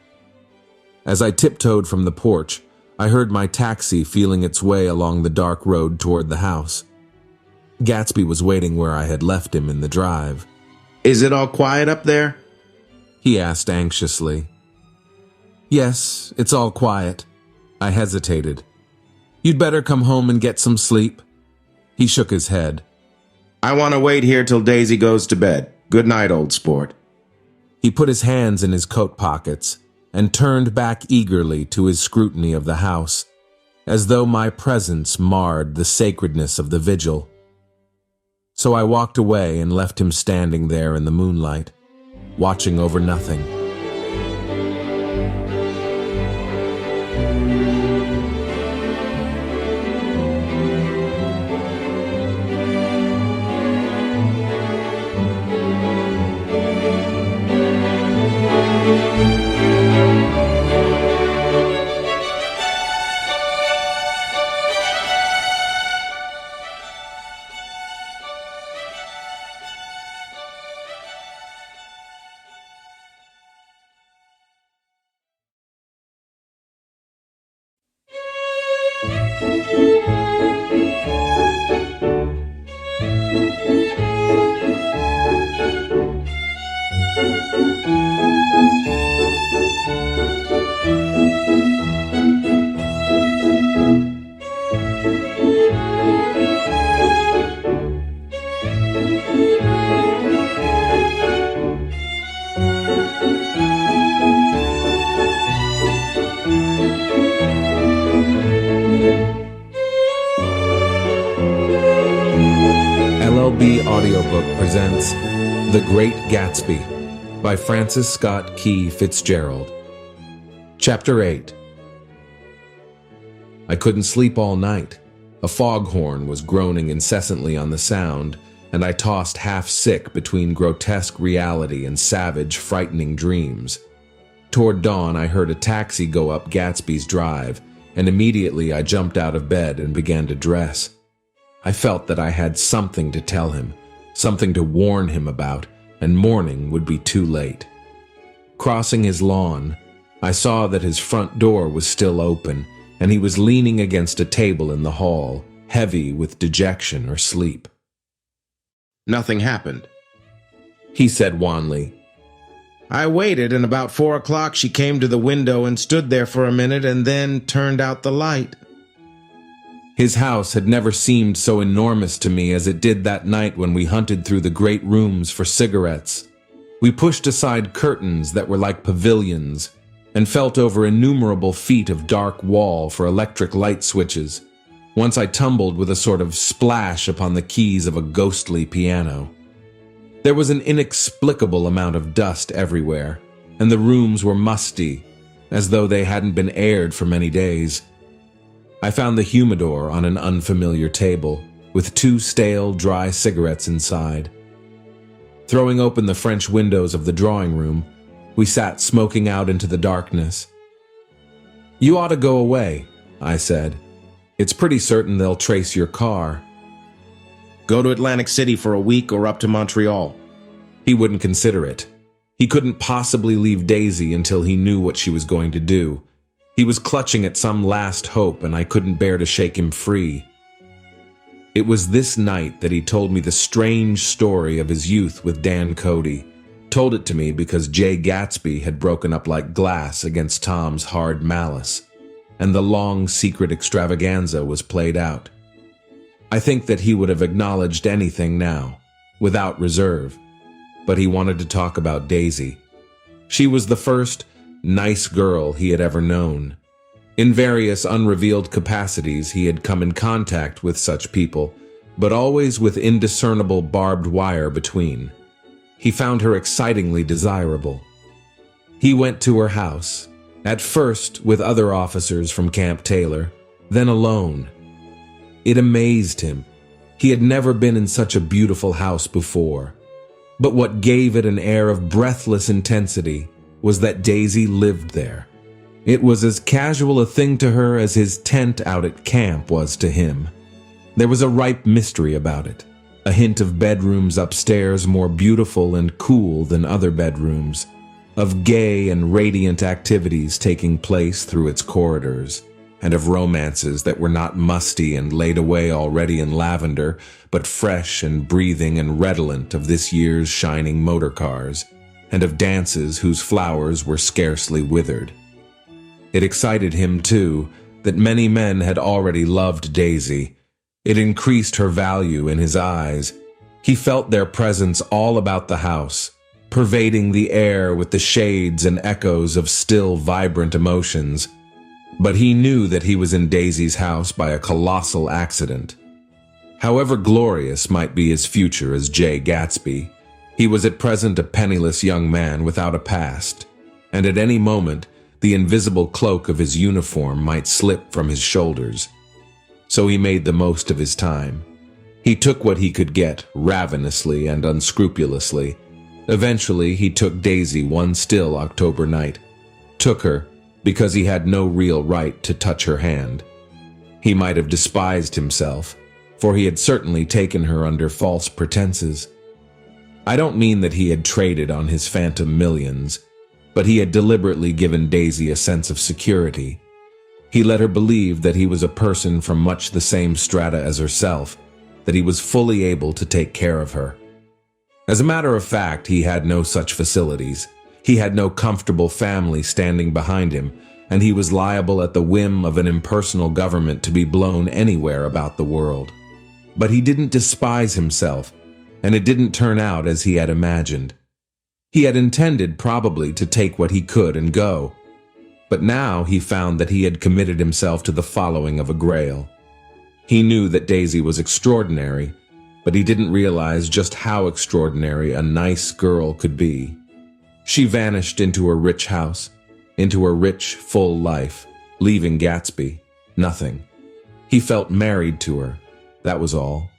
As I tiptoed from the porch, I heard my taxi feeling its way along the dark road toward the house. Gatsby was waiting where I had left him in the drive. "Is it all quiet up there?" he asked anxiously. "Yes, it's all quiet." I hesitated. "You'd better come home and get some sleep." He shook his head. "I want to wait here till Daisy goes to bed. Good night, old sport." He put his hands in his coat pockets and turned back eagerly to his scrutiny of the house, as though my presence marred the sacredness of the vigil. So I walked away and left him standing there in the moonlight, watching over nothing. LLB Audiobook presents The Great Gatsby by Francis Scott Key Fitzgerald. Chapter 8. I couldn't sleep all night. A foghorn was groaning incessantly on the sound, and I tossed half sick between grotesque reality and savage, frightening dreams. Toward dawn, I heard a taxi go up Gatsby's drive, and immediately I jumped out of bed and began to dress. I felt that I had something to tell him, something to warn him about, and morning would be too late. Crossing his lawn, I saw that his front door was still open, and he was leaning against a table in the hall, heavy with dejection or sleep. "Nothing happened," he said wanly. "I waited, and about 4 o'clock she came to the window and stood there for a minute and then turned out the light." His house had never seemed so enormous to me as it did that night when we hunted through the great rooms for cigarettes. We pushed aside curtains that were like pavilions and felt over innumerable feet of dark wall for electric light switches. Once I tumbled with a sort of splash upon the keys of a ghostly piano. There was an inexplicable amount of dust everywhere, and the rooms were musty, as though they hadn't been aired for many days. I found the humidor on an unfamiliar table, with 2 stale, dry cigarettes inside. Throwing open the French windows of the drawing room, we sat smoking out into the darkness. "You ought to go away," I said. It's pretty certain they'll trace your car. Go to Atlantic City for a week or up to Montreal. He wouldn't consider it. He couldn't possibly leave Daisy until he knew what she was going to do. He was clutching at some last hope, and I couldn't bear to shake him free. It was this night that he told me the strange story of his youth with Dan Cody. Told it to me because Jay Gatsby had broken up like glass against Tom's hard malice, and the long secret extravaganza was played out. I think that he would have acknowledged anything now, without reserve, but he wanted to talk about Daisy. She was the first nice girl he had ever known. In various unrevealed capacities he had come in contact with such people, but always with indiscernible barbed wire between. He found her excitingly desirable. He went to her house, at first with other officers from Camp Taylor, then alone. It amazed him. He had never been in such a beautiful house before. But what gave it an air of breathless intensity was that Daisy lived there. It was as casual a thing to her as his tent out at camp was to him. There was a ripe mystery about it, a hint of bedrooms upstairs more beautiful and cool than other bedrooms, of gay and radiant activities taking place through its corridors, and of romances that were not musty and laid away already in lavender, but fresh and breathing and redolent of this year's shining motor cars, and of dances whose flowers were scarcely withered. It excited him, too, that many men had already loved Daisy. It increased her value in his eyes. He felt their presence all about the house, pervading the air with the shades and echoes of still vibrant emotions. But he knew that he was in Daisy's house by a colossal accident. However glorious might be his future as Jay Gatsby, he was at present a penniless young man without a past, and at any moment the invisible cloak of his uniform might slip from his shoulders. So he made the most of his time. He took what he could get, ravenously and unscrupulously. Eventually, he took Daisy one still October night. Took her because he had no real right to touch her hand. He might have despised himself, for he had certainly taken her under false pretenses. I don't mean that he had traded on his phantom millions, but he had deliberately given Daisy a sense of security. He let her believe that he was a person from much the same strata as herself, that he was fully able to take care of her. As a matter of fact, he had no such facilities. He had no comfortable family standing behind him, and he was liable at the whim of an impersonal government to be blown anywhere about the world. But he didn't despise himself, and it didn't turn out as he had imagined. He had intended probably to take what he could and go. But now he found that he had committed himself to the following of a grail. He knew that Daisy was extraordinary, but he didn't realize just how extraordinary a nice girl could be. She vanished into her rich house, into her rich, full life, leaving Gatsby nothing. He felt married to her, that was all.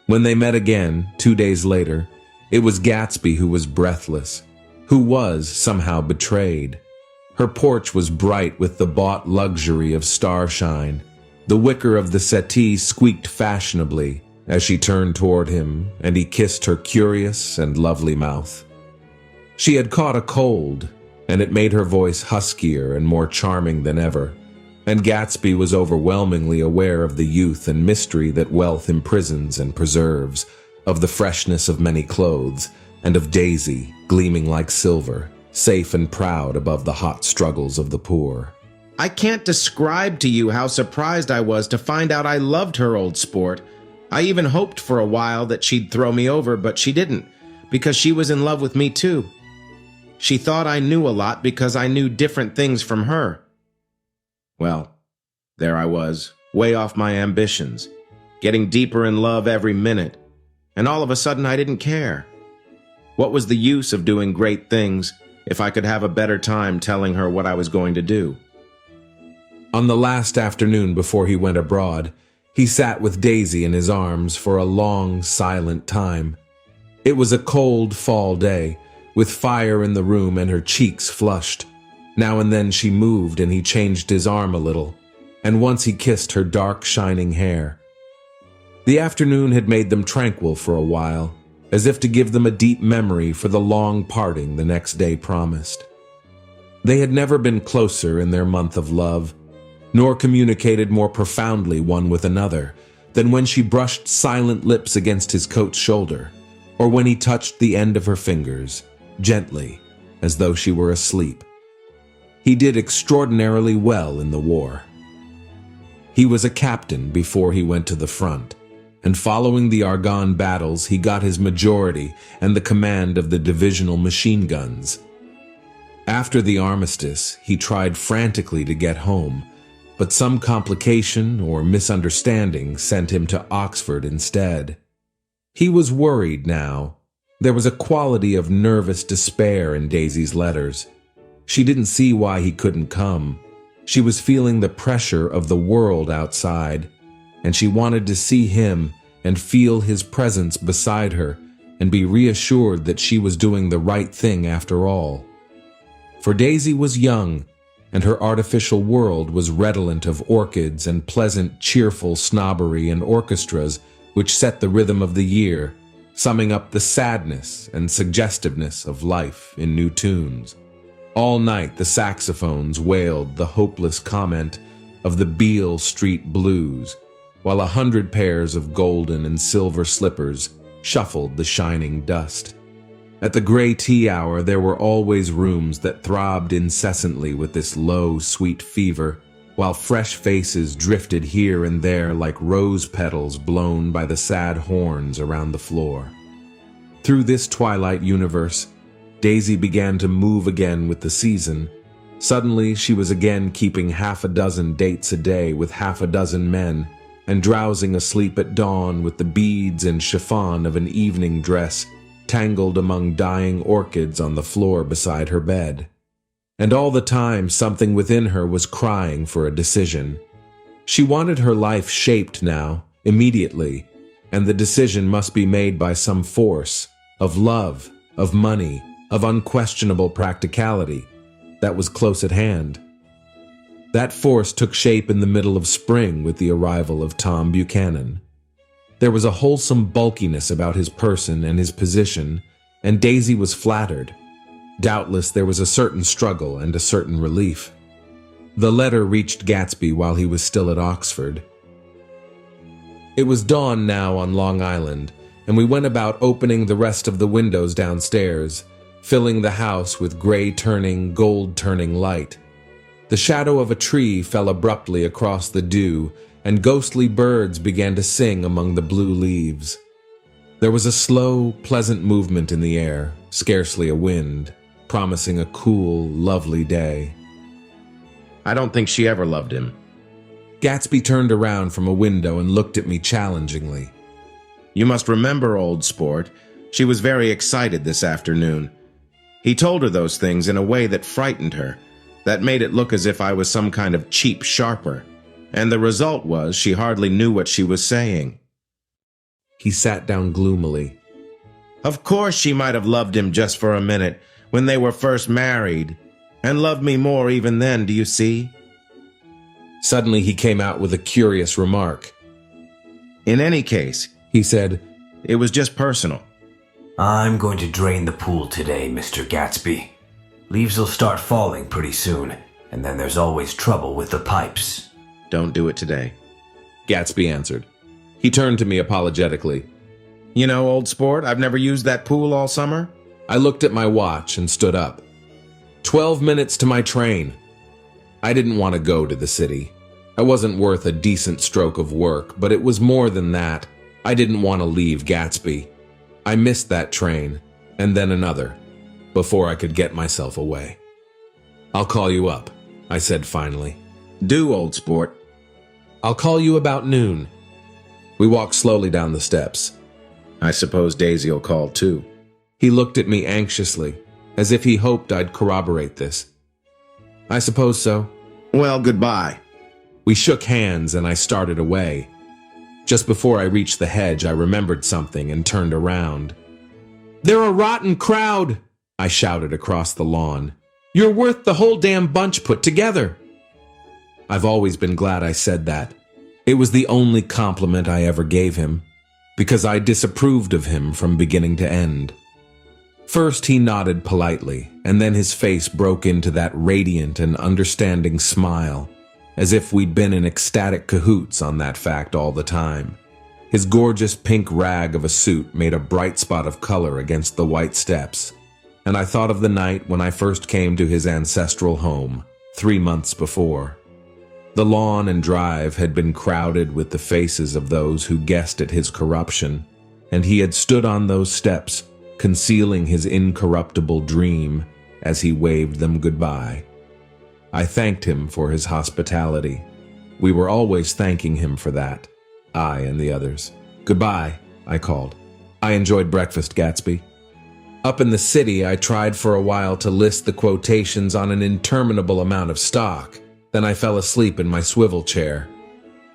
When they met again, 2 days later, it was Gatsby who was breathless, who was somehow betrayed. Her porch was bright with the bought luxury of starshine. The wicker of the settee squeaked fashionably as she turned toward him, and he kissed her curious and lovely mouth. She had caught a cold, and it made her voice huskier and more charming than ever, and Gatsby was overwhelmingly aware of the youth and mystery that wealth imprisons and preserves, of the freshness of many clothes, and of Daisy, gleaming like silver, safe and proud above the hot struggles of the poor. I can't describe to you how surprised I was to find out I loved her, old sport. I even hoped for a while that she'd throw me over, but she didn't, because she was in love with me too. She thought I knew a lot because I knew different things from her. Well, there I was, way off my ambitions, getting deeper in love every minute, and all of a sudden I didn't care. What was the use of doing great things if I could have a better time telling her what I was going to do? On the last afternoon before he went abroad, he sat with Daisy in his arms for a long, silent time. It was a cold fall day, with fire in the room and her cheeks flushed. Now and then she moved and he changed his arm a little. and once he kissed her dark, shining hair. The afternoon had made them tranquil for a while, as if to give them a deep memory for the long parting the next day promised. They had never been closer in their month of love, nor communicated more profoundly one with another than when she brushed silent lips against his coat's shoulder, or when he touched the end of her fingers, gently, as though she were asleep. He did extraordinarily well in the war. He was a captain before he went to the front, and following the Argonne battles he got his majority and the command of the divisional machine guns. After the armistice, he tried frantically to get home, but some complication or misunderstanding sent him to Oxford instead. He was worried now. There was a quality of nervous despair in Daisy's letters. She didn't see why he couldn't come. She was feeling the pressure of the world outside, and she wanted to see him and feel his presence beside her and be reassured that she was doing the right thing after all. For Daisy was young, and her artificial world was redolent of orchids and pleasant, cheerful snobbery and orchestras which set the rhythm of the year, summing up the sadness and suggestiveness of life in new tunes. All night the saxophones wailed the hopeless comment of the Beale Street Blues, while 100 pairs of golden and silver slippers shuffled the shining dust. At the gray tea hour there were always rooms that throbbed incessantly with this low, sweet fever, while fresh faces drifted here and there like rose petals blown by the sad horns around the floor. Through this twilight universe, Daisy began to move again with the season. Suddenly she was again keeping half a dozen dates a day with half a dozen men, and drowsing asleep at dawn with the beads and chiffon of an evening dress tangled among dying orchids on the floor beside her bed. And all the time something within her was crying for a decision. She wanted her life shaped now, immediately, and the decision must be made by some force, of love, of money, of unquestionable practicality, that was close at hand. That force took shape in the middle of spring with the arrival of Tom Buchanan. There was a wholesome bulkiness about his person and his position, and Daisy was flattered. Doubtless there was a certain struggle and a certain relief. The letter reached Gatsby while he was still at Oxford. It was dawn now on Long Island, and we went about opening the rest of the windows downstairs, filling the house with gray-turning, gold-turning light. The shadow of a tree fell abruptly across the dew, and ghostly birds began to sing among the blue leaves. There was a slow, pleasant movement in the air, scarcely a wind, promising a cool, lovely day. I don't think she ever loved him. Gatsby turned around from a window and looked at me challengingly. You must remember, old sport, she was very excited this afternoon. He told her those things in a way that frightened her, that made it look as if I was some kind of cheap sharper. And the result was she hardly knew what she was saying. He sat down gloomily. Of course she might have loved him just for a minute, when they were first married, and loved me more even then, do you see? Suddenly he came out with a curious remark. In any case, he said, it was just personal. I'm going to drain the pool today, Mr. Gatsby. Leaves will start falling pretty soon, and then there's always trouble with the pipes. Don't do it today, Gatsby answered. He turned to me apologetically. You know, old sport, I've never used that pool all summer. I looked at my watch and stood up. 12 minutes to my train. I didn't want to go to the city. I wasn't worth a decent stroke of work, but it was more than that. I didn't want to leave Gatsby. I missed that train, and then another, before I could get myself away. I'll call you up, I said finally. Do, old sport. I'll call you about noon. We walked slowly down the steps. I suppose Daisy'll call too. He looked at me anxiously, as if he hoped I'd corroborate this. I suppose so. Well, goodbye. We shook hands and I started away. Just before I reached the hedge, I remembered something and turned around. They're a rotten crowd, I shouted across the lawn. You're worth the whole damn bunch put together. I've always been glad I said that. It was the only compliment I ever gave him, because I disapproved of him from beginning to end. First he nodded politely, and then his face broke into that radiant and understanding smile, as if we'd been in ecstatic cahoots on that fact all the time. His gorgeous pink rag of a suit made a bright spot of color against the white steps, and I thought of the night when I first came to his ancestral home, 3 months before. The lawn and drive had been crowded with the faces of those who guessed at his corruption, and he had stood on those steps, concealing his incorruptible dream as he waved them goodbye. I thanked him for his hospitality. We were always thanking him for that, I and the others. "Goodbye," I called. "I enjoyed breakfast, Gatsby." Up in the city, I tried for a while to list the quotations on an interminable amount of stock. Then I fell asleep in my swivel chair.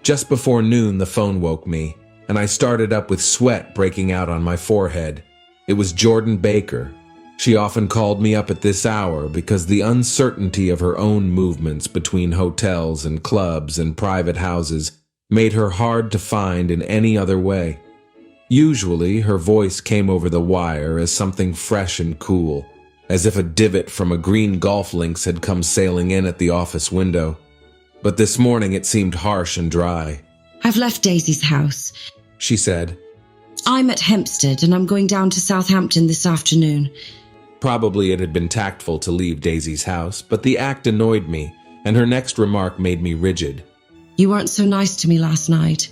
Just before noon, the phone woke me, and I started up with sweat breaking out on my forehead. It was Jordan Baker. She often called me up at this hour because the uncertainty of her own movements between hotels and clubs and private houses made her hard to find in any other way. Usually, her voice came over the wire as something fresh and cool, as if a divot from a green golf links had come sailing in at the office window. But this morning it seemed harsh and dry. "I've left Daisy's house," she said. "I'm at Hempstead and I'm going down to Southampton this afternoon." Probably it had been tactful to leave Daisy's house, but the act annoyed me, and her next remark made me rigid. "You weren't so nice to me last night."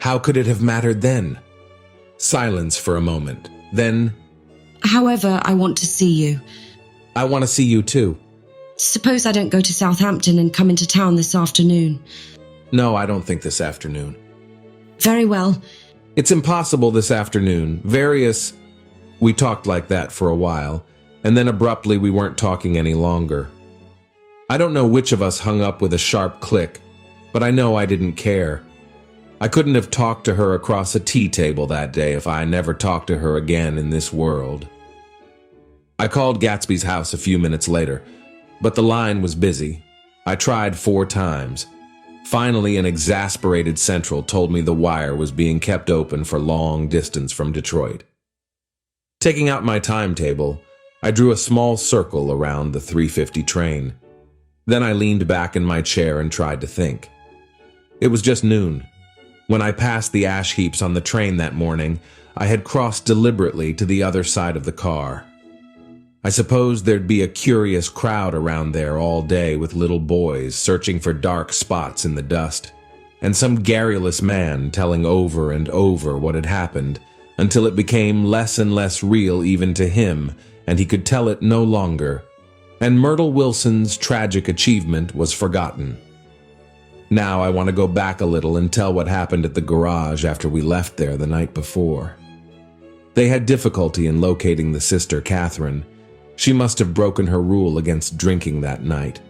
How could it have mattered then? Silence for a moment. Then, "However, I want to see you." "I want to see you too." "Suppose I don't go to Southampton and come into town this afternoon?" "No, I don't think this afternoon." "Very well." "It's impossible this afternoon. We talked like that for a while, and then abruptly we weren't talking any longer. I don't know which of us hung up with a sharp click, but I know I didn't care. I couldn't have talked to her across a tea table that day if I never talked to her again in this world. I called Gatsby's house a few minutes later, but the line was busy. I tried 4 times. Finally, an exasperated central told me the wire was being kept open for long distance from Detroit. Taking out my timetable, I drew a small circle around the 3:50 train. Then I leaned back in my chair and tried to think. It was just noon. When I passed the ash heaps on the train that morning, I had crossed deliberately to the other side of the car. I supposed there'd be a curious crowd around there all day with little boys searching for dark spots in the dust, and some garrulous man telling over and over what had happened until it became less and less real even to him, and he could tell it no longer, and Myrtle Wilson's tragic achievement was forgotten. Now I want to go back a little and tell what happened at the garage after we left there the night before. They had difficulty in locating the sister, Catherine. She must have broken her rule against drinking that night,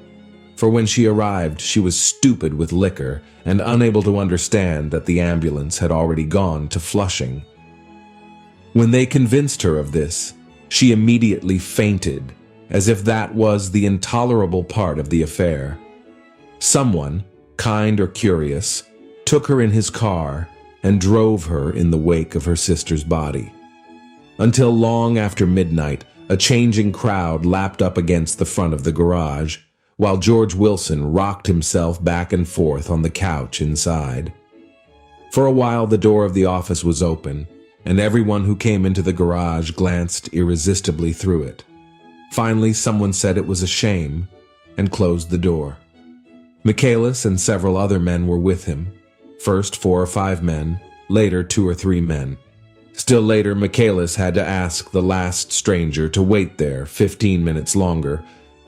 for when she arrived, she was stupid with liquor and unable to understand that the ambulance had already gone to Flushing. When they convinced her of this, she immediately fainted, as if that was the intolerable part of the affair. Someone, kind or curious, took her in his car and drove her in the wake of her sister's body. Until long after midnight, a changing crowd lapped up against the front of the garage, while George Wilson rocked himself back and forth on the couch inside. For a while, the door of the office was open, and everyone who came into the garage glanced irresistibly through it. Finally, someone said it was a shame and closed the door. Michaelis and several other men were with him. First 4 or 5 men, later 2 or 3 men. Still later, Michaelis had to ask the last stranger to wait there 15 minutes longer,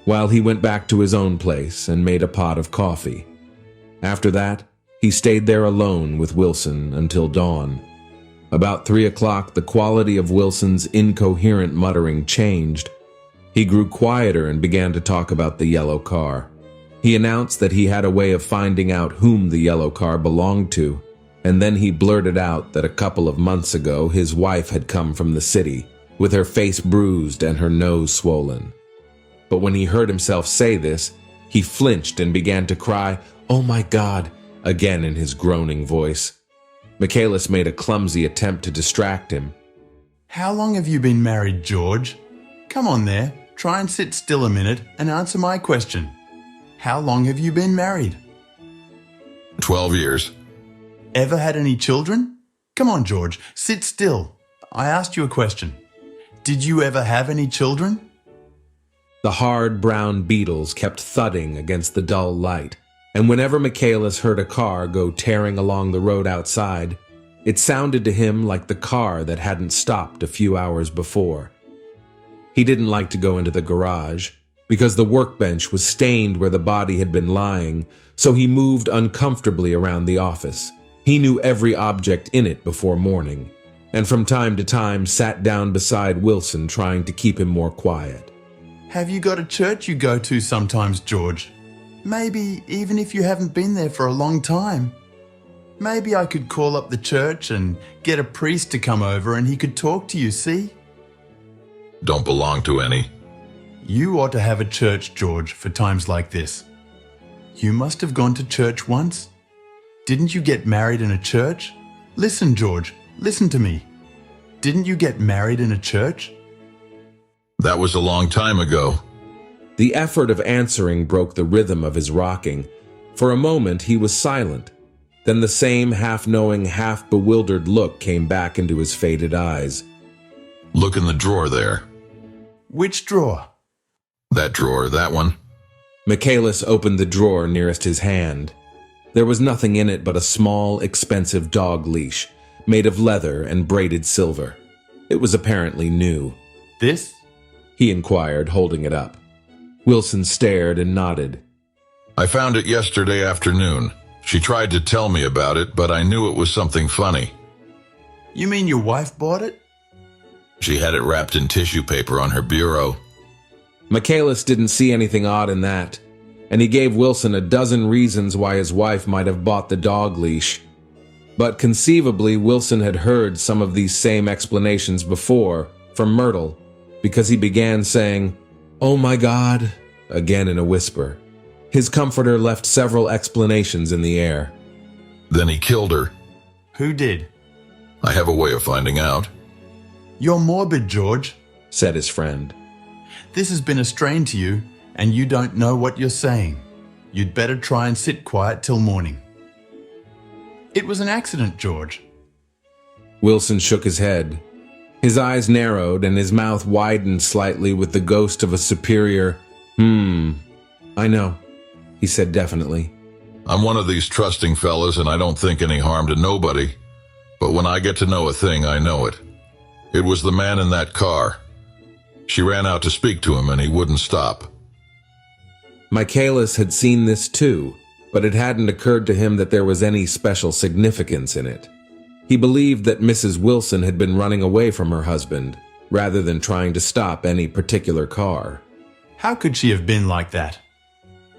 while he went back to his own place and made a pot of coffee. After that, he stayed there alone with Wilson until dawn. About 3 o'clock, the quality of Wilson's incoherent muttering changed. He grew quieter and began to talk about the yellow car. He announced that he had a way of finding out whom the yellow car belonged to, and then he blurted out that a couple of months ago his wife had come from the city, with her face bruised and her nose swollen. But when he heard himself say this, he flinched and began to cry, "Oh my God," again in his groaning voice. Michaelis made a clumsy attempt to distract him. How long have you been married, George? Come on there, try and sit still a minute and answer my question. How long have you been married? 12 years. Ever had any children? Come on, George, sit still. I asked you a question. Did you ever have any children? The hard brown beetles kept thudding against the dull light, and whenever Michaelis heard a car go tearing along the road outside, it sounded to him like the car that hadn't stopped a few hours before. He didn't like to go into the garage, because the workbench was stained where the body had been lying, so he moved uncomfortably around the office. He knew every object in it before morning, and from time to time sat down beside Wilson trying to keep him more quiet. Have you got a church you go to sometimes, George? Maybe even if you haven't been there for a long time. Maybe I could call up the church and get a priest to come over and he could talk to you, see? Don't belong to any. You ought to have a church, George, for times like this. You must have gone to church once. Didn't you get married in a church? Listen, George, listen to me. Didn't you get married in a church? That was a long time ago. The effort of answering broke the rhythm of his rocking. For a moment he was silent. Then the same half-knowing, half-bewildered look came back into his faded eyes. Look in the drawer there. Which drawer? That drawer, that one. Michaelis opened the drawer nearest his hand. There was nothing in it but a small, expensive dog leash, made of leather and braided silver. It was apparently new. This? He inquired, holding it up. Wilson stared and nodded. I found it yesterday afternoon. She tried to tell me about it, but I knew it was something funny. You mean your wife bought it? She had it wrapped in tissue paper on her bureau. Michaelis didn't see anything odd in that, and he gave Wilson a dozen reasons why his wife might have bought the dog leash. But conceivably, Wilson had heard some of these same explanations before, from Myrtle, because he began saying, "Oh my God," again in a whisper. His comforter left several explanations in the air. Then he killed her. Who did? I have a way of finding out. You're morbid, George, said his friend. This has been a strain to you, and you don't know what you're saying. You'd better try and sit quiet till morning. It was an accident, George. Wilson shook his head. His eyes narrowed and his mouth widened slightly with the ghost of a superior, I know, he said definitely. I'm one of these trusting fellas and I don't think any harm to nobody. But when I get to know a thing, I know it. It was the man in that car. She ran out to speak to him and he wouldn't stop. Michaelis had seen this too, but it hadn't occurred to him that there was any special significance in it. He believed that Mrs. Wilson had been running away from her husband, rather than trying to stop any particular car. How could she have been like that?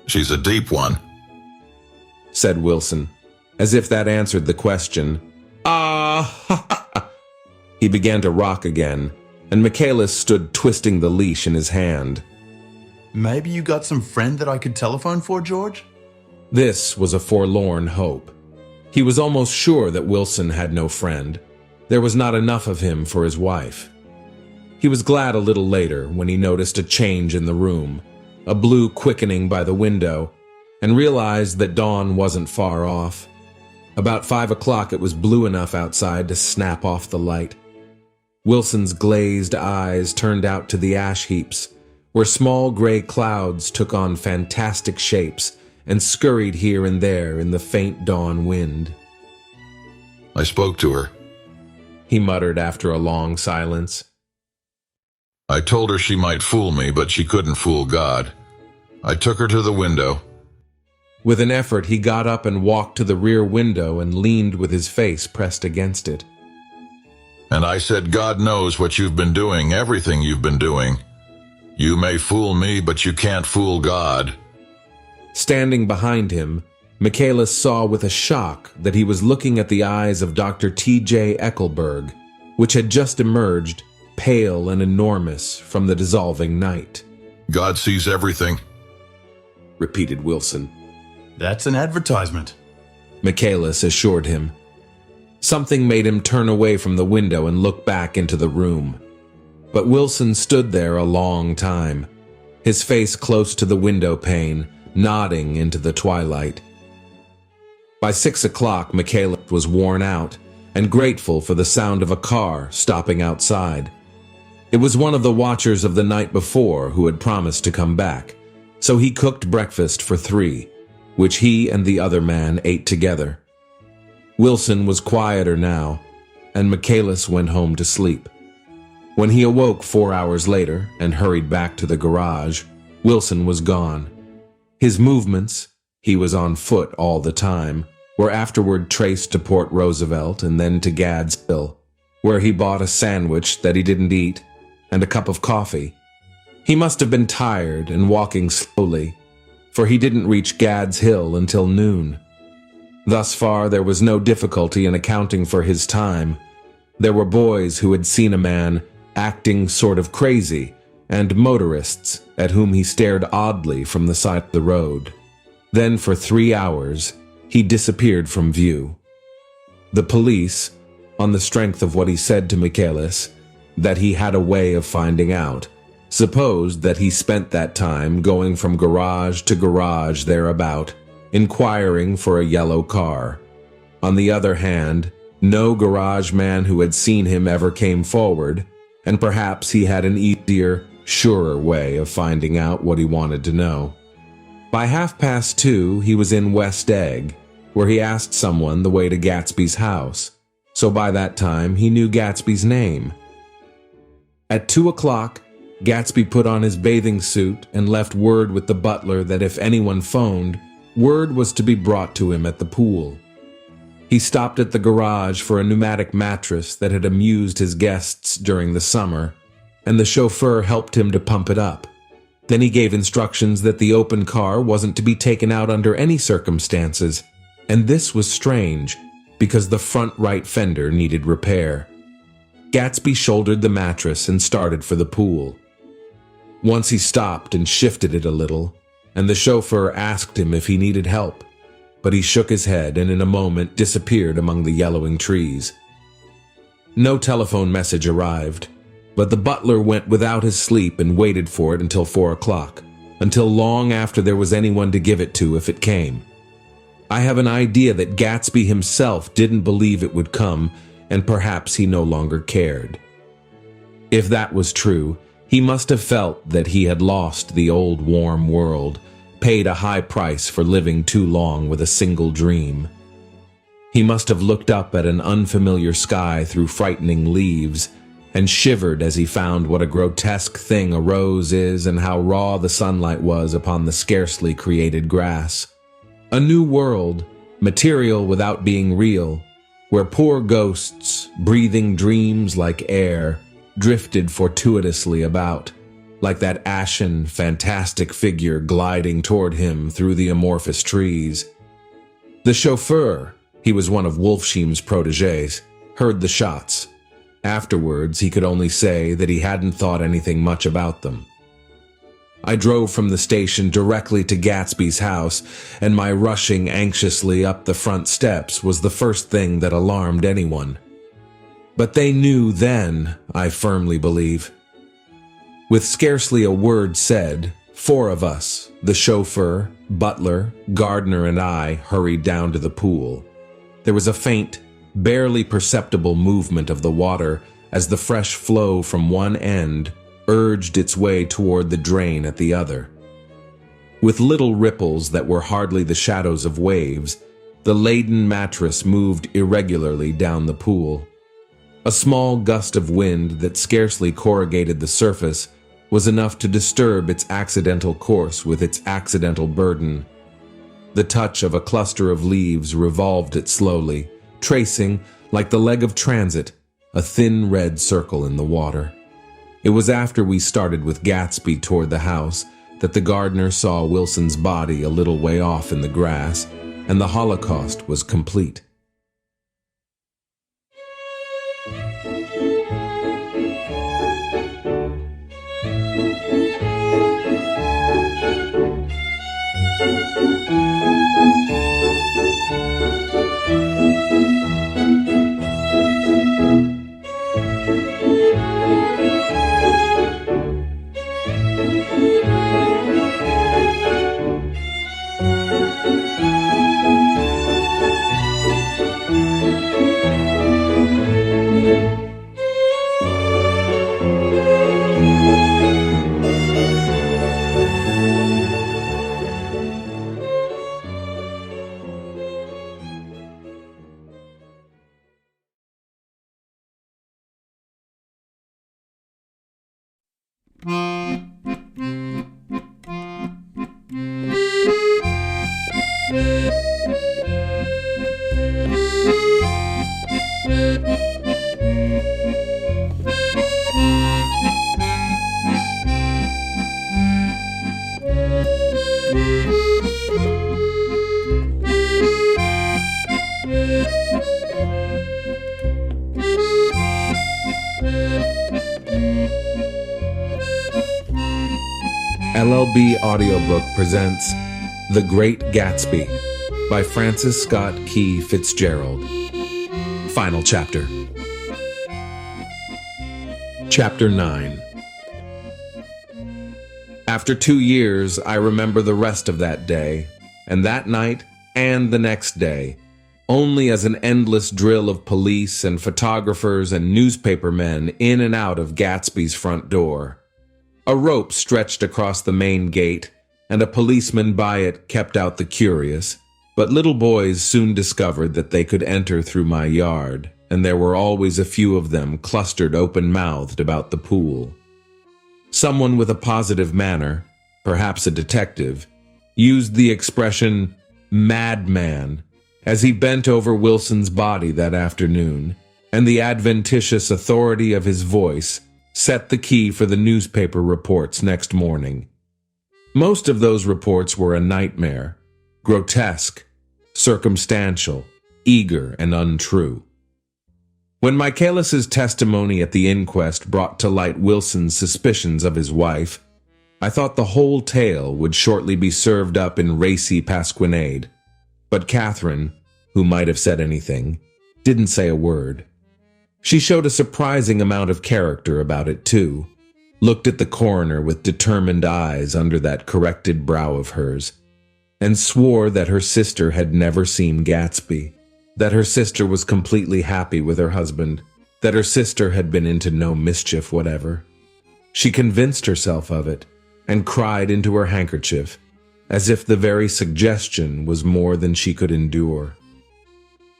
She's a deep one, said Wilson, as if that answered the question. He began to rock again, and Michaelis stood twisting the leash in his hand. Maybe you got some friend that I could telephone for, George? This was a forlorn hope. He was almost sure that Wilson had no friend. There was not enough of him for his wife. He was glad a little later when he noticed a change in the room, a blue quickening by the window, and realized that dawn wasn't far off. About 5 o'clock it was blue enough outside to snap off the light. Wilson's glazed eyes turned out to the ash heaps, where small gray clouds took on fantastic shapes and scurried here and there in the faint dawn wind. I spoke to her, he muttered after a long silence. I told her she might fool me, but she couldn't fool God. I took her to the window. With an effort, he got up and walked to the rear window and leaned with his face pressed against it. And I said, God knows what you've been doing, everything you've been doing. You may fool me, but you can't fool God. Standing behind him, Michaelis saw with a shock that he was looking at the eyes of Dr. T.J. Eckelberg, which had just emerged, pale and enormous, from the dissolving night. God sees everything, repeated Wilson. That's an advertisement, Michaelis assured him. Something made him turn away from the window and look back into the room. But Wilson stood there a long time, his face close to the window pane, nodding into the twilight. By 6 o'clock, Michaelis was worn out and grateful for the sound of a car stopping outside. It was one of the watchers of the night before who had promised to come back, so he cooked breakfast for 3, which he and the other man ate together. Wilson was quieter now, and Michaelis went home to sleep. When he awoke 4 hours later and hurried back to the garage, Wilson was gone. His movements, he was on foot all the time, were afterward traced to Port Roosevelt and then to Gadsby, where he bought a sandwich that he didn't eat and a cup of coffee. He must have been tired and walking slowly, for he didn't reach Gad's Hill until noon. Thus far, there was no difficulty in accounting for his time. There were boys who had seen a man acting sort of crazy, and motorists at whom he stared oddly from the side of the road. Then for 3 hours, he disappeared from view. The police, on the strength of what he said to Michaelis, that he had a way of finding out, supposed that he spent that time going from garage to garage thereabout, inquiring for a yellow car. On the other hand, no garage man who had seen him ever came forward, and perhaps he had an easier, surer way of finding out what he wanted to know. By 2:30, he was in West Egg, where he asked someone the way to Gatsby's house, so by that time he knew Gatsby's name. At 2 o'clock, Gatsby put on his bathing suit and left word with the butler that if anyone phoned, word was to be brought to him at the pool. He stopped at the garage for a pneumatic mattress that had amused his guests during the summer, and the chauffeur helped him to pump it up. Then he gave instructions that the open car wasn't to be taken out under any circumstances, and this was strange, because the front right fender needed repair. Gatsby shouldered the mattress and started for the pool. Once he stopped and shifted it a little, and the chauffeur asked him if he needed help, but he shook his head and in a moment disappeared among the yellowing trees. No telephone message arrived, but the butler went without his sleep and waited for it until 4 o'clock, until long after there was anyone to give it to if it came. I have an idea that Gatsby himself didn't believe it would come, and perhaps he no longer cared. If that was true, he must have felt that he had lost the old warm world, paid a high price for living too long with a single dream. He must have looked up at an unfamiliar sky through frightening leaves, and shivered as he found what a grotesque thing a rose is and how raw the sunlight was upon the scarcely created grass. A new world, material without being real, where poor ghosts, breathing dreams like air, drifted fortuitously about, like that ashen, fantastic figure gliding toward him through the amorphous trees. The chauffeur, he was one of Wolfsheim's protégés, heard the shots. Afterwards, he could only say that he hadn't thought anything much about them. I drove from the station directly to Gatsby's house, and my rushing anxiously up the front steps was the first thing that alarmed anyone. But they knew then, I firmly believe. With scarcely a word said, 4 of us, the chauffeur, butler, gardener, and I, hurried down to the pool. There was a faint, barely perceptible movement of the water as the fresh flow from one end urged its way toward the drain at the other. With little ripples that were hardly the shadows of waves, the laden mattress moved irregularly down the pool. A small gust of wind that scarcely corrugated the surface was enough to disturb its accidental course with its accidental burden. The touch of a cluster of leaves revolved it slowly, tracing, like the leg of transit, a thin red circle in the water. It was after we started with Gatsby toward the house that the gardener saw Wilson's body a little way off in the grass, and the Holocaust was complete. LLB Audiobook presents The Great Gatsby by Francis Scott Key Fitzgerald. Final chapter. Chapter 9. After 2 years, I remember the rest of that day, and that night, and the next day, only as an endless drill of police and photographers and newspapermen in and out of Gatsby's front door. A rope stretched across the main gate, and a policeman by it kept out the curious, but little boys soon discovered that they could enter through my yard, and there were always a few of them clustered open-mouthed about the pool. Someone with a positive manner, perhaps a detective, used the expression madman as he bent over Wilson's body that afternoon, and the adventitious authority of his voice set the key for the newspaper reports next morning. Most of those reports were a nightmare, grotesque, circumstantial, eager, and untrue. When Michaelis's testimony at the inquest brought to light Wilson's suspicions of his wife, I thought the whole tale would shortly be served up in racy pasquinade. But Catherine, who might have said anything, didn't say a word. She showed a surprising amount of character about it, too, looked at the coroner with determined eyes under that corrected brow of hers, and swore that her sister had never seen Gatsby, that her sister was completely happy with her husband, that her sister had been into no mischief whatever. She convinced herself of it, and cried into her handkerchief, as if the very suggestion was more than she could endure.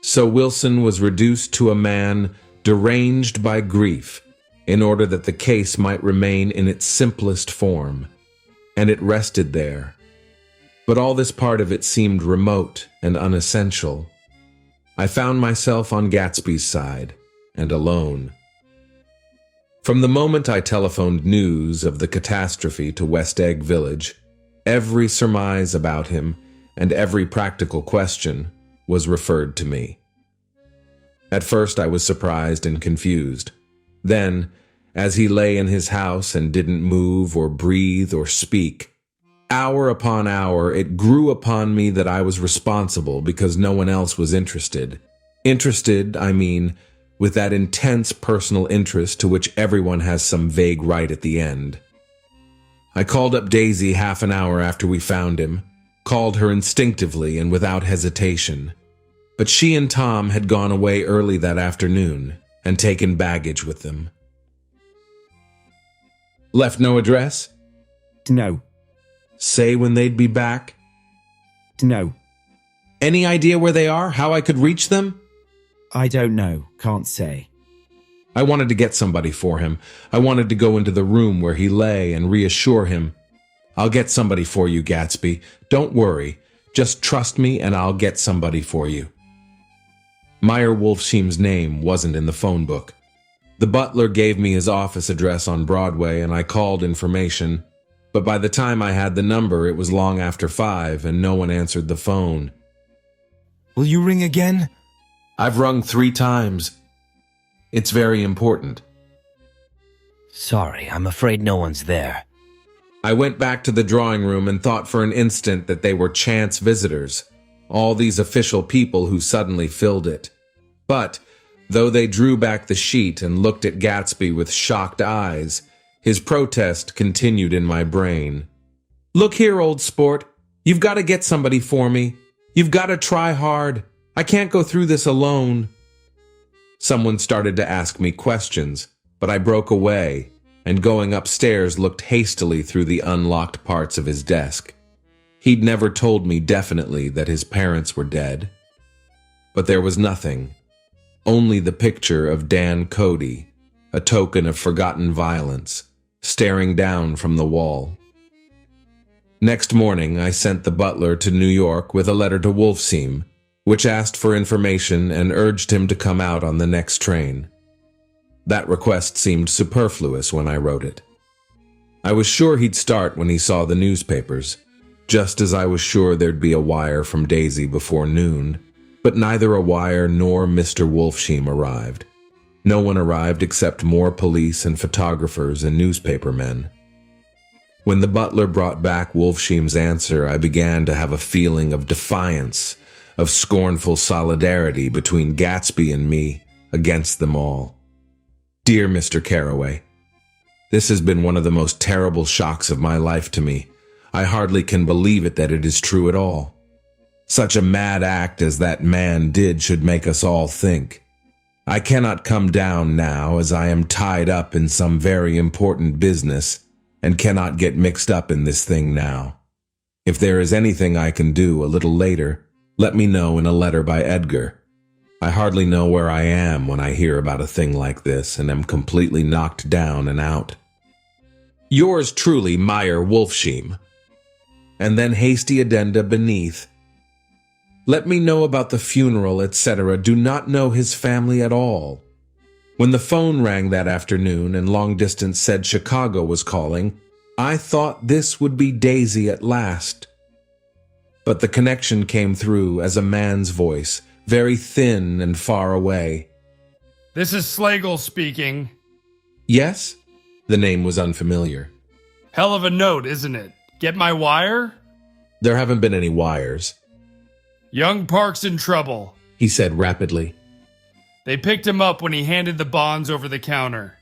So Wilson was reduced to a man deranged by grief, in order that the case might remain in its simplest form, and it rested there. But all this part of it seemed remote and unessential. I found myself on Gatsby's side, and alone. From the moment I telephoned news of the catastrophe to West Egg Village, every surmise about him and every practical question was referred to me. At first I was surprised and confused. Then, as he lay in his house and didn't move or breathe or speak, hour upon hour it grew upon me that I was responsible because no one else was interested. Interested, I mean, with that intense personal interest to which everyone has some vague right at the end. I called up Daisy half an hour after we found him, called her instinctively and without hesitation. But she and Tom had gone away early that afternoon and taken baggage with them. Left no address? No. Say when they'd be back? No. Any idea where they are? How I could reach them? I don't know. Can't say. I wanted to get somebody for him. I wanted to go into the room where he lay and reassure him. I'll get somebody for you, Gatsby. Don't worry. Just trust me and I'll get somebody for you. Meyer Wolfsheim's name wasn't in the phone book. The butler gave me his office address on Broadway and I called information, but by the time I had the number it was long after 5 and no one answered the phone. Will you ring again? I've rung 3 times. It's very important. Sorry, I'm afraid no one's there. I went back to the drawing room and thought for an instant that they were chance visitors, all these official people who suddenly filled it. But, though they drew back the sheet and looked at Gatsby with shocked eyes, his protest continued in my brain. Look here, old sport. You've got to get somebody for me. You've got to try hard. I can't go through this alone. Someone started to ask me questions, but I broke away, and going upstairs looked hastily through the unlocked parts of his desk. He'd never told me definitely that his parents were dead. But there was nothing. Only the picture of Dan Cody, a token of forgotten violence, staring down from the wall. Next morning, I sent the butler to New York with a letter to Wolfseam, which asked for information and urged him to come out on the next train. That request seemed superfluous when I wrote it. I was sure he'd start when he saw the newspapers, just as I was sure there'd be a wire from Daisy before noon, but neither a wire nor Mr. Wolfsheim arrived. No one arrived except more police and photographers and newspaper men. When the butler brought back Wolfsheim's answer, I began to have a feeling of defiance, of scornful solidarity between Gatsby and me against them all. Dear Mr. Carraway, this has been one of the most terrible shocks of my life to me. I hardly can believe it that it is true at all. Such a mad act as that man did should make us all think. I cannot come down now, as I am tied up in some very important business and cannot get mixed up in this thing now. If there is anything I can do a little later, let me know in a letter by Edgar. I hardly know where I am when I hear about a thing like this and am completely knocked down and out. Yours truly, Meyer Wolfsheim. And then hasty addenda beneath. Let me know about the funeral, etc. Do not know his family at all. When the phone rang that afternoon and long distance said Chicago was calling, I thought this would be Daisy at last. But the connection came through as a man's voice, very thin and far away. This is Slagle speaking. Yes? The name was unfamiliar. Hell of a note, isn't it? Get my wire? There haven't been any wires. Young Park's in trouble, he said rapidly. They picked him up when he handed the bonds over the counter.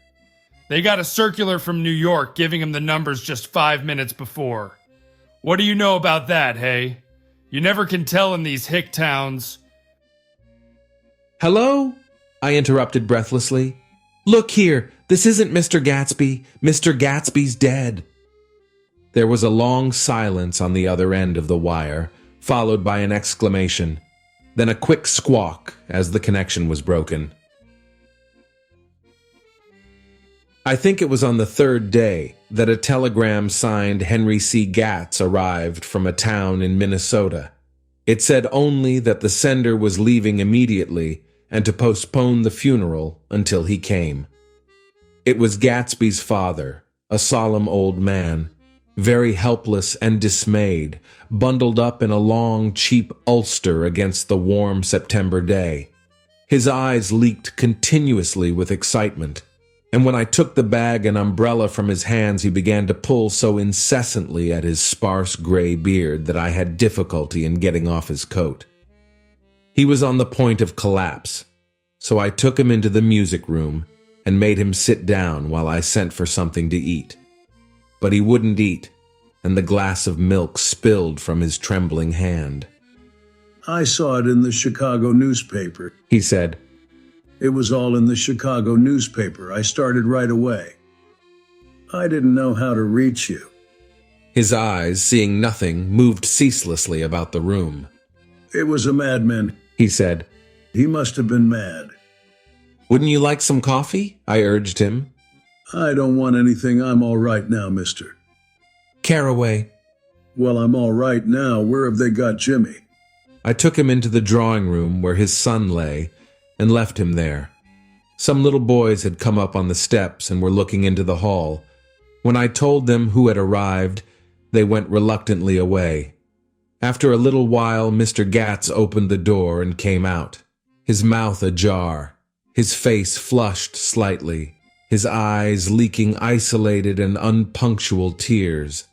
They got a circular from New York giving him the numbers just 5 minutes before. What do you know about that, hey? You never can tell in these hick towns. Hello? I interrupted breathlessly. Look here, this isn't Mr. Gatsby. Mr. Gatsby's dead. There was a long silence on the other end of the wire, followed by an exclamation, then a quick squawk as the connection was broken. I think it was on the third day that a telegram signed Henry C. Gatz arrived from a town in Minnesota. It said only that the sender was leaving immediately and to postpone the funeral until he came. It was Gatsby's father, a solemn old man, very helpless and dismayed, bundled up in a long, cheap ulster against the warm September day. His eyes leaked continuously with excitement, and when I took the bag and umbrella from his hands, he began to pull so incessantly at his sparse gray beard that I had difficulty in getting off his coat. He was on the point of collapse, so I took him into the music room and made him sit down while I sent for something to eat. But he wouldn't eat, and the glass of milk spilled from his trembling hand. I saw it in the Chicago newspaper, he said. It was all in the Chicago newspaper. I started right away. I didn't know how to reach you. His eyes, seeing nothing, moved ceaselessly about the room. It was a madman, he said. He must have been mad. Wouldn't you like some coffee? I urged him. I don't want anything. I'm all right now, mister. Carraway. Well, I'm all right now. Where have they got Jimmy? I took him into the drawing room where his son lay and left him there. Some little boys had come up on the steps and were looking into the hall. When I told them who had arrived, they went reluctantly away. After a little while, Mr. Gatz opened the door and came out, his mouth ajar, his face flushed slightly, his eyes leaking isolated and unpunctual tears.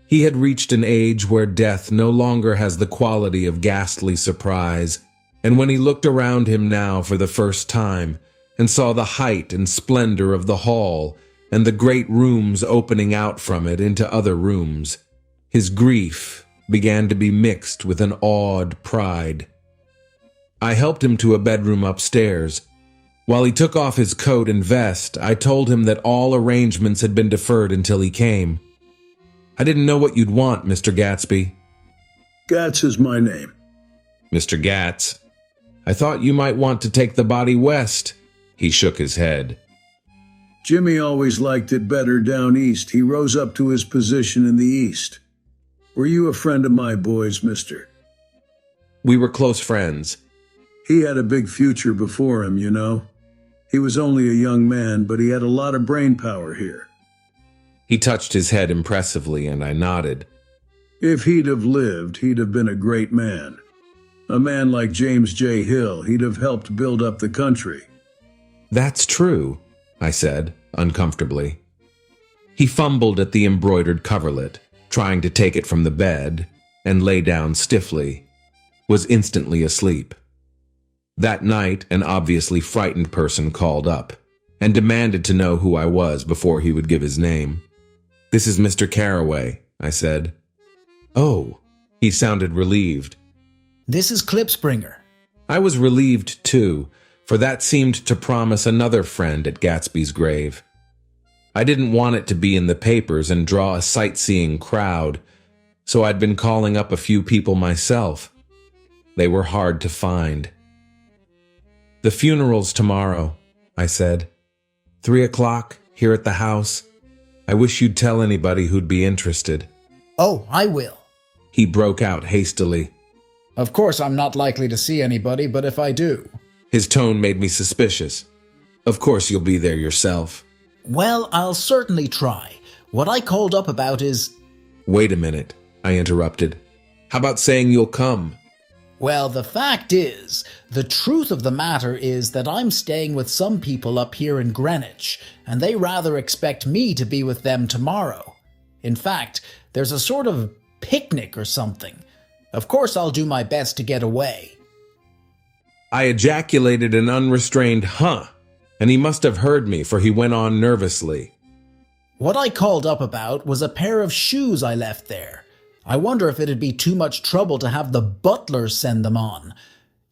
He had reached an age where death no longer has the quality of ghastly surprise, and when he looked around him now for the first time and saw the height and splendor of the hall and the great rooms opening out from it into other rooms, his grief began to be mixed with an awed pride. I helped him to a bedroom upstairs. While he took off his coat and vest, I told him that all arrangements had been deferred until he came. I didn't know what you'd want, Mr. Gatsby. Gatz is my name. Mr. Gatz. I thought you might want to take the body west. He shook his head. Jimmy always liked it better down east. He rose up to his position in the east. Were you a friend of my boy's, mister? We were close friends. He had a big future before him, you know. He was only a young man, but he had a lot of brain power here. He touched his head impressively, and I nodded. If he'd have lived, he'd have been a great man. A man like James J. Hill, he'd have helped build up the country. That's true, I said, uncomfortably. He fumbled at the embroidered coverlet, trying to take it from the bed, and lay down stiffly, was instantly asleep. That night, an obviously frightened person called up, and demanded to know who I was before he would give his name. "This is Mr. Carraway," I said. "Oh," he sounded relieved. "This is Klipspringer." I was relieved, too, for that seemed to promise another friend at Gatsby's grave. I didn't want it to be in the papers and draw a sightseeing crowd, so I'd been calling up a few people myself. They were hard to find. "The funeral's tomorrow," I said. 3 o'clock, here at the house. I wish you'd tell anybody who'd be interested." "Oh, I will." He broke out hastily. "Of course I'm not likely to see anybody, but if I do..." His tone made me suspicious. "Of course you'll be there yourself." "Well, I'll certainly try. What I called up about is..." "Wait a minute," I interrupted. "How about saying you'll come?" "Well, the fact is, the truth of the matter is that I'm staying with some people up here in Greenwich, and they rather expect me to be with them tomorrow. In fact, there's a sort of picnic or something. Of course I'll do my best to get away." I ejaculated an unrestrained "huh," and he must have heard me, for he went on nervously. "What I called up about was a pair of shoes I left there. I wonder if it'd be too much trouble to have the butler send them on.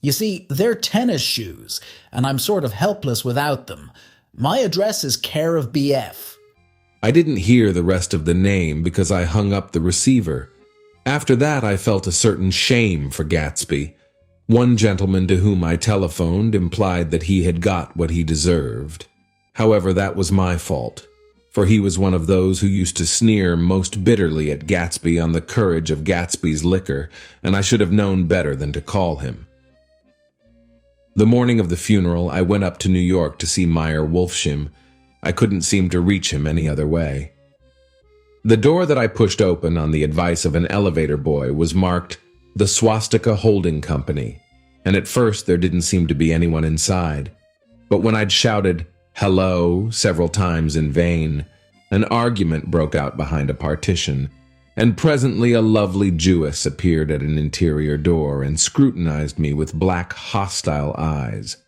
You see, they're tennis shoes, and I'm sort of helpless without them. My address is care of BF." I didn't hear the rest of the name because I hung up the receiver. After that, I felt a certain shame for Gatsby. One gentleman to whom I telephoned implied that he had got what he deserved. However, that was my fault, for he was one of those who used to sneer most bitterly at Gatsby on the courage of Gatsby's liquor, and I should have known better than to call him. The morning of the funeral, I went up to New York to see Meyer Wolfsheim. I couldn't seem to reach him any other way. The door that I pushed open on the advice of an elevator boy was marked the Swastika Holding Company, and at first there didn't seem to be anyone inside. But when I'd shouted, "Hello," several times in vain, an argument broke out behind a partition, and presently a lovely Jewess appeared at an interior door and scrutinized me with black, hostile eyes.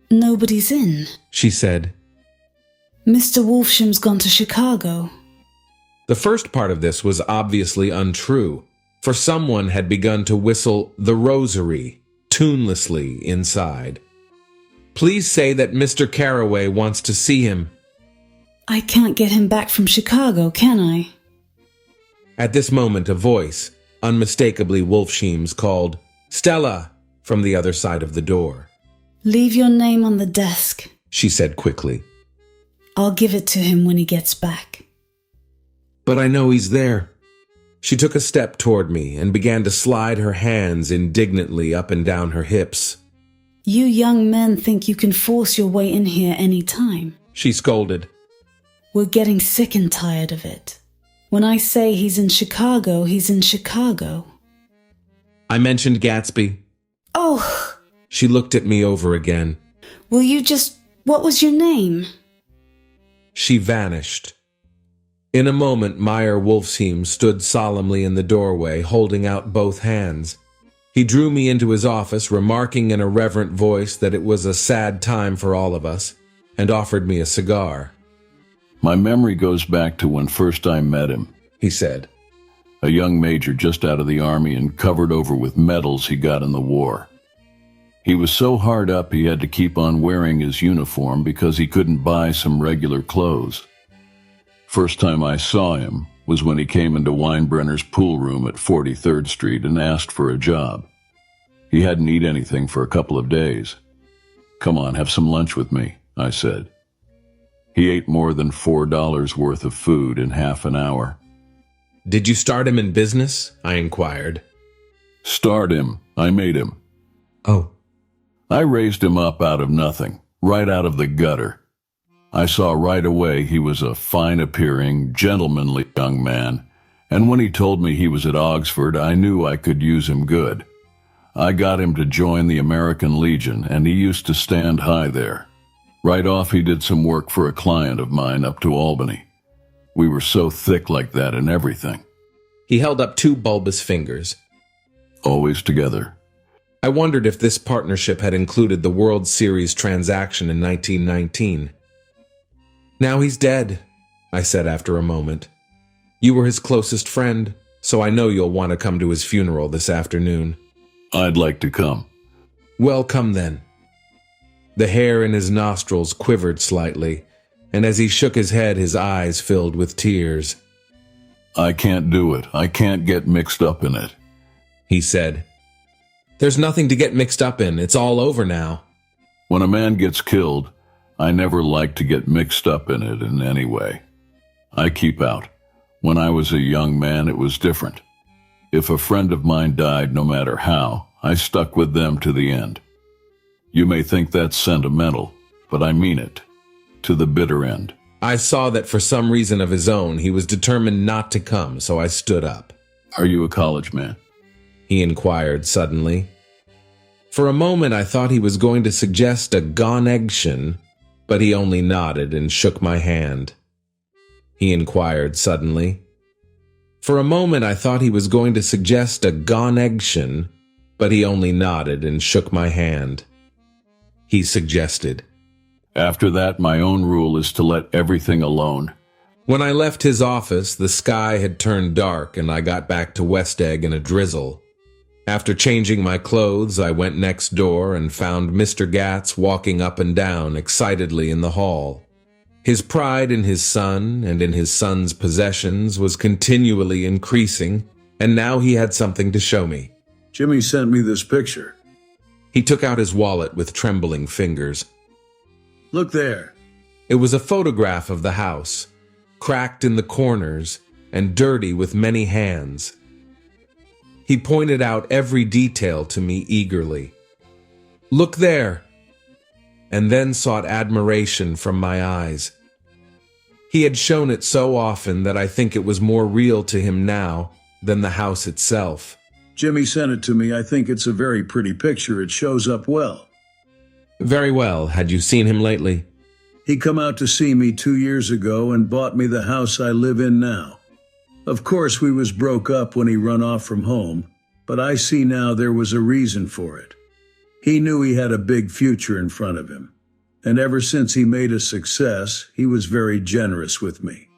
"Nobody's in," she said. "Mr. Wolfsheim's gone to Chicago." The first part of this was obviously untrue, for someone had begun to whistle "The Rosary" tunelessly inside. "Please say that Mr. Carraway wants to see him." "I can't get him back from Chicago, can I?" At this moment, a voice, unmistakably Wolfsheim's, called, "Stella," from the other side of the door. "Leave your name on the desk," she said quickly. "I'll give it to him when he gets back." "But I know he's there." She took a step toward me and began to slide her hands indignantly up and down her hips. "You young men think you can force your way in here any time," she scolded. "We're getting sick and tired of it. When I say he's in Chicago, he's in Chicago." I mentioned Gatsby. "Oh!" She looked at me over again. "Will you just... what was your name?" She vanished. In a moment, Meyer Wolfsheim stood solemnly in the doorway, holding out both hands. He drew me into his office, remarking in a reverent voice that it was a sad time for all of us, and offered me a cigar. "My memory goes back to when first I met him," he said. "A young major just out of the army and covered over with medals he got in the war. He was so hard up he had to keep on wearing his uniform because he couldn't buy some regular clothes. First time I saw him was when he came into Weinbrenner's pool room at 43rd Street and asked for a job. He hadn't eaten anything for a couple of days. 'Come on, have some lunch with me,' I said. He ate more than $4 worth of food in half an hour. Did you start him in business? I inquired. Start him. I made him. Oh. I raised him up out of nothing, right out of the gutter. I saw right away he was a fine-appearing, gentlemanly young man, and when he told me he was at Oxford, I knew I could use him good. I got him to join the American Legion, and he used to stand high there. Right off, he did some work for a client of mine up to Albany. We were so thick like that in everything. He held up 2 bulbous fingers. Always together. I wondered if this partnership had included the World Series transaction in 1919. Now he's dead, I said after a moment. You were his closest friend, so I know you'll want to come to his funeral this afternoon. I'd like to come. Well, come then. The hair in his nostrils quivered slightly, and as he shook his head, his eyes filled with tears. I can't do it. I can't get mixed up in it, he said. There's nothing to get mixed up in. It's all over now. When a man gets killed, I never like to get mixed up in it in any way. I keep out. When I was a young man, it was different. If a friend of mine died, no matter how, I stuck with them to the end. You may think that's sentimental, but I mean it. To the bitter end. I saw that for some reason of his own, he was determined not to come, so I stood up. Are you a college man? He inquired suddenly. For a moment, I thought he was going to suggest a connection, but he only nodded and shook my hand. He inquired suddenly. For a moment, I thought he was going to suggest a connection, but he only nodded and shook my hand. He suggested. After that, my own rule is to let everything alone. When I left his office, the sky had turned dark and I got back to West Egg in a drizzle. After changing my clothes, I went next door and found Mr. Gatz walking up and down excitedly in the hall. His pride in his son and in his son's possessions was continually increasing, and now he had something to show me. Jimmy sent me this picture. He took out his wallet with trembling fingers. Look there. It was a photograph of the house, cracked in the corners and dirty with many hands. He pointed out every detail to me eagerly. Look there! And then sought admiration from my eyes. He had shown it so often that I think it was more real to him now than the house itself. Jimmy sent it to me. I think it's a very pretty picture. It shows up well. Very well. Had you seen him lately? He come out to see me 2 years ago and bought me the house I live in now. Of course, we was broke up when he run off from home, but I see now there was a reason for it. He knew he had a big future in front of him, and ever since he made a success, he was very generous with me.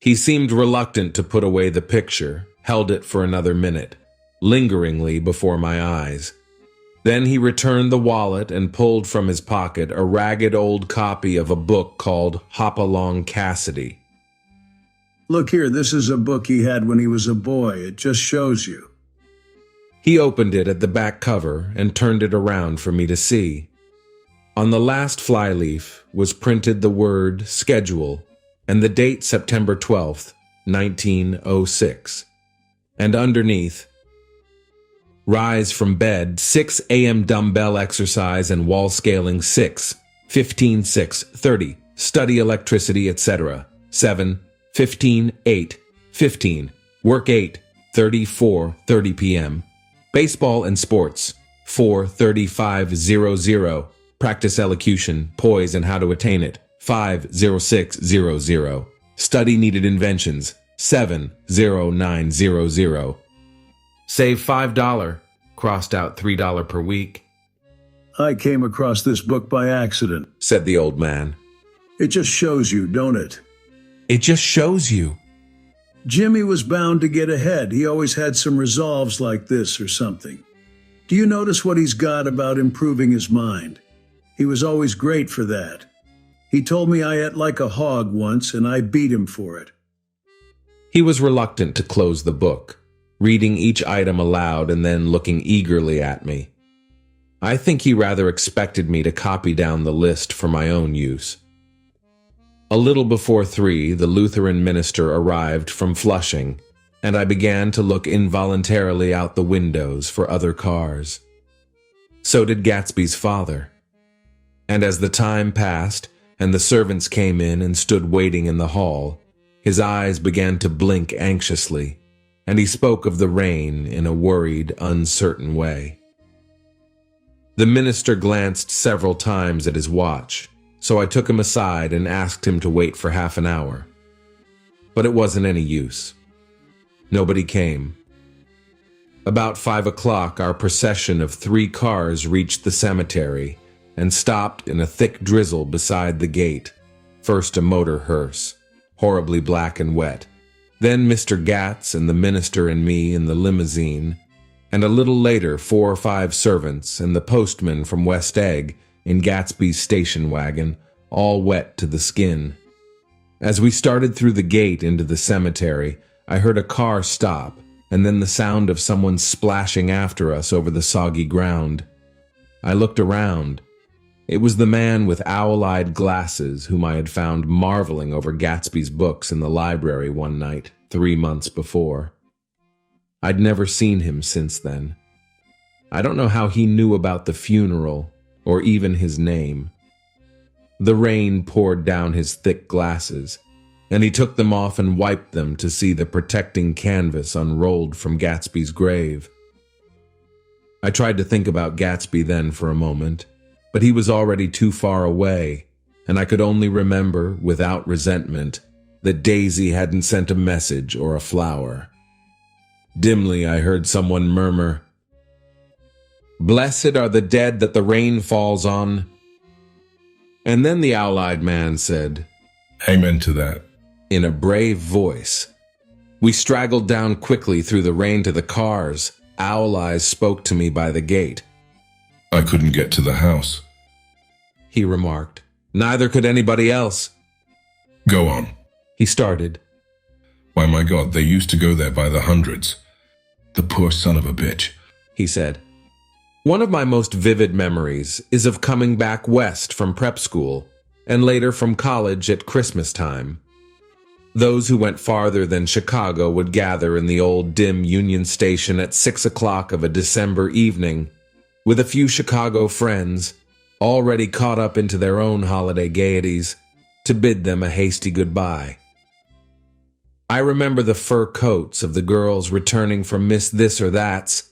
He seemed reluctant to put away the picture, held it for another minute, lingeringly before my eyes. Then he returned the wallet and pulled from his pocket a ragged old copy of a book called Hopalong Cassidy. Look here, this is a book he had when he was a boy. It just shows you. He opened it at the back cover and turned it around for me to see. On the last flyleaf was printed the word schedule and the date September 12th, 1906. And underneath, rise from bed, 6 a.m. dumbbell exercise and wall scaling 6, 15, 6, 30, study electricity, etc. 7, 15, 8, 15, work 8, 34, 30 p.m. Baseball and sports, 4:35:00. Practice elocution, poise, and how to attain it, 5:06:00. Study needed inventions, 7:09:00. Save $5, crossed out $3 per week. I came across this book by accident, said the old man. It just shows you, don't it? It just shows you. Jimmy was bound to get ahead. He always had some resolves like this or something. Do you notice what he's got about improving his mind? He was always great for that. He told me I ate like a hog once, and I beat him for it. He was reluctant to close the book, reading each item aloud and then looking eagerly at me. I think he rather expected me to copy down the list for my own use. A little before 3, the Lutheran minister arrived from Flushing, and I began to look involuntarily out the windows for other cars. So did Gatsby's father. And as the time passed, and the servants came in and stood waiting in the hall, his eyes began to blink anxiously, and he spoke of the rain in a worried, uncertain way. The minister glanced several times at his watch, so I took him aside and asked him to wait for half an hour. But it wasn't any use. Nobody came. About 5 o'clock, our procession of 3 cars reached the cemetery and stopped in a thick drizzle beside the gate. First a motor hearse, horribly black and wet. Then Mr. Gatz and the minister and me in the limousine, and a little later 4 or 5 servants and the postman from West Egg in Gatsby's station wagon, all wet to the skin. As we started through the gate into the cemetery, I heard a car stop, and then the sound of someone splashing after us over the soggy ground. I looked around. It was the man with owl-eyed glasses whom I had found marveling over Gatsby's books in the library one night, 3 months before. I'd never seen him since then. I don't know how he knew about the funeral, or even his name. The rain poured down his thick glasses, and he took them off and wiped them to see the protecting canvas unrolled from Gatsby's grave. I tried to think about Gatsby then for a moment, but he was already too far away, and I could only remember, without resentment, that Daisy hadn't sent a message or a flower. Dimly I heard someone murmur, "Blessed are the dead that the rain falls on." And then the owl-eyed man said, "Amen to that," in a brave voice. We straggled down quickly through the rain to the cars. Owl Eyes spoke to me by the gate. "I couldn't get to the house," he remarked. "Neither could anybody else." "Go on," he started. "Why, my God, they used to go there by the hundreds. The poor son of a bitch," he said. One of my most vivid memories is of coming back west from prep school, and later from college at Christmas time. Those who went farther than Chicago would gather in the old dim Union Station at 6 o'clock of a December evening, with a few Chicago friends, already caught up into their own holiday gaieties, to bid them a hasty goodbye. I remember the fur coats of the girls returning from Miss This or That's,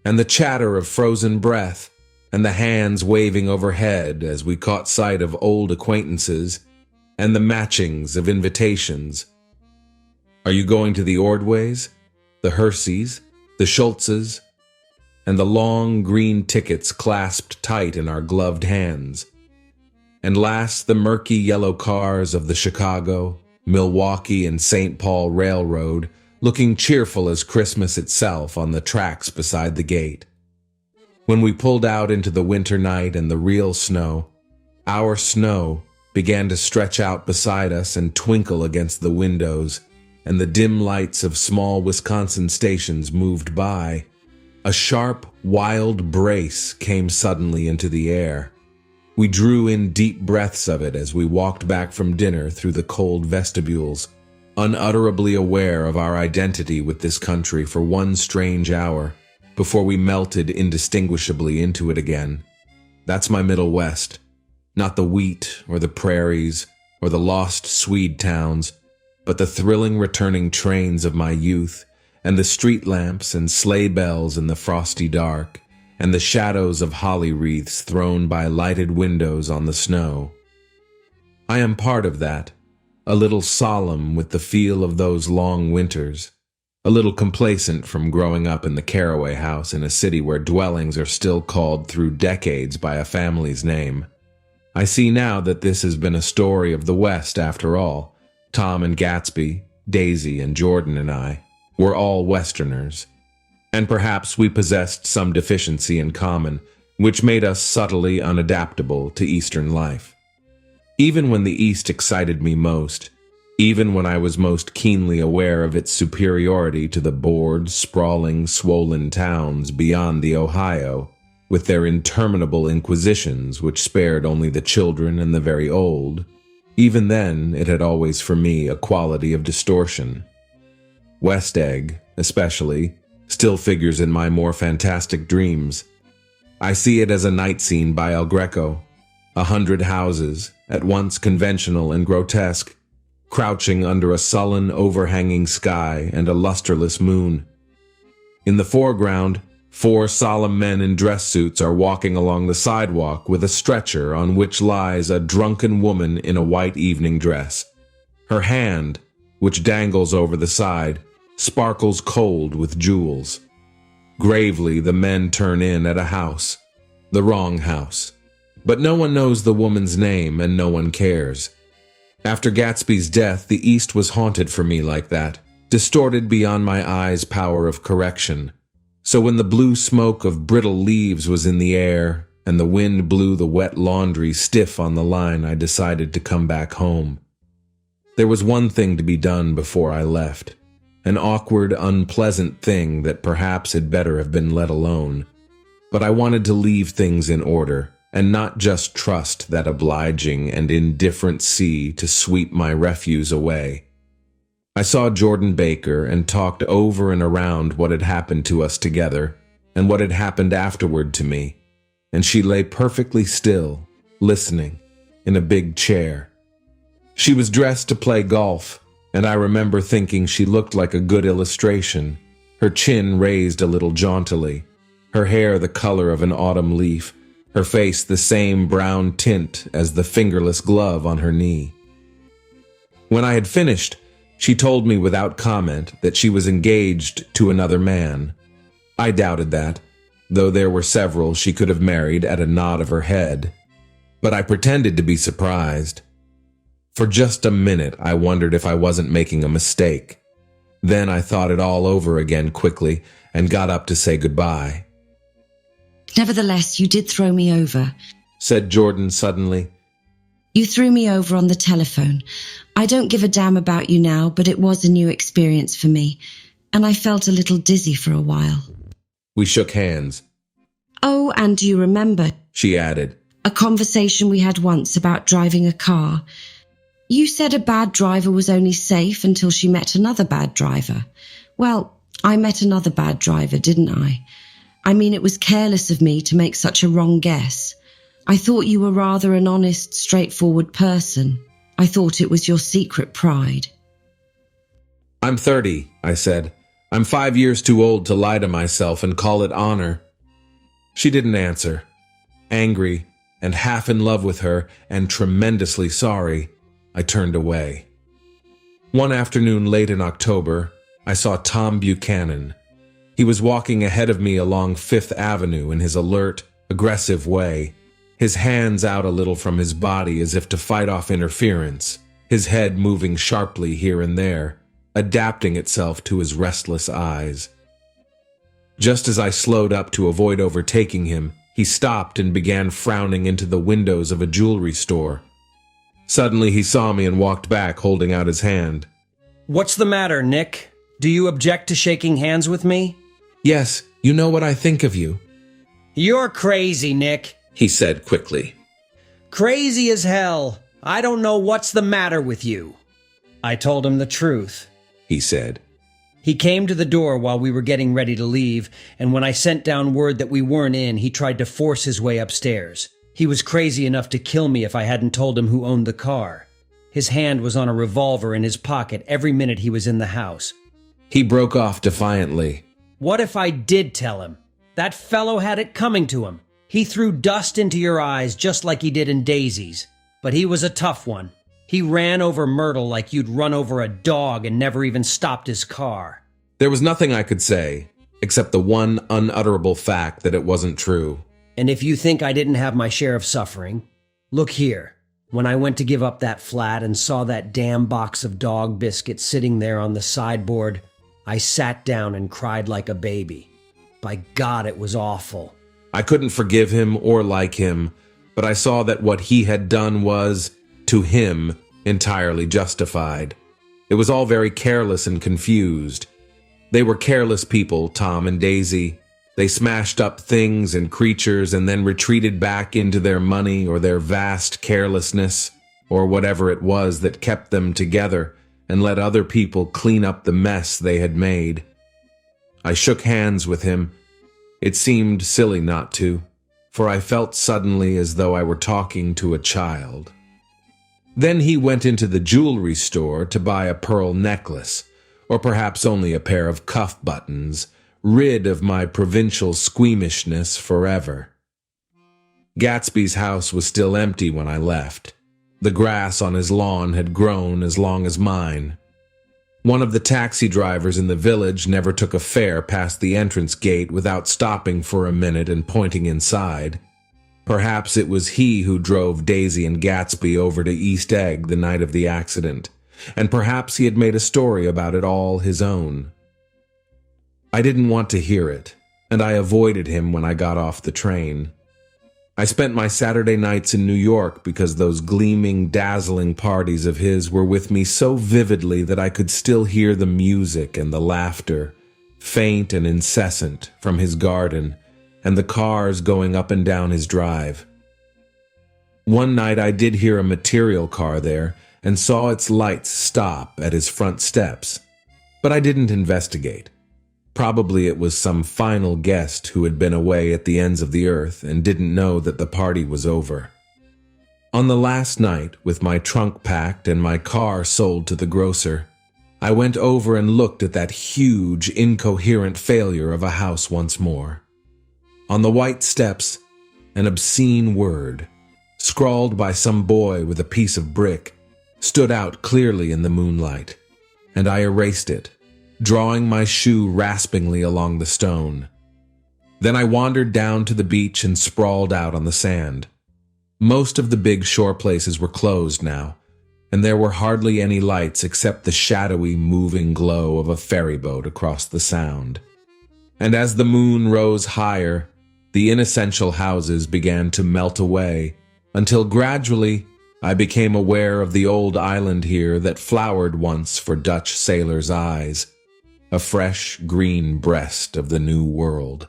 and the chatter of frozen breath, and the hands waving overhead as we caught sight of old acquaintances, and the matchings of invitations. Are you going to the Ordways, the Herseys, the Schultzes, and the long green tickets clasped tight in our gloved hands? And last, the murky yellow cars of the Chicago, Milwaukee, and St. Paul Railroad, looking cheerful as Christmas itself on the tracks beside the gate. When we pulled out into the winter night and the real snow, our snow began to stretch out beside us and twinkle against the windows, and the dim lights of small Wisconsin stations moved by, a sharp, wild brace came suddenly into the air. We drew in deep breaths of it as we walked back from dinner through the cold vestibules, unutterably aware of our identity with this country for one strange hour, before we melted indistinguishably into it again. That's my Middle West. Not the wheat or the prairies or the lost Swede towns, but the thrilling returning trains of my youth, and the street lamps and sleigh bells in the frosty dark, and the shadows of holly wreaths thrown by lighted windows on the snow. I am part of that, a little solemn with the feel of those long winters, a little complacent from growing up in the Caraway house in a city where dwellings are still called through decades by a family's name. I see now that this has been a story of the West after all. Tom and Gatsby, Daisy and Jordan and I, were all Westerners. And perhaps we possessed some deficiency in common, which made us subtly unadaptable to Eastern life. Even when the East excited me most, even when I was most keenly aware of its superiority to the bored, sprawling, swollen towns beyond the Ohio, with their interminable inquisitions which spared only the children and the very old, Even then, it had always for me a quality of distortion. West Egg, especially, still figures in my more fantastic dreams. I see it as a night scene by El Greco, 100 houses, at once conventional and grotesque, crouching under a sullen, overhanging sky and a lusterless moon. In the foreground, 4 solemn men in dress suits are walking along the sidewalk with a stretcher on which lies a drunken woman in a white evening dress. Her hand, which dangles over the side, sparkles cold with jewels. Gravely, the men turn in at a house, the wrong house. But no one knows the woman's name and no one cares. After Gatsby's death, the East was haunted for me like that, distorted beyond my eyes' power of correction. So when the blue smoke of brittle leaves was in the air, and the wind blew the wet laundry stiff on the line, I decided to come back home. There was one thing to be done before I left, an awkward, unpleasant thing that perhaps had better have been let alone. But I wanted to leave things in order, and not just trust that obliging and indifferent sea to sweep my refuse away. I saw Jordan Baker and talked over and around what had happened to us together, and what had happened afterward to me, and she lay perfectly still, listening, in a big chair. She was dressed to play golf, and I remember thinking she looked like a good illustration, her chin raised a little jauntily, her hair the color of an autumn leaf, her face the same brown tint as the fingerless glove on her knee. When I had finished, she told me without comment that she was engaged to another man. I doubted that, though there were several she could have married at a nod of her head. But I pretended to be surprised. For just a minute, I wondered if I wasn't making a mistake. Then I thought it all over again quickly and got up to say goodbye. Nevertheless, you did throw me over, said Jordan suddenly. You threw me over on the telephone. I don't give a damn about you now, but it was a new experience for me, and I felt a little dizzy for a while. We shook hands. Oh, and do you remember, she added, a conversation we had once about driving a car? You said a bad driver was only safe until she met another bad driver. Well, I met another bad driver, didn't I? I mean, it was careless of me to make such a wrong guess. I thought you were rather an honest, straightforward person. I thought it was your secret pride. I'm 30, I said. I'm 5 years too old to lie to myself and call it honor. She didn't answer. Angry and half in love with her and tremendously sorry, I turned away. One afternoon late in October, I saw Tom Buchanan. He was walking ahead of me along Fifth Avenue in his alert, aggressive way, his hands out a little from his body as if to fight off interference, his head moving sharply here and there, adapting itself to his restless eyes. Just as I slowed up to avoid overtaking him, he stopped and began frowning into the windows of a jewelry store. Suddenly he saw me and walked back, holding out his hand. What's the matter, Nick? Do you object to shaking hands with me? Yes, you know what I think of you. You're crazy, Nick, he said quickly. Crazy as hell. I don't know what's the matter with you. I told him the truth, he said. He came to the door while we were getting ready to leave, and when I sent down word that we weren't in, he tried to force his way upstairs. He was crazy enough to kill me if I hadn't told him who owned the car. His hand was on a revolver in his pocket every minute he was in the house. He broke off defiantly. What if I did tell him? That fellow had it coming to him. He threw dust into your eyes just like he did in Daisy's. But he was a tough one. He ran over Myrtle like you'd run over a dog and never even stopped his car. There was nothing I could say, except the one unutterable fact that it wasn't true. And if you think I didn't have my share of suffering, look here. When I went to give up that flat and saw that damn box of dog biscuits sitting there on the sideboard, I sat down and cried like a baby. By God, it was awful. I couldn't forgive him or like him, but I saw that what he had done was, to him, entirely justified. It was all very careless and confused. They were careless people, Tom and Daisy. They smashed up things and creatures and then retreated back into their money or their vast carelessness. or whatever it was that kept them together and let other people clean up the mess they had made. I shook hands with him. It seemed silly not to, for I felt suddenly as though I were talking to a child. Then he went into the jewelry store to buy a pearl necklace, or perhaps only a pair of cuff buttons, rid of my provincial squeamishness forever. Gatsby's house was still empty when I left. The grass on his lawn had grown as long as mine. One of the taxi drivers in the village never took a fare past the entrance gate without stopping for a minute and pointing inside. Perhaps it was he who drove Daisy and Gatsby over to East Egg the night of the accident, and perhaps he had made a story about it all his own. I didn't want to hear it, and I avoided him when I got off the train. I spent my Saturday nights in New York because those gleaming, dazzling parties of his were with me so vividly that I could still hear the music and the laughter, faint and incessant, from his garden, and the cars going up and down his drive. One night I did hear a material car there and saw its lights stop at his front steps, but I didn't investigate. Probably it was some final guest who had been away at the ends of the earth and didn't know that the party was over. On the last night, with my trunk packed and my car sold to the grocer, I went over and looked at that huge, incoherent failure of a house once more. On the white steps, an obscene word, scrawled by some boy with a piece of brick, stood out clearly in the moonlight, and I erased it, drawing my shoe raspingly along the stone. Then I wandered down to the beach and sprawled out on the sand. Most of the big shore places were closed now, and there were hardly any lights except the shadowy, moving glow of a ferry boat across the sound. And as the moon rose higher, the inessential houses began to melt away, until gradually I became aware of the old island here that flowered once for Dutch sailors' eyes, a fresh green breast of the New World.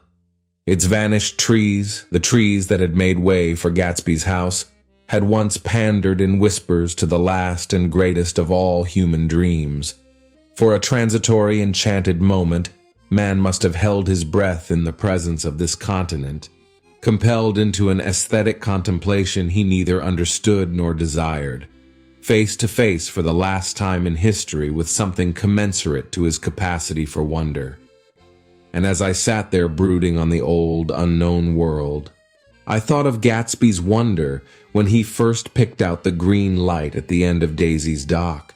Its vanished trees, the trees that had made way for Gatsby's house, had once pandered in whispers to the last and greatest of all human dreams. For a transitory, enchanted moment, man must have held his breath in the presence of this continent, compelled into an aesthetic contemplation he neither understood nor desired, face to face for the last time in history with something commensurate to his capacity for wonder. And as I sat there brooding on the old, unknown world, I thought of Gatsby's wonder when he first picked out the green light at the end of Daisy's dock.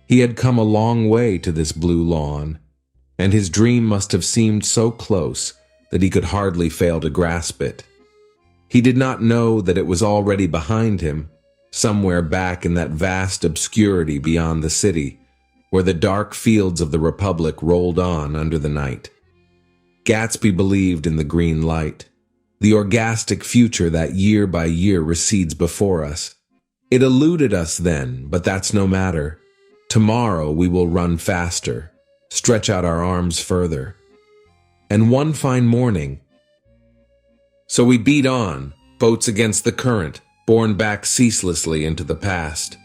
He had come a long way to this blue lawn, and his dream must have seemed so close that he could hardly fail to grasp it. He did not know that it was already behind him, somewhere back in that vast obscurity beyond the city, where the dark fields of the Republic rolled on under the night. Gatsby believed in the green light, the orgastic future that year by year recedes before us. It eluded us then, but that's no matter. Tomorrow we will run faster, stretch out our arms further. And one fine morning, so we beat on, boats against the current, borne back ceaselessly into the past.